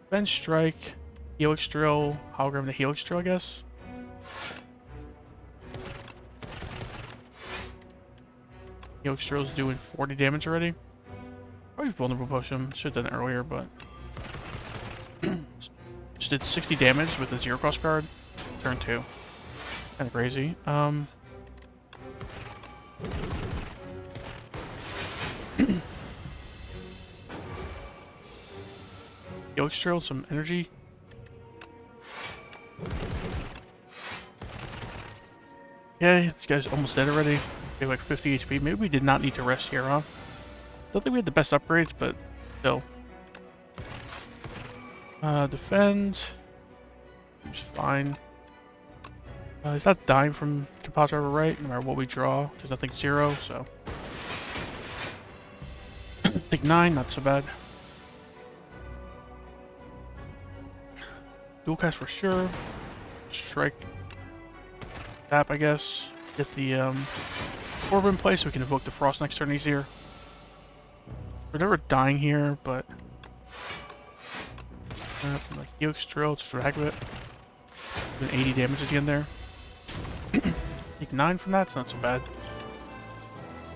Defend, strike, Helix Drill, hologram to Helix Drill, I guess. Helix Drill's doing 40 damage already. Probably vulnerable potion. Should have done it earlier, but just did 60 damage with a 0-cost card. Turn 2. Kind of crazy. Helix Drill, some energy. Okay, this guy's almost dead already. We have like 50 HP. Maybe we did not need to rest here, huh? Don't think we had the best upgrades, but still. Defend. Seems fine. He's not dying from composite over right, no matter what we draw. There's nothing 0, so. Take 9, not so bad. Dual cast for sure. Strike. Tap, I guess. Get the orb in place so we can evoke the frost next turn easier. We're never dying here, but like Helix Drill, just drag it. Doing 80 damage at the end there. Take 9 from that, it's not so bad.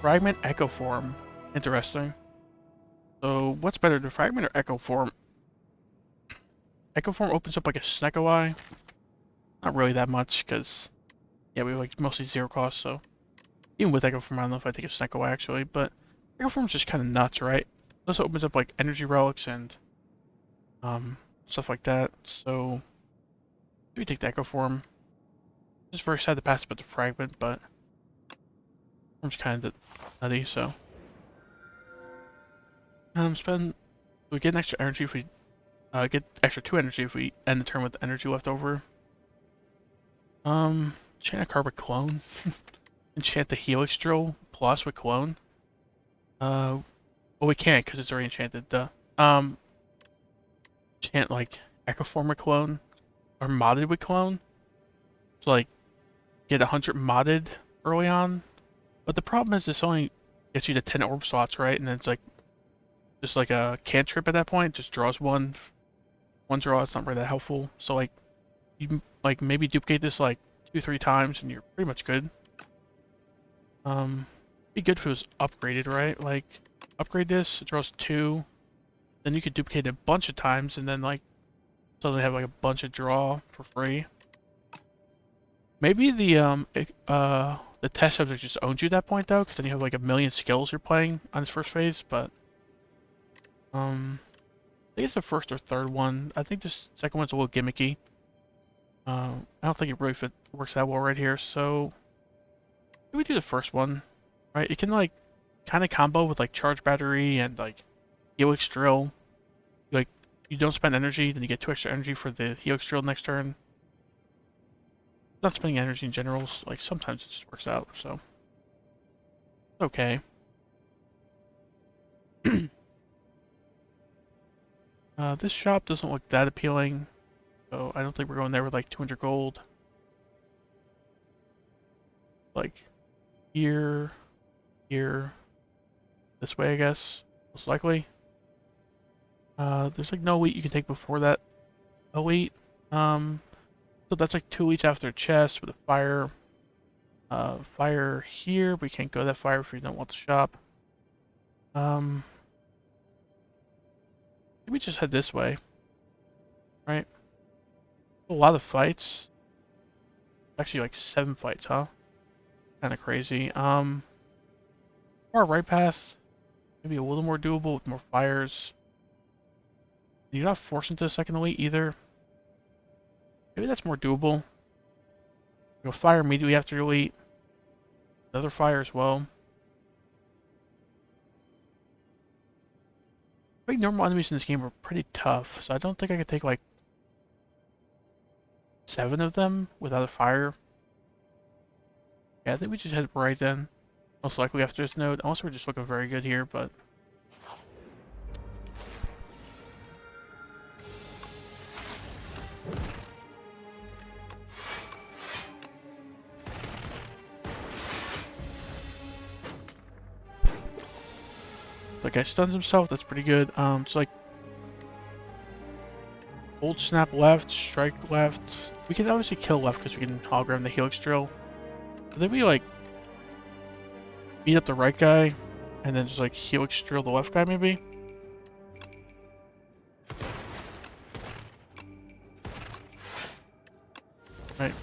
Fragment, Echo Form. Interesting. So what's better, the Fragment or Echo Form? Echo Form opens up like a Snecko Eye. Not really that much, because yeah, we have like mostly 0 cost, so even with Echo Form, I don't know if I take a Snecko Eye actually, but Echo Form's just kind of nuts, right? It also opens up like energy relics and stuff like that. So we take the Echo Form. Just very sad to pass about the Fragment, but Form's kind of nutty, so we get an extra energy if we get extra 2 energy if we end the turn with the energy left over. Enchant a card with Clone. Enchant the Helix Drill plus with Clone. Well, we can't because it's already enchanted. Enchant like Echo Form with Clone or modded with Clone. So like get 100 modded early on, but the problem is this only gets you to 10 orb slots, right? And then it's like just like a cantrip at that point. Just draws one draw. It's not really that helpful. So like you like maybe duplicate this like 2-3 times and you're pretty much good. Be good if it was upgraded, right? Like upgrade this, it draws 2. Then you could duplicate it a bunch of times and then like suddenly have like a bunch of draw for free. Maybe the test subject just owns you at that point though, because then you have like a million skills you're playing on this first phase, but I think it's the first or third one. I think this second one's a little gimmicky. I don't think it really works that well right here, so maybe we do the first one, right? It can like kind of combo with like charge battery and like Helix Drill. Like you don't spend energy, then you get 2 extra energy for the Helix Drill next turn. Not spending energy in general, like sometimes it just works out, so okay. This shop doesn't look that appealing, so I don't think we're going there with like 200 gold. Like here, this way, I guess, most likely. There's like no elite you can take before that elite. So that's like 2 elites after chest with a fire. Fire here. We can't go that fire if we don't want the shop. Maybe just head this way. Right? A lot of fights. Actually like 7 fights, huh? Kinda crazy. Our right path. Maybe a little more doable with more fires. You're not forced into the second elite either. Maybe that's more doable. Go fire immediately after elite. Another fire as well. I think normal enemies in this game are pretty tough, so I don't think I could take like 7 of them without a fire. Yeah, I think we just head right then. Most likely after this node. Unless we're just looking very good here, but... The guy stuns himself, that's pretty good. It's like... Hold snap left, strike left. We can obviously kill left because we can hologram the helix drill. But then we like... beat up the right guy, and then just like helix drill the left guy maybe? Right,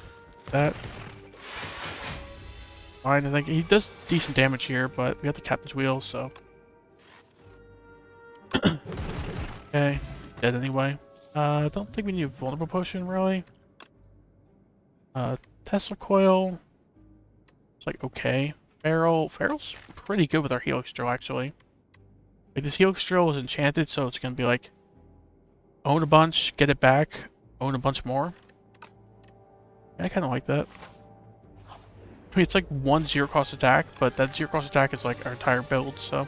that. Fine, I think he does decent damage here, but we got the captain's wheel, so... Okay, dead anyway. I don't think we need a vulnerable potion, really. Tesla coil. It's like, okay. Feral's pretty good with our helix drill, actually. Like, this helix drill is enchanted, so it's gonna be like... Own a bunch, get it back, own a bunch more. Yeah, I kinda like that. I mean, it's like 1 zero cost attack, but that 0 cost attack is like our entire build, so...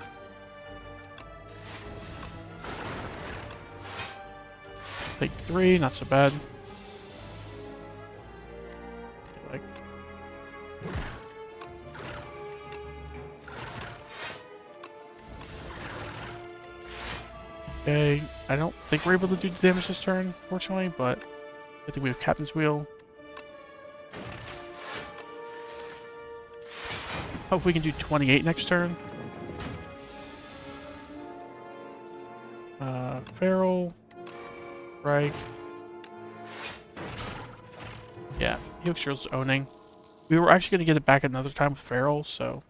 Take 3, not so bad. Like... Okay, I don't think we're able to do the damage this turn, fortunately, but... I think we have Captain's Wheel. Hope we can do 28 next turn. Feral. Right. Yeah, Helix Drill's owning. We were actually going to get it back another time with Feral, so...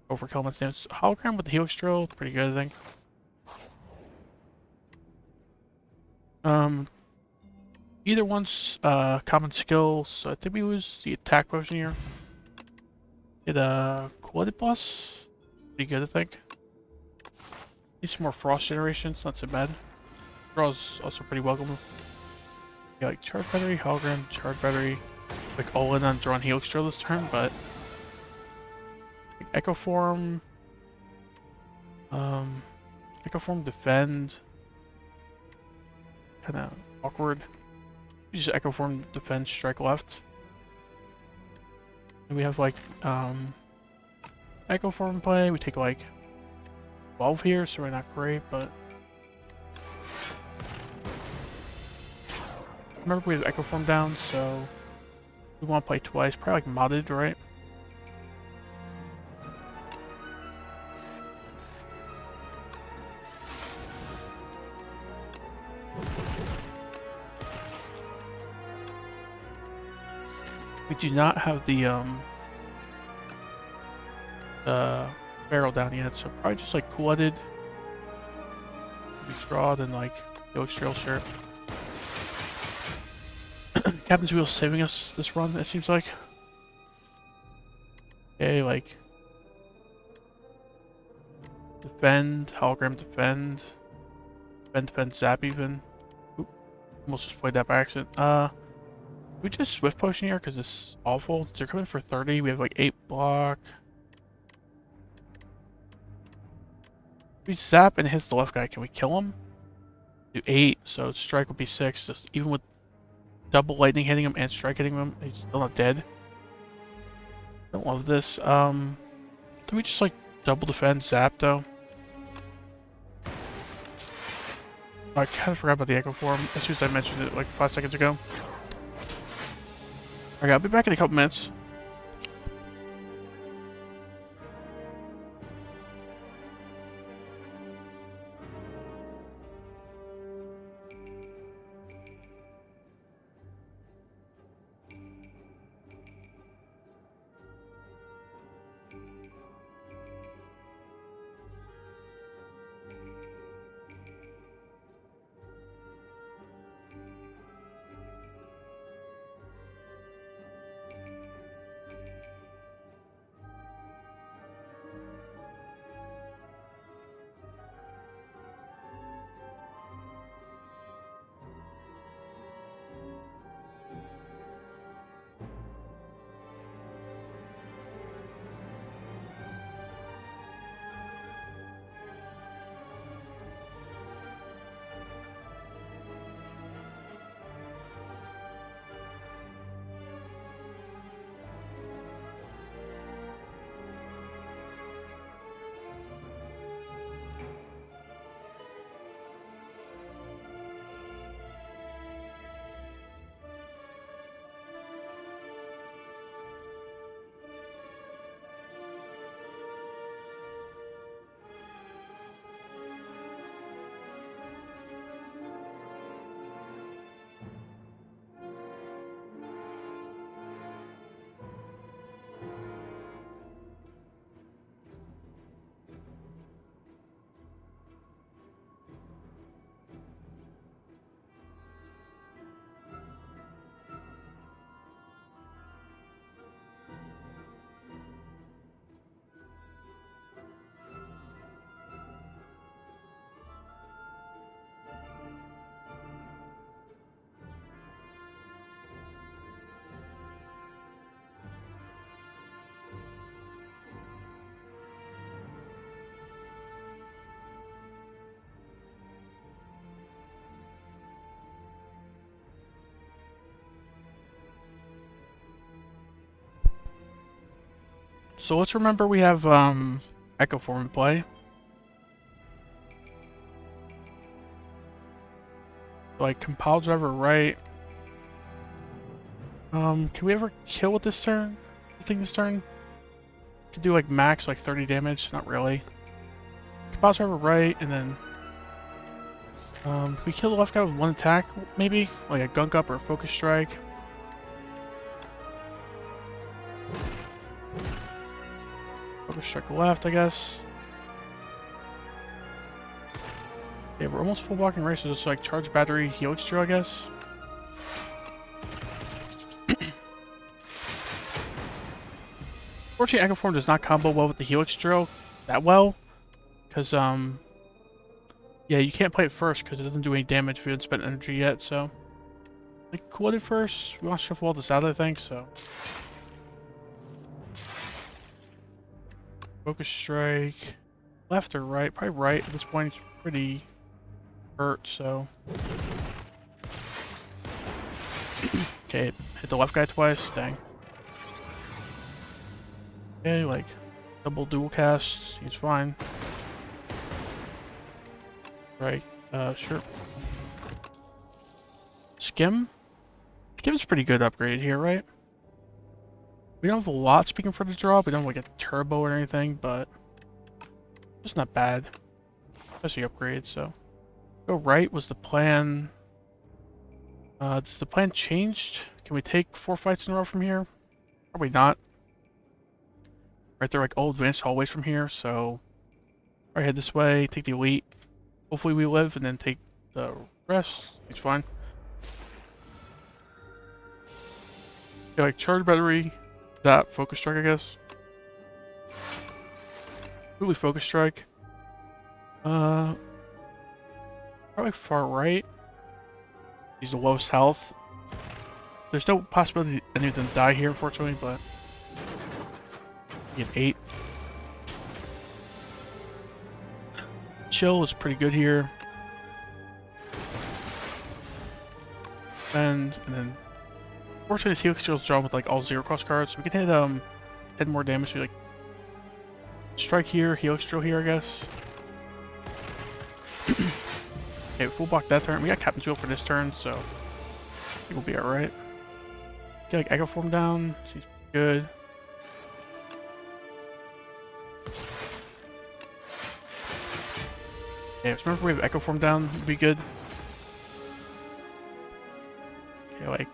Overkill much damage. Hologram with the Helix Drill, pretty good, I think. Either one's common skill, so I think we use the attack potion here. Get a quality plus. Pretty good, I think. Need some more frost generations, not so bad. Draw's also pretty welcome. Yeah, like charge battery, hologram, charge battery. Like all in on drawing Helix Drill this turn, but like, Echo Form. Echo Form defend. Kinda awkward. You just Echo Form defend, strike left. And we have like Echo Form play. We take like 12 here, so we're not great, but remember we have Echo Form down, so we want to play twice. Probably like modded, right? We do not have the barrel down yet, so probably just like cool-headed. We draw, then like Helix Drill, sure. Captain's Wheel saving us this run, it seems like. Okay, like defend, hologram defend, defend, zap even. Oop, almost just played that by accident. We just Swift Potion here because it's awful. They're coming for 30. We have like 8 block. We zap and hits the left guy. Can we kill him? Do 8, so strike would be 6. Just even with double lightning hitting him and strike hitting him, he's still not dead. Don't love this. Do we just like double defend zap though? I kind of forgot about the Echo Form as soon as I mentioned it like 5 seconds ago. Okay, I'll be back in a couple minutes. So let's remember we have Echo Form in play. Like compile driver right. Can we ever kill with this turn? I think this turn could do like max like 30 damage. Not really. Compile driver right, and then can we kill the left guy with one attack? Maybe like a gunk up or a focus strike. Focus strike left, I guess. Yeah, we're almost full blocking race, so just like charge battery, helix drill, I guess. Fortunately, Echo Form does not combo well with the helix drill that well, because yeah, you can't play it first because it doesn't do any damage if you haven't spent energy yet. So, like, cool it first. We want to shuffle all this out, I think. So, focus strike, left or right? Probably right at this point. It's pretty hurt. So, okay, hit the left guy twice. Dang. Okay, like double dual cast. He's fine. Right. Sure. Skim? Skim's pretty good upgrade here, right? We don't have a lot speaking for the draw. We don't have like a turbo or anything, but it's not bad. Especially upgrade, so. Go right was the plan. Does the plan changed? Can we take 4 fights in a row from here? Probably not. Right, they're like all advanced hallways from here, so I head this way, take the elite. Hopefully we live, and then take the rest. It's fine. Yeah, like charge battery, that focus strike, I guess. Really focus strike. Probably far right. He's the lowest health. There's no possibility any of them die here, unfortunately, but you have 8. Chill is pretty good here. And then fortunately this helix skill's drawn with like all 0 cost cards. So we can hit 10 more damage. So like strike here, helix drill here, I guess. Okay, full block that turn. We got Captain's Wheel for this turn, so I think we'll be alright. Get like Echo Form down. Seems good. Yeah, so remember we have Echo Form down, would be good. Okay, like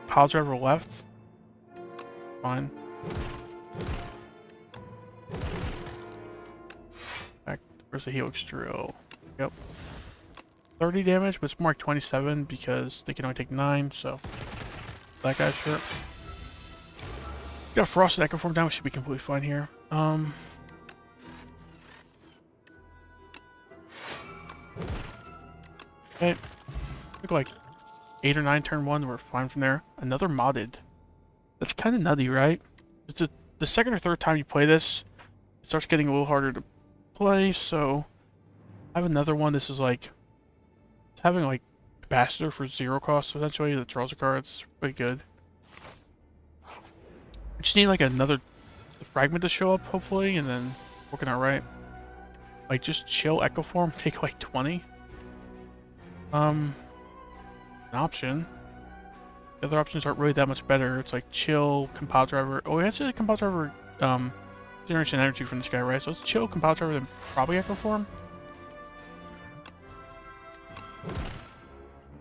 pile driver left. Fine. Back, where's the helix drill? Yep. 30 damage, but it's more like 27 because they can only take 9, so that guy's sure. Got a frosted Echo Form down, we should be completely fine here. Okay. Look like 8 or 9 turn 1, we're fine from there. Another modded. That's kind of nutty, right? It's the second or third time you play this, it starts getting a little harder to play, so I have another one. This is like, it's having like Ambassador for 0 cost, essentially, that draws the cards. It's pretty good. We just need like another fragment to show up, hopefully, and then working out right. Like, just chill Echo Form, take like 20. An option. The other options aren't really that much better. It's like chill, compile driver. Oh, it's actually compile driver generation energy from this guy, right? So it's chill, compile driver, then probably Echo Form.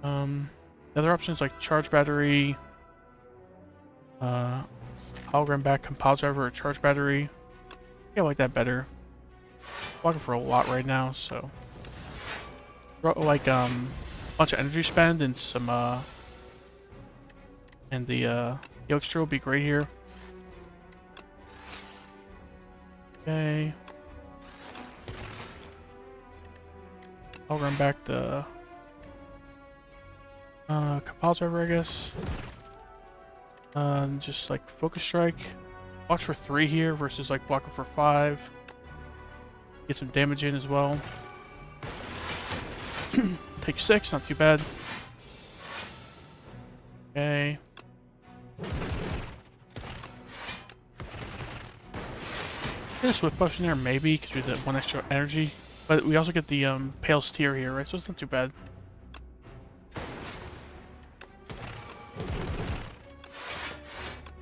The other options like charge battery, hologram back, compile driver, or charge battery. I like that better. I'm looking for a lot right now, so like a bunch of energy spend and some and the helix drill will be great here. Okay. I'll run back the compile driver, I guess. Just like focus strike. Watch for 3 here versus like blocking for 5. Get some damage in as well. Take 6, not too bad. Okay. Get a Swift Potion there, maybe, because we have the 1 extra energy. But we also get the Pale Steer here, right? So it's not too bad.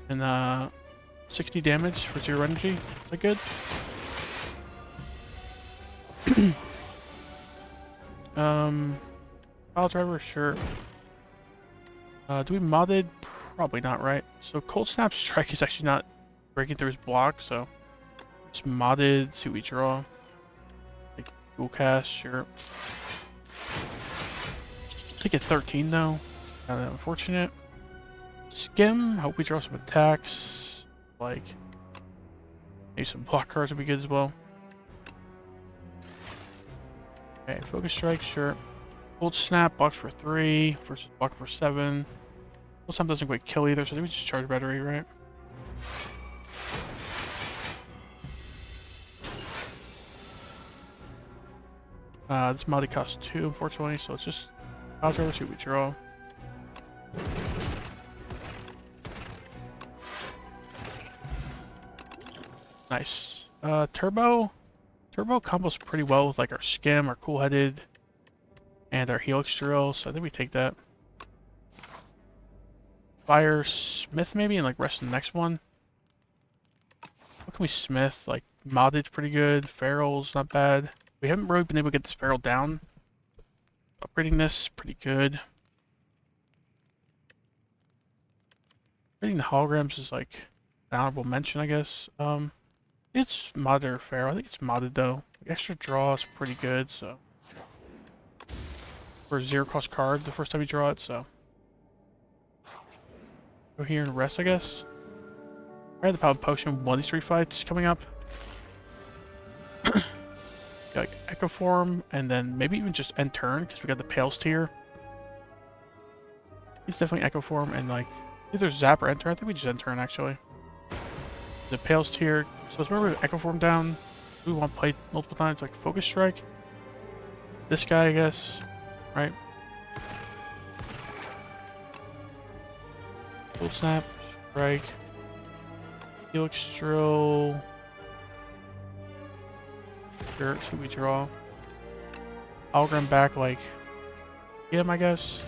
And 60 damage for 0 energy. Is that good? Pile Driver, sure. Do we modded? Probably not, right? So Cold Snap Strike is actually not breaking through his block, so it's modded. See what we draw. Like Dual Cast, sure. Take it 13 though. Kind of unfortunate. Skim. Hope we draw some attacks. Like maybe some block cards would be good as well. Okay, Focus Strike, sure. Cold Snap, blocks for 3 versus block for 7. Cold Snap doesn't quite kill either, so I think we just charge battery, right? This mod costs 2, unfortunately, so it's just I'll try to see what we draw. Nice. Turbo combos pretty well with like our Skim, our Cool Headed, and our Helix Drill, so I think we take that. Fire Smith maybe, and like rest in the next one. What can we Smith? Like Modded's pretty good. Feral's not bad. We haven't really been able to get this Feral down. Upgrading this, pretty good. Upgrading the holograms is like an honorable mention, I guess. It's modded or Feral. I think it's modded though. Extra draw is pretty good, so. For a 0 cost card the first time you draw it, so. Go here and rest, I guess. I had the Power Potion, one of these 3 fights coming up. Like Echo Form, and then maybe even just end turn, because we got the Pale Steer. It's definitely Echo Form, and like, either Zap or end turn. I think we just end turn, actually. The Pale Steer. So let's remember Echo Form down. We want to play multiple times, like Focus Strike. This guy, I guess. Right? Cold Snap, Strike, Helix Drill. Sure, see what we draw. Hologram back, like, him, I guess.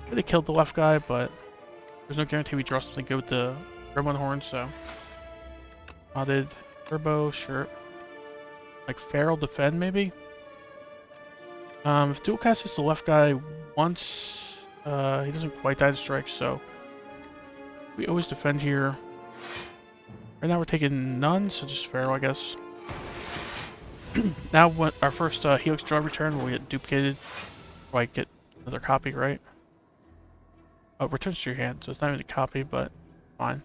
Could have killed the left guy, but there's no guarantee we draw something good with the Gremlin Horn, so. Modded Turbo, sure. Like Feral Defend, maybe? If Dual Cast hits the left guy once, he doesn't quite die to strike, so we always defend here. Right now we're taking none, so just Feral, I guess. Now what our first Helix draw return will get duplicated, like get another copy, right? Oh, it returns to your hand, so it's not even a copy, but fine.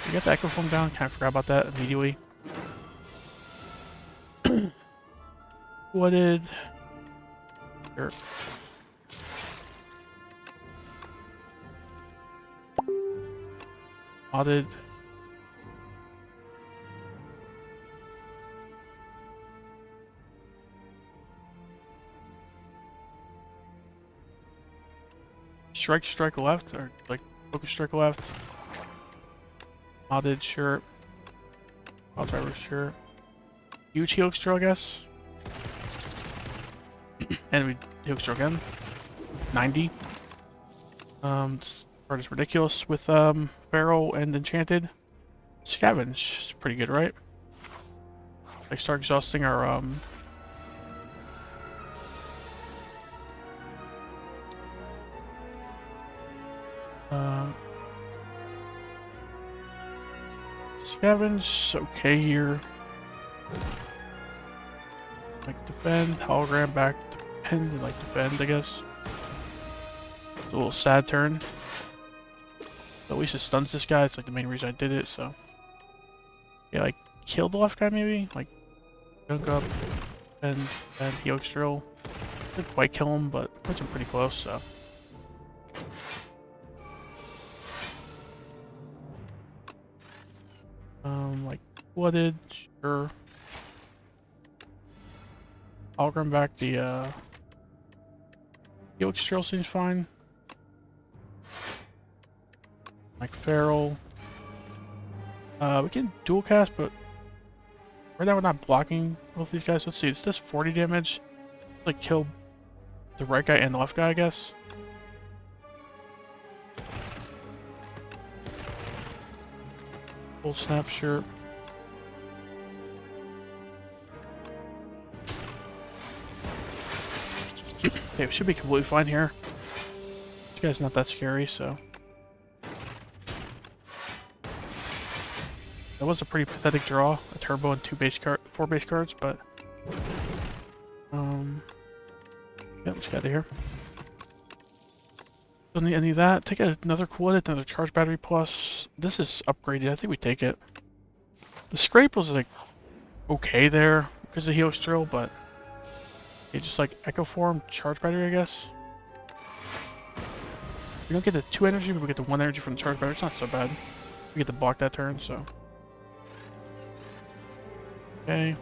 We got the Echo Form down, kind of forgot about that immediately. Wooded. Sure. Modded. Strike left, or like Focus Strike left. Modded, sure. Pile Driver, sure. Huge Helix Drill, I guess. And we Helix Drill again. 90. This card is ridiculous with Feral and Enchanted. Scavenge is pretty good, right? Like start exhausting our Scavenge, okay here. Like defend, hologram back, defend, and like defend, I guess. It's a little sad turn. But at least it stuns this guy, it's like the main reason I did it, so. Yeah, like kill the left guy maybe? Like dunk up and Helix Drill. Didn't quite kill him, but puts him pretty close, so. Like Flooded, sure. Hologram back, the Helix Drill seems fine. Like Feral. We can dual cast, but right now we're not blocking both these guys. Let's see, it's just 40 damage. Like kill the right guy and the left guy, I guess. Full snap, sure. Okay, we should be completely fine here. This guy's not that scary, so. That was a pretty pathetic draw. A turbo and 4 base cards, but yeah, let's get out of here. Don't need any of that. Take another cool edit, another charge battery plus. This is upgraded. I think we take it. The scrape was like okay there because of Helix Drill, but it's just like Echo Form, charge battery, I guess. We don't get the 2 energy, but we get the 1 energy from the charge battery. It's not so bad. We get to block that turn, so. Okay.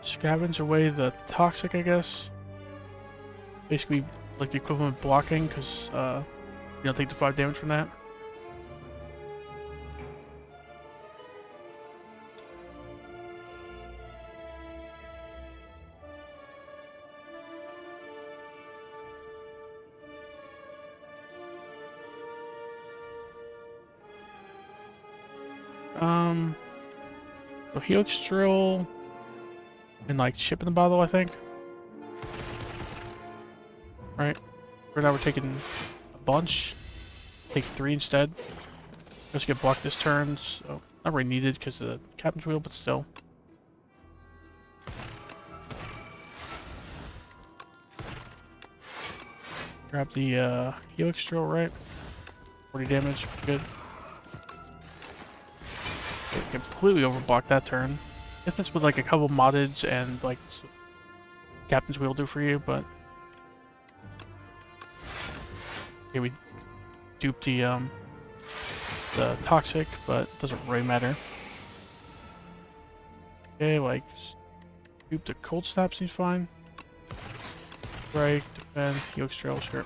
Scavenge away the toxic, I guess. Basically, like the equivalent of blocking, because you don't take the 5 damage from that. So Helix Drill and like chip in the bottle, I think. Right? Right now we're taking a bunch. Take 3 instead. Just get blocked this turn, so not really needed because of the captain's wheel, but still. Grab the Helix Drill, right? 40 damage, good. It completely overblocked that turn. I guess that's with like a couple moddeds and like Captain's Wheel do for you, but okay, we duped the toxic, but it doesn't really matter. Okay, like dupe the cold snap seems fine. Strike, defend, Helix Trail, sure.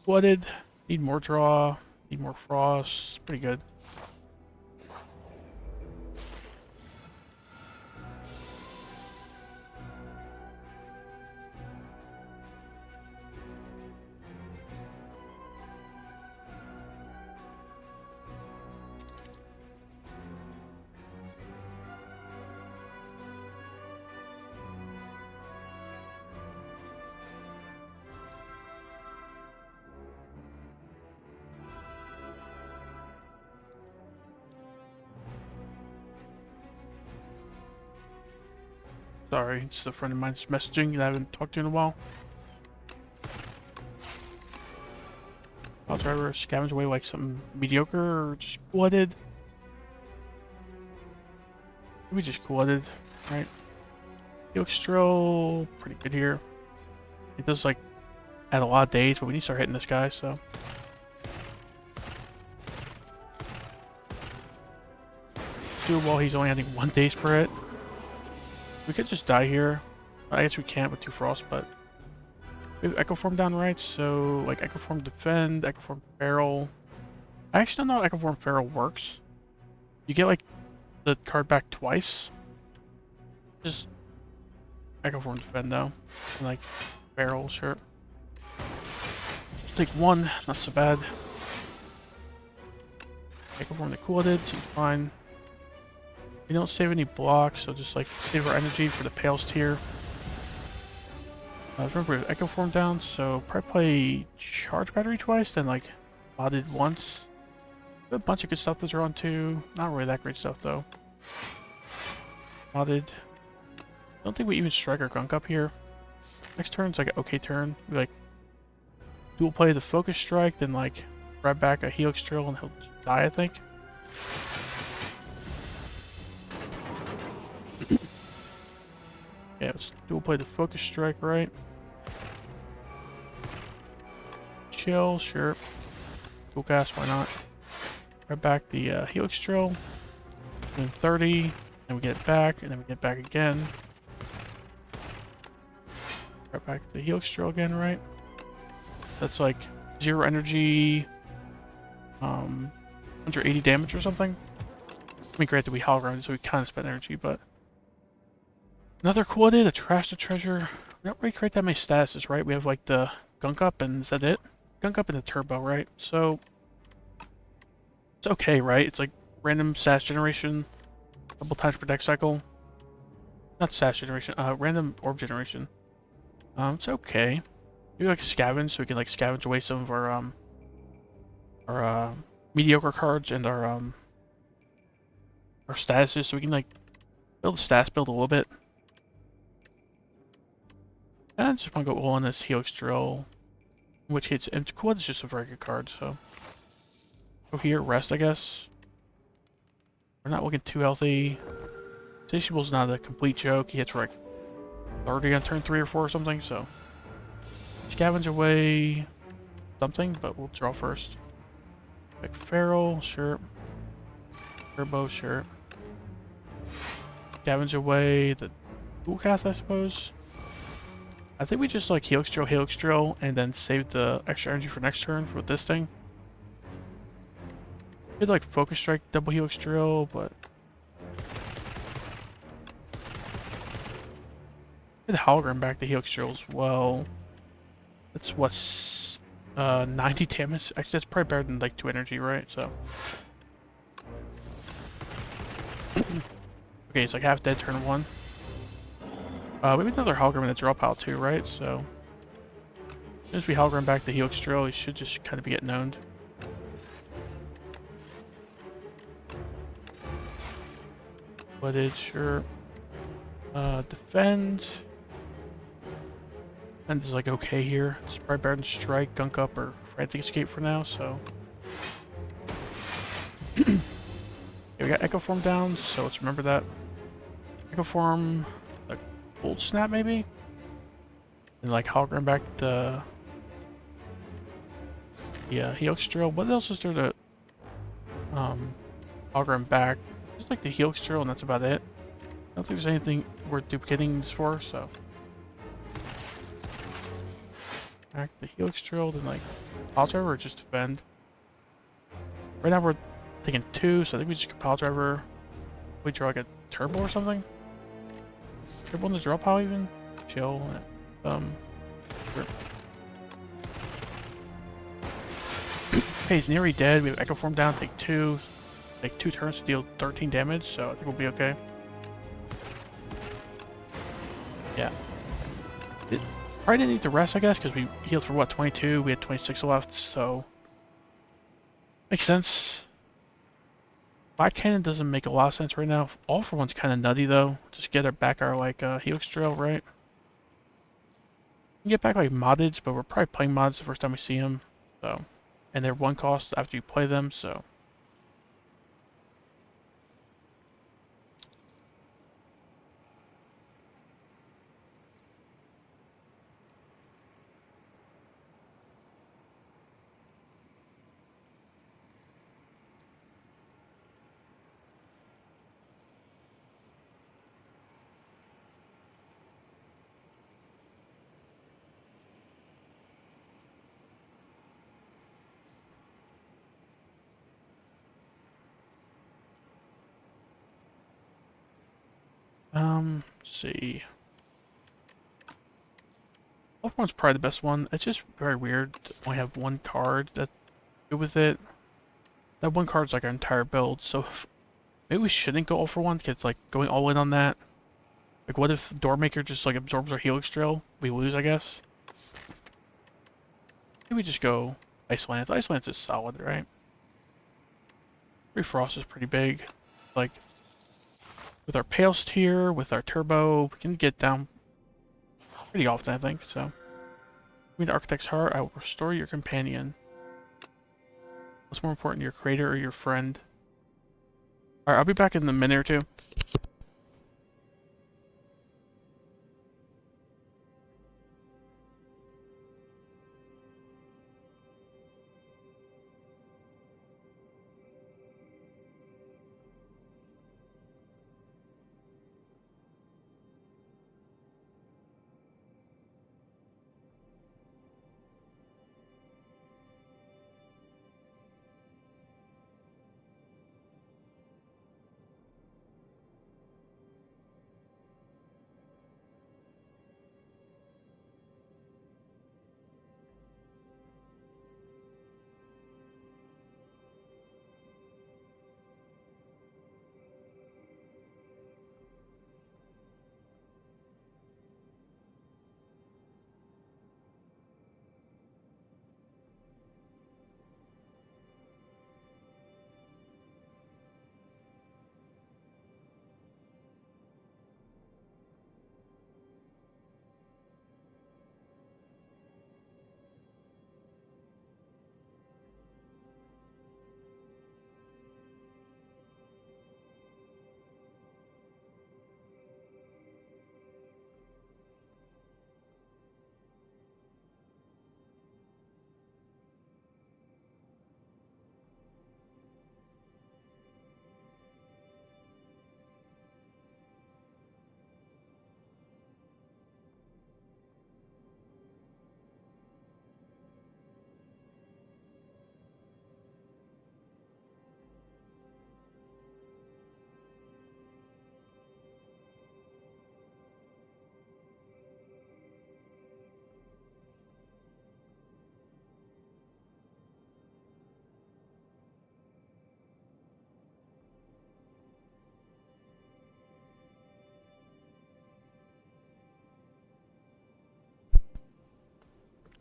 Flooded, need more draw, need more frost, pretty good. Sorry, just a friend of mine's messaging that I haven't talked to in a while. I'll try to scavenge away like something mediocre or just cool-headed. Maybe just cool-headed, right? Helix Drill, pretty good here. It does like add a lot of days, but we need to start hitting this guy, so. Do it while he's only adding 1 days per hit. We could just die here. I guess we can't with 2 frost, but we have Echo Form down right, so like Echo Form defend, Echo Form feral. I actually don't know how Echo Form feral works. You get like the card back twice. Just Echo Form defend though, and like feral, sure. Just take 1, not so bad. Echo Form the cool-headed seems fine. We don't save any blocks, so just like save our energy for the Pales tier. Remember we have Echo Form down, so probably play Charge Battery twice, then like modded once. A bunch of good stuff to throw on too. Not really that great stuff though. Modded. I don't think we even strike our gunk up here. Next turn's like an okay turn. We like dual play the Focus Strike, then like grab back a Helix Drill and he'll die, I think. Yeah, let's dual play the Focus Strike, right? Chill, sure. Dual cast, why not? Grab back the Helix Drill. And 30, Then we get it back, and then we get it back again. Right back to the Helix Drill again, right? That's like 0 energy, 180 damage or something. I mean, granted, we hologrammed, so we kind of spent energy, but... Another cool idea to trash the treasure. We don't really create that many statuses, right? We have like the gunk up, and is that it? Gunk up and the turbo, right? So... It's okay, right? It's like random status generation, couple times per deck cycle. Not status generation, random orb generation. It's okay. Maybe like scavenge, so we can like scavenge away some of our mediocre cards and our statuses, so we can like build the stats build a little bit. And I just want to go all on this Helix Drill, which hits empty. Cool, it's just a very good card, so go here, rest, I guess. We're not looking too healthy. Satiable's not a complete joke. He hits for like 30 on turn 3 or 4 or something, so scavenge away something, but we'll draw first. Like Feral, sure. Turbo, sure. Scavenge away the Dual Cast, I suppose. I think we just like Helix Drill, and then save the extra energy for next turn for this thing. Could like Focus Strike, double Helix Drill, but could hologram back the Helix Drill as well. That's what's 90 damage. Actually, that's probably better than like 2 energy, right? So okay, it's like half dead turn 1. Maybe another hologram in the draw pile too, right? So as soon as we hologram back the Helix Drill, he should just kind of be getting owned. But it's sure. Defend. Defend is like okay here. It's probably better than Strike, Gunk Up, or Frantic Escape for now, so. Okay, we got Echo Form down, so let's remember that. Echo Form, like Cold Snap maybe? And like hologram back the Helix Drill. What else is there to hologram back? Just like the Helix Drill, and that's about it. I don't think there's anything worth duplicating this for, so. Back the Helix Drill, then like Pile Driver or just defend. Right now we're taking 2, so I think we just get Pile Driver. We draw like a Turbo or something? Turbo in the draw pile even? Chill. Sure. Okay, he's nearly dead. We have Echo Form down, take 2. Take 2 turns to deal 13 damage, so I think we'll be okay. Yeah. Probably didn't need to rest, I guess, because we healed for what, 22? We had 26 left, so makes sense. Black Cannon doesn't make a lot of sense right now. All for One's kind of nutty though. Just get back our like Helix Drill, right? We can get back like modded, but we're probably playing mods the first time we see them, so, and they're 1 cost after you play them, so. Let's see. Wolf One's probably the best one. It's just very weird to only have 1 card that's good with it. That 1 card's like our entire build, so maybe we shouldn't go all for 1, because like going all in on that. Like what if Doormaker just like absorbs our Helix Drill? We lose, I guess. Maybe we just go Ice Lance. Ice Lance is solid, right? Free Frost is pretty big. Like with our Pale Tier, with our Turbo, we can get down pretty often, I think, so. Give me the Architect's Heart, I will restore your companion. What's more important, your creator or your friend? Alright, I'll be back in a minute or 2.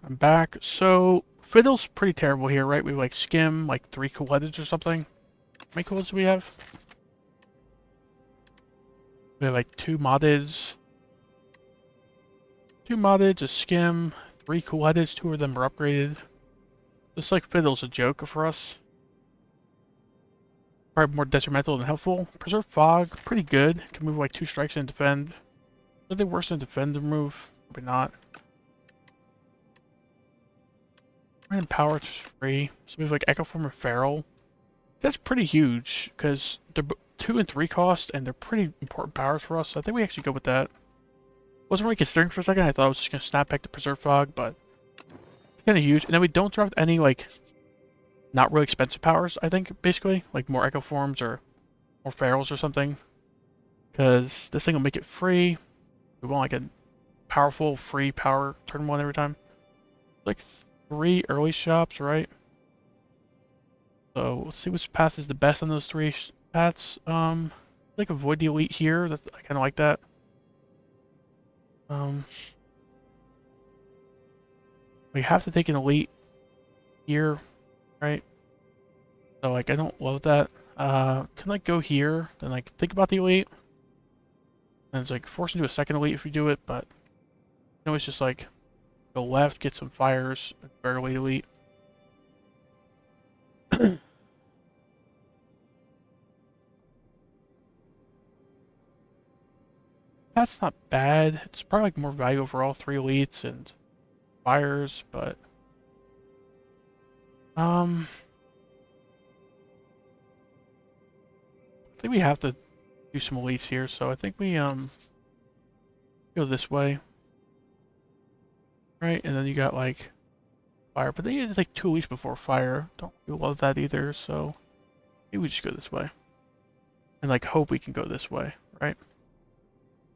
I'm back. So, Fiddle's pretty terrible here, right? We have like Skim, like 3 cool headeds or something. How many cool heads do we have? We have like 2 moddeds. 2 moddeds, a Skim, 3 cool headeds, 2 of them are upgraded. This like Fiddle's a joke for us. Probably more detrimental than helpful. Preserve Fog, pretty good. Can move like 2 strikes and defend. Are they worse than defend to move? Probably not. Random Power is free. So we have like Echo Form and Feral. That's pretty huge, because they're 2 and 3 cost, and they're pretty important powers for us, so I think we actually go with that. Wasn't really considering for a second, I thought I was just going to snap back to Preserve Fog, but it's kind of huge. And then we don't drop any, like, not really expensive powers, I think, basically. Like more Echo Forms or more Ferals or something. Because this thing will make it free. We want like a powerful, free power turn 1 every time. Like 3 early shops, right? So let's see which path is the best on those 3 paths. Like avoid the elite here. I kind of like that. We have to take an elite here, right? So like I don't love that. Can like go here, then like think about the elite. And it's like forced into a second elite if you do it, but you know it's just like go left, get some fires, barely elite. That's not bad. It's probably like more value overall, 3 elites and fires, but I think we have to do some elites here, so I think we go this way. Right, and then you got like fire, but then you had like 2 elites before fire. Don't really love that either, so maybe we just go this way. And like hope we can go this way, right?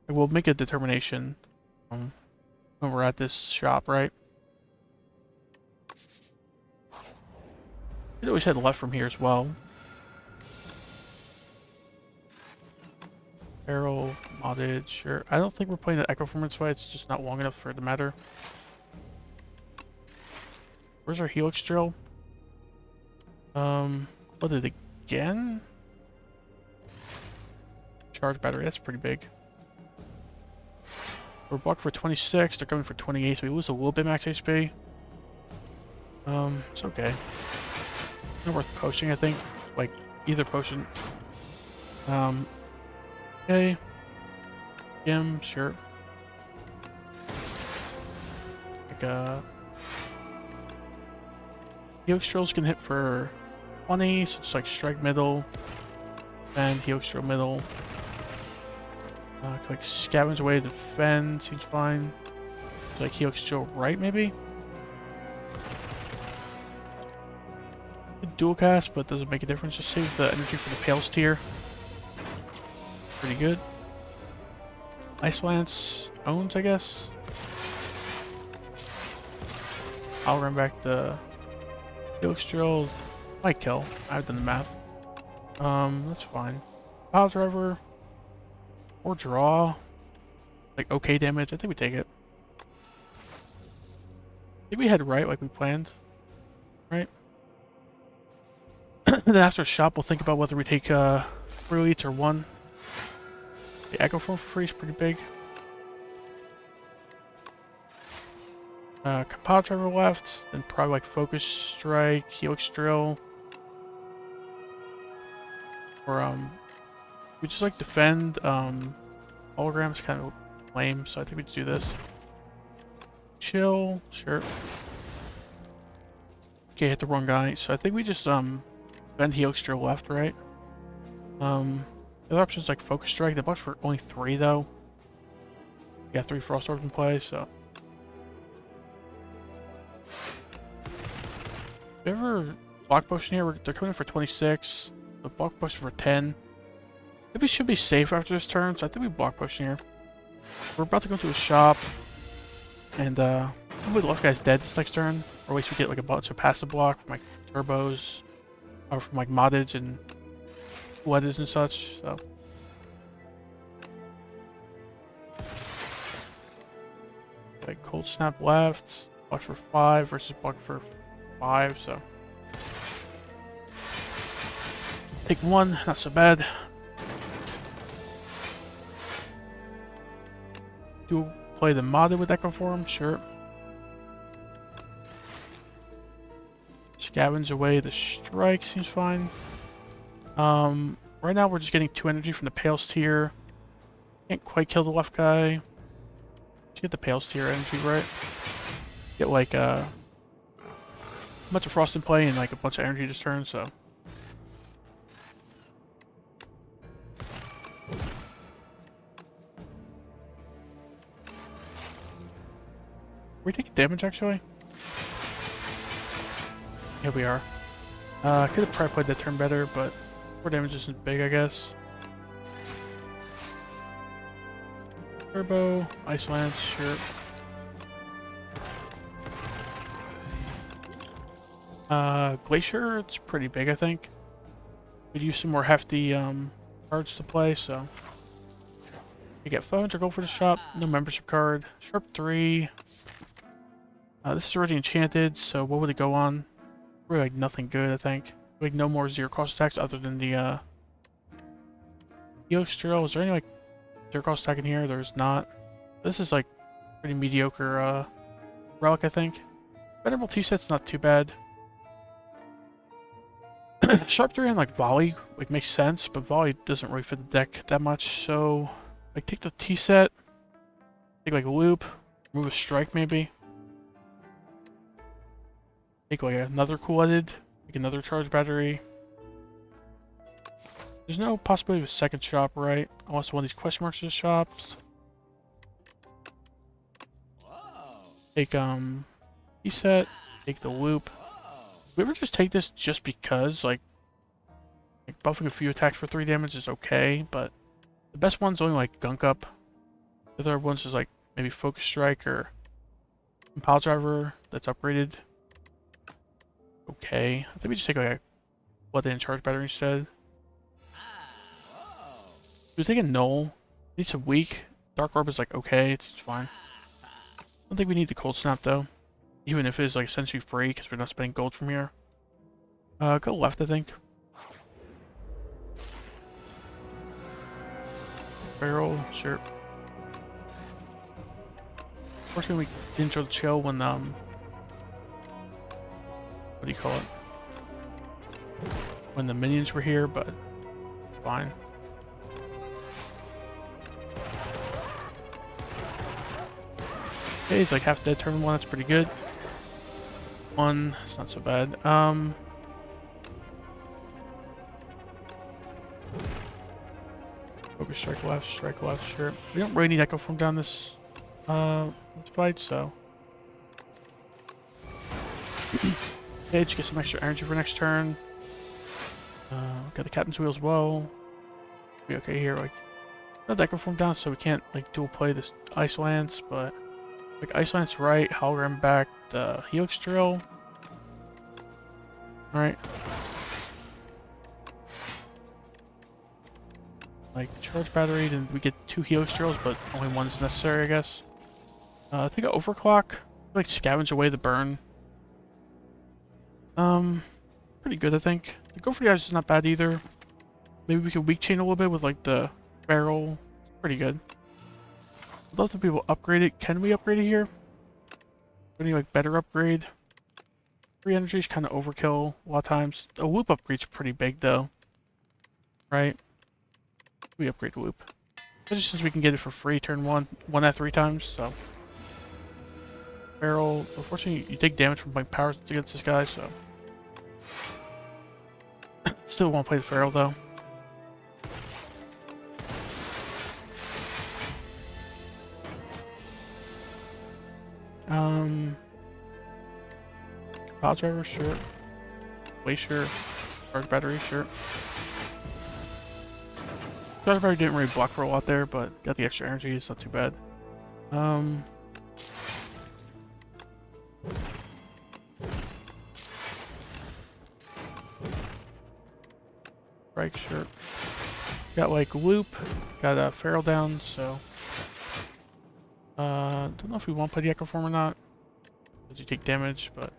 We'll make a determination when we're at this shop, right? We always head left from here as well. Barrel, modded, sure. I don't think we're playing the Echo Performance fight, it's just not long enough for it to matter. Where's our Helix drill? What did it again? Charge battery, that's pretty big. We're blocked for 26, they're coming for 28, so we lose a little bit max HP. It's okay. Not worth potion, I think. Like, either potion. Okay. Gem, sure. Like, Helix drills can hit for 20, so it's like strike middle, and Helix drill middle. Like scavenge away to defend, seems fine. It's like Helix drill right, maybe? Dual cast, but doesn't make a difference. Just save the energy for the Pales tier. Pretty good. Ice Lance owns, I guess. I'll run back the Helix drill. Might kill. I've done the math. That's fine. Pile driver. Or draw. Like okay damage. I think we take it. Did we head right like we planned? Right? Then after shop, we'll think about whether we take 3 elites or 1. The Echo Form for free is pretty big. Compile driver left, then probably like Focus Strike, Helix Drill. Or we just like defend. Hologram's kind of lame, so I think we just do this. Chill, sure. Okay, hit the wrong guy, so I think we just defend Helix Drill left, right? The other option is like Focus Strike. The box for only 3 though. We got 3 Frost Orbs in play, so. If we ever block potion here, they're coming in for 26. The block potion for 10. Maybe should be safe after this turn, so I think we block potion here. We're about to go to a shop, and probably the left guy's dead this next turn, or at least we get like a bunch of passive block from like turbos, or from like moddage and weathers and such. So like cold snap left, Block for 5 versus block for 5, so. Take 1, not so bad. Do play the modded with Echo Form? Sure. Scavenge away the strike, seems fine. Right now we're just getting 2 energy from the Pale's Tear. Can't quite kill the left guy. Let's get the Pale's Tear energy, right? Get like a bunch of Frost in play and like a bunch of energy this turn, so. Are we taking damage actually? Here we are. Could have probably played that turn better, but 4 damage isn't big, I guess. Turbo, Ice Lance, sure. Glacier, it's pretty big, I think. Could use some more hefty cards to play, so. You get phones or go for the shop. No membership card. Sharp 3. This is already enchanted, so what would it go on? Really like nothing good, I think. Like no more 0 cost attacks other than the Helix Drill. Is there any like 0 cost attack in here? There's not. This is like pretty mediocre relic, I think. Venerable T-set's not too bad. Sharp 3 and like Volley like makes sense, but Volley doesn't really fit the deck that much, so like take the T-set, take like a loop, remove a strike maybe. Take like another cool-headed, like another charge battery. There's no possibility of a second shop, right? Unless one of these question marks is shops. Take T-set, take the loop. We ever just take this just because like buffing a few attacks for 3 damage is okay, but the best one's only like Gunk Up. The other one's just like maybe Focus Strike or Pile Driver that's upgraded. Okay, I think we just take like a blood-in charge battery instead. We're taking Null. Need some weak. Dark Orb is like okay, it's fine. I don't think we need the Cold Snap though. Even if it is like essentially free because we're not spending gold from here. Go left, I think. Barrel, sure. Unfortunately, we didn't show the chill when what do you call it? When the minions were here, but it's fine. Okay, he's like half dead turn 1, that's pretty good. 1, it's not so bad. Focus strike left, sure. We don't really need Echo Form down this fight, so. Okay, just get some extra energy for next turn. Got the Captain's Wheel as well. Be okay here, like not Echo Form down, so we can't like dual play this Ice Lance, but like Ice Lance right, Hologram back, the Helix Drill. Alright. Like charge battery, then we get 2 Helix Drills, but only 1 is necessary, I guess. I think an Overclock, like scavenge away the burn. Pretty good, I think. The Go for the Eyes is not bad either. Maybe we could weak chain a little bit with like the barrel. Pretty good. I'd love to be able to upgrade it. Can we upgrade it here? Any like better upgrade? 3 energy is kind of overkill a lot of times. A loop upgrade's pretty big though. Right? We upgrade the loop. Especially since we can get it for free turn 1 at 3 times, so. Barrel, unfortunately you take damage from like powers against this guy, so. Still won't play the Feral though. Pile Driver, sure. Glacier, charge battery, sure. Charge battery didn't really block for a lot there, but got the extra energy, it's not too bad. Strike, sure. Got like loop, got a Feral down, so don't know if we want to play the Echo Form or not. as you take damage, but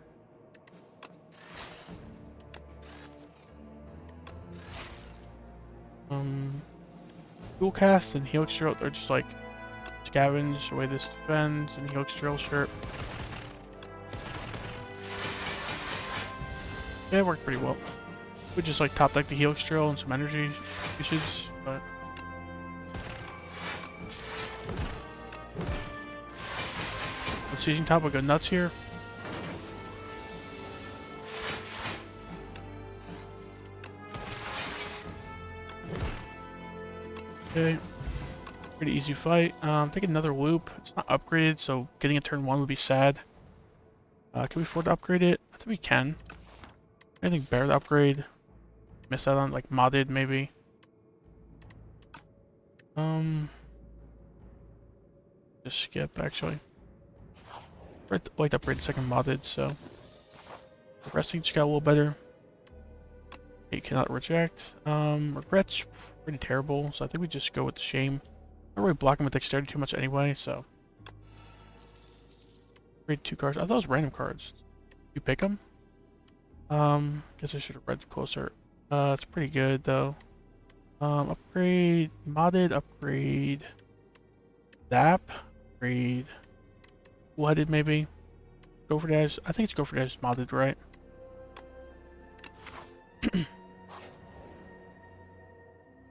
dual cast and Helix Drill are just like scavenge away this defense and Helix Drill shirt. Yeah, it worked pretty well. We just like top deck the Helix Drill and some energy usage, but the Sieging Top will go nuts here. Okay, pretty easy fight. Take another loop. It's not upgraded, so getting a turn 1 would be sad. Can we afford to upgrade it? I think we can. Anything better to upgrade? Miss out on like modded maybe. Just skip actually. I'd like to upgrade the second modded, so the resting just got a little better. You cannot reject. Regrets pretty terrible, so I think we just go with the shame. I'm not really blocking with dexterity too much anyway, so upgrade 2 cards. I thought it was random cards. You pick them? Guess I should have read closer. It's pretty good though. Upgrade modded, upgrade zap, upgrade blooded maybe. Go for dash. I think it's go for dash modded, right?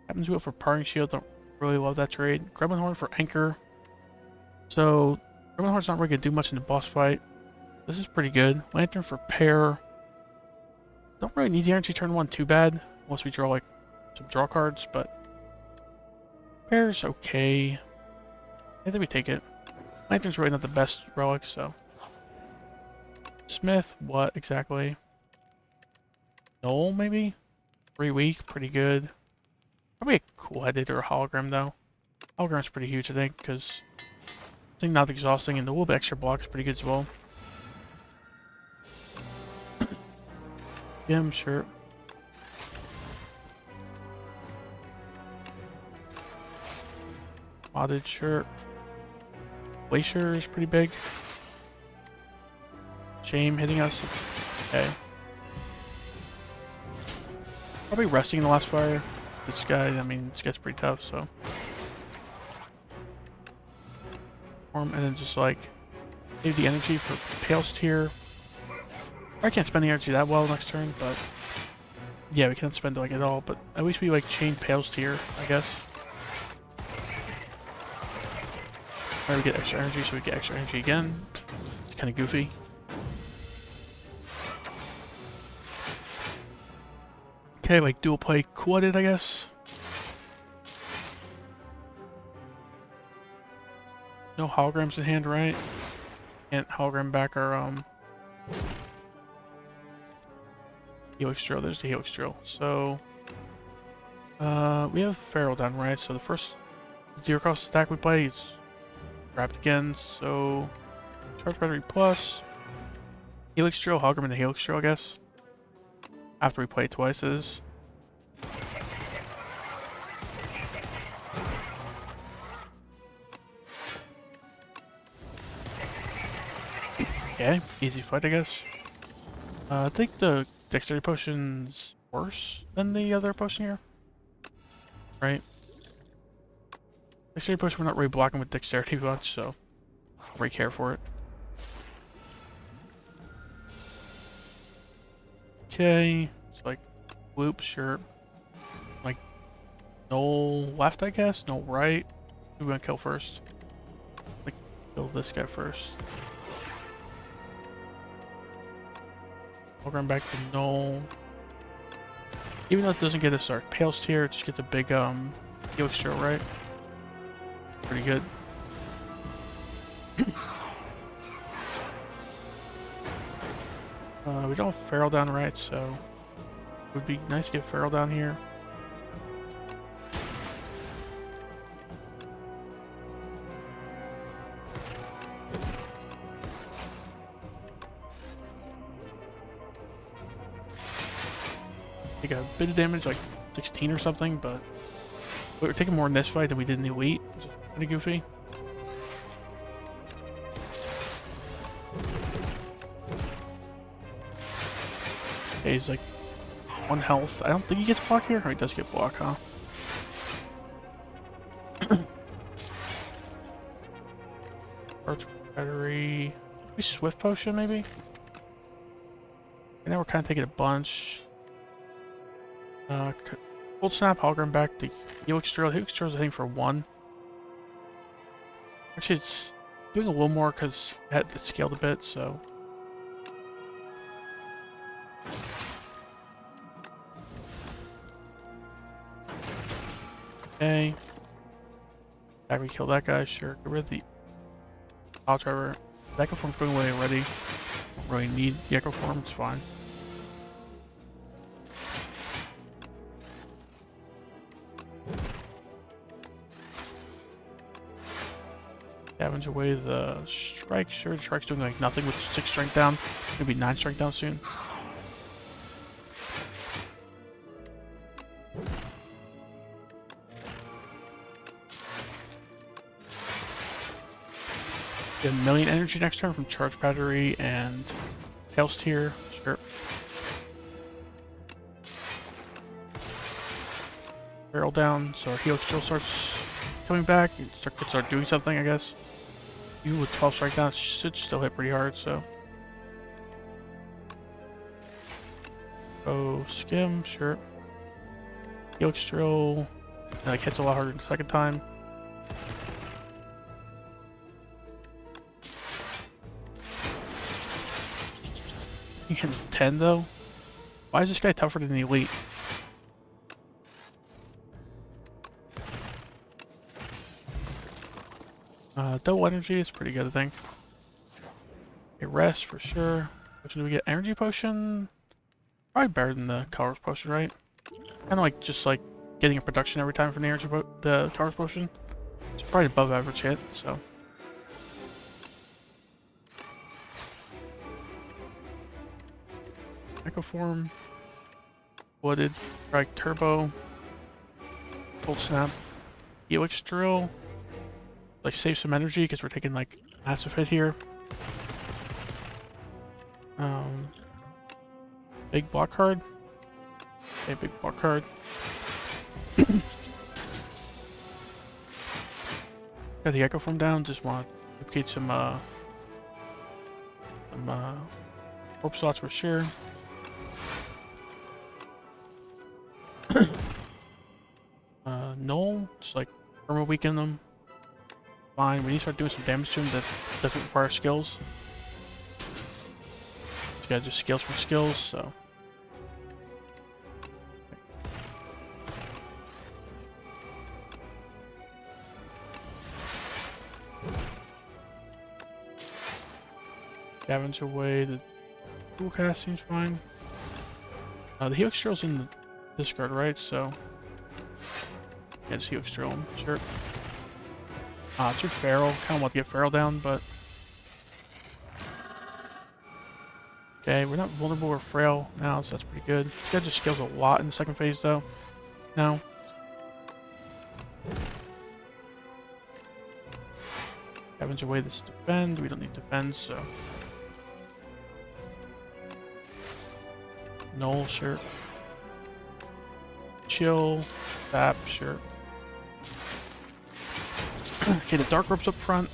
Happens to go for parting shield. Don't really love that trade. Gremlin Horn for anchor. So Gremlin Horn's not really gonna do much in the boss fight. This is pretty good. Lantern for pair. Don't really need the energy turn 1 too bad, unless we draw like some draw cards, but pair's okay. I think we take it. Lantern's really not the best relic, so. Smith, what exactly? Null, maybe? 3 weak, pretty good. Probably a cool-headed or a hologram, though. Hologram's pretty huge, I think, because I think not exhausting, and the little bit extra block is pretty good as well. Yeah, I'm sure. Modded shirt. Glacier is pretty big. Shame hitting us. Okay. Probably resting in the last fire. This guy, I mean, this guy's pretty tough, so. And then just like, save the energy for Pale's Tier. I can't spend the energy that well next turn, but yeah, we can't spend it like at all, but at least we like chain Pale's Tier, I guess. Or we get extra energy, so we get extra energy again. It's kind of goofy. Okay, like dual play cool-headed, I guess. No holograms in hand, right? Can't hologram back our Helix Drill. There's the Helix Drill. So we have Feral down, right? So the first 0 cost attack we play is wrapped again. So charge battery plus Helix Drill, hologram and the Helix Drill, I guess. After we play twice is. Okay, easy fight, I guess. I think the dexterity potion's worse than the other potion here. Right? Dexterity potion, we're not really blocking with dexterity much, so I don't really care for it. Okay, it's like loop, sure. Like no left, I guess, no right. Who we gonna kill first? Like kill this guy first. I'll run back to null. Even though it doesn't get us our Pale's Tier, it just gets a big Helix Drill, right? Pretty good. We don't have Feral down right, so it would be nice to get Feral down here. Take a bit of damage, like 16 or something, but we were taking more in this fight than we did in the Elite, which is pretty goofy. Okay, he's like 1 health. I don't think he gets block here. Oh, he does get block, huh? Charge battery. Maybe swift potion, maybe? And now we're kind of taking a bunch. Cold snap, hologram back, the helix drill. Helix drill's I think for 1. Actually, it's doing a little more because it scaled a bit, so. Okay. Back we kill that guy, sure. Get rid of the pile driver. The echo form's going away already. Don't really need the echo form, it's fine. Scavenge away the strike, sure. The strike's doing like nothing with 6 strength down. Maybe 9 strength down soon. Get 1,000,000 energy next turn from charge battery and Tails tier, sure. Barrel down, so our helix drill starts coming back. You could start doing something, I guess. You with 12 strike down should still hit pretty hard, so. Oh, skim, sure. Helix drill, like hits a lot harder the second time. You hit 10 though. Why is this guy tougher than the elite? Double energy is pretty good, I think. Okay, rest for sure. Potion, do we get energy potion? Probably better than the colors potion, right? Kind of like just like getting a production every time from the the colors potion. It's probably above average hit, so. Echo form, wooded, strike, turbo, cold snap, helix drill. Like save some energy because we're taking like massive hit here. Big block card. Okay, big block card. Got the echo form down. Just want to duplicate some orb slots for sure. Null, just like perma weaken them. Fine. We need to start doing some damage to him that doesn't require skills. You gotta do skills for skills, so. Scavenge away, the dual cast seems fine. The helix drill's in the discard, right? So. Yeah, it's helix drill, sure. It's your feral. Kinda want to get feral down, but. Okay, we're not vulnerable or frail now, so that's pretty good. This guy just scales a lot in the second phase, though. Now. Scavenge away this defend. We don't need defend, so. Null, sure. Chill. Zap, sure. Okay, the dark ropes up front.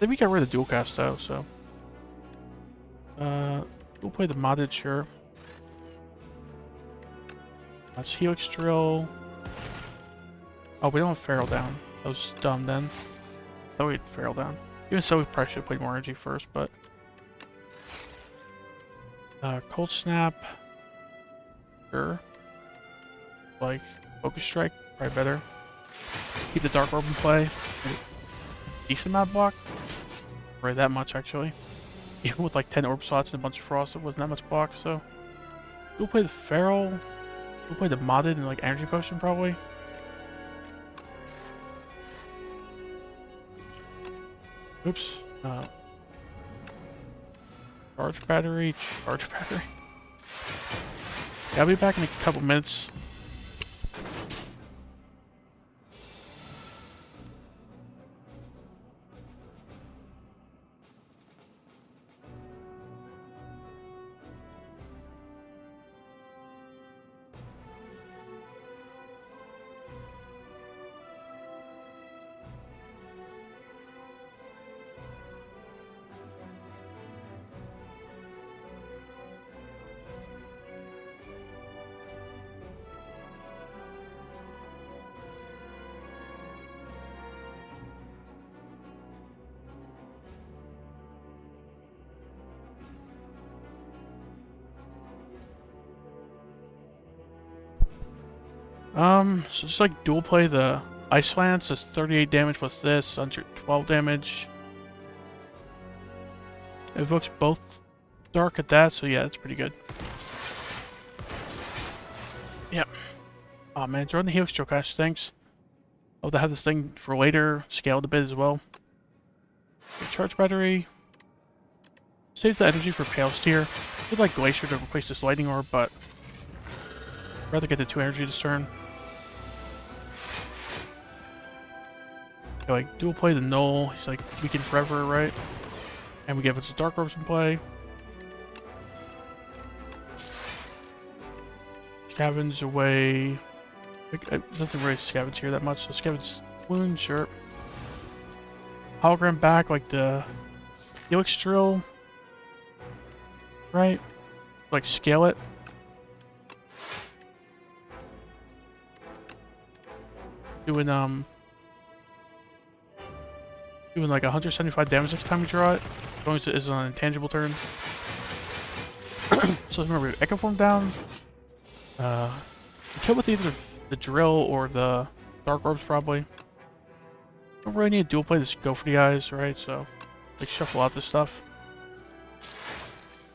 Then we got rid of the dual cast though, so. We'll play the modded, sure. That's helix drill. Oh, we don't have feral down. That was dumb then. Thought we had feral down. Even so, we probably should have played more energy first, but. Cold snap. Sure. Like, focus strike, probably better. Keep the dark orb in play. Decent amount of block. Right, that much actually. Even with like 10 orb slots and a bunch of frost, it wasn't that much block, so. We'll play the feral. We'll play the modded and like energy potion probably. Oops. Charge battery, charge battery. Yeah, I'll be back in a couple minutes. So just like dual play the Ice Lance, that's 38 damage plus this, 112 damage. It evokes both dark at that, so yeah, that's pretty good. Yep. Oh man, drawing the Helix Drill kind of stinks. Oh, they have this thing for later, scaled a bit as well. Okay, charge battery. Save the energy for Pale Steer. I'd like Glacier to replace this Lightning Orb, but I'd rather get the 2 energy this turn. Okay, like, dual play the Null. He's like weakened forever, right? And we get a bunch of Dark Orbs in play. Scavenge away. Doesn't really scavenge here that much, so scavenge wound, sure. Hologram back, like the Helix Drill. Right? Like scale it. Doing like 175 damage next time we draw it. As long as it is on an intangible turn. So remember, Echo Form down. Kill with either the drill or the Dark Orbs probably. Don't really need to dual play this Go for the Eyes, right? So like shuffle out this stuff.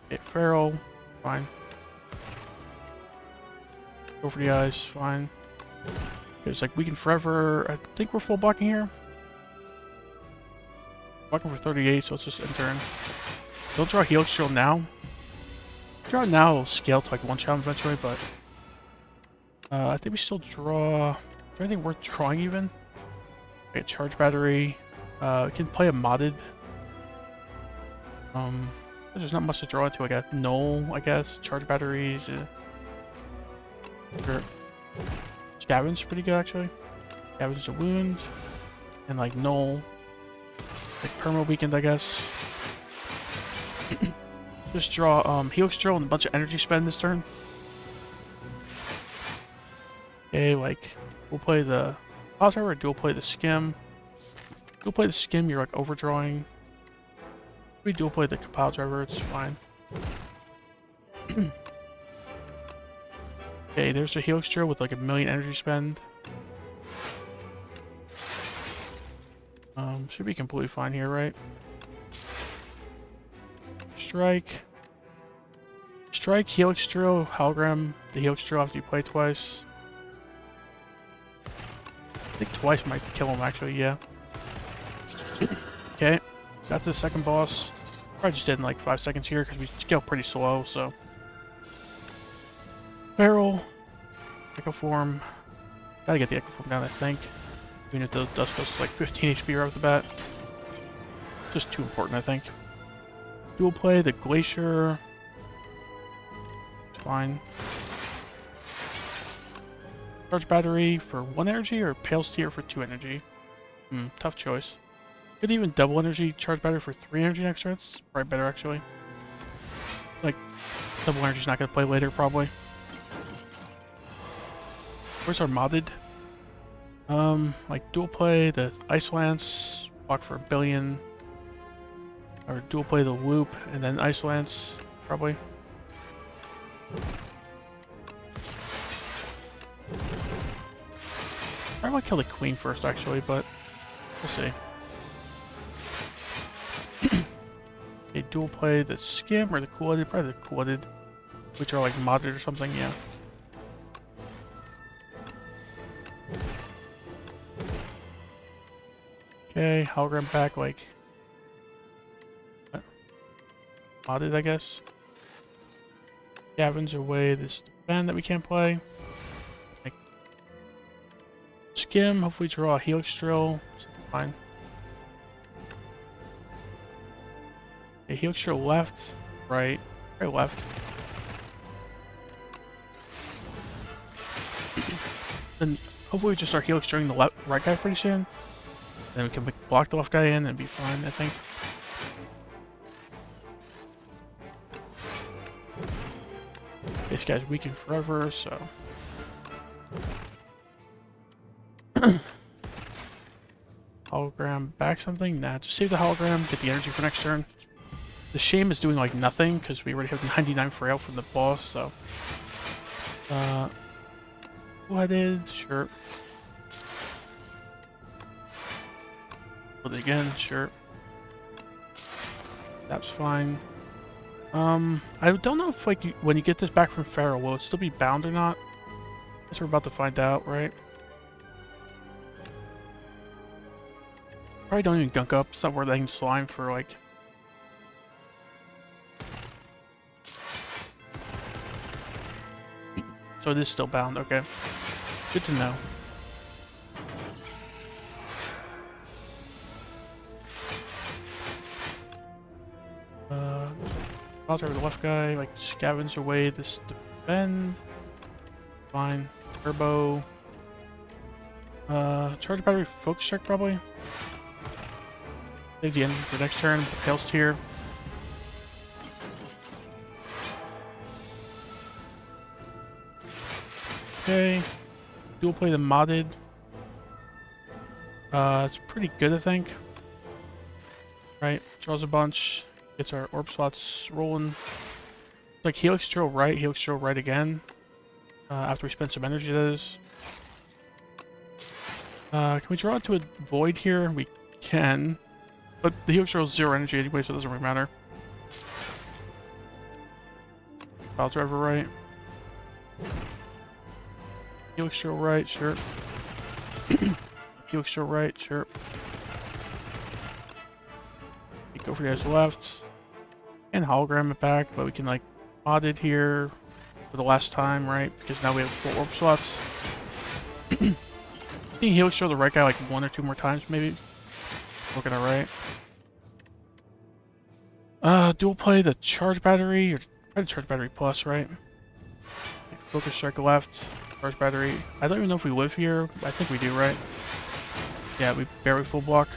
Okay, Feral, fine. Go for the Eyes, fine. Okay, it's like Weaken Forever. I think we're full blocking here. Blocking for 38, so let's just end turn. Don't draw Helix Drill now. Draw it now, it'll scale to like 1-shot eventually, but I think we still draw. Is there anything worth drawing even? Okay, charge battery. We can play a modded. There's not much to draw into. I got Null, I guess. Charge batteries. Sure. Scavenge pretty good actually. Scavenge a wound. And like Null. Like perma weakened, I guess. Just draw Helix Drill and a bunch of energy spend this turn. Okay, like we'll play the pause or dual play the skim. Dual play the skim, you're like overdrawing. We dual play the compile driver, it's fine. Okay, there's a Helix Drill with like 1,000,000 energy spend. Should be completely fine here, right? Strike. Strike, Helix Drill, Hologram, the Helix Drill after you play twice. I think twice might kill him actually, yeah. Okay, got the second boss. Probably just did in like 5 seconds here because we scale pretty slow, so. Barrel. Echo Form. Gotta get the Echo Form down, I think. Even if the Dust Ghost is like 15 HP right off the bat. Just too important, I think. Dual play the Glacier. It's fine. Charge battery for 1 energy or Pale Steer for 2 energy? Tough choice. Could even double energy charge battery for 3 energy next turn. It's probably better actually. Like, double energy's not gonna play later probably. Where's our modded? Like dual play the Ice Lance, block for 1,000,000,000. Or dual play the Whoop and then Ice Lance, probably. I might kill the Queen first actually, but we'll see. Okay, dual play the Skim or the Cool-Headed, probably the Cool-Headed, which are like modded or something, yeah. Okay, Hologram back, like modded, I guess. Scavenge away this defend that we can't play. Like, Skim, hopefully draw a Helix Drill. Fine. Okay, Helix Drill left, right, left. Then hopefully we just start Helix Drilling the right guy pretty soon. Then we can block the left guy in and be fine, I think. This guy's weakened forever, so. Hologram back something? Nah, just save the hologram, get the energy for next turn. The Shame is doing like nothing because we already have 99 frail from the boss, so. Cool-headed, sure. Build it again, sure. That's fine. I don't know if like when you get this back from Pharaoh, will it still be bound or not? I guess we're about to find out, right? Probably don't even gunk up. It's not worth letting slime for like. So it is still bound. Okay, good to know. Bounce over the left guy, like scavenge away this defend. Fine. Turbo. Charge battery, focus check probably. Save the engine for next turn. Tails tier. Okay. Dual play the modded. It's pretty good, I think. Right. Draws a bunch. Gets our orb slots rolling. Like Helix Drill right, Helix Drill right again. After we spend some energy, that is. Can we draw into a void here? We can. But the Helix Drill is 0 energy anyway, so it doesn't really matter. File driver right. Helix Drill right, sure. Helix Drill right, sure. We go for you guys left. And hologram it back, but we can like mod it here for the last time, right? Because now we have 4 orb slots. I think Helix Drill the right guy like 1 or 2 more times, maybe. Looking alright. Dual play the charge battery, or try to charge battery plus, right? Focus strike left, charge battery. I don't even know if we live here. I think we do, right? Yeah, we barely full block.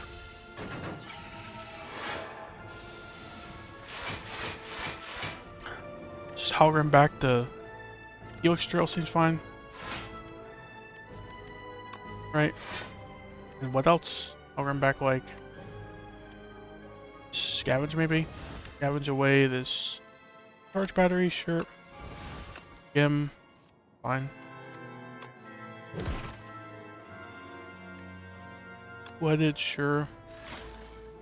Just hologram back the Helix Drill seems fine. Right. And what else? Hologram back like scavenge maybe? Scavenge away this charge battery, sure. Gim, fine. Wedded, sure.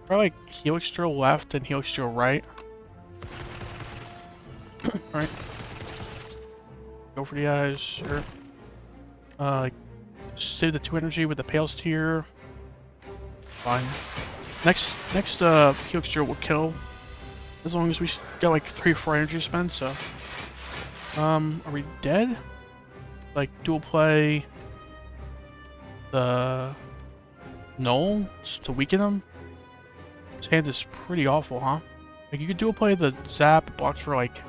Probably like Helix Drill left and Helix Drill right. Right. Go for the eyes, sure. Save the 2 energy with the Pales tier. Fine. Next Helix Drill will kill. As long as we got like 3 or 4 energy to spend, so. Are we dead? Like, dual play the Null to weaken him? His hand is pretty awful, huh? Like, you could dual play the Zap, blocks for like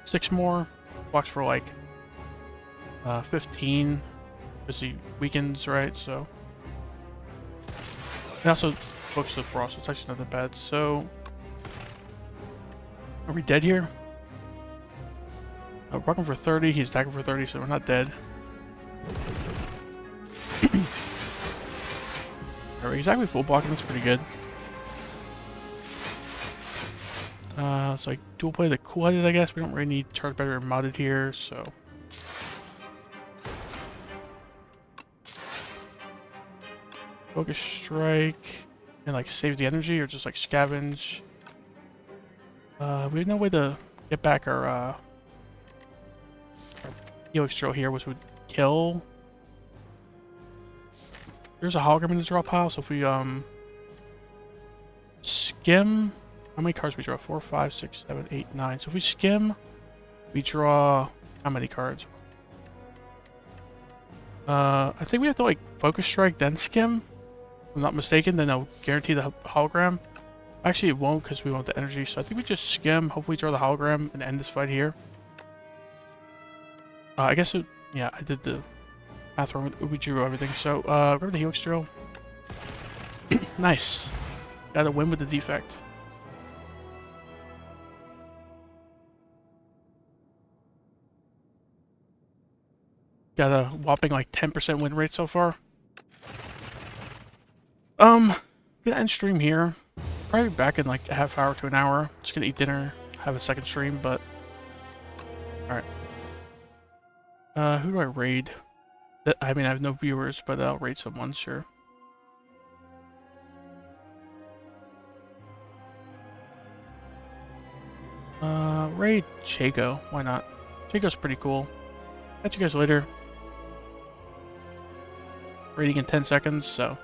6 more, blocks for like 15, because he weakens, right? So. And also focus the Frost, so it's actually not that bad. So. Are we dead here? Oh, blocking for 30, he's attacking for 30, so we're not dead. Alright, he's actually full blocking, that's pretty good. So I dual play the cool-headed, I guess. We don't really need charge battery modded here, so. Focus strike, and like save the energy, or just like scavenge. We have no way to get back our Helix Drill here, which would kill. There's a hologram in the draw pile, so if we skim, how many cards we draw? 4, 5, 6, 7, 8, 9. So if we skim, we draw how many cards? I think we have to like focus strike then skim. If I'm not mistaken, then I'll guarantee the hologram. Actually, it won't because we want the energy. So I think we just skim, hopefully draw the hologram and end this fight here. I guess it, yeah, I did the math wrong. We drew everything. So, remember the Helix Drill? Nice. Got a win with the defect. Got a whopping like 10% win rate so far. Gonna end stream here. Probably back in like a half hour to an hour. Just gonna eat dinner, have a second stream, but alright. Who do I raid? I mean, I have no viewers, but I'll rate someone, sure. Rate Chago. Why not? Chago's pretty cool. Catch you guys later. Rating in 10 seconds, so.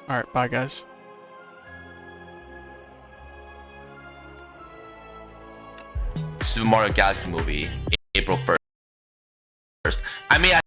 Alright, bye guys. Super Mario Galaxy movie, April 1st. I mean,